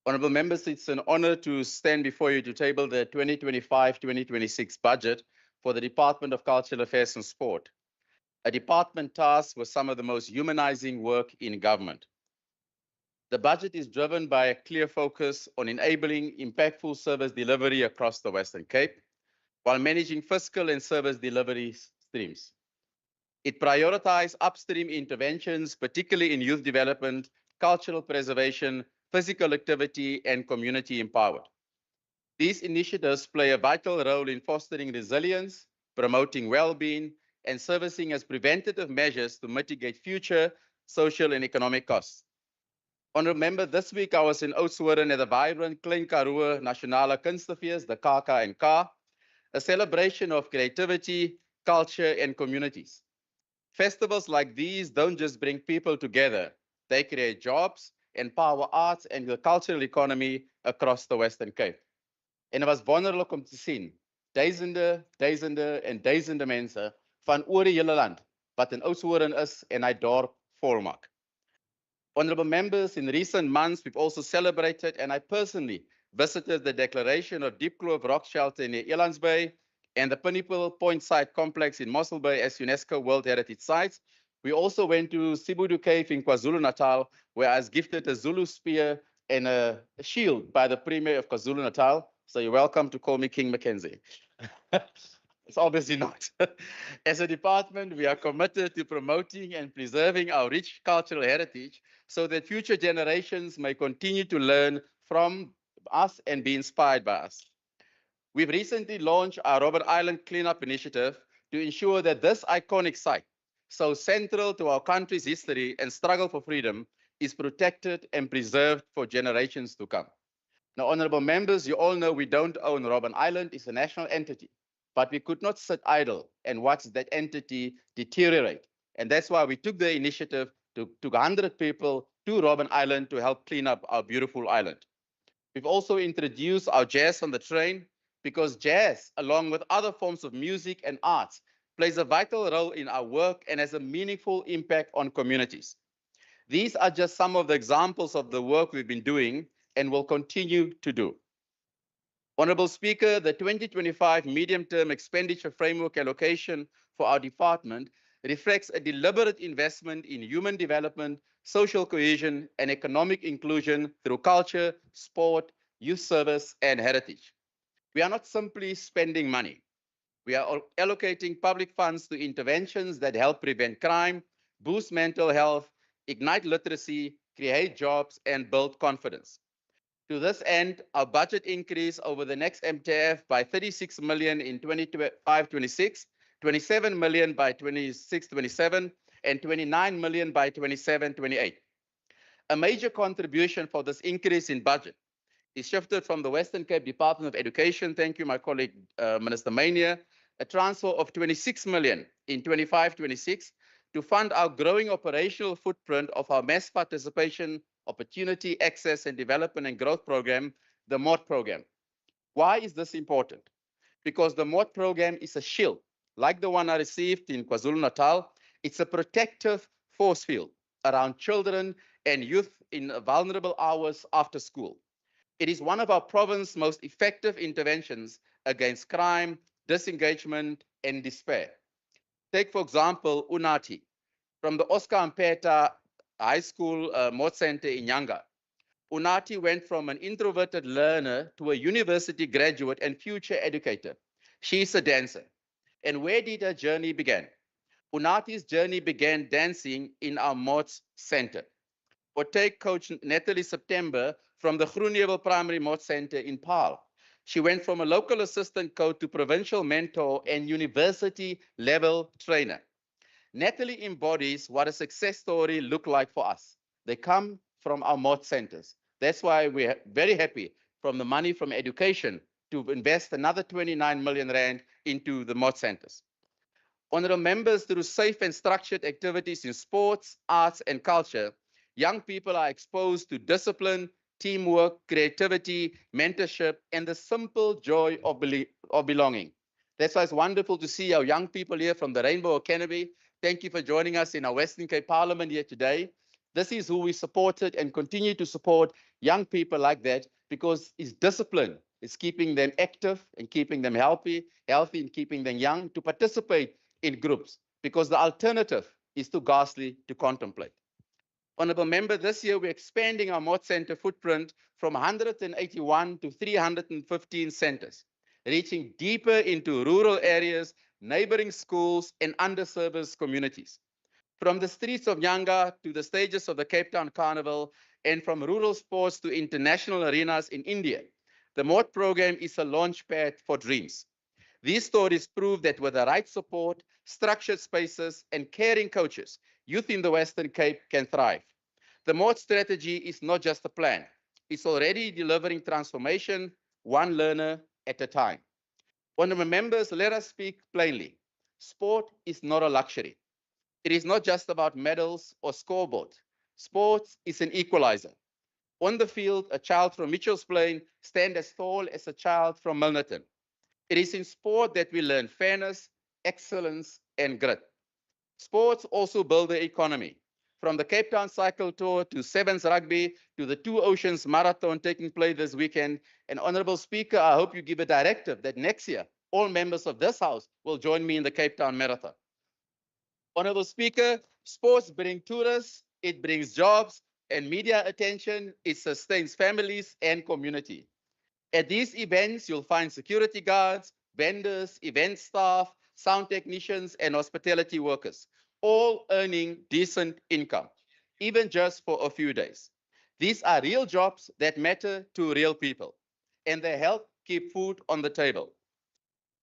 Honourable members, it's an honour to stand before you to table the 2025-2026 budget for the Department of Cultural Affairs and Sport, a department tasked with some of the most humanizing work in government. The budget is driven by a clear focus on enabling impactful service delivery across the Western Cape, while managing fiscal and service delivery streams. It prioritizes upstream interventions, particularly in youth development, cultural preservation, physical activity, and community empowerment. These initiatives play a vital role in fostering resilience, promoting well-being, and servicing as preventative measures to mitigate future social and economic costs. Honourable member, this week I was in Oudtshoorn at the vibrant Klein Karoo Nasionale Kunstefees, the KAK&K, a celebration of creativity, culture, and communities. Festivals like these don't just bring people together, they create jobs, empower arts and the cultural economy across the Western Cape. En dit was wonderlik om te sien, duisende mense van oor die hele land wat in Oudtshoorn is en hy dorp volmaak. Honorable members, in recent months, we've also celebrated, and I personally visited the declaration of Deep Kloof Rock Shelter near Elands Bay and the Pinnacle Point Site Complex in Mossel Bay as UNESCO World Heritage Sites. We also went to Sibudu Cave in KwaZulu-Natal, where I was gifted a Zulu spear and a shield by the Premier of KwaZulu-Natal. So you're welcome to call me King Mackenzie. It's obviously not. As a department, we are committed to promoting and preserving our rich cultural heritage so that future generations may continue to learn from us and be inspired by us. We've recently launched our Robben Island Cleanup Initiative to ensure that this iconic site, so central to our country's history and struggle for freedom, is protected and preserved for generations to come. Now, honorable members, you all know we don't own Robben Island. It's a national entity, but we could not sit idle and watch that entity deteriorate. And that's why we took the initiative to 100 people to Robben Island to help clean up our beautiful island. We've also introduced our Jazz on the Train because jazz, along with other forms of music and arts, plays a vital role in our work and has a meaningful impact on communities. These are just some of the examples of the work we've been doing and will continue to do. Honorable Speaker, the 2025 medium-term expenditure framework allocation for our department reflects a deliberate investment in human development, social cohesion, and economic inclusion through culture, sport, youth service, and heritage. We are not simply spending money. We are allocating public funds to interventions that help prevent crime, boost mental health, ignite literacy, create jobs, and build confidence. To this end, our budget increase over the next MTF by 36 million in 25-26, 27 million by 26-27, and 29 million by 27-28. A major contribution for this increase in budget is shifted from the Western Cape Department of Education, thank you, my colleague, Minister Mania, a transfer of 26 million in 25-26 to fund our growing operational footprint of our mass participation, opportunity, access, and development and growth program, the MOT program. Why is this important? Because the MOT program is a shield, like the one I received in KwaZulu-Natal. It's a protective force field around children and youth in vulnerable hours after school. It is one of our province's most effective interventions against crime, disengagement, and despair. Take, for example, Unati from the Oscar Mpeta High School Mott Center in Nyanga. Unati went from an introverted learner to a university graduate and future educator. She's a dancer. And where did her journey begin? Unati's journey began dancing in our Mott Center. Or take Coach Natalie September from the Groenewald Primary Mott Center in Paarl. She went from a local assistant coach to provincial mentor and university level trainer. Natalie embodies what a success story look like for us. They come from our Mott centers. That's why we're very happy from the money from education to invest another 29 million rand into the Mott centers. Honorable members, through safe and structured activities in sports, arts, and culture, young people are exposed to discipline, teamwork, creativity, mentorship, and the simple joy of belonging. That's why it's wonderful to see our young people here from the Rainbow Academy. Thank you for joining us in our Western Cape Parliament here today. This is who we supported and continue to support young people like that because it's discipline. It's keeping them active and keeping them healthy and keeping them young to participate in groups because the alternative is too ghastly to contemplate. Honorable member, this year we're expanding our Mott Center footprint from 181 to 315 centers, reaching deeper into rural areas, neighboring schools, and underserviced communities. From the streets of Nyanga to the stages of the Cape Town Carnival, and from rural sports to international arenas in India, the Mott program is a launchpad for dreams. These stories prove that with the right support, structured spaces, and caring coaches, youth in the Western Cape can thrive. The Mott strategy is not just a plan. It's already delivering transformation, one learner at a time. Honourable members, let us speak plainly. Sport is not a luxury. It is not just about medals or scoreboard. Sports is an equalizer. On the field, a child from Mitchell's Plain stands as tall as a child from Milnerton. It is in sport that we learn fairness, excellence, and grit. Sports also build the economy. from the Cape Town Cycle Tour to Sevens Rugby to the Two Oceans Marathon taking place this weekend. And Honorable Speaker, I hope you give a directive that next year, all members of this House will join me in the Cape Town Marathon. Honorable Speaker, sports bring tourists, it brings jobs and media attention, it sustains families and community. At these events, you'll find security guards, vendors, event staff, sound technicians, and hospitality workers, all earning decent income, even just for a few days. These are real jobs that matter to real people, and they help keep food on the table.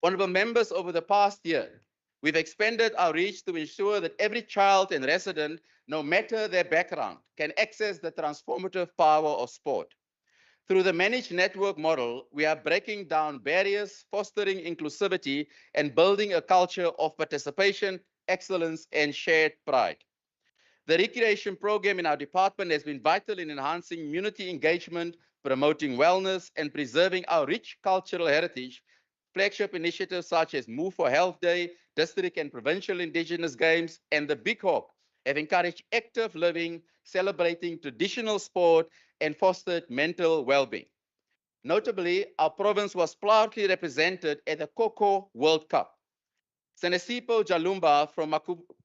Honorable members, over the past year, we've expanded our reach to ensure that every child and resident, no matter their background, can access the transformative power of sport. Through the managed network model, we are breaking down barriers, fostering inclusivity, and building a culture of participation, excellence, and shared pride. The recreation program in our department has been vital in enhancing community engagement, promoting wellness, and preserving our rich cultural heritage. Flagship initiatives such as Move for Health Day, District and Provincial Indigenous Games, and the Big Hawk have encouraged active living, celebrating traditional sport, and fostered mental well-being. Notably, our province was proudly represented at the Coco World Cup. Senesipo Jalumba from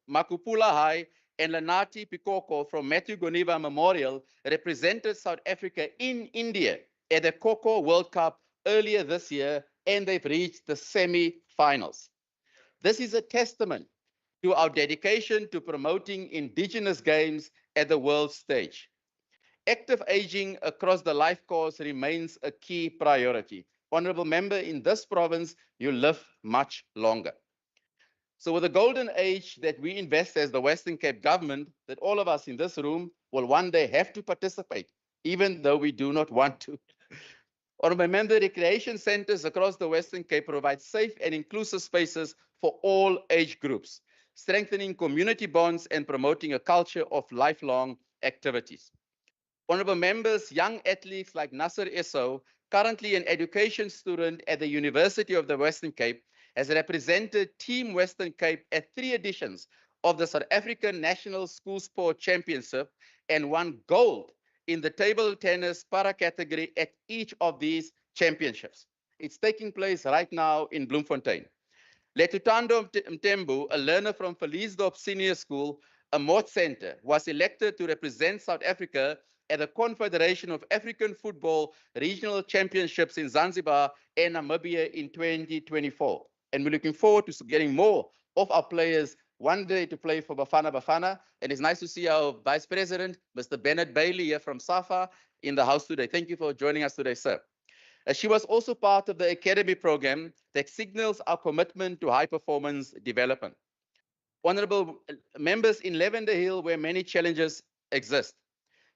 Makupula High and Lanati Pikoko from Matthew Goniva Memorial represented South Africa in India at the Coco World Cup earlier this year, and they've reached the semi-finals. This is a testament to our dedication to promoting indigenous games at the world stage. Active aging across the life course remains a key priority. Honorable member, in this province, you live much longer. So with the golden age that we invest as the Western Cape government, that all of us in this room will one day have to participate, even though we do not want to. Honorable member, recreation centers across the Western Cape provide safe and inclusive spaces for all age groups, strengthening community bonds and promoting a culture of lifelong activities. Honorable members, young athletes like Nasser Esso, currently an education student at the University of the Western Cape, has represented Team Western Cape at 3 editions of the South African National School Sport Championship and won gold in the table tennis para category at each of these championships. It's taking place right now in Bloemfontein. Letutando Mtembu, a learner from Verliesdorp Senior School, a Mott Center, was elected to represent South Africa at the Confederation of African Football Regional Championships in Zanzibar and Namibia in 2024. And we're looking forward to getting more of our players one day to play for Bafana Bafana. And it's nice to see our Vice President, Mr. Bennett Bailey, here from SAFA in the house today. Thank you for joining us today, sir. She was also part of the Academy program that signals our commitment to high performance development. Honorable members, in Lavender Hill, where many challenges exist,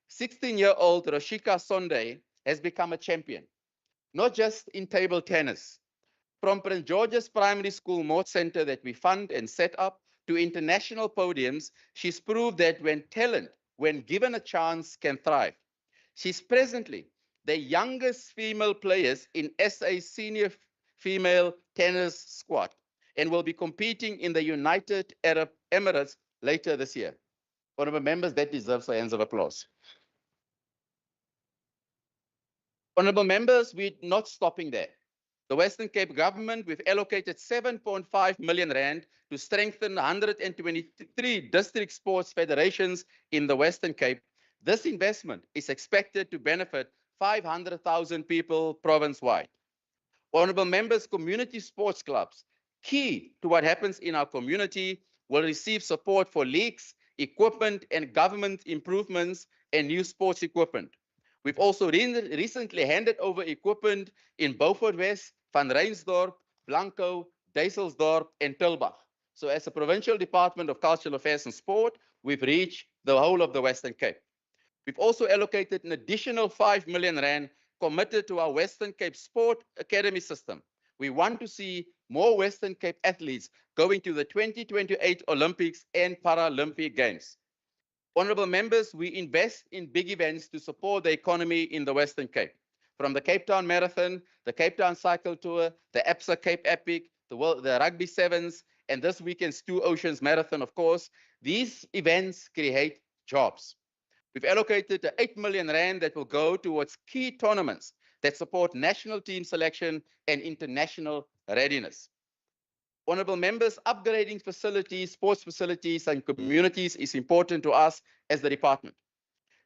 16-year-old Roshika Sonde has become a champion, not just in table tennis. From Prince George's Primary School Mott Center that we fund and set up to international podiums, she's proved that when talent, when given a chance, can thrive. She's presently the youngest female players in SA Senior Female Tennis Squad and will be competing in the United Arab Emirates later this year. Honorable members, that deserves a hands of applause. Honorable members, we're not stopping there. The Western Cape government, we've allocated 7.5 million rand to strengthen 123 district sports federations in the Western Cape. This investment is expected to benefit 500,000 people province-wide. Honorable members, community sports clubs, key to what happens in our community, will receive support for leagues, equipment, and government improvements and new sports equipment. We've also recently handed over equipment in Beaufort West, Van Reinsdorp, Blanco, Duiselsdorp, and Tulbagh. So as a Provincial Department of Cultural Affairs and Sport, we've reached the whole of the Western Cape. We've also allocated an additional 5 million rand committed to our Western Cape Sport Academy system. We want to see more Western Cape athletes going to the 2028 Olympics and Paralympic Games. Honorable members, we invest in big events to support the economy in the Western Cape. From the Cape Town Marathon, the Cape Town Cycle Tour, the APSA Cape Epic, the Rugby Sevens, and this weekend's Two Oceans Marathon, of course. These events create jobs. We've allocated 8 million rand that will go towards key tournaments that support national team selection and international readiness. Honorable members, upgrading facilities, sports facilities and communities is important to us as the department.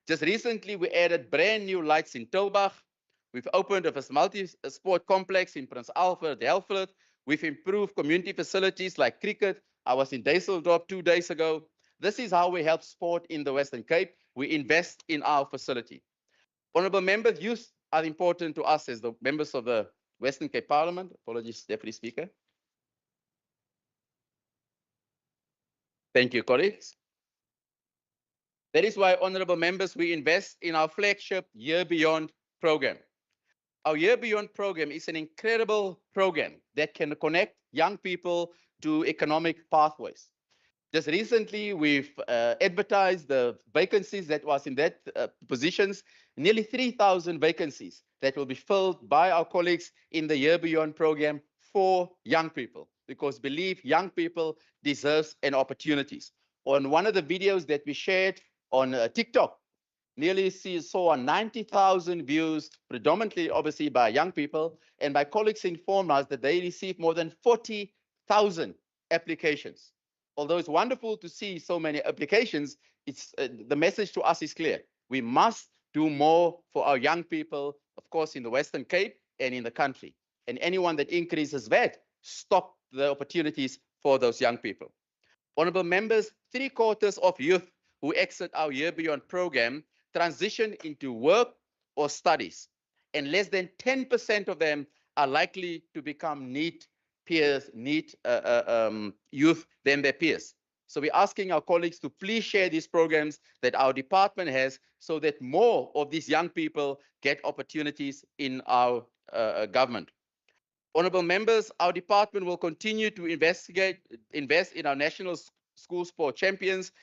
Just recently, we added brand new lights in Tilbach. We've opened a multi-sport complex in Prince Alfred, Delft. We've improved community facilities like cricket. I was in Düsseldorf 2 days ago. This is how we help sport in the Western Cape. We invest in our facility. Honorable members, youth are important to us as the members of the Western Cape Parliament. Apologies, Deputy Speaker. Thank you, colleagues. That is why, honorable members, we invest in our flagship Year Beyond program. Our Year Beyond program is an incredible program that can connect young people to economic pathways. Just recently, we've advertised the vacancies that was in that positions, nearly 3,000 vacancies that will be filled by our colleagues in the Year Beyond program for young people, because believe young people deserve an opportunities. On one of the videos that we shared on TikTok, nearly saw 90,000 views, predominantly obviously by young people, and my colleagues informed us that they received more than 40,000 applications. Although it's wonderful to see so many applications, it's the message to us is clear. We must do more for our young people, of course, in the Western Cape and in the country. And anyone that increases VAT, stop the opportunities for those young people. Honorable members, 3/4 of youth who exit our Year Beyond program transition into work or studies, and less than 10% of them are likely to become NEET peers, NEET youth than their peers. So we're asking our colleagues to please share these programs that our department has so that more of these young people get opportunities in our government. Honorable members, our department will continue to invest in our national school sport championship,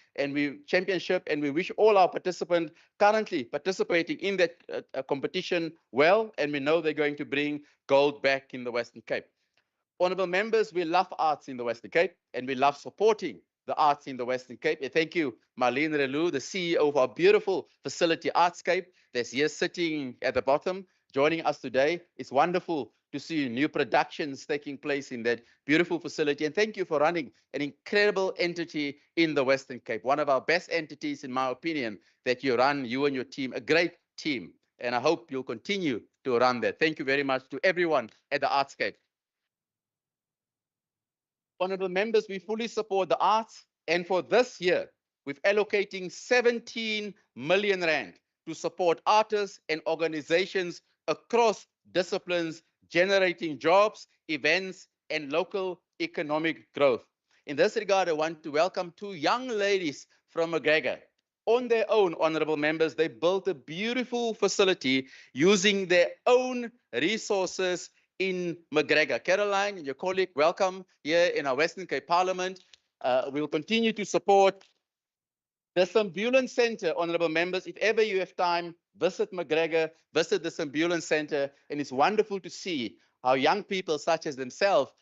and we wish all our participants currently participating in that competition well, and we know they're going to bring gold back in the Western Cape. Honorable members, we love arts in the Western Cape, and we love supporting the arts in the Western Cape. And thank you, Marlene Relou, the CEO of our beautiful facility, Artscape, that's here sitting at the bottom, joining us today. It's wonderful to see new productions taking place in that beautiful facility. And thank you for running an incredible entity in the Western Cape, one of our best entities, in my opinion, that you run, you and your team, a great team. And I hope you'll continue to run that. Thank you very much to everyone at the Artscape. Honorable members, we fully support the arts, and for this year, we're allocating 17 million rand to support artists and organizations across disciplines, generating jobs, events, and local economic growth. In this regard, I want to welcome 2 young ladies from McGregor. On their own, honorable members, they built a beautiful facility using their own resources in McGregor. Caroline and your colleague, welcome here in our Western Cape Parliament. We'll continue to support the Sambulance Center, honorable members. If ever you have time, visit McGregor, visit the Sambulance Center, and it's wonderful to see how young people such as themselves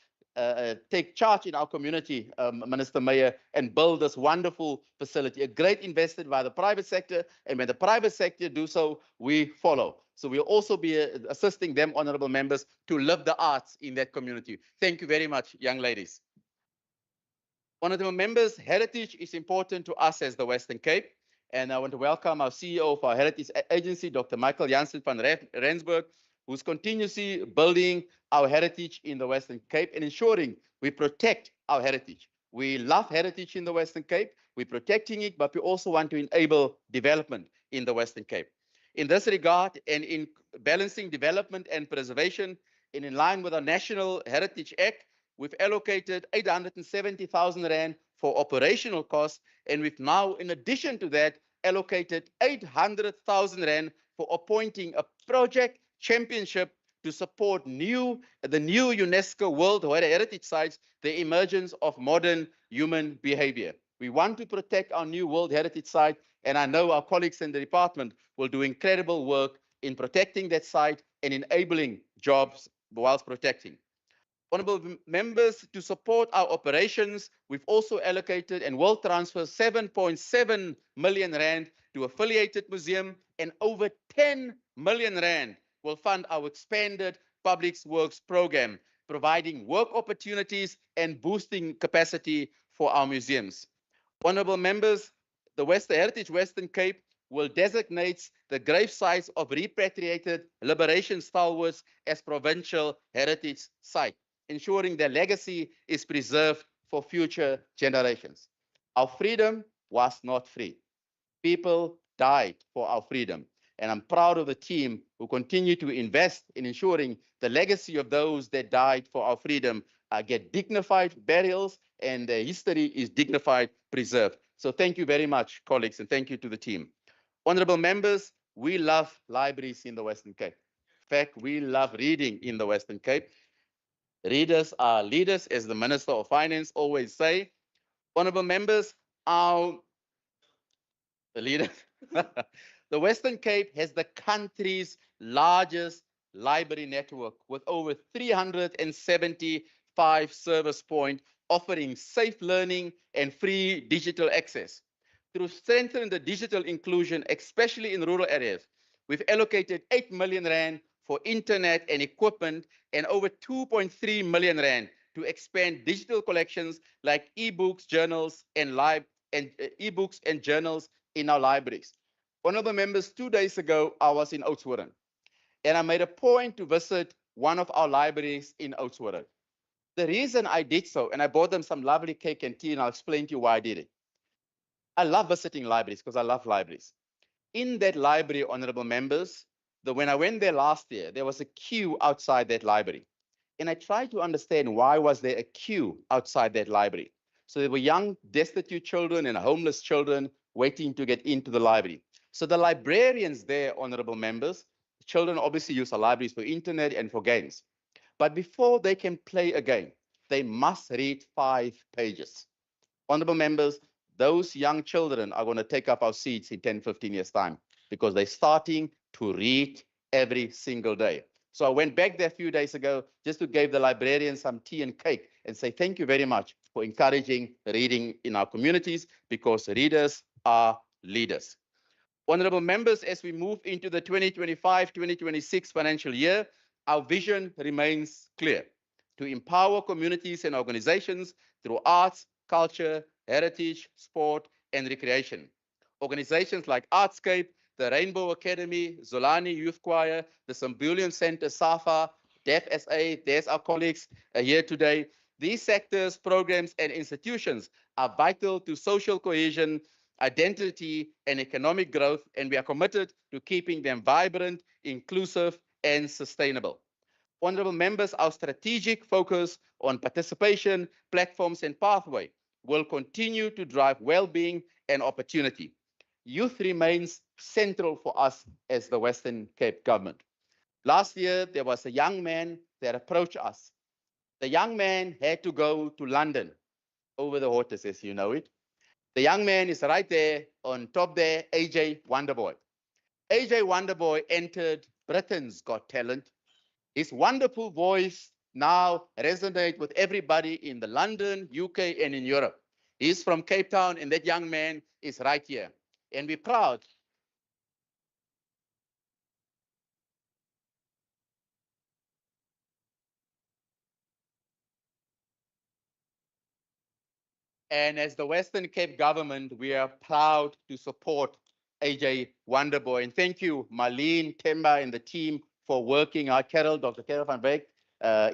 take charge in our community, Minister Mayor, and build this wonderful facility. A great investment by the private sector, and when the private sector do so, we follow. So we'll also be assisting them, honorable members, to live the arts in that community. Thank you very much, young ladies. Honorable members, heritage is important to us as the Western Cape, and I want to welcome our CEO of our Heritage Agency, Dr. Michael Jansen van Rensburg, who's continuously building our heritage in the Western Cape and ensuring we protect our heritage. We love heritage in the Western Cape, we're protecting it, but we also want to enable development in the Western Cape. In this regard, and in balancing development and preservation, and in line with our National Heritage Act, we've allocated 870,000 rand for operational costs, and we've now, in addition to that, allocated 800,000 rand for appointing a project championship to support the new UNESCO World Heritage Sites, the emergence of modern human behavior. We want to protect our new World Heritage Site, and I know our colleagues in the department will do incredible work in protecting that site and enabling jobs whilst protecting. Honorable members, to support our operations, we've also allocated and will transfer 7.7 million rand to affiliated museum, and over 10 million rand will fund our expanded public works program, providing work opportunities and boosting capacity for our museums. Honorable members, the Heritage Western Cape will designate the grave sites of repatriated liberation stalwarts as provincial heritage site, ensuring their legacy is preserved for future generations. Our freedom was not free. People died for our freedom. And I'm proud of the team who continue to invest in ensuring the legacy of those that died for our freedom get dignified burials and their history is dignified, preserved. So thank you very much, colleagues, and thank you to the team. Honorable members, we love libraries in the Western Cape. In fact, we love reading in the Western Cape. Readers are leaders, as the Minister of Finance always say. Honorable members, the Western Cape has the country's largest library network with over 375 service points offering safe learning and free digital access. To strengthen the digital inclusion, especially in rural areas, we've allocated 8 million rand for internet and equipment and over 2.3 million rand to expand digital collections like ebooks, journals, and ebooks and journals in our libraries. Honorable members, 2 days ago, I was in Oudtshoorn, and I made a point to visit one of our libraries in Oudtshoorn. The reason I did so, and I bought them some lovely cake and tea, and I'll explain to you why I did it. I love visiting libraries because I love libraries. In that library, honorable members, when I went there last year, there was a queue outside that library. And I tried to understand why was there a queue outside that library. So there were young, destitute children and homeless children waiting to get into the library. So the librarians there, honorable members, children obviously use the libraries for internet and for games. But before they can play a game, they must read 5 pages. Honorable members, those young children are going to take up our seats in 10, 15 years' time because they're starting to read every single day. So I went back there a few days ago just to give the librarians some tea and cake and say thank you very much for encouraging reading in our communities because readers are leaders. Honorable members, as we move into the 2025-2026 financial year, our vision remains clear: to empower communities and organizations through arts, culture, heritage, sport, and recreation. Organizations like Artscape, the Rainbow Academy, Zolani Youth Choir, the Sambulian Center, SAFA, Deaf SA, there's our colleagues here today. These sectors, programs, and institutions are vital to social cohesion, identity, and economic growth, and we are committed to keeping them vibrant, inclusive, and sustainable. Honorable members, our strategic focus on participation, platforms, and pathway will continue to drive well-being and opportunity. Youth remains central for us as the Western Cape government. Last year, there was a young man that approached us. The young man had to go to London over the waters, as you know it. The young man is right there on top there, AJ Wonderboy. AJ Wonderboy entered Britain's Got Talent. His wonderful voice now resonates with everybody in the London, UK, and in Europe. He's from Cape Town, and that young man is right here. And we're proud. And as the Western Cape government, we are proud to support AJ Wonderboy. And thank you, Marlene, Temba, and the team for working hard. Carol, Dr. Carol van Beek,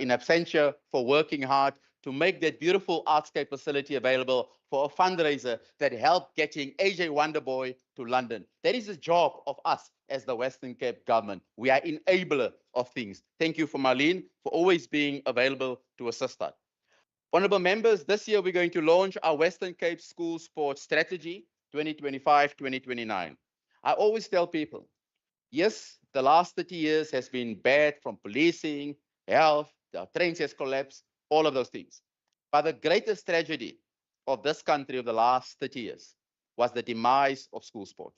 in absentia, for working hard to make that beautiful Artscape facility available for a fundraiser that helped getting AJ Wonderboy to London. That is the job of us as the Western Cape government. We are enabler of things. Thank you for Marlene for always being available to assist us. Honorable members, this year we're going to launch our Western Cape School Sports Strategy 2025-2029. I always tell people, yes, the last 30 years has been bad from policing, health, the trains has collapsed, all of those things. But the greatest tragedy of this country of the last 30 years was the demise of school sport.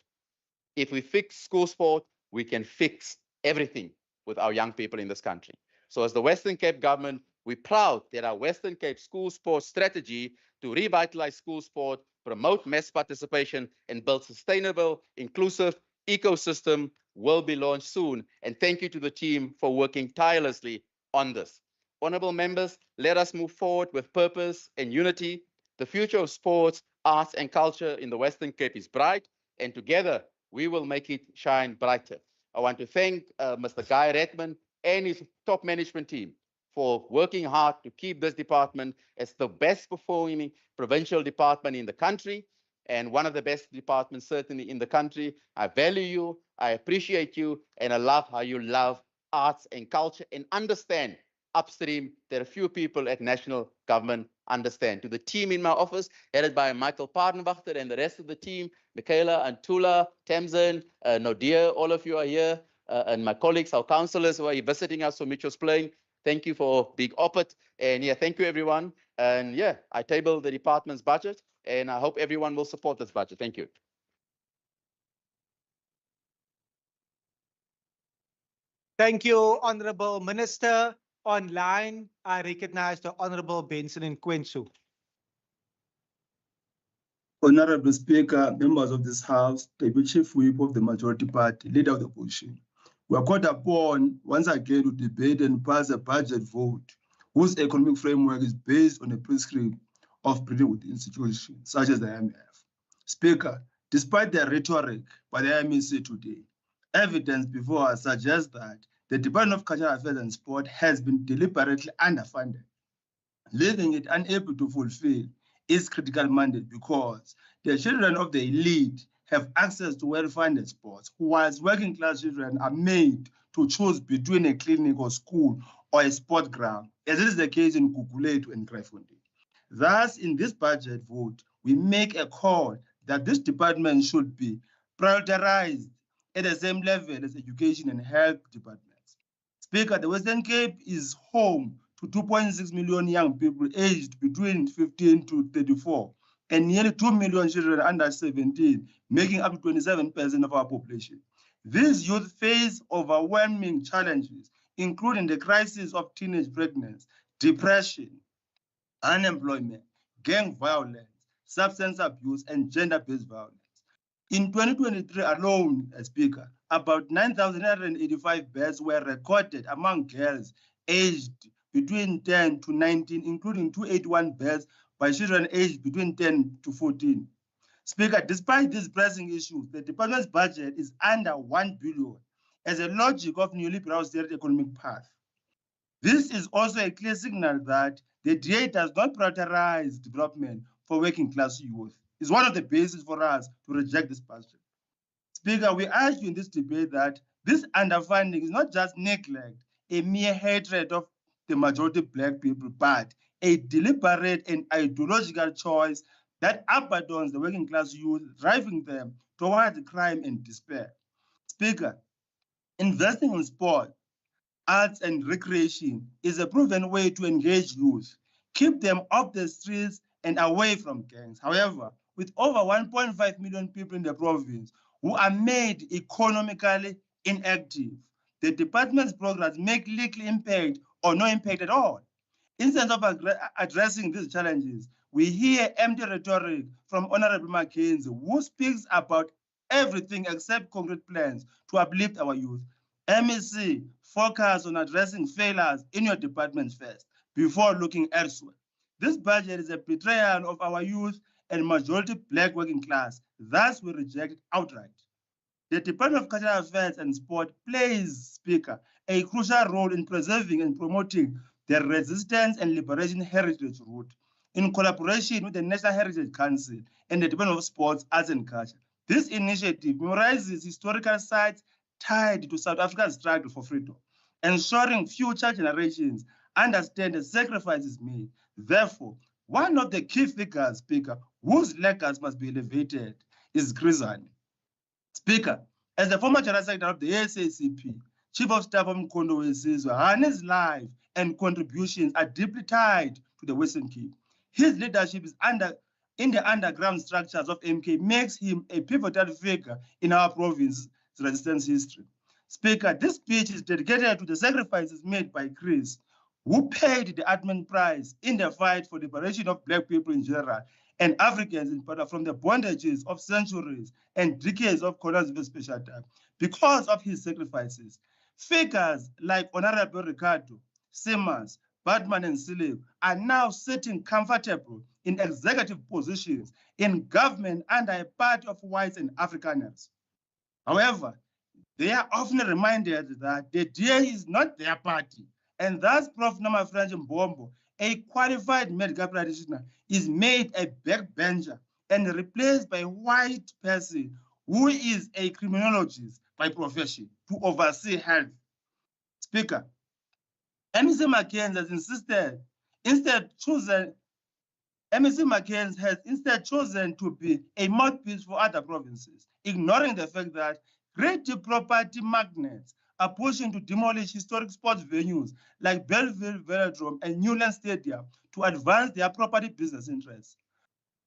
If we fix school sport, we can fix everything with our young people in this country. So as the Western Cape government, We're proud that our Western Cape school sports strategy to revitalize school sport, promote mass participation, and build sustainable, inclusive ecosystem will be launched soon. And thank you to the team for working tirelessly on this. Honorable members, let us move forward with purpose and unity. The future of sports, arts, and culture in the Western Cape is bright, and together we will make it shine brighter. I want to thank Mr. Guy Redman and his top management team for working hard to keep this department as the best performing provincial department in the country and one of the best departments certainly in the country. I value you, I appreciate you, and I love how you love arts and culture and understand upstream that a few people at national government understand. To the team in my office, headed by Michael Paardenwachter and the rest of the team, Michaela, Antula, Tamsin, Nodia, all of you are here, and my colleagues, our councillors who are visiting us from Mitchell's Plain. Thank you for big opport. And yeah, thank you everyone. And yeah, I table the department's budget and I hope everyone will support this budget. Thank you. Thank you, Honorable Minister. Online, I recognize the Honorable Benson and Quensu. Honorable Speaker, members of this House, Deputy Chief Whip of the Majority Party, Leader of the Opposition, we are called upon once again to debate and pass a budget vote whose economic framework is based on a prescript of breeding with institutions such as the IMF. Speaker, despite the rhetoric by the IMEC today, evidence before us suggests that the Department of Cultural Affairs and Sport has been deliberately underfunded, leaving it unable to fulfill its critical mandate because the children of the elite have access to well-funded sports, whilst working-class children are made to choose between a clinic or school or a sport ground, as it is the case in Gugulethu and Kraaifontein. Thus, in this budget vote, we make a call that this department should be prioritized at the same level as education and health departments. Speaker, the Western Cape is home to 2.6 million young people aged between 15 to 34, and nearly 2 million children under 17, making up to 27% of our population. These youth face overwhelming challenges, including the crisis of teenage pregnancy, depression, unemployment, gang violence, substance abuse, and gender-based violence. In 2023 alone, Speaker, about 9,985 births were recorded among girls aged between 10 to 19, including 281 births by children aged between 10 to 14. Speaker, despite these pressing issues, the department's budget is under 1 billion as a logic of neoliberal austerity economic path. This is also a clear signal that the DA does not prioritize development for working class youth. It's one of the bases for us to reject this budget. Speaker, we urge you in this debate that this underfunding is not just neglect, a mere hatred of the majority Black people, but a deliberate and ideological choice that abandons the working class youth, driving them towards crime and despair. Speaker, investing in sport, arts, and recreation is a proven way to engage youth, keep them off the streets and away from gangs. However, with over 1.5 million people in the province who are made economically inactive, the department's programs make little impact or no impact at all. Instead of addressing these challenges, we hear empty rhetoric from Honorable Mackenzie, who speaks about everything except concrete plans to uplift our youth. MEC, focus on addressing failures in your department first before looking elsewhere. This budget is a betrayal of our youth and majority Black working class. Thus, we reject it outright. The Department of Cultural Affairs and Sport plays, Speaker, a crucial role in preserving and promoting the resistance and liberation heritage route in collaboration with the National Heritage Council and the Department of Sports, Arts and Culture. This initiative memorizes historical sites tied to South Africa's struggle for freedom, ensuring future generations understand the sacrifices made. Therefore, one of the key figures, Speaker, whose legacy must be elevated is Grisani. Speaker, as the former General Secretary of the SACP, Chief of Staff of Mkondo Wesizwe, Hani's life and contributions are deeply tied to the Western Cape. His leadership is in the underground structures of MK makes him a pivotal figure in our province's resistance history. Speaker, this speech is dedicated to the sacrifices made by Chris, who paid the ultimate price in the fight for liberation of Black people in general and Africans in particular from the bondages of centuries and decades of colonialism special time. Because of his sacrifices, figures like Honorable Ricardo, Simmons, Batman, and Siliv are now sitting comfortable in executive positions in government under a party of whites and Afrikaners. However, they are often reminded that the DA is not their party, and thus Prof. Nama Frank Mbombo, a qualified medical practitioner, is made a backbencher and replaced by a white person who is a criminologist by profession to oversee health. Speaker, MEC McCain has instead chosen to be a mouthpiece for other provinces, ignoring the fact that great property magnates are pushing to demolish historic sports venues like Belleville Velodrome and Newland Stadium to advance their property business interests.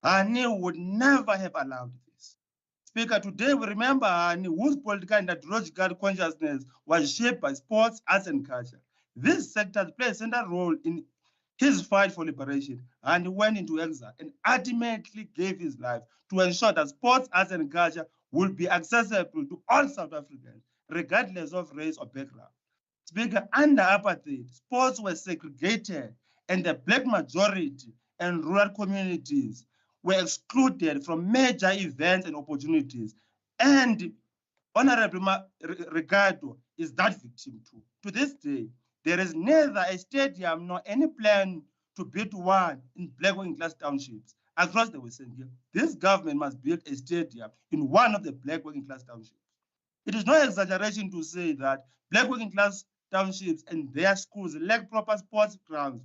Hani would never have allowed this. Speaker, today we remember Hani, whose political and ideological consciousness was shaped by sports, arts, and culture. These sectors play a central role in his fight for liberation, and he went into exile and ultimately gave his life to ensure that sports, arts, and culture will be accessible to all South Africans, regardless of race or background. Speaker, under apartheid, sports were segregated, and the Black majority and rural communities were excluded from major events and opportunities. And Honorable Ricardo is that victim too. To this day, there is neither a stadium nor any plan to build one in Black working class townships across the Western Cape. This government must build a stadium in one of the Black working class townships. It is no exaggeration to say that Black working class townships and their schools lack proper sports grounds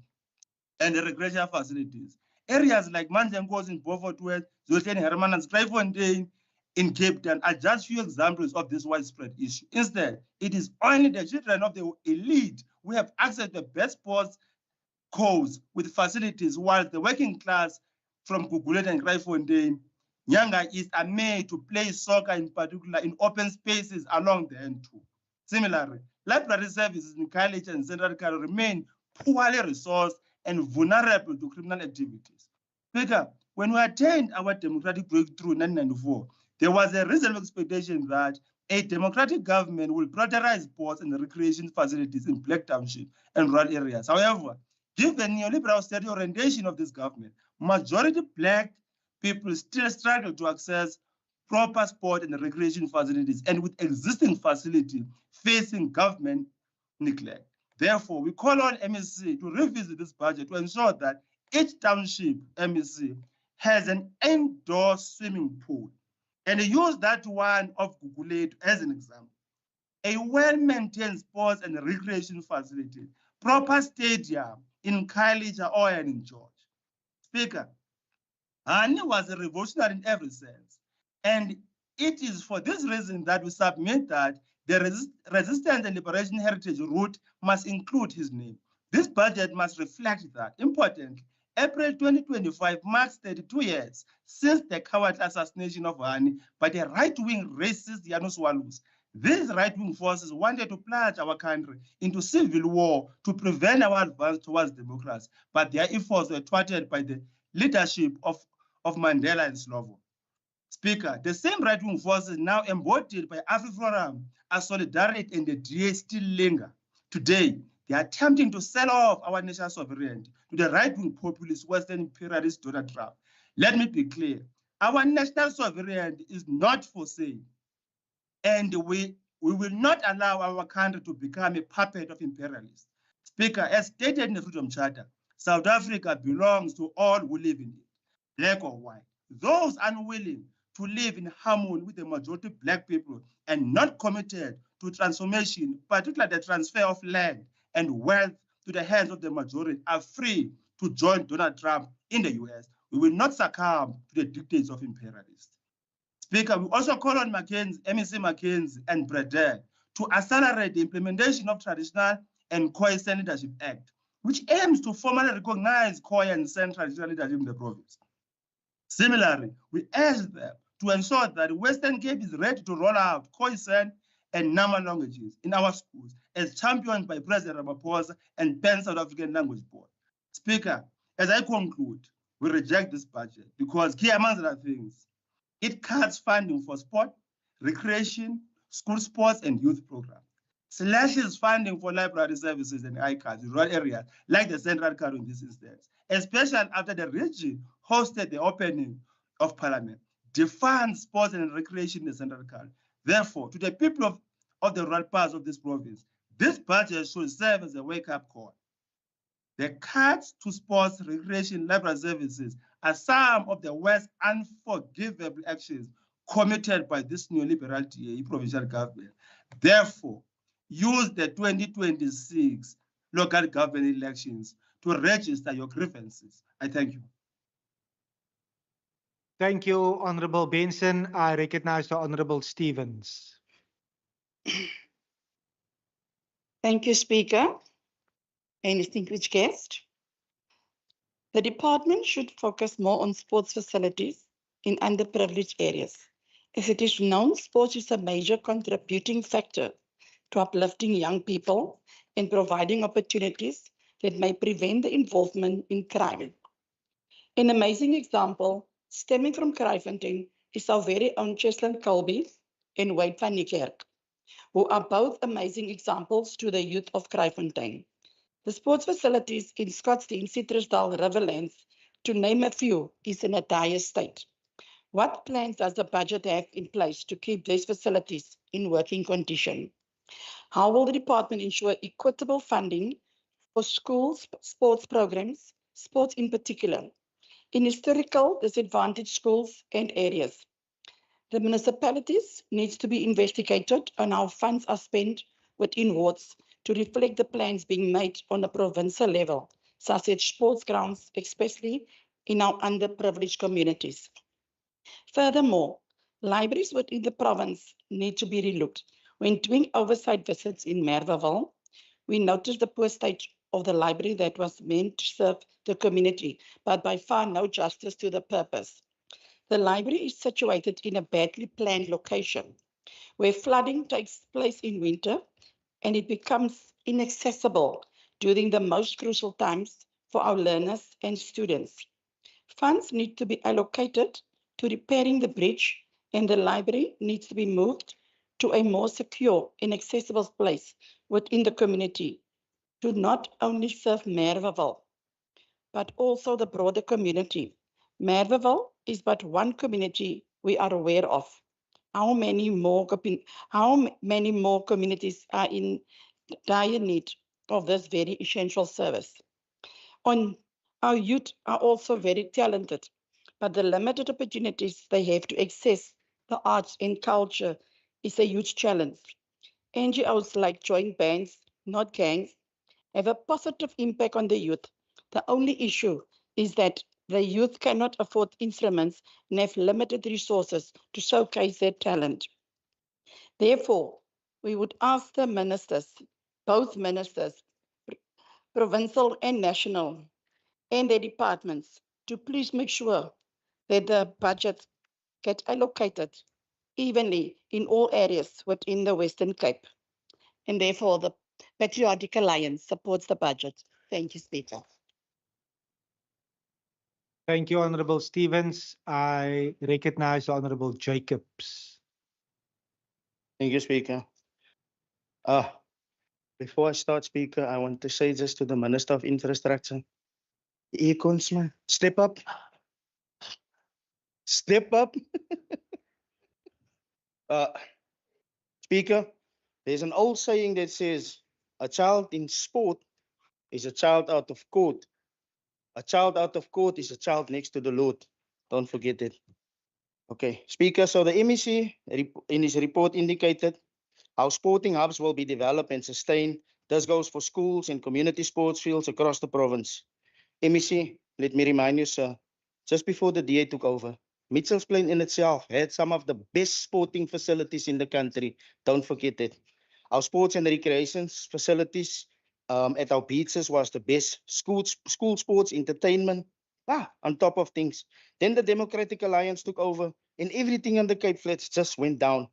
and recreational facilities. Areas like Manjankos in Beaufort West, Zolten Hermanus, Kraaifontein in Cape Town are just few examples of this widespread issue. Instead, it is only the children of the elite who have access to the best sports codes with facilities, while the working class from Gugulet and Kraaifontein, Nyanga East, are made to play soccer in particular in open spaces along the N2. Similarly, library services in Khayelitsha and Central Cape remain poorly resourced and vulnerable to criminal activities. Speaker, when we attained our democratic breakthrough in 1994, there was a reasonable expectation that a democratic government will prioritize sports and recreation facilities in Black township and rural areas. However, given the neoliberal austerity orientation of this government, majority Black people still struggle to access proper sport and recreation facilities, and with existing facilities facing government neglect. Therefore, we call on MEC to revisit this budget to ensure that each township MEC has an indoor swimming pool, and use that one of Gugulet as an example. A well-maintained sports and recreation facility, proper stadium in Khayelitsha or in George. Speaker, Hani was a revolutionary in every sense, and it is for this reason that we submit that the resistance and liberation heritage route must include his name. This budget must reflect that. Importantly, April 2025 marks 32 years since the cowardly assassination of Hani by the right-wing racist Janus Walus. These right-wing forces wanted to plunge our country into civil war to prevent our advance towards democracy, but their efforts were thwarted by the leadership of Mandela and Slovo. Speaker, the same right-wing forces now embodied by AfriForum as Solidarity and the DA still linger. Today, they are attempting to sell off our national sovereignty to the right-wing populist Western imperialist Donald Trump. Let me be clear, our national sovereignty is not for sale, and we will not allow our country to become a puppet of imperialists. Speaker, as stated in the Freedom Charter, South Africa belongs to all who live in it, black or white. Those unwilling to live in harmony with the majority of Black people and not committed to transformation, particularly the transfer of land and wealth to the hands of the majority, are free to join Donald Trump in the US. We will not succumb to the dictates of imperialists. Speaker, we also call on MEC McKenzie and Bredell to accelerate the implementation of Traditional and Khoi San Leadership Act, which aims to formally recognize Khoi and San traditional leadership in the province. Similarly, we urge them to ensure that Western Cape is ready to roll out Khoi San and Nama languages in our schools, as championed by President Ramaphosa and Pan South African Language Board. Speaker, as I conclude, we reject this budget because, key among other things, it cuts funding for sport, recreation, school sports, and youth programs. Slashes funding for library services and ICARds in rural areas, like the Central Karoo in this instance, especially after the region hosted the opening of Parliament, defunds sports and recreation in the Central Karoo. Therefore, to the people of the rural parts of this province, this budget should serve as a wake-up call. The cuts to sports, recreation, library services are some of the worst unforgivable actions committed by this neoliberal DA provincial government. Therefore, use the 2026 local government elections to register your grievances. I thank you. Thank you, Honorable Benson. I recognize the Honorable Stevens. Thank you, Speaker and distinguished guest. The department should focus more on sports facilities in underprivileged areas. As it is known, sports is a major contributing factor to uplifting young people and providing opportunities that may prevent the involvement in crime. An amazing example stemming from Kraaifontein is our very own Cheslin Colby and Wade van Niekerk, who are both amazing examples to the youth of Kraaifontein. The sports facilities in Scottsdene, Citrusdal, Riverlands, to name a few, is in a dire state. What plans does the budget have in place to keep these facilities in working condition? How will the department ensure equitable funding for schools, sports programs, sports in particular, in historical disadvantaged schools and areas? The municipalities needs to be investigated on how funds are spent within wards to reflect the plans being made on a provincial level, such as sports grounds, especially in our underprivileged communities. Furthermore, libraries within the province need to be relooked. When doing oversight visits in Merweville, we noticed the poor state of the library that was meant to serve the community, but by far no justice to the purpose. The library is situated in a badly planned location where flooding takes place in winter and it becomes inaccessible during the most crucial times for our learners and students. Funds need to be allocated to repairing the bridge, and the library needs to be moved to a more secure and accessible place within the community to not only serve Merweville, but also the broader community. Merweville is but one community we are aware of. How many more communities are in dire need of this very essential service? Our youth are also very talented, but the limited opportunities they have to access the arts and culture is a huge challenge. NGOs like joint bands, not gangs, have a positive impact on the youth. The only issue is that the youth cannot afford instruments and have limited resources to showcase their talent. Therefore, we would ask the ministers, both ministers, provincial and national, and their departments to please make sure that the budget get allocated evenly in all areas within the Western Cape. And therefore, the Patriotic Alliance supports the budget. Thank you, Speaker. Thank you, Honorable Stevens. I recognize the Honorable Jacobs. Thank you, Speaker. Before I start, Speaker, I want to say just to the Minister of Infrastructure, Econs, step up. Step up. Speaker, there's an old saying that says, a child in sport is a child out of court. A child out of court is a child next to the Lord. Don't forget it. Okay, Speaker, so the MEC in his report indicated how sporting hubs will be developed and sustained. This goes for schools and community sports fields across the province. MEC, let me remind you, sir, just before the DA took over, Mitchell's Plain in itself had some of the best sporting facilities in the country. Don't forget it. Our sports and recreation facilities at our beaches was the best. School sports, entertainment, on top of things. Then the Democratic Alliance took over and everything on the Cape Flats just went down.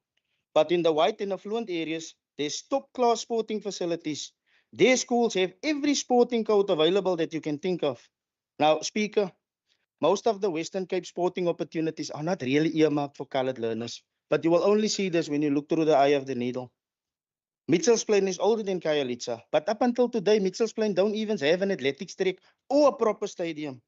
But in the white and affluent areas, there's top-class sporting facilities. Their schools have every sporting code available that you can think of. Now, Speaker, most of the Western Cape sporting opportunities are not really earmarked for colored learners, but you will only see this when you look through the eye of the needle. Mitchell's Plain is older than Khayelitsha, but up until today, Mitchell's Plain don't even have an athletics track or a proper stadium.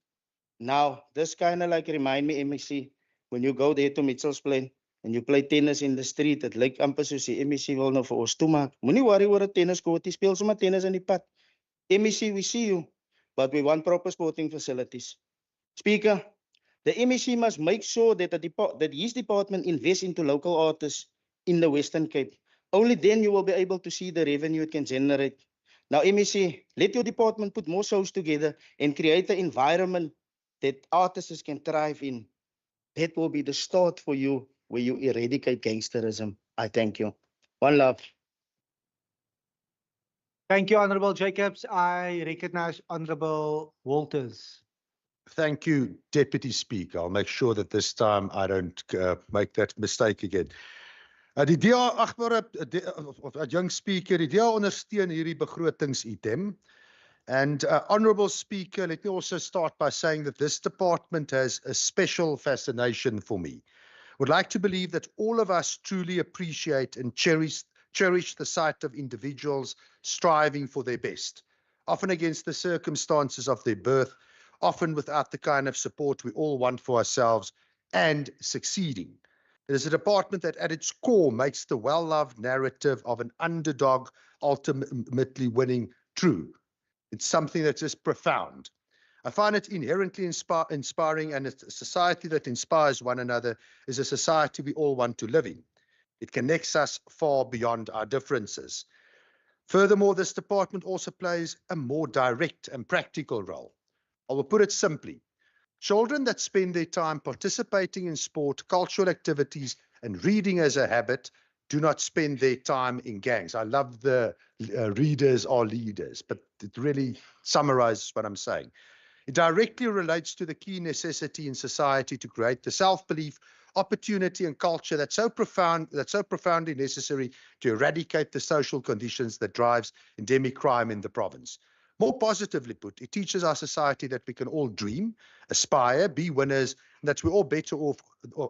Now, this kind of like remind me, MEC, when you go there to Mitchell's Plain and you play tennis in the street, het lyk amper soos die MEC wil nou vir ons toemaak. Moenie worry oor 'n tenniskoort, jy speel sommer tennis in die pad. MEC, we see you, but we want proper sporting facilities. Speaker, the MEC must make sure that his department invests into local artists in the Western Cape. Only then you will be able to see the revenue it can generate. Now, MEC, let your department put more shows together and create an environment that artists can thrive in. That will be the start for you where you eradicate gangsterism. I thank you. One love. Thank you, Honorable Jacobs. I recognize Honorable Walters. Thank you, Deputy Speaker. I'll make sure that this time I don't make that mistake again. Die DA, agbare young speaker, die DA ondersteun hierdie begrotingsitem. And Honourable Speaker, let me also start by saying that this department has a special fascination for me. Would like to believe that all of us truly appreciate and cherish the sight of individuals striving for their best, often against the circumstances of their birth, often without the kind of support we all want for ourselves, and succeeding. It is a department that at its core makes the well-loved narrative of an underdog ultimately winning true. It's something that's just profound. I find it inherently inspiring, and a society that inspires one another is a society we all want to live in. It connects us far beyond our differences. Furthermore, this department also plays a more direct and practical role. I will put it simply. Children that spend their time participating in sport, cultural activities, and reading as a habit do not spend their time in gangs. I love the readers are leaders, but it really summarizes what I'm saying. It directly relates to the key necessity in society to create the self-belief, opportunity, and culture that's so profoundly necessary to eradicate the social conditions that drives endemic crime in the province. More positively put, it teaches our society that we can all dream, aspire, be winners, and that we're all better off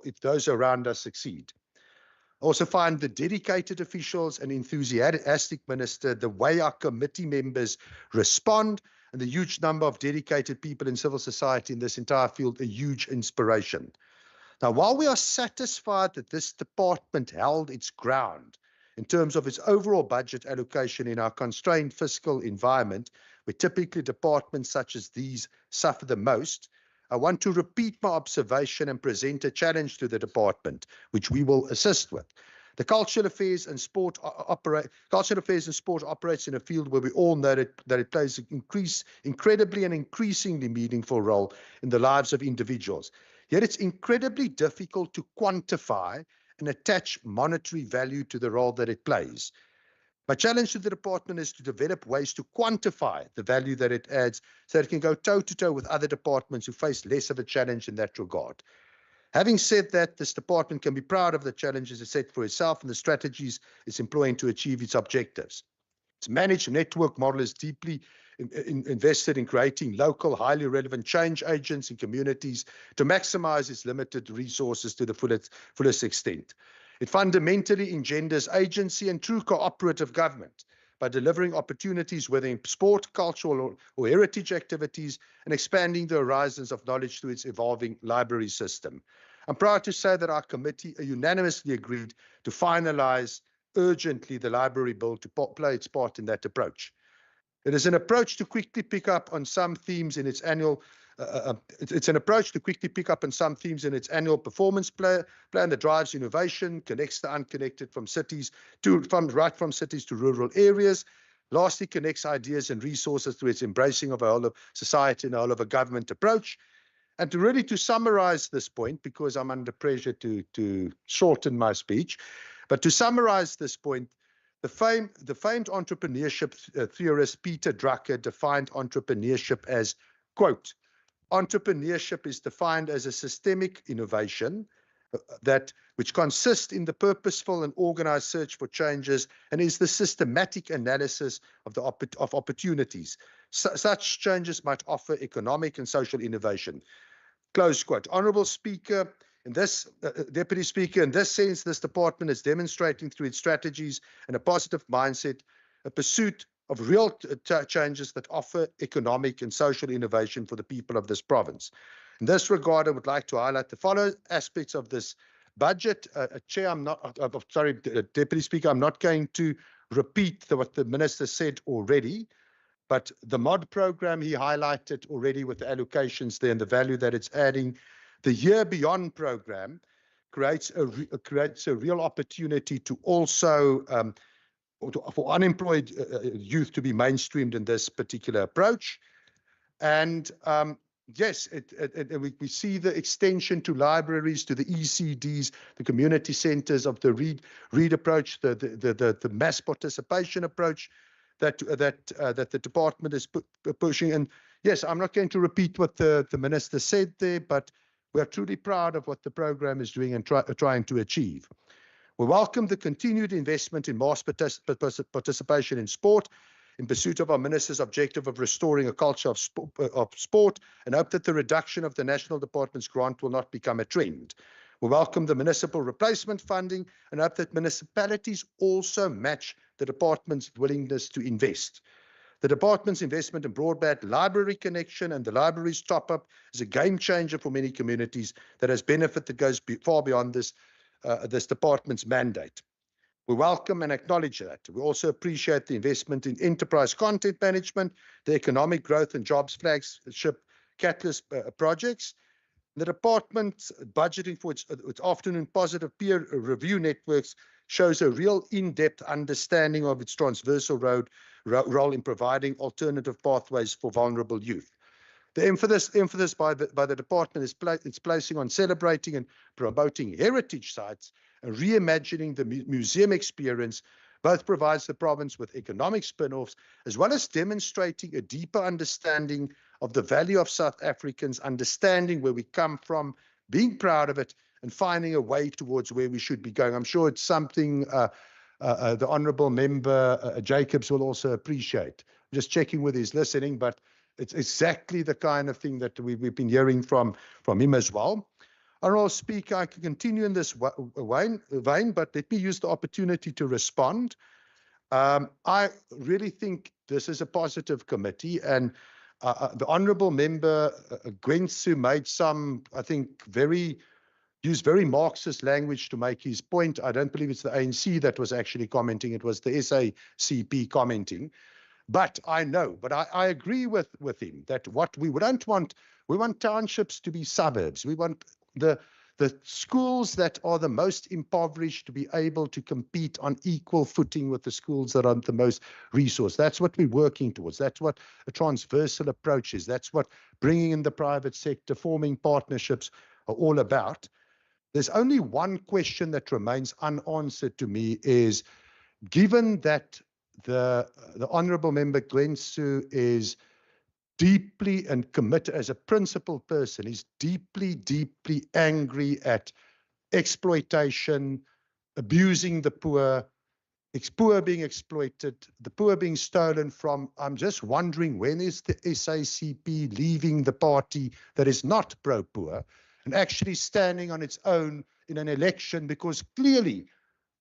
if those around us succeed. I also find the dedicated officials and enthusiastic minister, the way our committee members respond, and the huge number of dedicated people in civil society in this entire field a huge inspiration. Now, while we are satisfied that this department held its ground in terms of its overall budget allocation in our constrained fiscal environment, where typically departments such as these suffer the most, I want to repeat my observation and present a challenge to the department, which we will assist with. The Cultural Affairs and Sport operates in a field where we all know that it plays an incredibly and increasingly meaningful role in the lives of individuals. Yet it's incredibly difficult to quantify and attach monetary value to the role that it plays. My challenge to the department is to develop ways to quantify the value that it adds so that it can go toe-to-toe with other departments who face less of a challenge in that regard. Having said that, this department can be proud of the challenges it set for itself and the strategies it's employing to achieve its objectives. Its managed network model is deeply invested in creating local, highly relevant change agents in communities to maximize its limited resources to the fullest extent. It fundamentally engenders agency and true cooperative government by delivering opportunities whether in sport, cultural, or heritage activities, and expanding the horizons of knowledge through its evolving library system. I'm proud to say that our committee unanimously agreed to finalize urgently the library bill to play its part in that approach. It is an approach to quickly pick up on some themes in its annual performance plan that drives innovation, connects the unconnected from cities from cities to rural areas. Lastly, connects ideas and resources through its embracing of a whole of society and a whole of a government approach. And to summarize this point, because I'm under pressure to shorten my speech, but to summarize this point, the famed entrepreneurship theorist Peter Drucker defined entrepreneurship as, quote, entrepreneurship is defined as a systemic innovation which consist in the purposeful and organized search for changes and is the systematic analysis of opportunities. Such changes might offer economic and social innovation. Close quote. Honourable Speaker, Deputy Speaker, in this sense, this department is demonstrating through its strategies and a positive mindset a pursuit of real changes that offer economic and social innovation for the people of this province. In this regard, I would like to highlight the following aspects of this budget. Chair, Deputy Speaker, I'm not going to repeat what the Minister said already, but the MOD program he highlighted already with the allocations there and the value that it's adding. The Year Beyond program creates a real opportunity to also for unemployed youth to be mainstreamed in this particular approach. And yes, we see the extension to libraries, to the ECDs, the community centers of the read approach, the mass participation approach that the department is pushing. And yes, I'm not going to repeat what the Minister said there, but we are truly proud of what the program is doing and trying to achieve. We welcome the continued investment in mass participation in sport in pursuit of our Minister's objective of restoring a culture of sport, and hope that the reduction of the National Department's grant will not become a trend. We welcome the municipal replacement funding and hope that municipalities also match the department's willingness to invest. The department's investment in broadband library connection and the library's top-up is a game changer for many communities that has benefit that goes far beyond this department's mandate. We welcome and acknowledge that. We also appreciate the investment in enterprise content management, the economic growth and jobs flagship catalyst projects. The department's budgeting for its afternoon positive peer review networks shows a real in-depth understanding of its transversal role in providing alternative pathways for vulnerable youth. The emphasis by the department is placing on celebrating and promoting heritage sites and reimagining the museum experience. Both provides the province with economic spin-offs, as well as demonstrating a deeper understanding of the value of South Africans, understanding where we come from, being proud of it, and finding a way towards where we should be going. I'm sure it's something the Honourable Member Jacobs will also appreciate. I'm just checking whether he's listening, but it's exactly the kind of thing that we've been hearing from him as well. Honourable Speaker, I can continue in this vein, but let me use the opportunity to respond. I really think this is a positive committee, and the Honourable Member Gwensu made some, I think, used very Marxist language to make his point. I don't believe it's the ANC that was actually commenting, it was the SACP commenting. But I agree with him that what we don't want, we want townships to be suburbs. We want the schools that are the most impoverished to be able to compete on equal footing with the schools that are the most resourced. That's what we're working towards. That's what a transversal approach is. That's what bringing in the private sector, forming partnerships are all about. There's only one question that remains unanswered to me is, given that the Honourable Member Gwensu is deeply and committed as a principled person, he's deeply, deeply angry at exploitation, abusing the poor being exploited, the poor being stolen from. I'm just wondering, when is the SACP leaving the party that is not pro-poor and actually standing on its own in an election, because clearly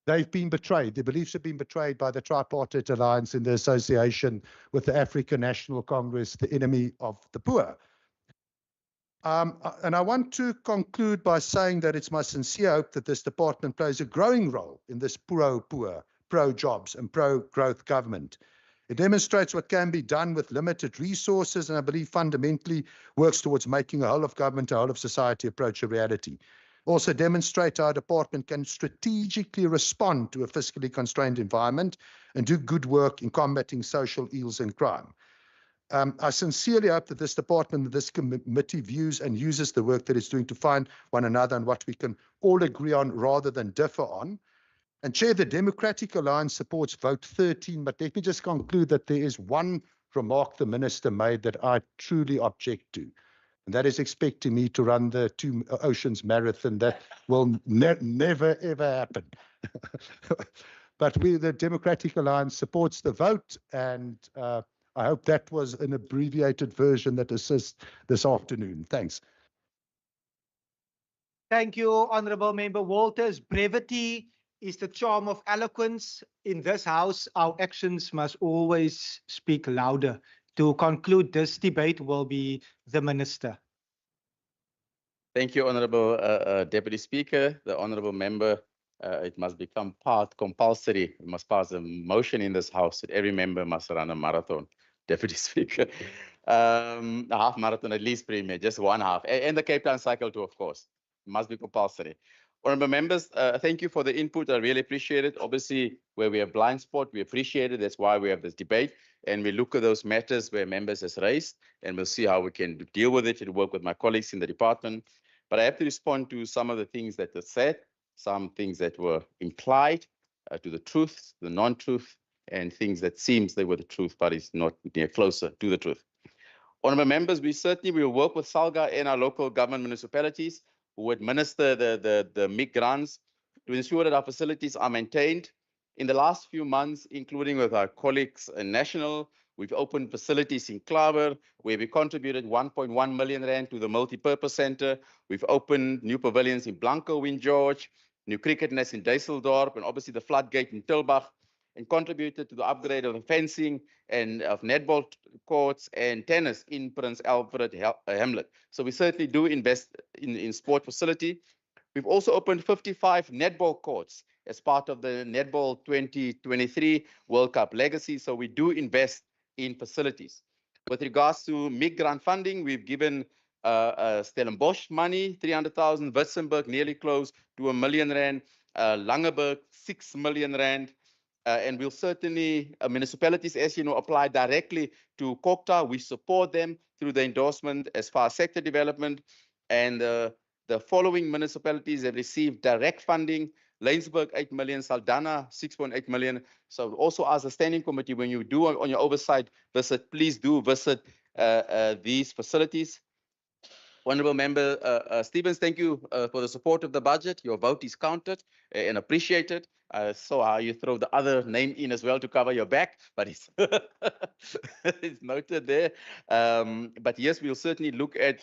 they've been betrayed. Their beliefs have been betrayed by the tripartite alliance in the association with the African National Congress, the enemy of the poor. And I want to conclude by saying that it's my sincere hope that this department plays a growing role in this pro-poor, pro-jobs and pro-growth government. It demonstrates what can be done with limited resources, and I believe fundamentally works towards making a whole of government, a whole of society approach a reality. Also demonstrate our department can strategically respond to a fiscally constrained environment and do good work in combating social ills and crime. I sincerely hope that this department, this committee views and uses the work that it's doing to find one another and what we can all agree on rather than differ on. And Chair, the Democratic Alliance supports vote 13, but let me just conclude that there is one remark the Minister made that I truly object to. And that is expecting me to run the Two Oceans Marathon. That will never, ever happen. But the Democratic Alliance supports the vote, and I hope that was an abbreviated version that assists this afternoon. Thanks. Thank you, Honourable Member Walters. Brevity is the charm of eloquence. In this House, our actions must always speak louder. To conclude this debate will be the Minister. Thank you, Honourable Deputy Speaker. The Honourable Member, it must become compulsory. We must pass a motion in this House that every member must run a marathon, Deputy Speaker. A half marathon at least, Premier, just one half. And the Cape Town cycle too, of course. It must be compulsory. Honourable members, thank you for the input. I really appreciate it. Obviously, where we have blind spot, we appreciate it. That's why we have this debate. And we look at those matters where members has raised, and we'll see how we can deal with it and work with my colleagues in the department. But I have to respond to some of the things that were said, some things that were implied to the truth, the non-truth, and things that seems they were the truth, but is not near closer to the truth. Honourable members, we certainly will work with SALGA and our local government municipalities who administer the MIG grants to ensure that our facilities are maintained. In the last few months, including with our colleagues in National, we've opened facilities in Klaver, where we contributed 1.1 million rand to the multi-purpose center. We've opened new pavilions in Blanco, Win George, new cricket nets in Düsseldorp, and obviously the floodgate in Tilbach, and contributed to the upgrade of the fencing and of netball courts and tennis in Prince Alfred Hamlet. So we certainly do invest in sport facility. We've also opened 55 netball courts as part of the Netball 2023 World Cup legacy. So we do invest in facilities. With regards to MIG grant funding, we've given Stellenbosch money, 300,000, Witzenberg nearly close to R1 million, Langeberg 6 million rand. And we'll certainly, municipalities, as you know, apply directly to COCTA. We support them through the endorsement as far as sector development. And the following municipalities have received direct funding: Laingsburg 8 million, Saldanha 6.8 million. So also as a standing committee, when you do on your oversight visit, please do visit these facilities. Honourable Member Stevens, thank you for the support of the budget. Your vote is counted and appreciated. I saw how you throw the other name in as well to cover your back, but it's, it's noted there. But yes, we'll certainly look at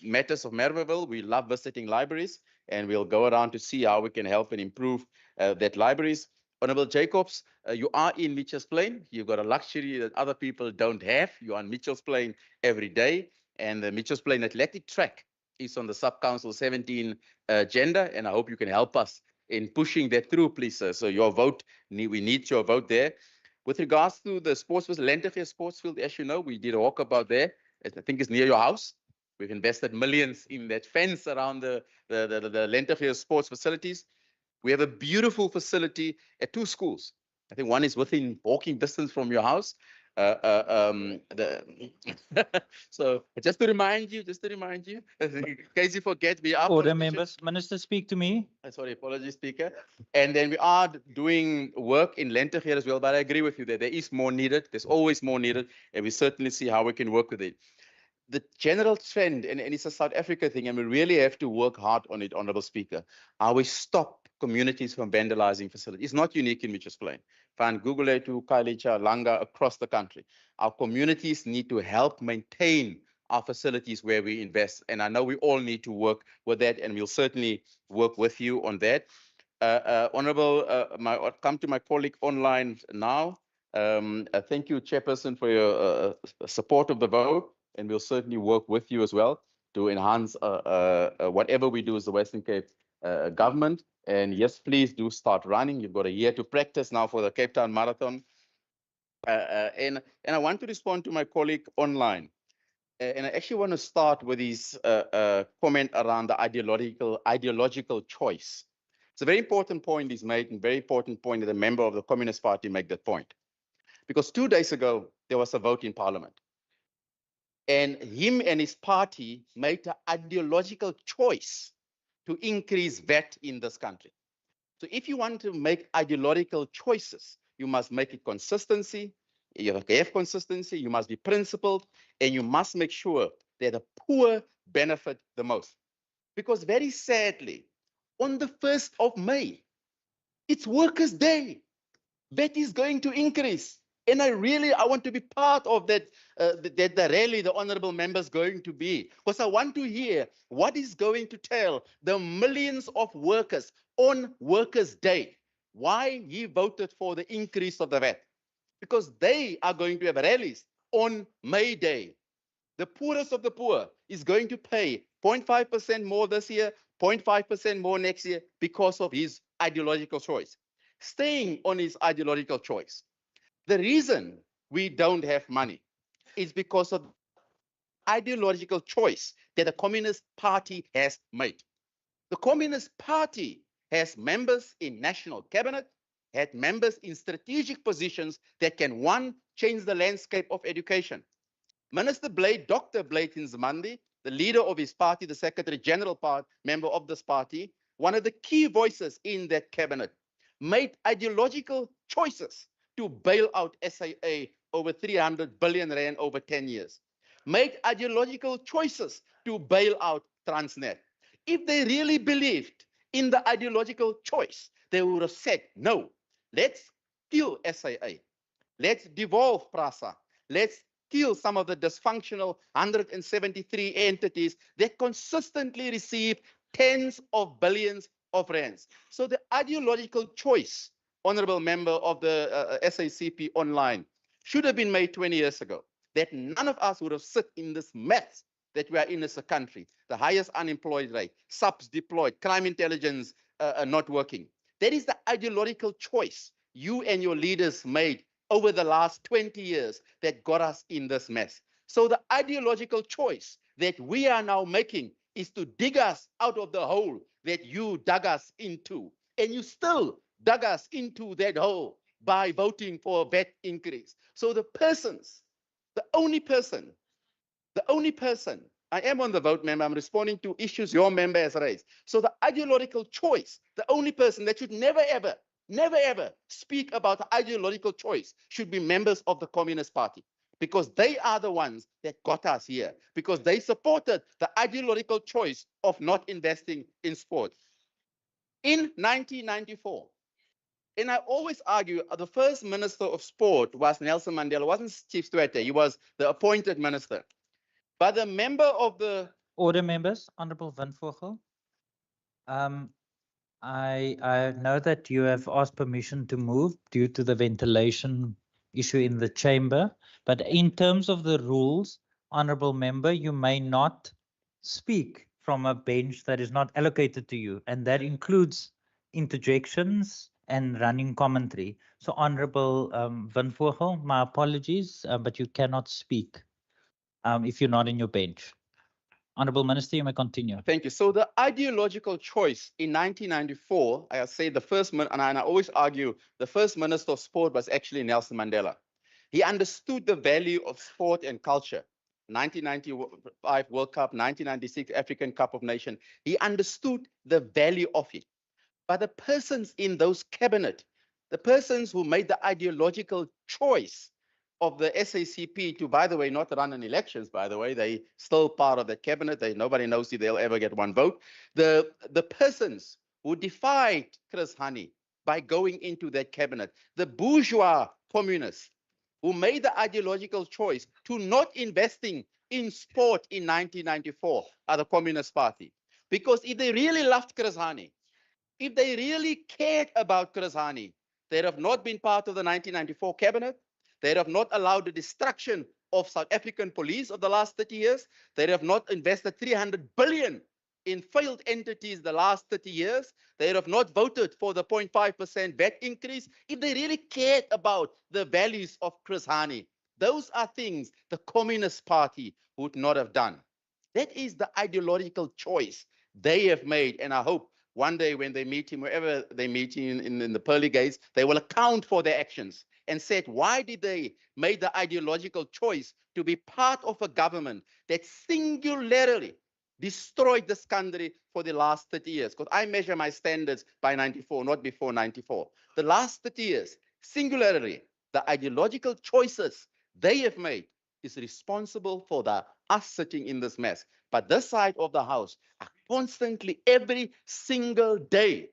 matters of Merweville. We love visiting libraries, and we'll go around to see how we can help and improve that libraries. Honourable Jacobs, you are in Mitchells Plain. You've got a luxury that other people don't have. You are in Mitchells Plain every day. And the Mitchells Plain Athletic Track is on the Sub-Council 17 agenda, and I hope you can help us in pushing that through, please, sir. So your vote, we need your vote there. With regards to the sports field, Lentegeur Sports Field, as you know, we did a walkabout there. I think it's near your house. We've invested millions in that fence around the Lentegeur sports facilities. We have a beautiful facility at 2 schools. I think one is within walking distance from your house. So just to remind you, in case you forget, we are Order, members. Minister, speak to me. Sorry, apologies, Speaker. And then we are doing work in Lentegeur as well, but I agree with you that there is more needed. There's always more needed, and we certainly see how we can work with it. The general trend, and it's a South Africa thing, and we really have to work hard on it, Honourable Speaker, how we stop communities from vandalizing facilities. It's not unique in Mitchells Plain. Van Google to Kailicha, Langa, across the country. Our communities need to help maintain our facilities where we invest. And I know we all need to work with that, and we'll certainly work with you on that. Honourable, I'll come to my colleague online now. Thank you, Chairperson, for your support of the vote. And we'll certainly work with you as well to enhance whatever we do as the Western Cape government. And yes, please do start running. You've got a year to practice now for the Cape Town Marathon. And I want to respond to my colleague online. And I actually want to start with his comment around the ideological choice. It's a very important point he's made, and very important point that a member of the Communist Party make that point. Because 2 days ago, there was a vote in Parliament. And him and his party made an ideological choice to increase VAT in this country. So if you want to make ideological choices, you must make it consistency. You have consistency, you must be principled, and you must make sure that the poor benefit the most. Because very sadly, on the 1st of May, it's Workers' Day. VAT is going to increase. And I want to be part of that, the rally the honorable members going to be, because I want to hear what is going to tell the millions of workers on Workers' Day why he voted for the increase of the VAT. Because they are going to have rallies on May Day. The poorest of the poor is going to pay 0.5% more this year, 0.5% more next year because of his ideological choice. Staying on his ideological choice. The reason we don't have money is because of ideological choice that the Communist Party has made. The Communist Party has members in national cabinet, had members in strategic positions that can, one, change the landscape of education. Minister Blade, Dr. Blade Nzimande, the leader of his party, the Secretary General member of this party, one of the key voices in that cabinet, made ideological choices to bail out SAA over 300 billion rand over 10 years. Made ideological choices to bail out Transnet. If they really believed in the ideological choice, they would have said, no, let's kill SAA. Let's devolve PRASA. Let's kill some of the dysfunctional 173 entities that consistently receive tens of billions of rands. So the ideological choice, honorable member of the SACP online, should have been made 20 years ago, that none of us would have sit in this mess that we are in as a country, the highest unemployed rate, subs deployed, crime intelligence not working. That is the ideological choice you and your leaders made over the last 20 years that got us in this mess. So the ideological choice that we are now making is to dig us out of the hole that you dug us into. And you still dug us into that hole by voting for a VAT increase. So the only person, I am on the vote, member, I'm responding to issues your member has raised. So the ideological choice, the only person that should never ever speak about the ideological choice should be members of the Communist Party, because they are the ones that got us here, because they supported the ideological choice of not investing in sport. In 1994, and I always argue the first minister of sport was Nelson Mandela, wasn't Chief Stewart, he was the appointed minister. But the member of the... Order, members, Honorable Van Vogel. I know that you have asked permission to move due to the ventilation issue in the chamber, but in terms of the rules, honorable member, you may not speak from a bench that is not allocated to you, and that includes interjections and running commentary. So honorable Van Vogel, my apologies, but you cannot speak if you're not in your bench. Honorable Minister, you may continue. Thank you. So the ideological choice in 1994, I say the first, and I always argue, the first minister of sport was actually Nelson Mandela. He understood the value of sport and culture. 1995 World Cup, 1996 African Cup of Nations. He understood the value of it. But the persons in those cabinet, the persons who made the ideological choice of the SACP to, by the way, not run in elections, by the way, they still part of the cabinet. Nobody knows if they'll ever get one vote. The persons who defied Chris Hani by going into that cabinet, the bourgeois communists who made the ideological choice to not investing in sport in 1994 are the Communist Party. Because if they really loved Chris Hani, if they really cared about Chris Hani, they'd have not been part of the 1994 cabinet. They'd have not allowed the destruction of South African police of the last 30 years. They'd have not invested 300 billion in failed entities the last 30 years. They'd have not voted for the 0.5% VAT increase if they really cared about the values of Chris Hani. Those are things the Communist Party would not have done. That is the ideological choice they have made, and I hope one day when they meet him, wherever they meet him in the pearly gates, they will account for their actions and said, why did they make the ideological choice to be part of a government that singularly destroyed this country for the last 30 years? Because I measure my standards by 94, not before 94. The last 30 years, singularly, the ideological choices they have made is responsible for us sitting in this mess. But this side of the house are constantly, every single day,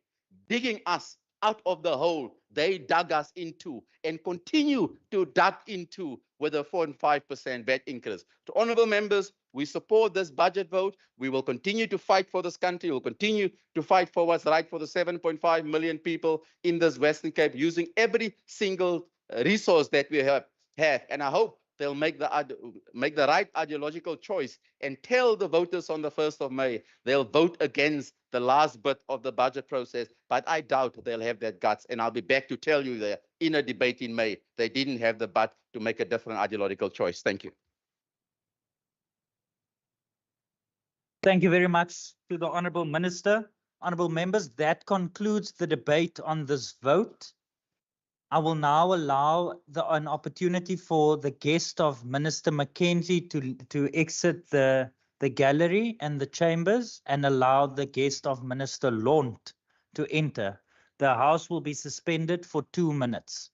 digging us out of the hole they dug us into and continue to dug into with a 4 and 5% VAT increase. To honorable members, we support this budget vote. We will continue to fight for this country. We'll continue to fight for what's right for the 7.5 million people in this Western Cape, using every single resource that we have. And I hope they'll make the right ideological choice and tell the voters on the 1st of May they'll vote against the last bit of the budget process. But I doubt they'll have that guts. And I'll be back to tell you that in a debate in May, they didn't have the butt to make a different ideological choice. Thank you. Thank you very much to the Honourable Minister. Honourable members, that concludes the debate on this vote. I will now allow an opportunity for the guest of Minister Mackenzie to exit the gallery and the chambers and allow the guest of Minister Lont to enter. The House will be suspended for 2 minutes.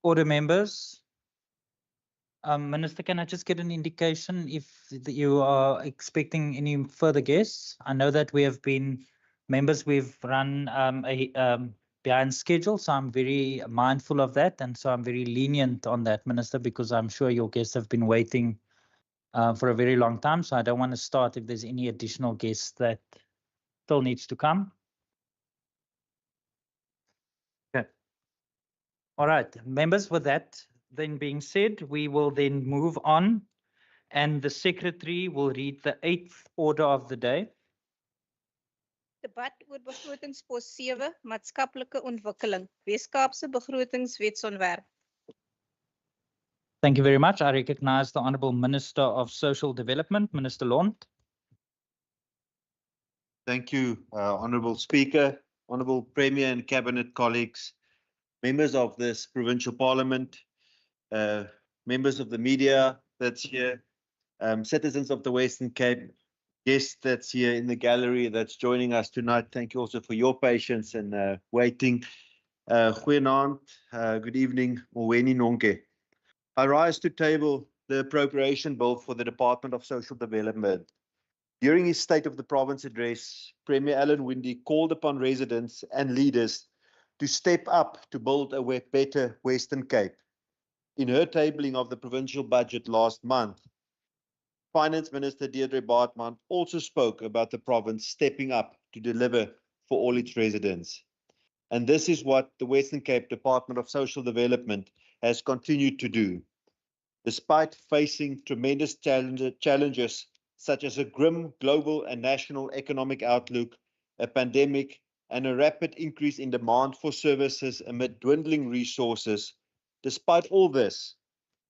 Order, members. Minister, can I just get an indication if you are expecting any further guests? I know that we have been members, we've run behind schedule, so I'm very mindful of that, and so I'm very lenient on that, Minister, because I'm sure your guests have been waiting for a very long time, so I don't want to start if there's any additional guests that still needs to come. Okay. All right, members, with that then being said, we will then move on, and the secretary will read the 8th order of the day. Debat oor begrotingspos 7, maatskaplike ontwikkeling, Weskaapse begrotingswetsontwerp. Thank you very much. I recognize the Honourable Minister of Social Development, Minister Lont. Thank you, Honourable Speaker, Honourable Premier and Cabinet colleagues, members of this Provincial Parliament, members of the media that's here, citizens of the Western Cape, guests that's here in the gallery that's joining us tonight. Thank you also for your patience and waiting. Goeienaand, good evening, Mweni Nonke. I rise to table the appropriation bill for the Department of Social Development. During his State of the Province address, Premier Alan Winde called upon residents and leaders to step up to build a better Western Cape. In her tabling of the provincial budget last month, Finance Minister Deirdre Baartman also spoke about the province stepping up to deliver for all its residents. And this is what the Western Cape Department of Social Development has continued to do. Despite facing tremendous challenges such as a grim global and national economic outlook, a pandemic, and a rapid increase in demand for services amid dwindling resources, despite all this,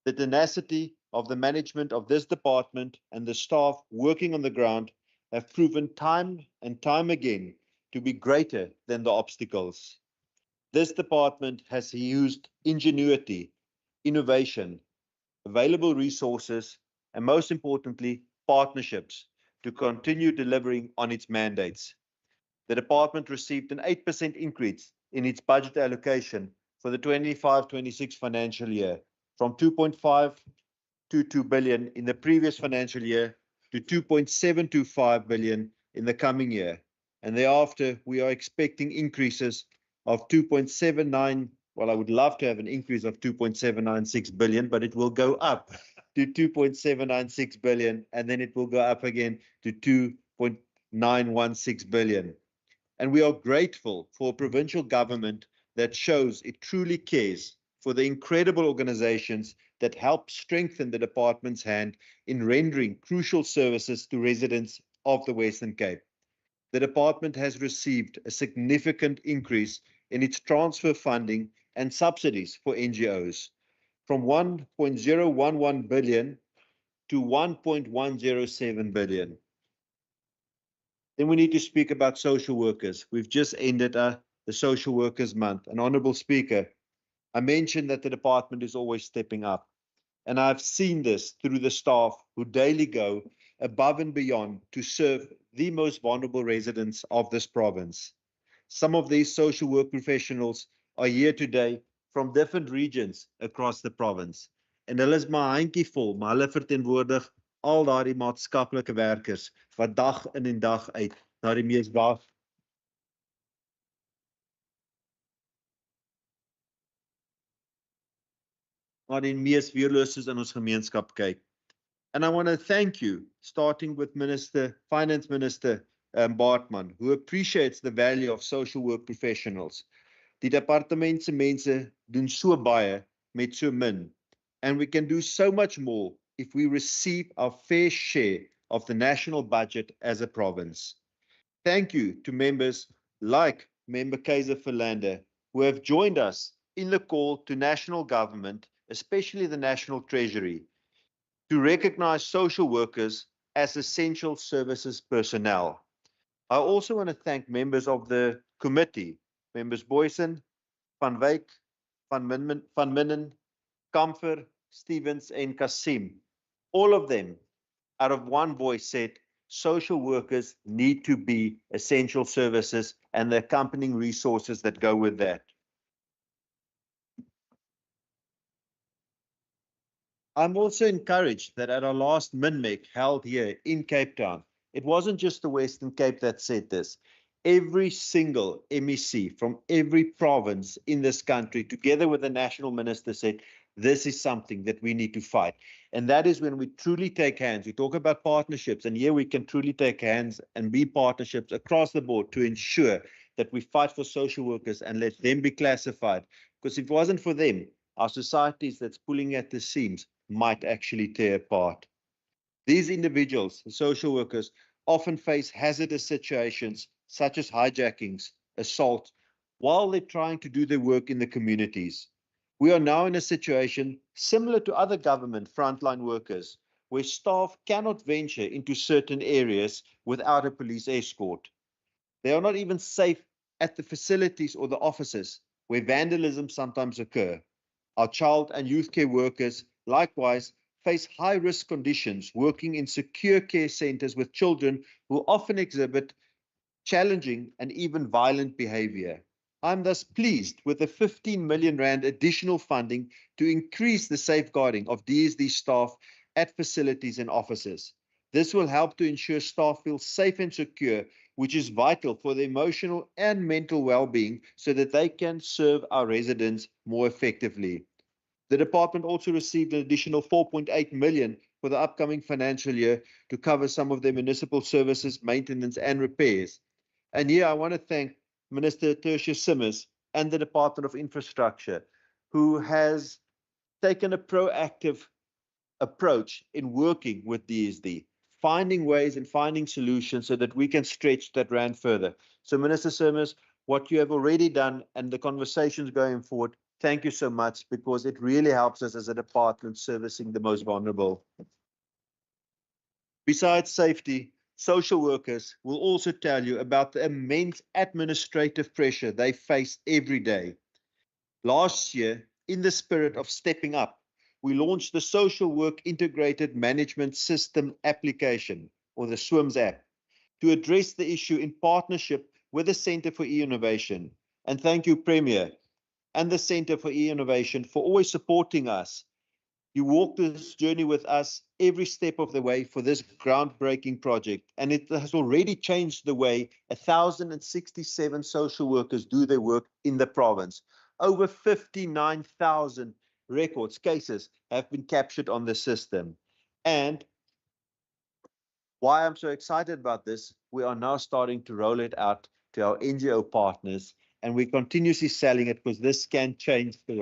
the tenacity of the management of this department and the staff working on the ground have proven time and time again to be greater than the obstacles. This department has used ingenuity, innovation, available resources, and most importantly, partnerships to continue delivering on its mandates. The department received an 8% increase in its budget allocation for the 25-26 financial year, from 2.522 billion in the previous financial year to 2.725 billion in the coming year. And thereafter, we are expecting increases of 2.79. Well, I would love to have an increase of 2.796 billion, but it will go up to 2.796 billion, and then it will go up again to 2.916 billion. And we are grateful for a provincial government that shows it truly cares for the incredible organizations that help strengthen the department's hand in rendering crucial services to residents of the Western Cape. The department has received a significant increase in its transfer funding and subsidies for NGOs, from 1.011 billion to 1.107 billion. Then we need to speak about social workers. We've just ended the Social Workers Month. And Honourable Speaker, I mentioned that the department is always stepping up. And I've seen this through the staff who daily go above and beyond to serve the most vulnerable residents of this province. Some of these social work professionals are here today from different regions across the province. En hulle is maar handjievol, maar hulle verteenwoordig al daardie maatskaplike werkers wat dag in en dag uit na die mees weerloses in ons gemeenskap kyk. And I want to thank you, starting with Finance Minister Baartman, who appreciates the value of social work professionals. Die departement se mense doen so baie met so min, and we can do so much more if we receive our fair share of the national budget as a province. Thank you to members like Member Kaiser Philander, who have joined us in the call to national government, especially the National Treasury, to recognize social workers as essential services personnel. I also want to thank members of the committee, Members Boyson, Van Wyk, Van Minnen, Kamfer, Stevens, and Kasim. All of them, out of one voice, said social workers need to be essential services and the accompanying resources that go with that. I'm also encouraged that at our last MINMEC held here in Cape Town, it wasn't just the Western Cape that said this. Every single MEC from every province in this country, together with the national minister, said, this is something that we need to fight. And that is when we truly take hands. We talk about partnerships, and here we can truly take hands and be partnerships across the board to ensure that we fight for social workers and let them be classified. Because if it wasn't for them, our societies that's pulling at the seams might actually tear apart. These individuals, the social workers, often face hazardous situations such as hijackings, assault, while they're trying to do their work in the communities. We are now in a situation similar to other government frontline workers, where staff cannot venture into certain areas without a police escort. They are not even safe at the facilities or the offices where vandalism sometimes occur. Our child and youth care workers likewise face high-risk conditions working in secure care centers with children who often exhibit challenging and even violent behavior. I'm thus pleased with the 15 million rand additional funding to increase the safeguarding of DSD staff at facilities and offices. This will help to ensure staff feel safe and secure, which is vital for their emotional and mental well-being so that they can serve our residents more effectively. The department also received an additional 4.8 million for the upcoming financial year to cover some of their municipal services, maintenance and repairs. And here I want to thank Minister Tertius Simmers and the Department of Infrastructure, who has taken a proactive approach in working with DSD, finding ways and finding solutions so that we can stretch that rand further. So Minister Simmers, what you have already done and the conversations going forward, thank you so much, because it really helps us as a department servicing the most vulnerable. Besides safety, social workers will also tell you about the immense administrative pressure they face every day. Last year, in the spirit of stepping up, we launched the Social Work Integrated Management System application, or the SWIMS app, to address the issue in partnership with the Centre for E-Innovation. And thank you, Premier, and the Centre for E-Innovation for always supporting us. You walk this journey with us every step of the way for this groundbreaking project, and it has already changed the way 1,067 social workers do their work in the province. Over 59,000 records, cases have been captured on the system. And why I'm so excited about this, we are now starting to roll it out to our NGO partners, and we're continuously selling it because this can change the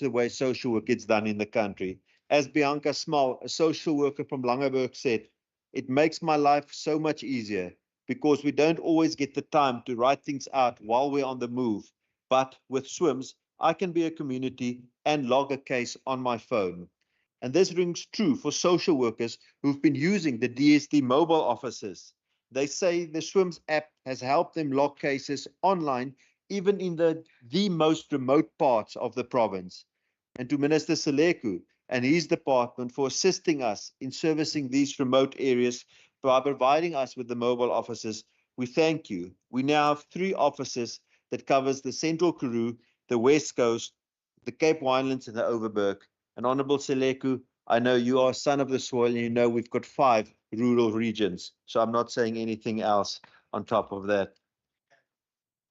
way social work gets done in the country. As Bianca Small, a social worker from Langeberg, said, it makes my life so much easier because we don't always get the time to write things out while we're on the move. But with SWIMS, I can be a community and log a case on my phone. And this rings true for social workers who've been using the DSD mobile offices. They say the SWIMS app has helped them log cases online, even in the most remote parts of the province. And to Minister Seleku and his department for assisting us in servicing these remote areas by providing us with the mobile offices, we thank you. We now have 3 offices that covers the Central Karoo, the West Coast, the Cape Winelands and the Overberg. And Honorable Seleku, I know you are a son of the soil and you know we've got 5 rural regions. So I'm not saying anything else on top of that.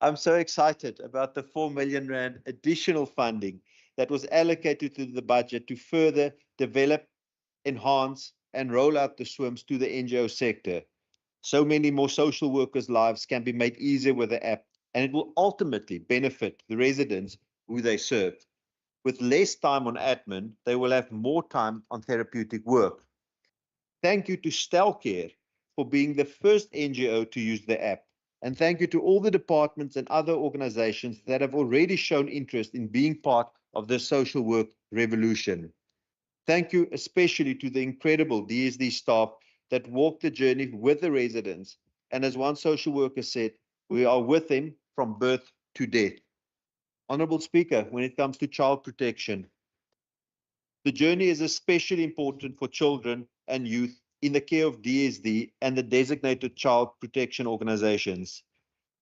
I'm so excited about the 4 million rand additional funding that was allocated to the budget to further develop, enhance, and roll out the SWIMS to the NGO sector. So many more social workers' lives can be made easier with the app, and it will ultimately benefit the residents who they serve. With less time on admin, they will have more time on therapeutic work. Thank you to Stelcare for being the first NGO to use the app. And thank you to all the departments and other organizations that have already shown interest in being part of the social work revolution. Thank you especially to the incredible DSD staff that walked the journey with the residents. And as one social worker said, we are with them from birth to death. Honorable Speaker, when it comes to child protection, the journey is especially important for children and youth in the care of DSD and the designated child protection organizations.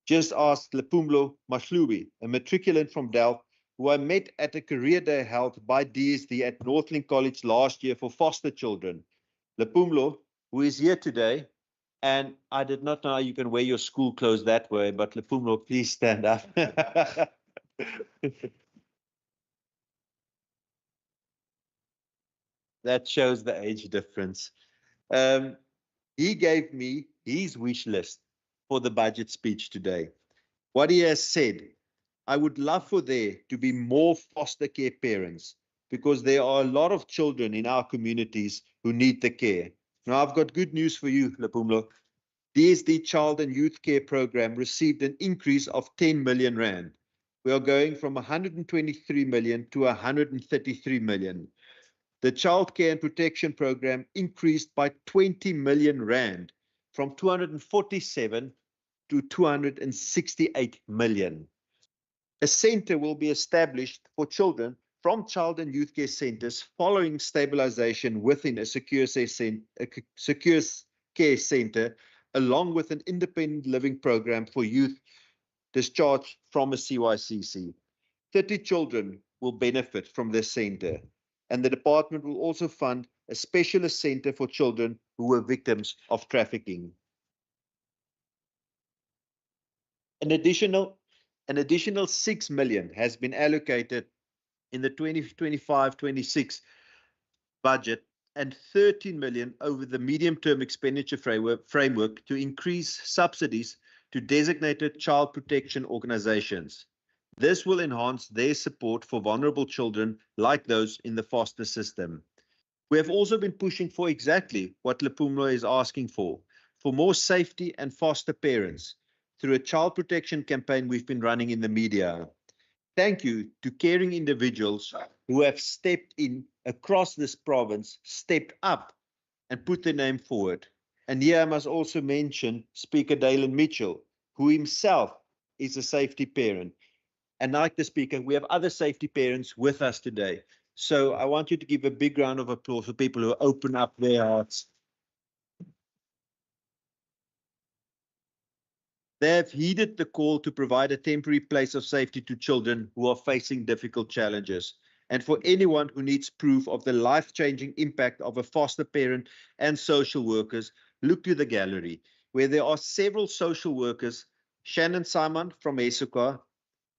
Just ask Lepumlo Mashlubi, a matriculant from Delft, who I met at a career day held by DSD at Northland College last year for foster children. Lepumlo, who is here today, and I did not know you can wear your school clothes that way, but Lepumlo, please stand up. That shows the age difference. He gave me his wish list for the budget speech today. What he has said, I would love for there to be more foster care parents because there are a lot of children in our communities who need the care. Now, I've got good news for you, Lepumlo. DSD Child and Youth Care Program received an increase of 10 million rand. We are going from 123 million to 133 million. The Child Care and Protection Program increased by 20 million rand from 247 to 268 million. A center will be established for children from child and youth care centers following stabilization within a secure care center along with an independent living program for youth discharged from a CYCC. 30 children will benefit from this center, and the department will also fund a specialist center for children who were victims of trafficking. An additional 6 million has been allocated in the 2025-26 budget and 13 million over the medium-term expenditure framework to increase subsidies to designated child protection organizations. This will enhance their support for vulnerable children like those in the foster system. We have also been pushing for exactly what Lepumlo is asking for more safety and foster parents through a child protection campaign we've been running in the media. Thank you to caring individuals who have stepped in across this province, stepped up and put their name forward. And here I must also mention Speaker Dalen Mitchell, who himself is a safety parent. And like the Speaker, we have other safety parents with us today. So I want you to give a big round of applause for people who open up their hearts. They have heeded the call to provide a temporary place of safety to children who are facing difficult challenges. And for anyone who needs proof of the life-changing impact of a foster parent and social workers, look to the gallery, where there are several social workers, Shannon Simon from Esuka,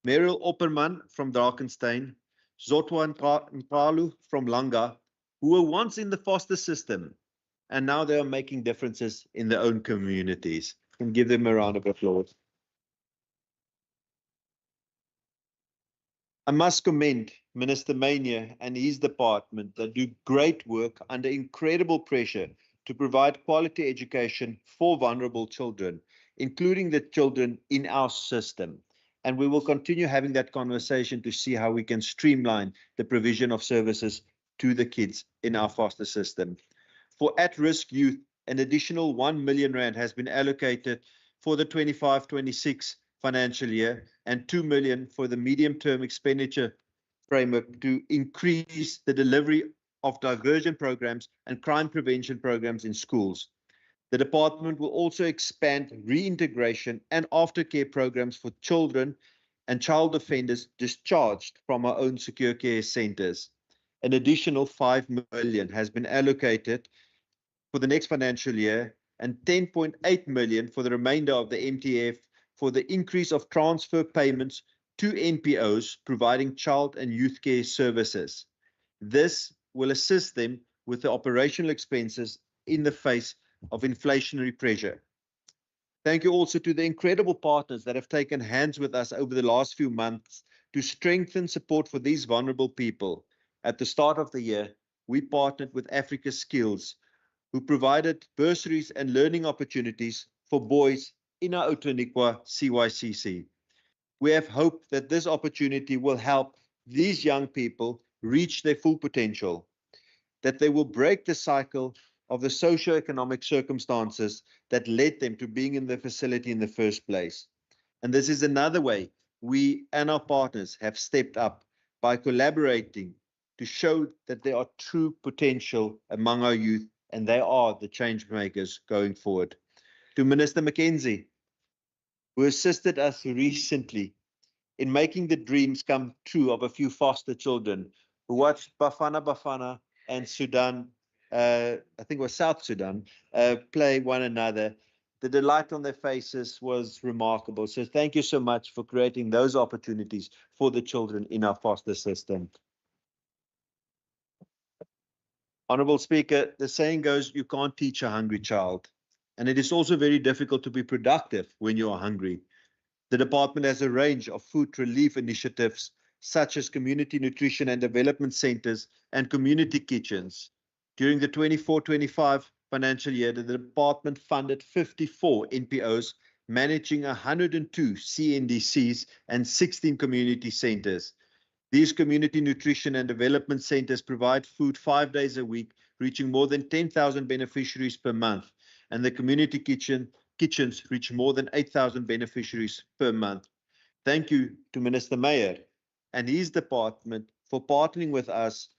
Meryl Opperman from Drakenstein, Zotwa Mpalu from Langa, who were once in the foster system, and now they are making differences in their own communities. And give them a round of applause. I must commend Minister Mania and his department that do great work under incredible pressure to provide quality education for vulnerable children, including the children in our system. And we will continue having that conversation to see how we can streamline the provision of services to the kids in our foster system. For at-risk youth, an additional 1 million rand has been allocated for the 25-26 financial year and 2 million for the medium-term expenditure framework to increase the delivery of diversion programs and crime prevention programs in schools. The department will also expand reintegration and aftercare programs for children and child offenders discharged from our own secure care centers. An additional 5 million has been allocated for the next financial year and 10.8 million for the remainder of the MTF for the increase of transfer payments to NPOs providing child and youth care services. This will assist them with the operational expenses in the face of inflationary pressure. Thank you also to the incredible partners that have taken hands with us over the last few months to strengthen support for these vulnerable people. At the start of the year, we partnered with Africa Skills, who provided bursaries and learning opportunities for boys in our Outeniqua CYCC. We have hope that this opportunity will help these young people reach their full potential, that they will break the cycle of the socio-economic circumstances that led them to being in the facility in the first place. And this is another way we and our partners have stepped up by collaborating to show that there are true potential among our youth, and they are the change makers going forward. To Minister Mackenzie, who assisted us recently in making the dreams come true of a few foster children who watched Bafana and Sudan, I think it was South Sudan, play one another. The delight on their faces was remarkable. So thank you so much for creating those opportunities for the children in our foster system. Honourable Speaker, the saying goes, you can't teach a hungry child. And it is also very difficult to be productive when you are hungry. The department has a range of food relief initiatives, such as community nutrition and development centers and community kitchens. During the 24-25 financial year, the department funded 54 NPOs, managing 102 CNDCs and 16 community centers. These community nutrition and development centers provide food 5 days a week, reaching more than 10,000 beneficiaries per month, and the community kitchens reach more than 8,000 beneficiaries per month. Thank you to Minister Meyer and his department for partnering with us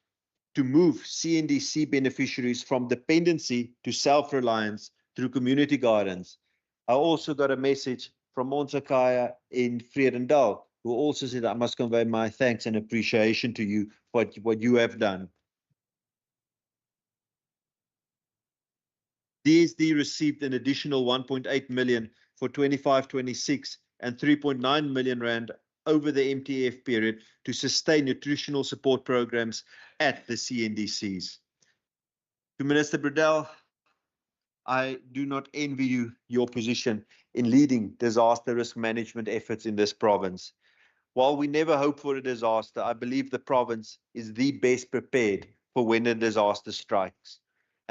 to move CNDC beneficiaries from dependency to self-reliance through community gardens I also got a message from Onsakaya in Vredendal, who also said, I must convey my thanks and appreciation to you for what you have done. DSD received an additional 1.8 million for 25-26 and 3.9 million rand over the MTF period to sustain nutritional support programs at the CNDCs. To Minister Bradell, I do not envy you your position in leading disaster risk management efforts in this province. While we never hope for a disaster, I believe the province is the best prepared for when a disaster strikes.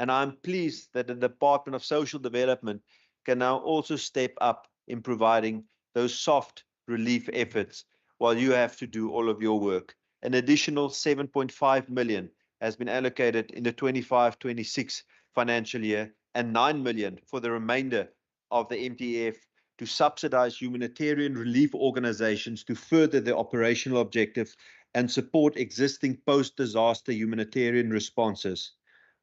And I'm pleased that the Department of Social Development can now also step up in providing those soft relief efforts while you have to do all of your work. An additional 7.5 million has been allocated in the 25-26 financial year and 9 million for the remainder of the MTF to subsidize humanitarian relief organizations to further their operational objectives and support existing post-disaster humanitarian responses.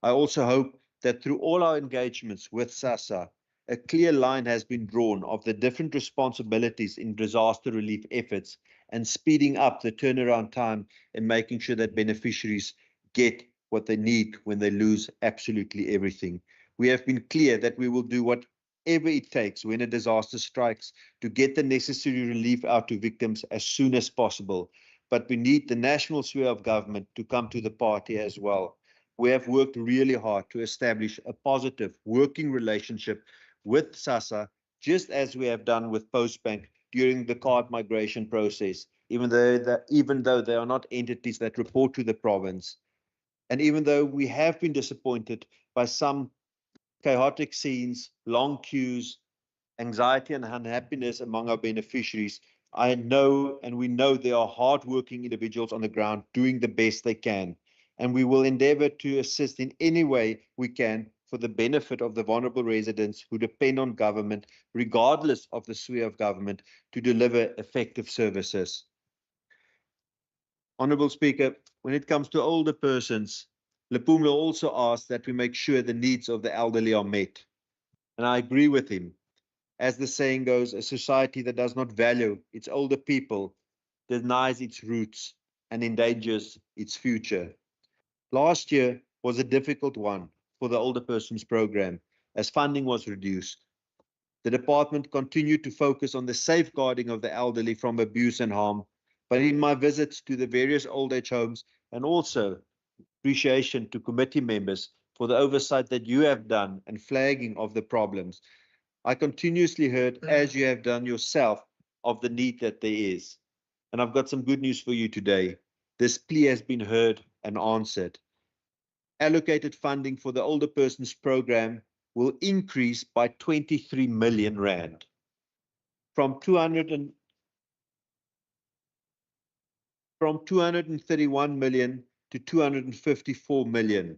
I also hope that through all our engagements with SASSA, a clear line has been drawn of the different responsibilities in disaster relief efforts and speeding up the turnaround time and making sure that beneficiaries get what they need when they lose absolutely everything. We have been clear that we will do whatever it takes when a disaster strikes to get the necessary relief out to victims as soon as possible. But we need the national sphere of government to come to the party as well. We have worked really hard to establish a positive working relationship with SASSA, just as we have done with Postbank during the card migration process, even though they are not entities that report to the province. And even though we have been disappointed by some chaotic scenes, long queues, anxiety and unhappiness among our beneficiaries, I know and we know there are hardworking individuals on the ground doing the best they can. And we will endeavor to assist in any way we can for the benefit of the vulnerable residents who depend on government, regardless of the sphere of government, to deliver effective services. Honourable Speaker, when it comes to older persons, Lepumla also asked that we make sure the needs of the elderly are met. And I agree with him. As the saying goes, a society that does not value its older people denies its roots and endangers its future. Last year was a difficult one for the older persons program as funding was reduced. The department continued to focus on the safeguarding of the elderly from abuse and harm, but in my visits to the various old age homes and also appreciation to committee members for the oversight that you have done and flagging of the problems, I continuously heard, as you have done yourself, of the need that there is. And I've got some good news for you today. This plea has been heard and answered. Allocated funding for the older persons program will increase by 23 million rand from 231 million to 254 million.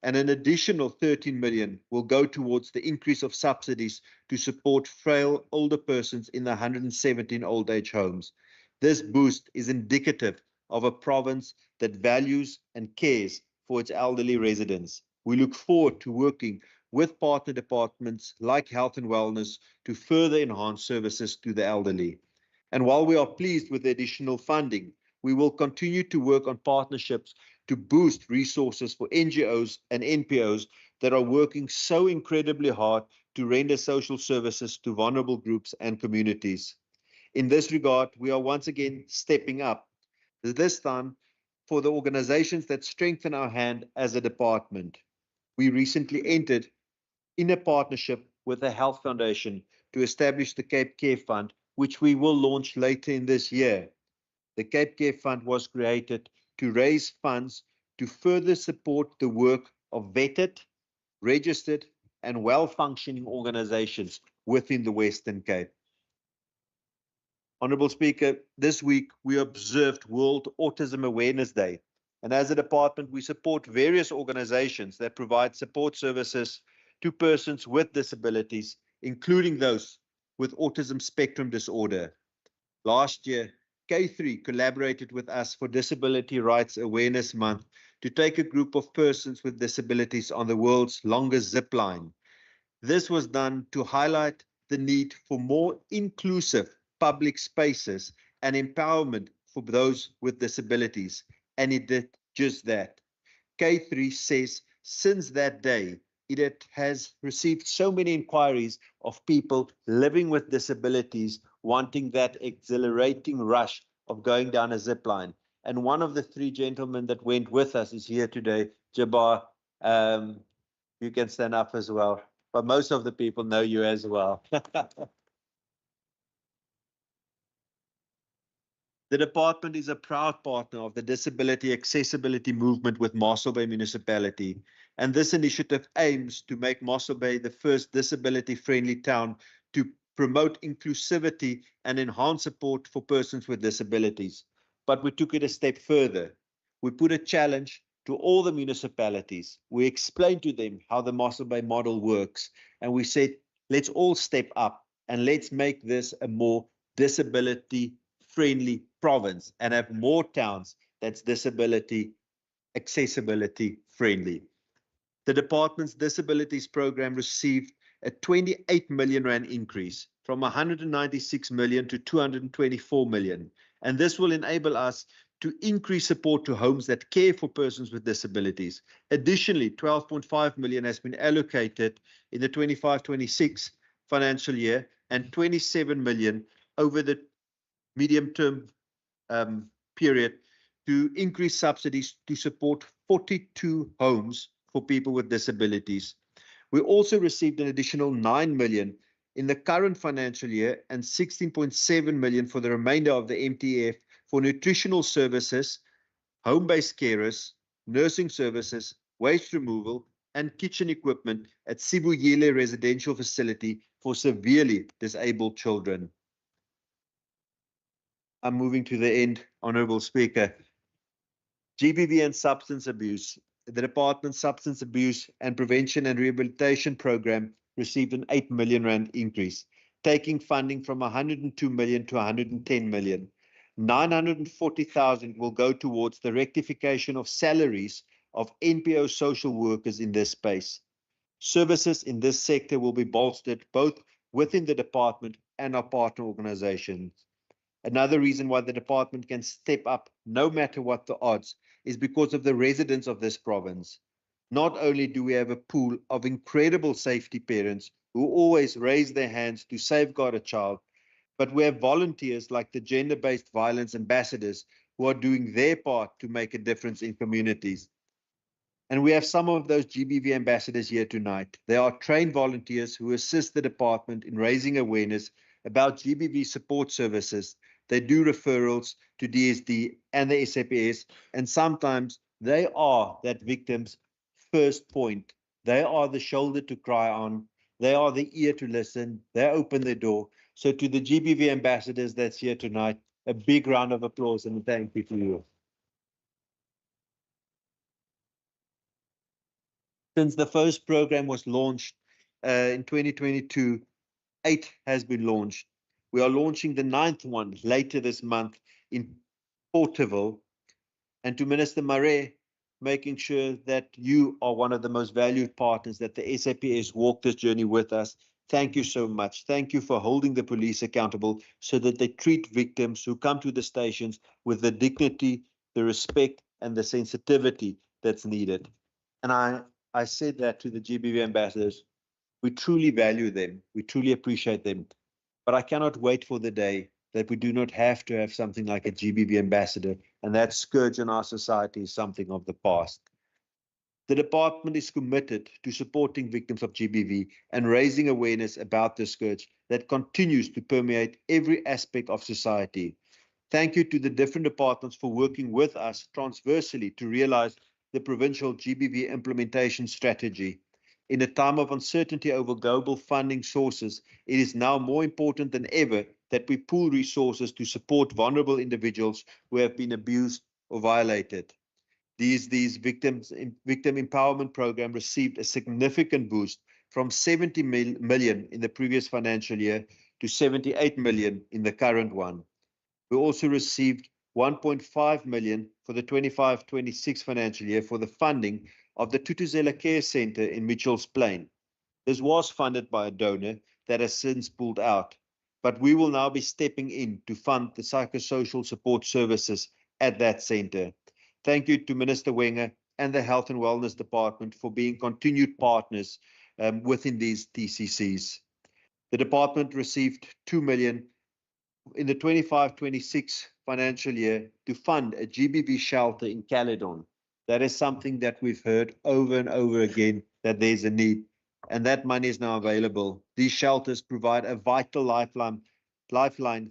And an additional 13 million will go towards the increase of subsidies to support frail older persons in the 117 old age homes. This boost is indicative of a province that values and cares for its elderly residents. We look forward to working with partner departments like Health and Wellness to further enhance services to the elderly. And while we are pleased with the additional funding, we will continue to work on partnerships to boost resources for NGOs and NPOs that are working so incredibly hard to render social services to vulnerable groups and communities. In this regard, we are once again stepping up, this time for the organizations that strengthen our hand as a department. We recently entered in a partnership with the Health Foundation to establish the Cape Care Fund, which we will launch later in this year. The Cape Care Fund was created to raise funds to further support the work of vetted, registered, and well-functioning organizations within the Western Cape. Honourable Speaker, this week we observed World Autism Awareness Day, and as a department we support various organizations that provide support services to persons with disabilities, including those with autism spectrum disorder. Last year, K3 collaborated with us for Disability Rights Awareness Month to take a group of persons with disabilities on the world's longest zip line. This was done to highlight the need for more inclusive public spaces and empowerment for those with disabilities, and it did just that. K3 says since that day, it has received so many inquiries of people living with disabilities wanting that exhilarating rush of going down a zip line. And one of the three gentlemen that went with us is here today, Jabbar. You can stand up as well, but most of the people know you as well. The department is a proud partner of the disability accessibility movement with Mossel Bay Municipality, and this initiative aims to make Mossel Bay the first disability-friendly town to promote inclusivity and enhance support for persons with disabilities. But we took it a step further. We put a challenge to all the municipalities. We explained to them how the Mossel Bay model works, and we said, let's all step up and let's make this a more disability-friendly province and have more towns that's disability accessibility friendly. The department's disabilities program received a 28 million rand increase from 196 million to 224 million, and this will enable us to increase support to homes that care for persons with disabilities. Additionally, 12.5 million has been allocated in the 25-26 financial year and 27 million over the medium-term period to increase subsidies to support 42 homes for people with disabilities. We also received an additional 9 million in the current financial year and 16.7 million for the remainder of the MTF for nutritional services, home-based carers, nursing services, waste removal, and kitchen equipment at Sibuyele Residential Facility for severely disabled children. I'm moving to the end, Honourable Speaker. GBV and substance abuse. The Department's Substance Abuse and Prevention and Rehabilitation Program received an 8 million rand increase, taking funding from 102 million to 110 million. 940,000 will go towards the rectification of salaries of NPO social workers in this space. Services in this sector will be bolstered both within the department and our partner organizations. Another reason why the department can step up no matter what the odds is because of the residents of this province. Not only do we have a pool of incredible safety parents who always raise their hands to safeguard a child, but we have volunteers like the gender-based violence ambassadors who are doing their part to make a difference in communities. And we have some of those GBV ambassadors here tonight. They are trained volunteers who assist the department in raising awareness about GBV support services. They do referrals to DSD and the SAPS, and sometimes they are that victim's first point. They are the shoulder to cry on. They are the ear to listen. They open the door. So to the GBV ambassadors that's here tonight, a big round of applause and thank you to you. Since the first program was launched in 2022, 8 has been launched. We are launching the 9th one later this month in Porterville. And to Minister Marais, making sure that you are one of the most valued partners, that the SAPS walk this journey with us. Thank you so much. Thank you for holding the police accountable so that they treat victims who come to the stations with the dignity, the respect, and the sensitivity that's needed. And I said that to the GBV ambassadors. We truly value them. We truly appreciate them. But I cannot wait for the day that we do not have to have something like a GBV ambassador, and that scourge in our society is something of the past. The department is committed to supporting victims of GBV and raising awareness about the scourge that continues to permeate every aspect of society. Thank you to the different departments for working with us transversely to realize the provincial GBV implementation strategy. In a time of uncertainty over global funding sources, it is now more important than ever that we pool resources to support vulnerable individuals who have been abused or violated. These victim empowerment program received a significant boost from 70 million in the previous financial year to 78 million in the current one. We also received 1.5 million for the 25-26 financial year for the funding of the Tutuzela Care Centre in Mitchell's Plain. This was funded by a donor that has since pulled out. But we will now be stepping in to fund the psychosocial support services at that center. Thank you to Minister Wenger and the Health and Wellness Department for being continued partners within these TCCs. The department received 2 million in the 25-26 financial year to fund a GBV shelter in Caledon. That is something that we've heard over and over again, that there's a need, and that money is now available. These shelters provide a vital lifeline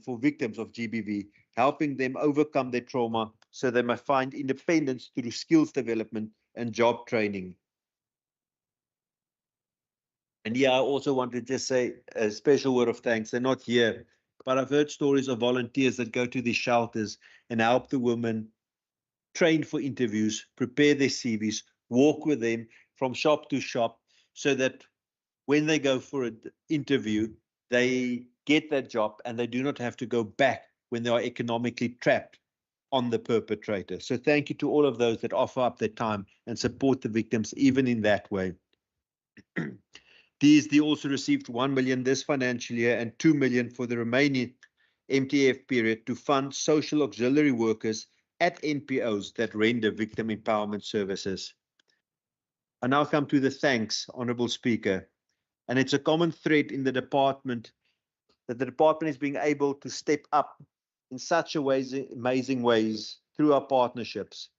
for victims of GBV, helping them overcome their trauma so they may find independence through skills development and job training. And here I also want to just say a special word of thanks. They're not here, but I've heard stories of volunteers that go to these shelters and help the women train for interviews, prepare their CVs, walk with them from shop to shop so that when they go for an interview, they get that job and they do not have to go back when they are economically trapped on the perpetrator. So thank you to all of those that offer up their time and support the victims even in that way. DSD also received 1 million this financial year and 2 million for the remaining MTF period to fund social auxiliary workers at NPOs that render victim empowerment services. I now come to the thanks, Honourable Speaker, and it's a common thread in the department that the department is being able to step up in such amazing ways through our partnerships.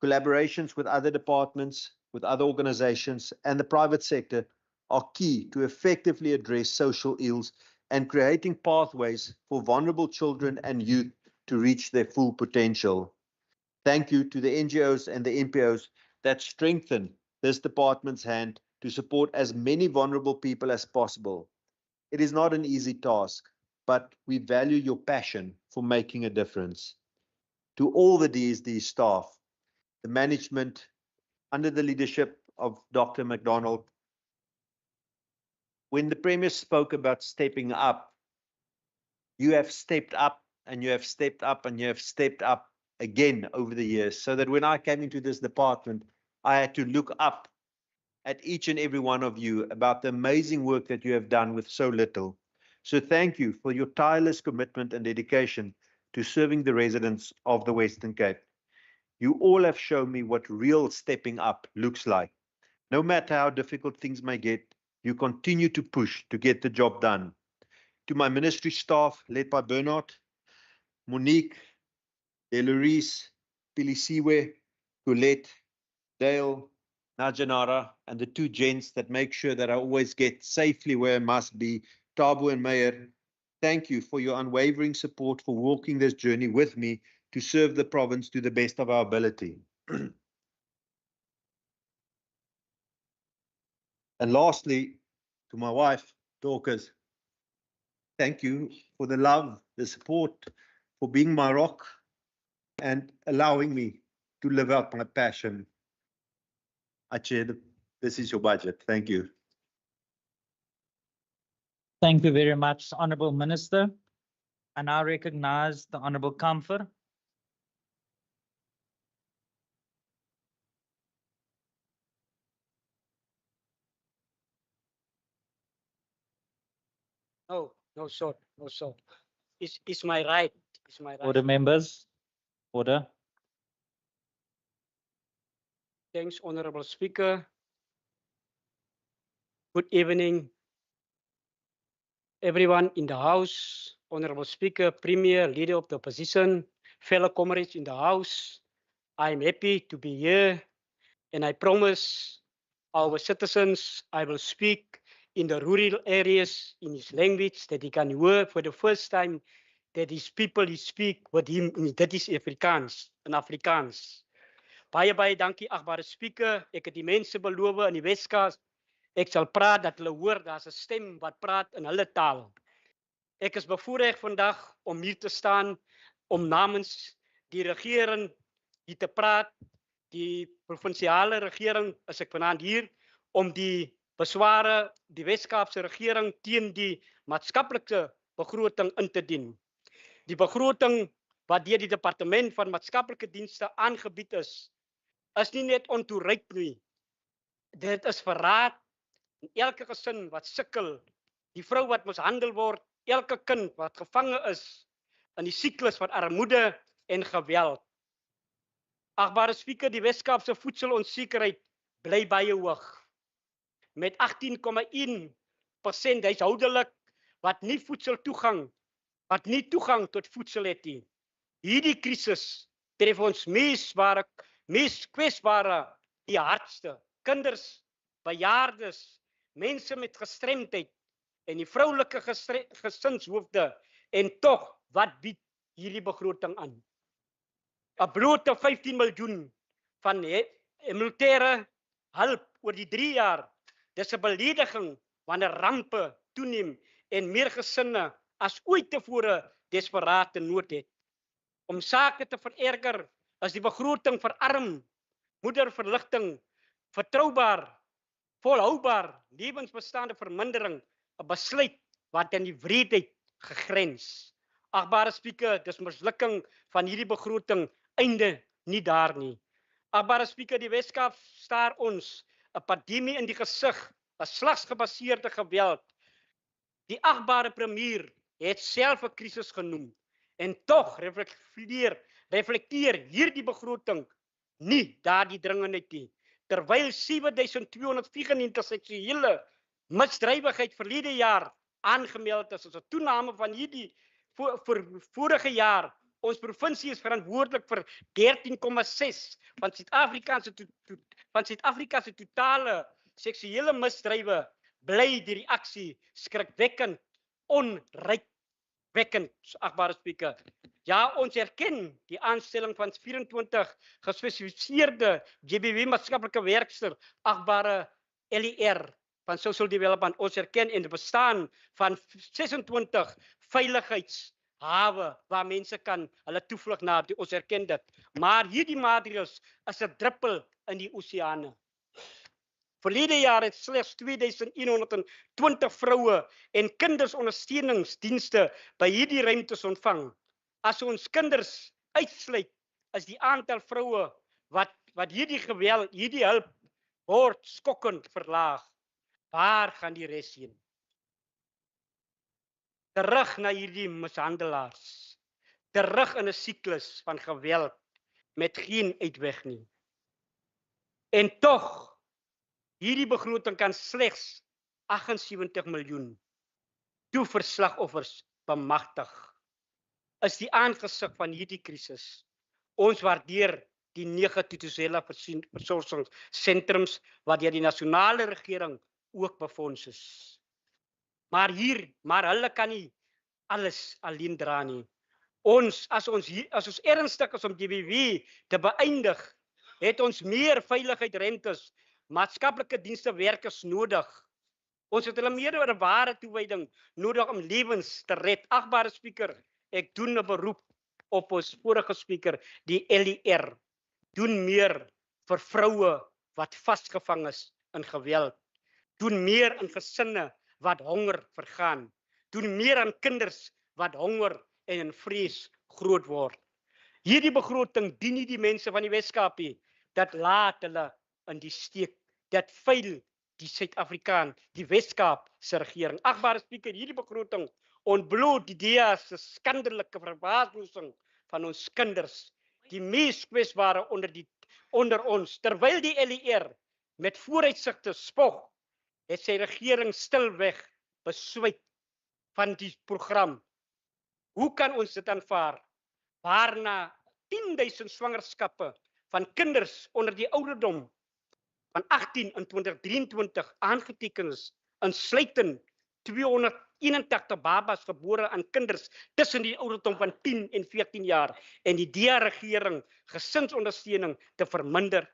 Collaborations with other departments, with other organizations, and the private sector are key to effectively address social ills and creating pathways for vulnerable children and youth to reach their full potential. Thank you to the NGOs and the NPOs that strengthen this department's hand to support as many vulnerable people as possible. It is not an easy task, but we value your passion for making a difference. To all the DSD staff, the management under the leadership of Dr. McDonald, when the Premier spoke about stepping up, you have stepped up and you have stepped up and you have stepped up again over the years, so that when I came into this department, I had to look up at each and every one of you about the amazing work that you have done with so little. So thank you for your tireless commitment and dedication to serving the residents of the Western Cape. You all have shown me what real stepping up looks like. No matter how difficult things may get, you continue to push to get the job done. To my ministry staff, led by Bernard, Monique, Delorice, Pilisiwe, Colette, Dale, Najanara, and the two gents that make sure that I always get safely where I must be, Tabo and Meyer, thank you for your unwavering support for walking this journey with me to serve the province to the best of our ability. And lastly, to my wife, Dorcas, thank you for the love, the support, for being my rock and allowing me to live out my passion. Achid, this is your budget. Thank you. Thank you very much, Honourable Minister. I now recognize the Honourable Comfort. No, sir. It's my right. It's my right. Order, members. Order. Thanks, Honorable Speaker. Good evening, everyone in the House. Honorable Speaker, Premier, Leader of the Opposition, fellow comrades in the House. I'm happy to be here, and I promise our citizens I will speak in the rural areas in his language that he can hear for the first time that his people speak with him, that is Afrikaans, in Afrikaans. Baie dankie, agbare speaker. Ek het die mense beloof in die Weskaap. Ek sal praat dat hulle hoor daar's 'n stem wat praat in hulle taal. Ek is bevoorreg vandag om hier te staan om namens die regering hier te praat. Die provinsiale regering is ek vanaand hier om die besware die Weskaapse regering teen die maatskaplike begroting in te dien. Die begroting wat deur die departement van maatskaplike dienste aangebied is nie net ontoereikend nie. Dit is verraad in elke gesin wat sukkel die vrou wat mishandel word, elke kind wat gevange is in die siklus van armoede en geweld. Agbare Spreker, die Wes-Kaapse voedselonsekerheid bly baie hoog. Met 18,1% huishoudelik wat nie toegang tot voedsel het nie. Hierdie krisis tref ons mees kwesbare, die hardste, kinders, bejaardes, mense met gestremdheid en die vroulike gesinshoofde. En tog, wat bied hierdie begroting aan? 'n blote 15 miljoen van militêre hulp oor die 3 jaar. Dis 'n belediging wanneer rampe toeneem en meer gesinne as ooit tevore desperate nood het. Om sake te vererger is die begroting verarm, moederverligting, vertroubaar, volhoubaar, lewensbestaande vermindering, 'n besluit wat aan die wreedheid gegrens. Agbare Spreker, dis mislukking van hierdie begroting, einde nie daar nie. Agbare Spreker, die Wes-Kaap staar ons 'n pandemie in die gesig, 'n slagsgebaseerde geweld. Die agbare premier het self 'n krisis genoem en tog reflekteer hierdie begroting nie daardie dringendheid nie. Terwyl 7294 seksuele misdrywigheid verlede jaar aangemeld is, as 'n toename van hierdie vorige jaar. Ons provinsie is verantwoordelik vir 13,6 van Suid-Afrika se totale seksuele misdrywe. Bly die reaksie skrikwekkend, onrykwekkend, Agbare Spreker. Ja, ons erken die aanstelling van 24 gespesialiseerde GBW maatskaplike werkster, agbare LER van Social Development. Ons erken en die bestaan van 26 veiligheidshawe waar mense kan hulle toevlug na. Ons erken dit. Maar hierdie maatreëls is 'n druppel in die oseane. Verlede jaar het slegs 2120 vroue en kindersondersteuningsdienste by hierdie ruimtes ontvang. As ons kinders uitsluit, is die aantal vroue wat hierdie hulp word skokkend verlaag. Waar gaan die res heen? Terug na hierdie mishandelaars. Terug in 'n siklus van geweld met geen uitweg nie. En tog, hierdie begroting kan slegs 78 miljoen toeverslagoffers bemagtig. Is die aangesig van hierdie krisis. Ons waardeer die 9 tutoriële versorgingssentrums wat deur die nasionale regering ook befonds is. Maar hulle kan nie alles alleen dra nie. As ons ernstig is om GBW te beëindig, het ons meer veiligheidsrentes, maatskaplike dienste werkers nodig. Ons het hulle meer oor 'n ware toewyding nodig om lewens te red. Agbare Spreker, ek doen 'n beroep op ons vorige spreker, die LER. Doen meer vir vroue wat vasgevang is in geweld. Doen meer in gesinne wat honger vergaan. Doen meer aan kinders wat honger en in vrees groot word. Hierdie begroting dien nie die mense van die Wes-Kaap nie. Dat laat hulle in die steek. Dat veil die Suid-Afrikaan, die Wes-Kaap se regering. Agbare Spreker, hierdie begroting ontbloot die DEA se skandelike verwaarlosing van ons kinders, die mees kwesbare onder ons. Terwyl die LER met vooruitsigte spog, het sy regering stilweg besluit van die program. Hoe kan ons dit aanvaar? Waarna 10.000 swangerskappe van kinders onder die ouderdom van 18 in 2023 aangeteken is, insluitend 281 babas gebore aan kinders tussen die ouderdom van 10 en 14 jaar en die DEA-regering gesinsondersteuning te verminder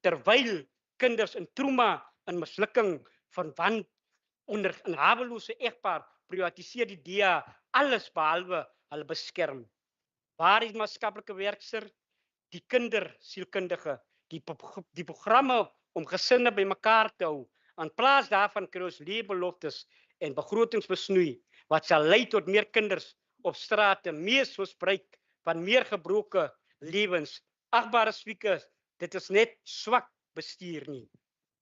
terwyl kinders in trauma en mislukking verwant onder 'n hawelose egpaar privatiseer die DEA alles behalwe hulle beskerm. Waar is maatskaplike werkster, die kindersielkundige, die programme om gesinne bymekaar te hou. In plaas daarvan kry ons leebeloftes en begrotingsbesnoei wat sal lei tot meer kinders op strate, meer misbruik van meer gebroke lewens. Agbare Spreker, dit is net swak bestuur nie.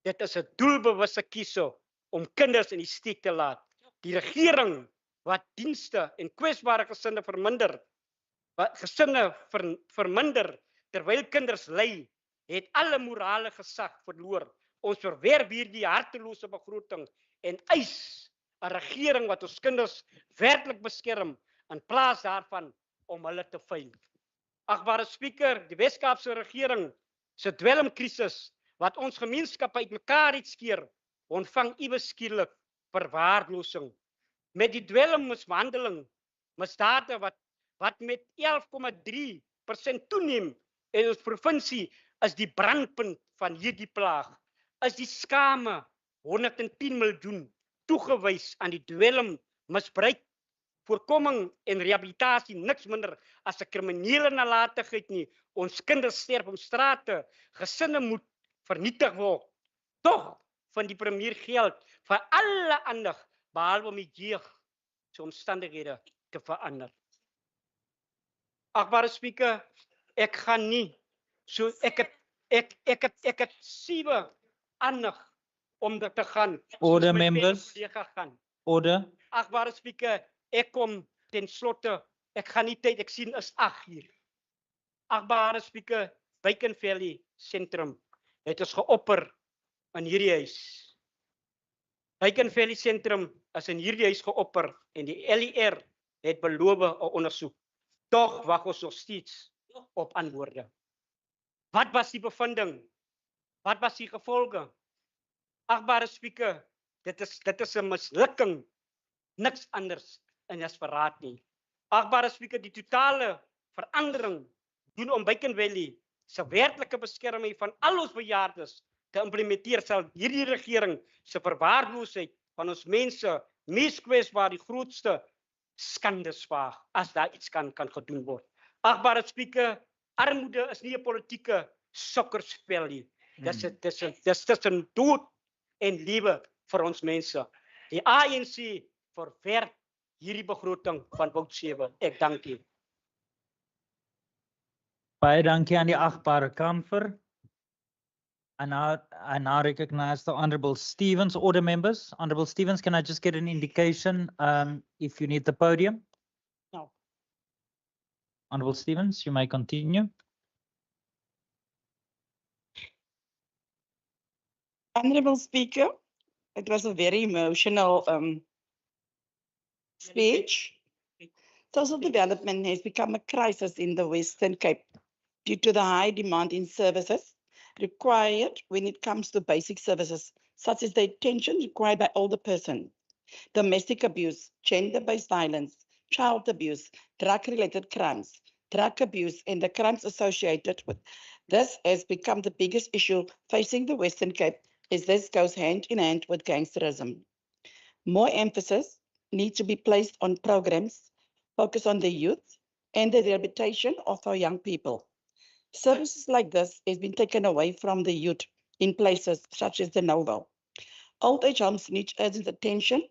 Dit is 'n doelbewuste keuse om kinders in die steek te laat. die regering wat dienste en kwesbare gesinne verminder, wat gesinne verminder terwyl kinders ly, het alle morale gesag verloor. Ons verwerp hierdie hartelose begroting en eis 'n regering wat ons kinders werklik beskerm in plaas daarvan om hulle te veilig. Agbare Spreker, die Wes-Kaapse regering se dwelmkrisis wat ons gemeenskappe uitmekaar het skeer, ontvang iewes skielik verwaarlosing. Met die dwelmmishandeling, misdade wat met 11,3% toeneem in ons provinsie, is die brandpunt van hierdie plaag. Is die skame 110 miljoen toegewys aan die dwelmmisbruik, voorkoming en rehabilitasie niks minder as 'n kriminele nalatigheid nie. Ons kinders sterf op strate, gesinne moet vernietig word. Tog van die premier geld vir alle ander behalwe om die jeug se omstandighede te verander. Agbare Spreker, ek gaan nie so ek het 7 ander om dit te gaan. Order, members. Order. Agbare Spreker, ek kom ten slotte, ek gaan nie tyd, ek sien is 8 hier. Agbare Spreker, Bacon Valley Sentrum het ons geopper in hierdie huis. Bacon Valley Sentrum is in hierdie huis geopper en die LER het beloof 'n ondersoek. Tog wag ons nog steeds op antwoorde. Wat was die bevinding? Wat was die gevolge? Agbare Spreker, dit is 'n mislukking. Niks anders en as verraad nie. Agbare Spreker, die totale verandering doen om Bacon Valley se werklike beskerming van al ons bejaardes te implementeer, sal hierdie regering se verwaarloosheid van ons mense mees kwesbaar die grootste skande swaag as daar iets kan gedoen word. Agbare Spreker, armoede is nie 'n politieke sokkerspel nie. Dis tussen dood en lewe vir ons mense. Die ANC verwerp hierdie begroting van Wout 7. Ek dank u. Baie dankie aan die agbare Kamfer. I now recognize the Honorable Stevens. Order, members. Honorable Stevens, can I just get an indication if you need the podium? No. Honorable Stevens, you may continue. Honorable Speaker, it was a very emotional speech. Social development has become a crisis in the Western Cape due to the high demand in services required when it comes to basic services, such as the attention required by older persons, domestic abuse, gender-based violence, child abuse, drug-related crimes, drug abuse, and the crimes associated with. This has become the biggest issue facing the Western Cape, as this goes hand in hand with gangsterism. More emphasis needs to be placed on programs focused on the youth and the rehabilitation of our young people. Services like this has been taken away from the youth in places such as the Novo. Old age homes need urgent attention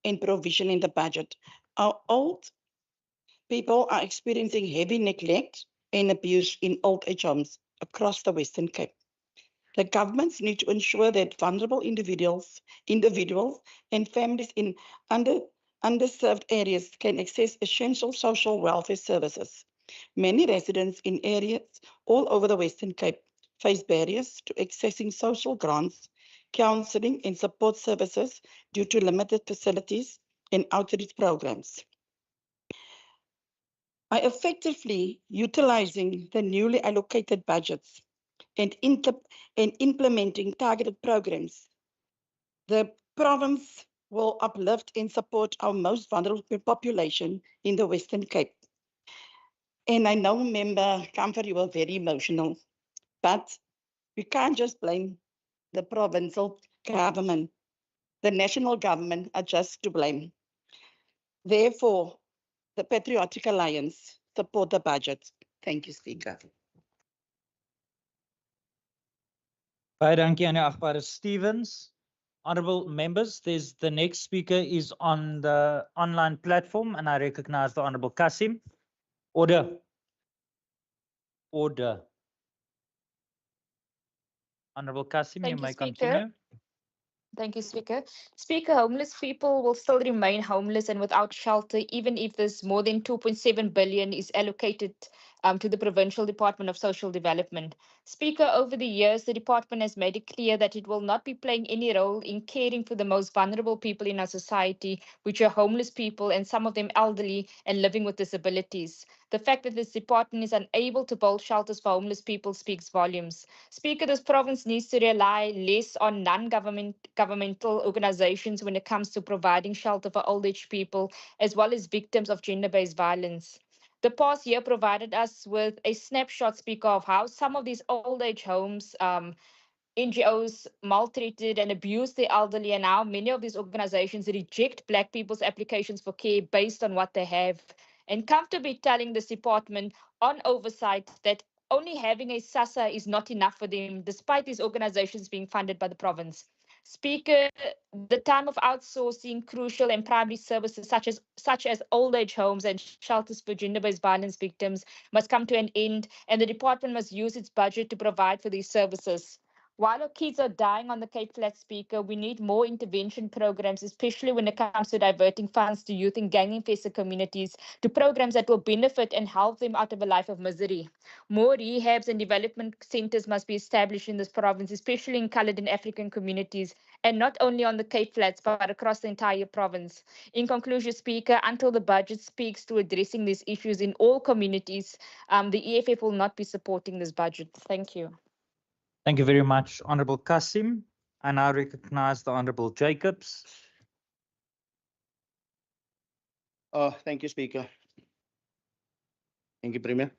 and provision in the budget. Our old people are experiencing heavy neglect and abuse in old age homes across the Western Cape. The governments need to ensure that vulnerable individuals and families in underserved areas can access essential social welfare services. Many residents in areas all over the Western Cape face barriers to accessing social grants, counseling, and support services due to limited facilities and outreach programs. By effectively utilizing the newly allocated budgets and implementing targeted programs, the province will uplift and support our most vulnerable population in the Western Cape. And I know, Member Kamfer, you were very emotional, but we can't just blame the provincial government. The national government are just to blame. Therefore, the Patriotic Alliance support the budget. Thank you, Speaker. Baie dankie aan die agbare Stevens. Honorable members, the next speaker is on the online platform, and I recognize the Honorable Kasim. Order. Order. Honorable Kasim, you Thank you, may Speaker. continue. Thank you, Speaker. Speaker, homeless people will still remain homeless and without shelter, even if this more than 2.7 billion is allocated to the Provincial Department of Social Development. Speaker, over the years, the department has made it clear that it will not be playing any role in caring for the most vulnerable people in our society, which are homeless people and some of them elderly and living with disabilities. The fact that this department is unable to build shelters for homeless people speaks volumes. Speaker, this province needs to rely less on non-governmental organizations when it comes to providing shelter for old age people, as well as victims of gender-based violence. The past year provided us with a snapshot, Speaker, of how some of these old age homes, NGOs maltreated and abused the elderly, and now many of these organizations reject Black people's applications for care based on what they have, and comfortably telling this department on oversight that only having a SASA is not enough for them, despite these organizations being funded by the province. Speaker, the time of outsourcing crucial and primary services such as old age homes and shelters for gender-based violence victims must come to an end, and the department must use its budget to provide for these services. While our kids are dying on the Cape Flats, Speaker, we need more intervention programs, especially when it comes to diverting funds to youth in gang-infested communities, to programs that will benefit and help them out of a life of misery. More rehabs and development centers must be established in this province, especially in colored and African communities, and not only on the Cape Flats, but across the entire province. In conclusion, Speaker, until the budget speaks to addressing these issues in all communities, the EFF will not be supporting this budget. Thank you. Thank you very much, Honorable Kasim. I now recognize the Honorable Jacobs. Thank you, Speaker. Thank you, Premier.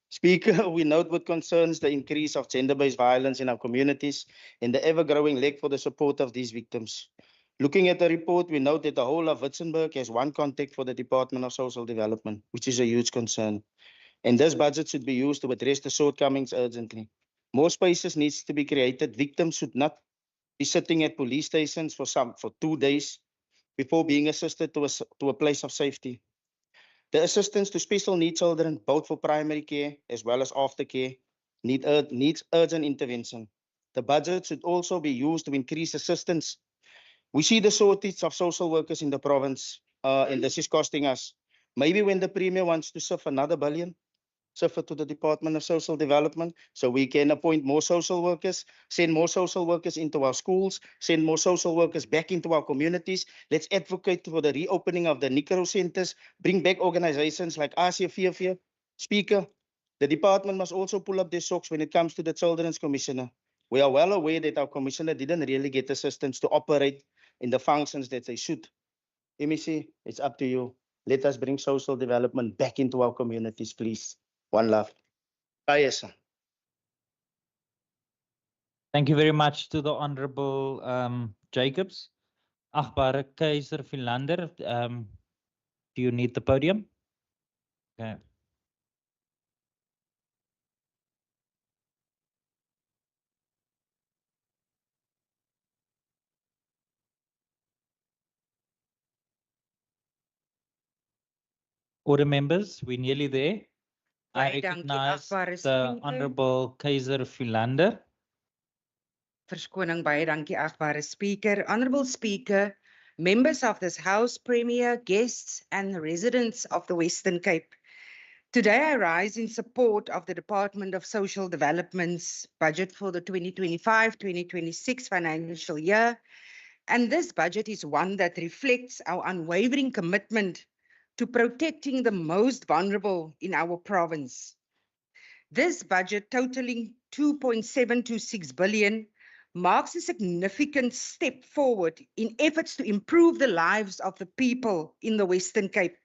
Speaker, we note with concerns the increase of gender-based violence in our communities and the ever-growing lack for the support of these victims. Looking at the report, we note that the whole of Witzenberg has one contact for the Department of Social Development, which is a huge concern. And this budget should be used to address the shortcomings urgently. More spaces needs to be created. Victims should not be sitting at police stations for 2 days before being assisted to a place of safety. The assistance to special needs children, both for primary care as well as aftercare, needs urgent intervention. The budget should also be used to increase assistance. We see the shortage of social workers in the province, and this is costing us. Maybe when the Premier wants to shift another billion, shift it to the Department of Social Development, so we can appoint more social workers, send more social workers into our schools, send more social workers back into our communities. Let's advocate for the reopening of the Nicaro centers, bring back organizations like ACFF. Speaker, the department must also pull up their socks when it comes to the Children's Commissioner. We are well aware that our Commissioner didn't really get assistance to operate in the functions that they should. MEC, it's up to you. Let us bring social development back into our communities, please. One love. Yes, sir. Thank you very much to the Honorable Jacobs. Achtbare Keizer Philander, do you need the podium? Okay. Order members, we're nearly there. I recognize the Honorable Keizer Philander. Verskoning, baie dankie, agbare Speaker. Honorable Speaker, members of this House, Premier, guests, and residents of the Western Cape. Today I rise in support of the Department of Social Development's budget for the 2025-2026 financial year. And this budget is one that reflects our unwavering commitment to protecting the most vulnerable in our province. This budget, totaling 2.726 billion, marks a significant step forward in efforts to improve the lives of the people in the Western Cape.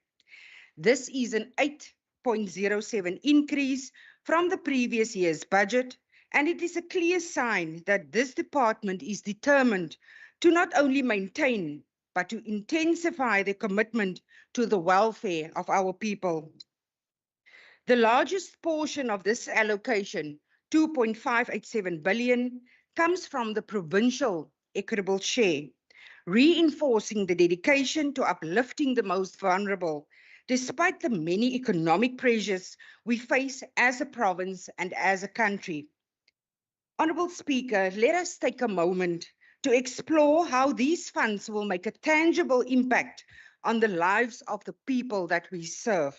This is an 8.07 increase from the previous year's budget, and it is a clear sign that this department is determined to not only maintain, but to intensify their commitment to the welfare of our people. The largest portion of this allocation, 2.587 billion, comes from the provincial equitable share, reinforcing the dedication to uplifting the most vulnerable, despite the many economic pressures we face as a province and as a country. Honorable Speaker, let us take a moment to explore how these funds will make a tangible impact on the lives of the people that we serve.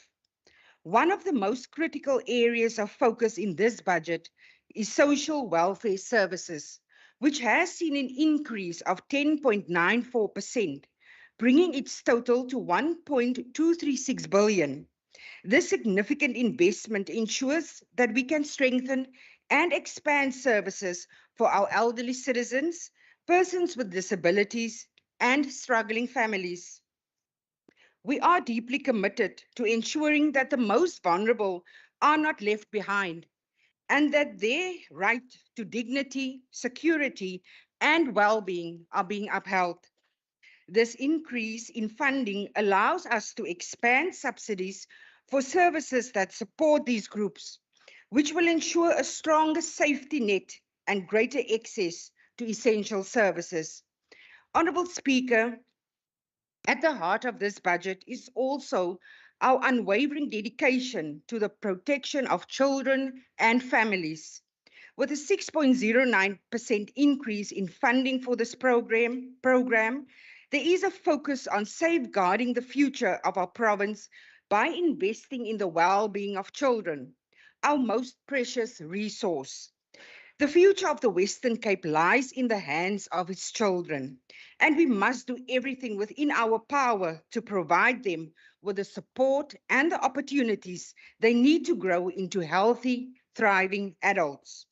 One of the most critical areas of focus in this budget is social welfare services, which has seen an increase of 10.94%, bringing its total to 1.236 billion. This significant investment ensures that we can strengthen and expand services for our elderly citizens, persons with disabilities, and struggling families. We are deeply committed to ensuring that the most vulnerable are not left behind and that their right to dignity, security, and well-being are being upheld. This increase in funding allows us to expand subsidies for services that support these groups, which will ensure a stronger safety net and greater access to essential services. Honourable Speaker, at the heart of this budget is also our unwavering dedication to the protection of children and families. With a 6.09% increase in funding for this program, there is a focus on safeguarding the future of our province by investing in the well-being of children, our most precious resource. The future of the Western Cape lies in the hands of its children, and we must do everything within our power to provide them with the support and the opportunities they need to grow into healthy, thriving adults.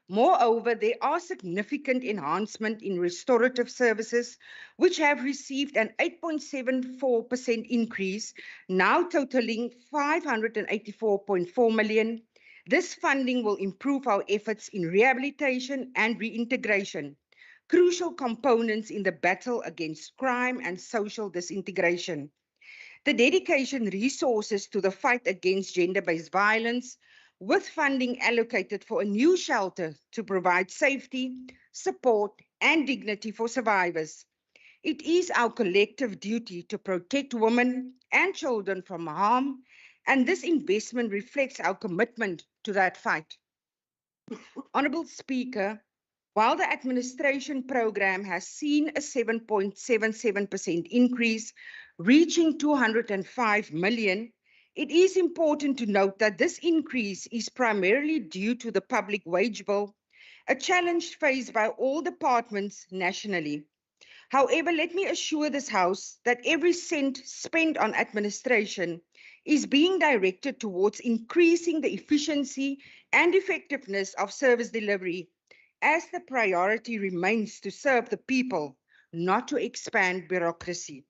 Moreover, there are significant enhancements in restorative services, which have received an 8.74% increase, now totaling 584.4 million. This funding will improve our efforts in rehabilitation and reintegration, crucial components in the battle against crime and social disintegration. The dedication resources to the fight against gender-based violence, with funding allocated for a new shelter to provide safety, support, and dignity for survivors. It is our collective duty to protect women and children from harm, and this investment reflects our commitment to that fight. Honourable Speaker, while the administration program has seen a 7.77% increase, reaching 205 million, it is important to note that this increase is primarily due to the public wage bill, a challenge faced by all departments nationally. However, let me assure this House that every cent spent on administration is being directed towards increasing the efficiency and effectiveness of service delivery, as the priority remains to serve the people, not to expand bureaucracy.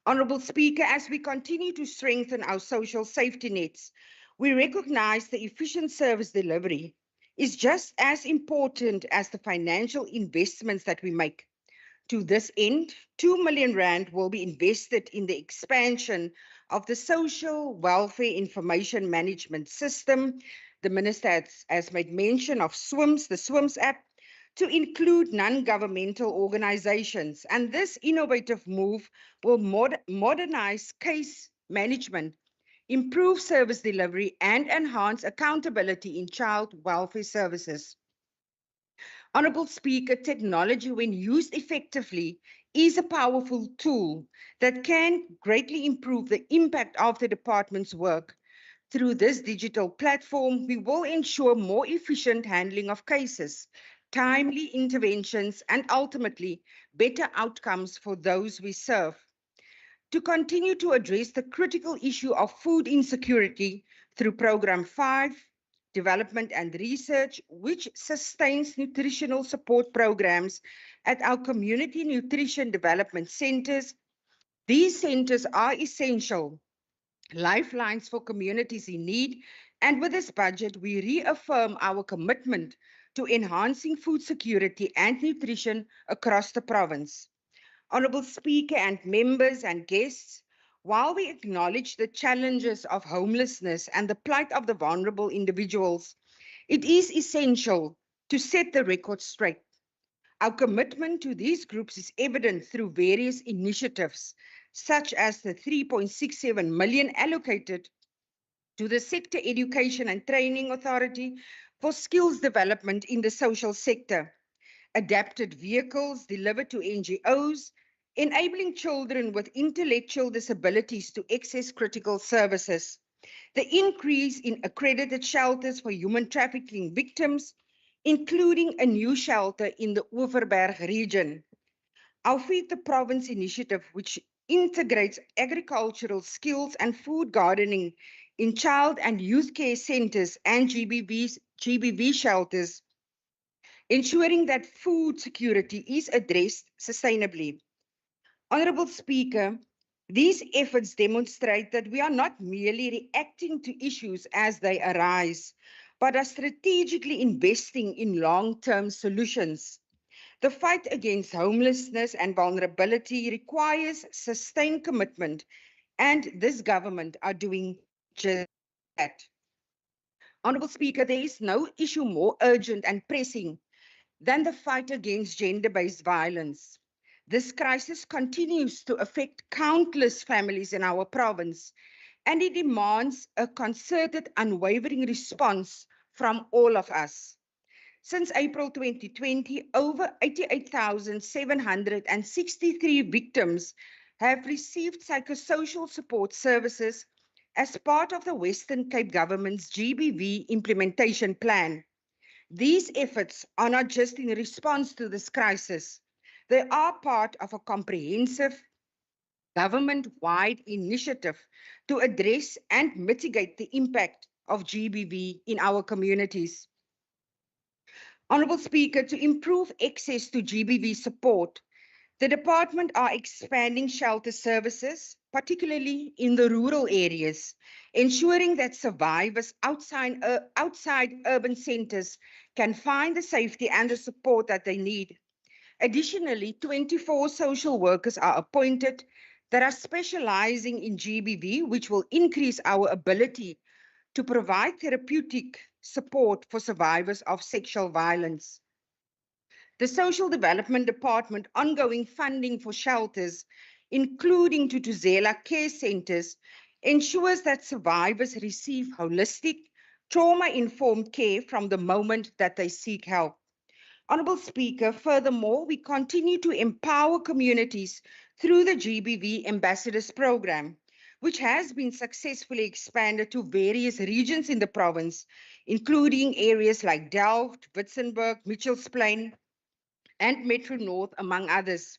Honourable Speaker, as we continue to strengthen our social safety nets, we recognise the efficient service delivery is just as important as the financial investments that we make. To this end, 2 million rand will be invested in the expansion of the Social Welfare Information Management System. The Minister has made mention of SWIMS, the SWIMS app, to include non-governmental organizations. And this innovative move will modernize case management, improve service delivery, and enhance accountability in child welfare services. Honourable Speaker, technology, when used effectively, is a powerful tool that can greatly improve the impact of the department's work. Through this digital platform, we will ensure more efficient handling of cases, timely interventions, and ultimately better outcomes for those we serve. To continue to address the critical issue of food insecurity through Programme 5, Development and Research, which sustains nutritional support programs at our community nutrition development centres. These centres are essential lifelines for communities in need, and with this budget, we reaffirm our commitment to enhancing food security and nutrition across the province. Honourable Speaker and members and guests, while we acknowledge the challenges of homelessness and the plight of the vulnerable individuals, it is essential to set the record straight. Our commitment to these groups is evident through various initiatives, such as the 3.67 million allocated to the Sector Education and Training Authority for skills development in the social sector. adapted vehicles delivered to NGOs, enabling children with intellectual disabilities to access critical services, the increase in accredited shelters for human trafficking victims, including a new shelter in the Overberg region. Our Feed the Province initiative, which integrates agricultural skills and food gardening in child and youth care centers and GBV shelters, ensuring that food security is addressed sustainably. Honourable Speaker, these efforts demonstrate that we are not merely reacting to issues as they arise, but are strategically investing in long-term solutions. The fight against homelessness and vulnerability requires sustained commitment, and this government are doing just that. Honourable Speaker, there is no issue more urgent and pressing than the fight against gender-based violence. This crisis continues to affect countless families in our province, and it demands a concerted, unwavering response from all of us. Since April 2020, over 88,763 victims have received psychosocial support services as part of the Western Cape Government's GBV implementation plan. These efforts are not just in response to this crisis. They are part of a comprehensive government-wide initiative to address and mitigate the impact of GBV in our communities. Honourable Speaker, to improve access to GBV support, the department are expanding shelter services, particularly in the rural areas, ensuring that survivors outside urban centres can find the safety and the support that they need. Additionally, 24 social workers are appointed that are specialising in GBV, which will increase our ability to provide therapeutic support for survivors of sexual violence. The Social Development Department ongoing funding for shelters, including Tutuzela care centres, ensures that survivors receive holistic, trauma-informed care from the moment that they seek help. Honourable Speaker, furthermore, we continue to empower communities through the GBV Ambassadors Programme, which has been successfully expanded to various regions in the province, including areas like Delft, Witzenberg, Mitchells Plain, and Metro North, among others.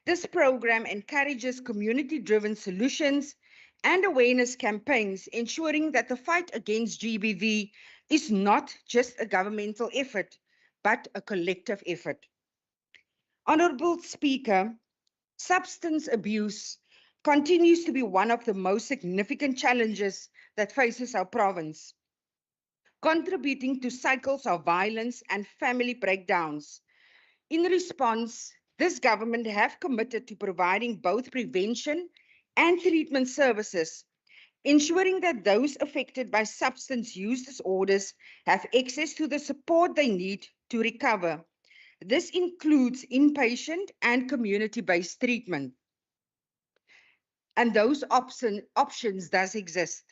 This program encourages community-driven solutions and awareness campaigns, ensuring that the fight against GBV is not just a governmental effort, but a collective effort. Honourable Speaker, substance abuse continues to be one of the most significant challenges that faces our province, contributing to cycles of violence and family breakdowns. In response, this government have committed to providing both prevention and treatment services, ensuring that those affected by substance use disorders have access to the support they need to recover. This includes inpatient and community-based treatment. And those options does exist,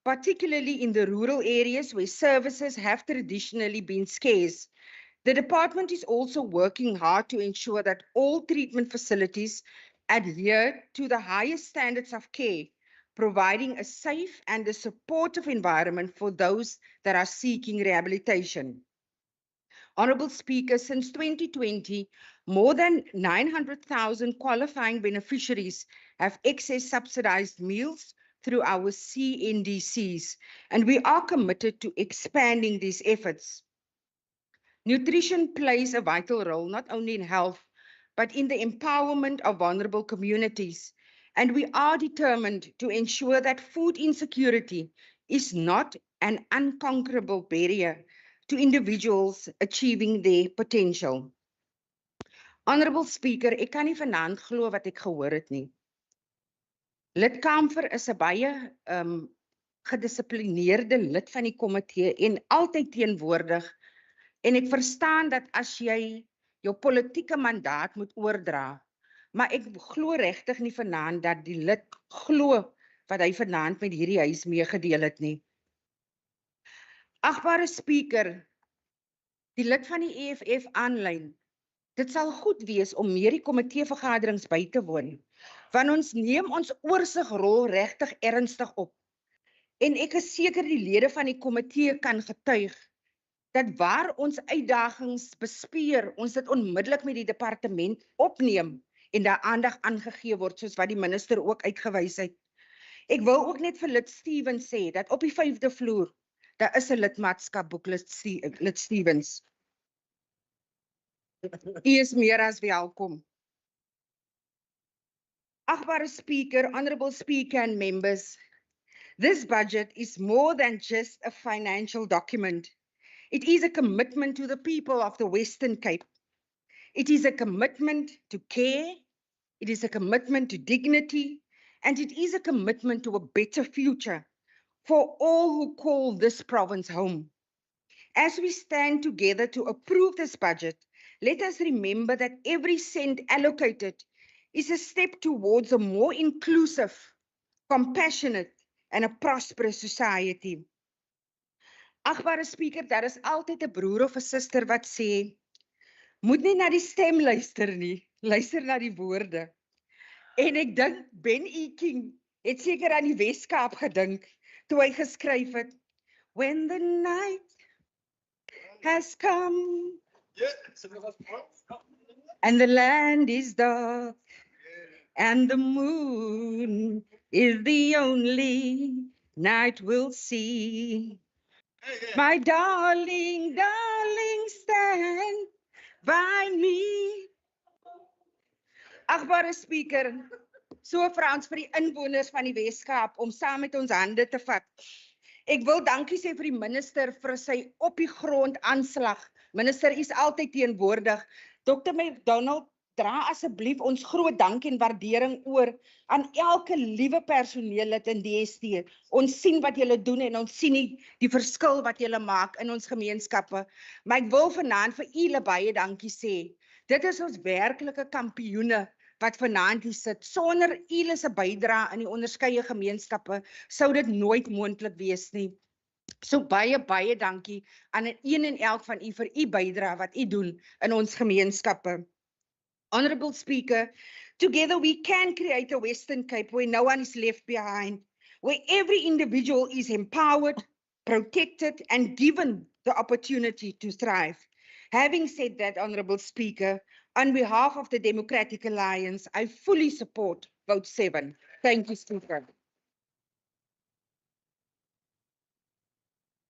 particularly in the rural areas where services have traditionally been scarce. The department is also working hard to ensure that all treatment facilities adhere to the highest standards of care, providing a safe and a supportive environment for those that are seeking rehabilitation. Honourable Speaker, since 2020, more than 900,000 qualifying beneficiaries have accessed subsidised meals through our CNDCs, and we are committed to expanding these efforts. Nutrition plays a vital role not only in health, but in the empowerment of vulnerable communities. And we are determined to ensure that food insecurity is not an unconquerable barrier to individuals achieving their potential. Honourable Speaker, ek kan nie vanaand glo wat ek gehoor het nie. Lid Kamfer is 'n baie gedissiplineerde lid van die komitee en altyd teenwoordig. En ek verstaan dat as jy jou politieke mandaat moet oordra, maar ek glo regtig nie vanaand dat die lid glo wat hy vanaand met hierdie huis meegedeel het nie. Agbare Speaker, die lid van die EFF aanlyn Dit sal goed wees om meer die komiteevergaderings by te woon, want ons neem ons oorsigrol regtig ernstig op. En ek is seker die lede van die komitee kan getuig dat waar ons uitdagings bespeer, ons dit onmiddellik met die departement opneem en daar aandag aangegee word, soos wat die minister ook uitgewys het. Ek wil ook net vir lid Stevens sê, dat op die 5de vloer, daar is 'n lidmaatskapboek, lid Stevens. U is meer as welkom. Agbare Speaker, Honourable Speaker and members, this budget is more than just a financial document. It is a commitment to the people of the Western Cape. It is a commitment to care, it is a commitment to dignity, and it is a commitment to a better future for all who call this province home. As we stand together to approve this budget, let us remember that every cent allocated is a step towards a more inclusive, compassionate, and a prosperous society. Agbare Speaker, daar is altyd 'n broer of 'n suster wat sê, moet nie na die stem luister nie, luister na die woorde. En ek dink Ben E. King het seker aan die Weskaap gedink toe hy geskryf het, when the night has come and the land is dark and the moon is the only night we'll see. My darling, darling, stand by me. Agbare Speaker, so vra ons vir die inwoners van die Weskaap om saam met ons hande te vat. Ek wil dankie sê vir die minister vir sy op die grond aanslag. Minister, u is altyd teenwoordig. Dr. McDonald, dra asseblief ons groot dank en waardering oor aan elke liewe personeellid in DST. Ons sien wat julle doen en ons sien die verskil wat julle maak in ons gemeenskappe. Maar ek wil vanaand vir julle baie dankie sê. Dit is ons werklike kampioene wat vanaand hier sit. Sonder julle se bydrae in die onderskeie gemeenskappe sou dit nooit moontlik wees nie. So baie dankie aan een en elk van u vir u bydrae wat u doen in ons gemeenskappe. Honourable Speaker, together we can create a Western Cape where no one is left behind, where every individual is empowered, protected, and given the opportunity to thrive. Having said that, Honourable Speaker, on behalf of the Democratic Alliance, I fully support vote 7. Thank you, Speaker.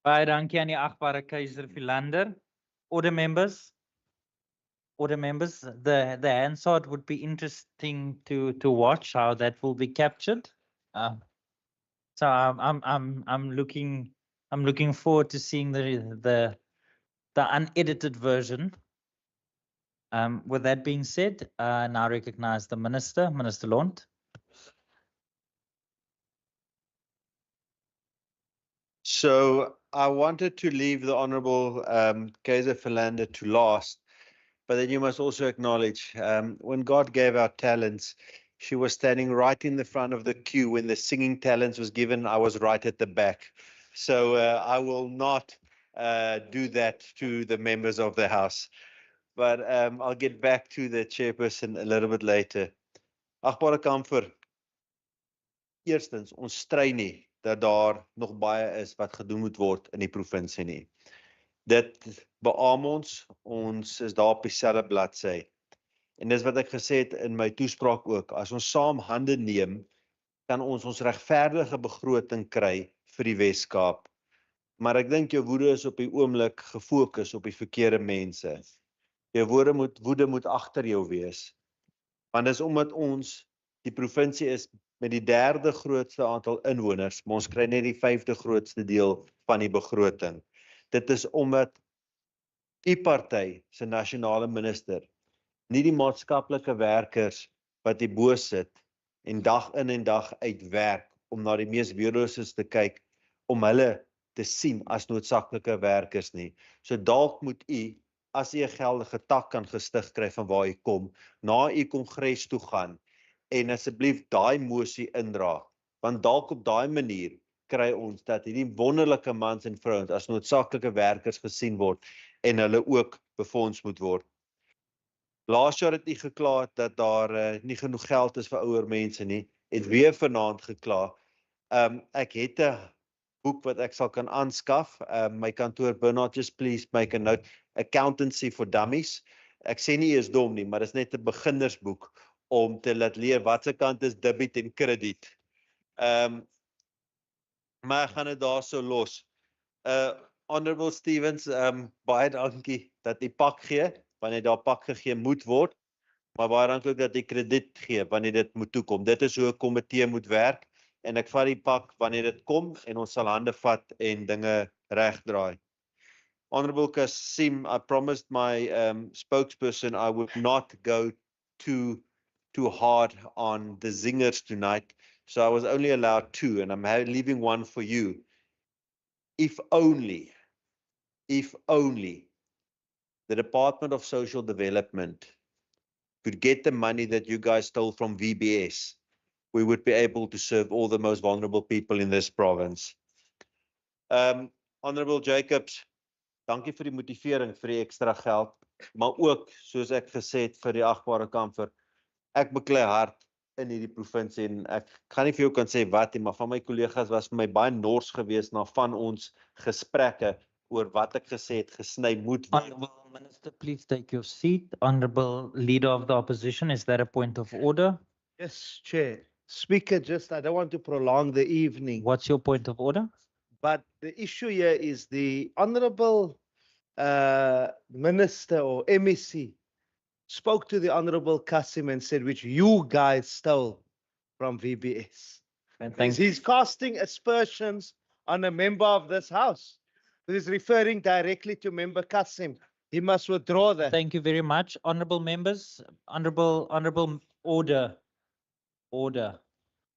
Baie dankie aan die agbare Keiser Philander. Order members, the Hansard would be interesting to watch how that will be captured. So I'm looking forward to seeing the unedited version. With that being said, I now recognize the Minister, Minister Lont. So I wanted to leave the Honourable Kaiser Philander to last, but then you must also acknowledge when God gave our talents, she was standing right in the front of the queue when the singing talents was given. I was right at the back. So I will not do that to the members of the House. But I'll get back to the chairperson a little bit later. Agbare Kamfer, eerstens, ons stry nie dat daar nog baie is wat gedoen moet word in die provinsie nie. Dit beamoen ons is daar op dieselfde bladsy. En dis wat ek gesê het in my toespraak ook, as ons saam hande neem, kan ons regverdige begroting kry vir die Weskaap. Maar ek dink jou woede is op die oomblik gefokus op die verkeerde mense. Jou woede moet agter jou wees. Want dis omdat ons, die provinsie is met die 3de grootste aantal inwoners, maar ons kry net die 5de grootste deel van die begroting. Dit is omdat die party se nasionale minister nie die maatskaplike werkers wat hier bo sit en dag in en dag uit werk om na die mees weerloses te kyk, om hulle te sien as noodsaaklike werkers nie. So dalk moet u, as u 'n geldige tak kan gestig kry van waar u kom, na u kongres toe gaan en asseblief daai mosie indra, want dalk op daai manier kry ons dat hierdie wonderlike mans en vrouens as noodsaaklike werkers gesien word en hulle ook befonds moet word. Laas jaar het u gekla dat daar nie genoeg geld is vir ouer mense nie. Het weer vanaand gekla. Ek het 'n boek wat ek sal kan aanskaf. My kantoor Bernard, just please make a note. Accountancy for Dummies. Ek sê nie is dom nie, maar dit is net 'n beginnersboek om te laat leer wat se kant is debit en krediet. Maar ek gaan dit daar so los. Honorable Stevens, baie dankie dat u pak gee, wanneer daar pak gegee moet word, maar baie dankie ook dat u krediet gee, wanneer dit moet toekom. Dit is hoe 'n komitee moet werk, en ek vat die pak wanneer dit kom, en ons sal hande vat en dinge regdraai. Honorable Kasim, I promised my spokesperson I would not go too hard on the zingers tonight, so I was only allowed 2, and I'm leaving one for you. If only the Department of Social Development could get the money that you guys stole from VBS, we would be able to serve all the most vulnerable people in this province. Honorable Jacobs, dankie vir die motivering vir die ekstra geld, maar ook, soos ek gesê het, vir die agbare kamfer. Ek beklei hard in hierdie provinsie, en ek gaan nie vir jou kan sê wat nie, maar van my kollegas was vir my baie nors gewees na van ons gesprekke oor wat ek gesê het gesny moet word. Honorable Minister, please take your seat. Honorable Leader of the Opposition, is there a point of order? Yes, Chair. Speaker, I don't want to prolong the evening. What's your point of order? But the issue here is the Honorable Minister or MEC spoke to the Honorable Kasim and said, which you guys stole from VBS. And thank He's casting aspersions on a member of this House. He's referring directly to Member Kasim. He must withdraw that. Thank you very much. Honorable members, honorable order.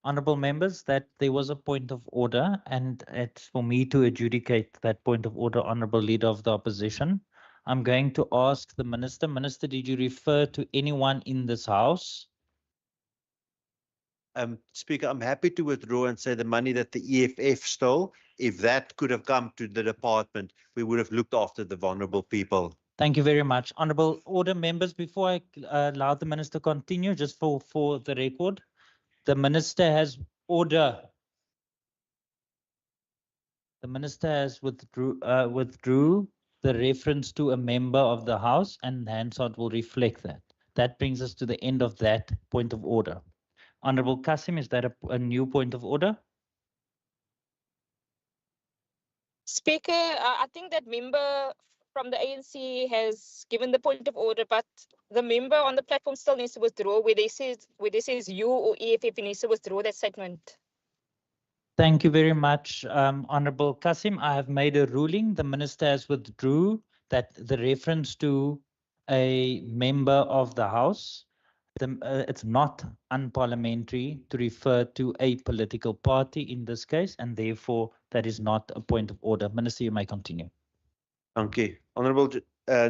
Honorable members, that there was a point of order, and it's for me to adjudicate that point of order, Honorable Leader of the Opposition. I'm going to ask the Minister. Minister, did you refer to anyone in this House? Speaker, I'm happy to withdraw and say the money that the EFF stole, if that could have come to the department, we would have looked after the vulnerable people. Thank you very much. Honorable order members, before I allow the Minister continue, just for the record, the Minister has order. The Minister has withdrew the reference to a member of the House, and Hansard will reflect that. That brings us to the end of that point of order. Honorable Kasim, is that a new point of order? Speaker, I think that member from the ANC has given the point of order, but the member on the platform still needs to withdraw where they says you or EFF needs to withdraw that statement. Thank you very much, Honorable Kasim. I have made a ruling. The Minister has withdrew that the reference to a member of the House. It's not unparliamentary to refer to a political party in this case, and therefore that is not a point of order. Minister, you may continue. Dankie. Honorable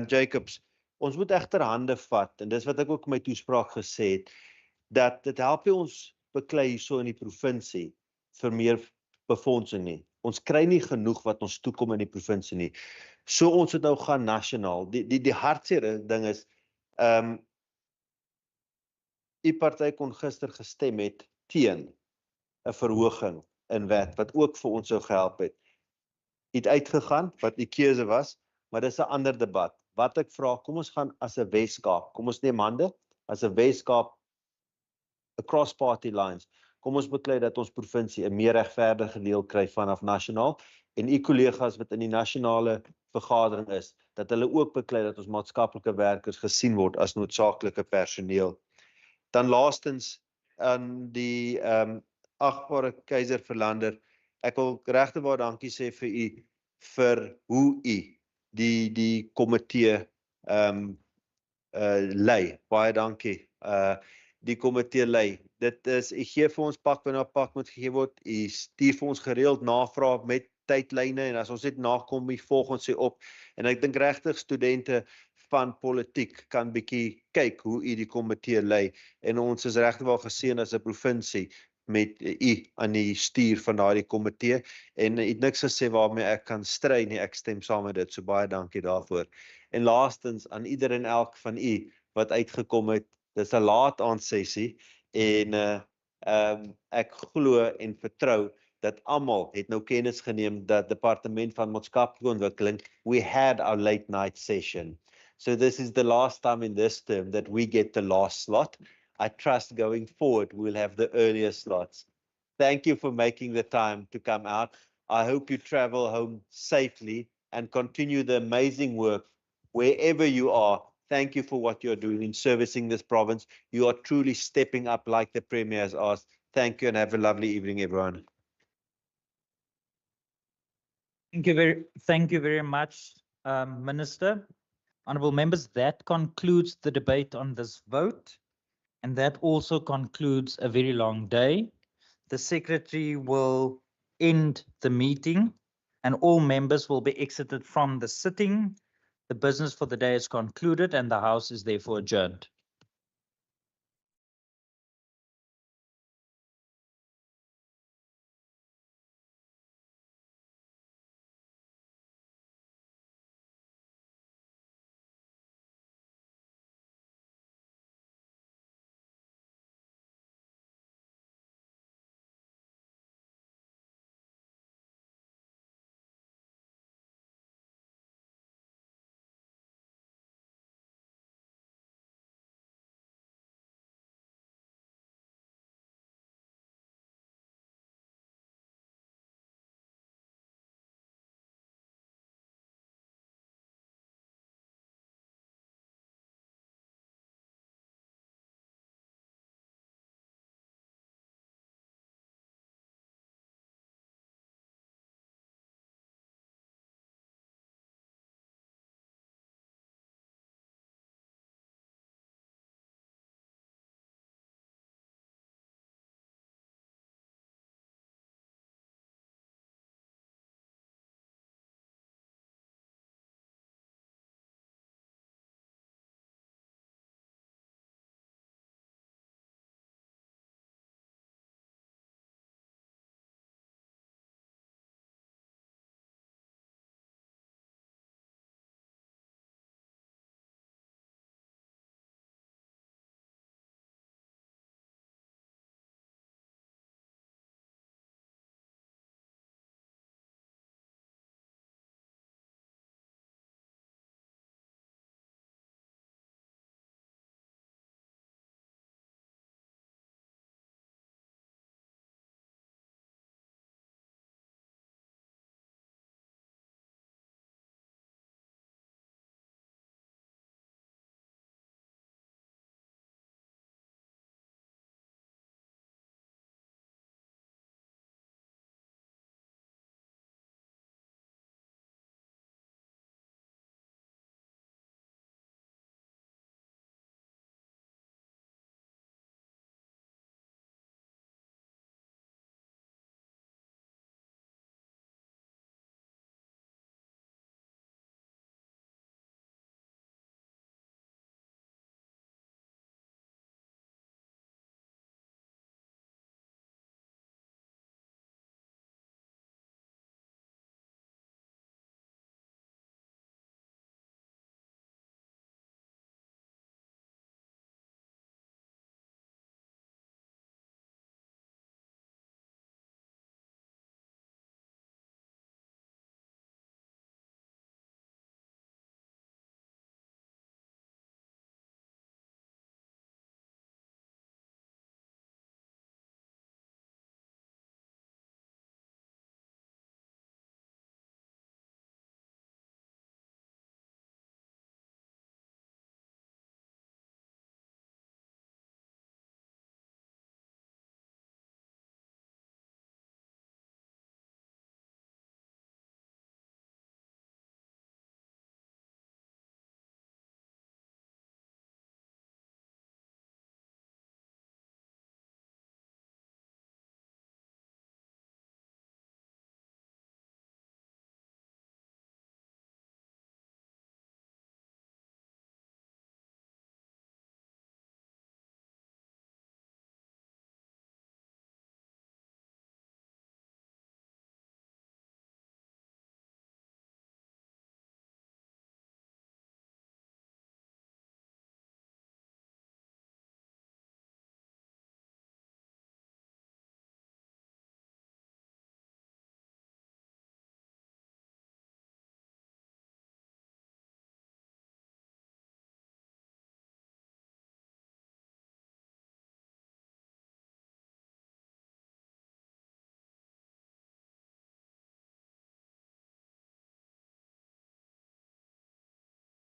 Jacobs, ons moet egter hande vat, en dis wat ek ook in my toespraak gesê het, dat dit help ons beklei hierso in die provinsie vir meer befondsing nie. Ons kry nie genoeg wat ons toekom in die provinsie nie. So ons het nou gaan nasionaal. Die hartseer ding is, die party kon gister gestem het teen 'n verhoging in wet, wat ook vir ons sou gehelp het. Het uitgegaan, wat die keuse was, maar dis 'n ander debat. Wat ek vra, kom ons gaan as 'n Weskaap, kom ons neem hande, as 'n Weskaap, across party lines, kom ons beklei dat ons provinsie 'n meer regverdige deel kry vanaf nasionaal, en u kollegas wat in die nasionale vergadering is, dat hulle ook beklei dat ons maatskaplike werkers gesien word as noodsaaklike personeel. Dan laastens aan die agbare Keiser Verlander, ek wil regtig baie dankie sê vir u vir hoe u die komitee lei. Baie dankie. Die komitee lei. Dit is, u gee vir ons pak wanneer pak moet gegee word. U stuur vir ons gereeld navraag met tydlyne, en as ons dit nakom, volg ons dit op. En ek dink regtig studente van politiek kan bietjie kyk hoe u die komitee lei, en ons is regtig wel geseën as 'n provinsie met u aan die stuur van daardie komitee, en u het niks gesê waarmee ek kan stry nie, ek stem saam met dit, so baie dankie daarvoor. En laastens aan ieder en elk van u wat uitgekom het. Dis 'n laat aand sessie en ek glo en vertrou dat almal het nou kennis geneem dat Departement van Maatskaplike Ontwikkeling, we had our late night session. So this is the last time in this term that we get the last slot. I trust going forward we'll have the earlier slots. Thank you for making the time to come out. I hope you travel home safely and continue the amazing work wherever you are. Thank you for what you're doing in servicing this province. You are truly stepping up like the Premier has asked. Thank you and have a lovely evening, everyone. Thank you very much, Minister. Honourable members, that concludes the debate on this vote, and that also concludes a very long day. The Secretary will end the meeting, and all members will be exited from the sitting. The business for the day is concluded, and the House is therefore adjourned.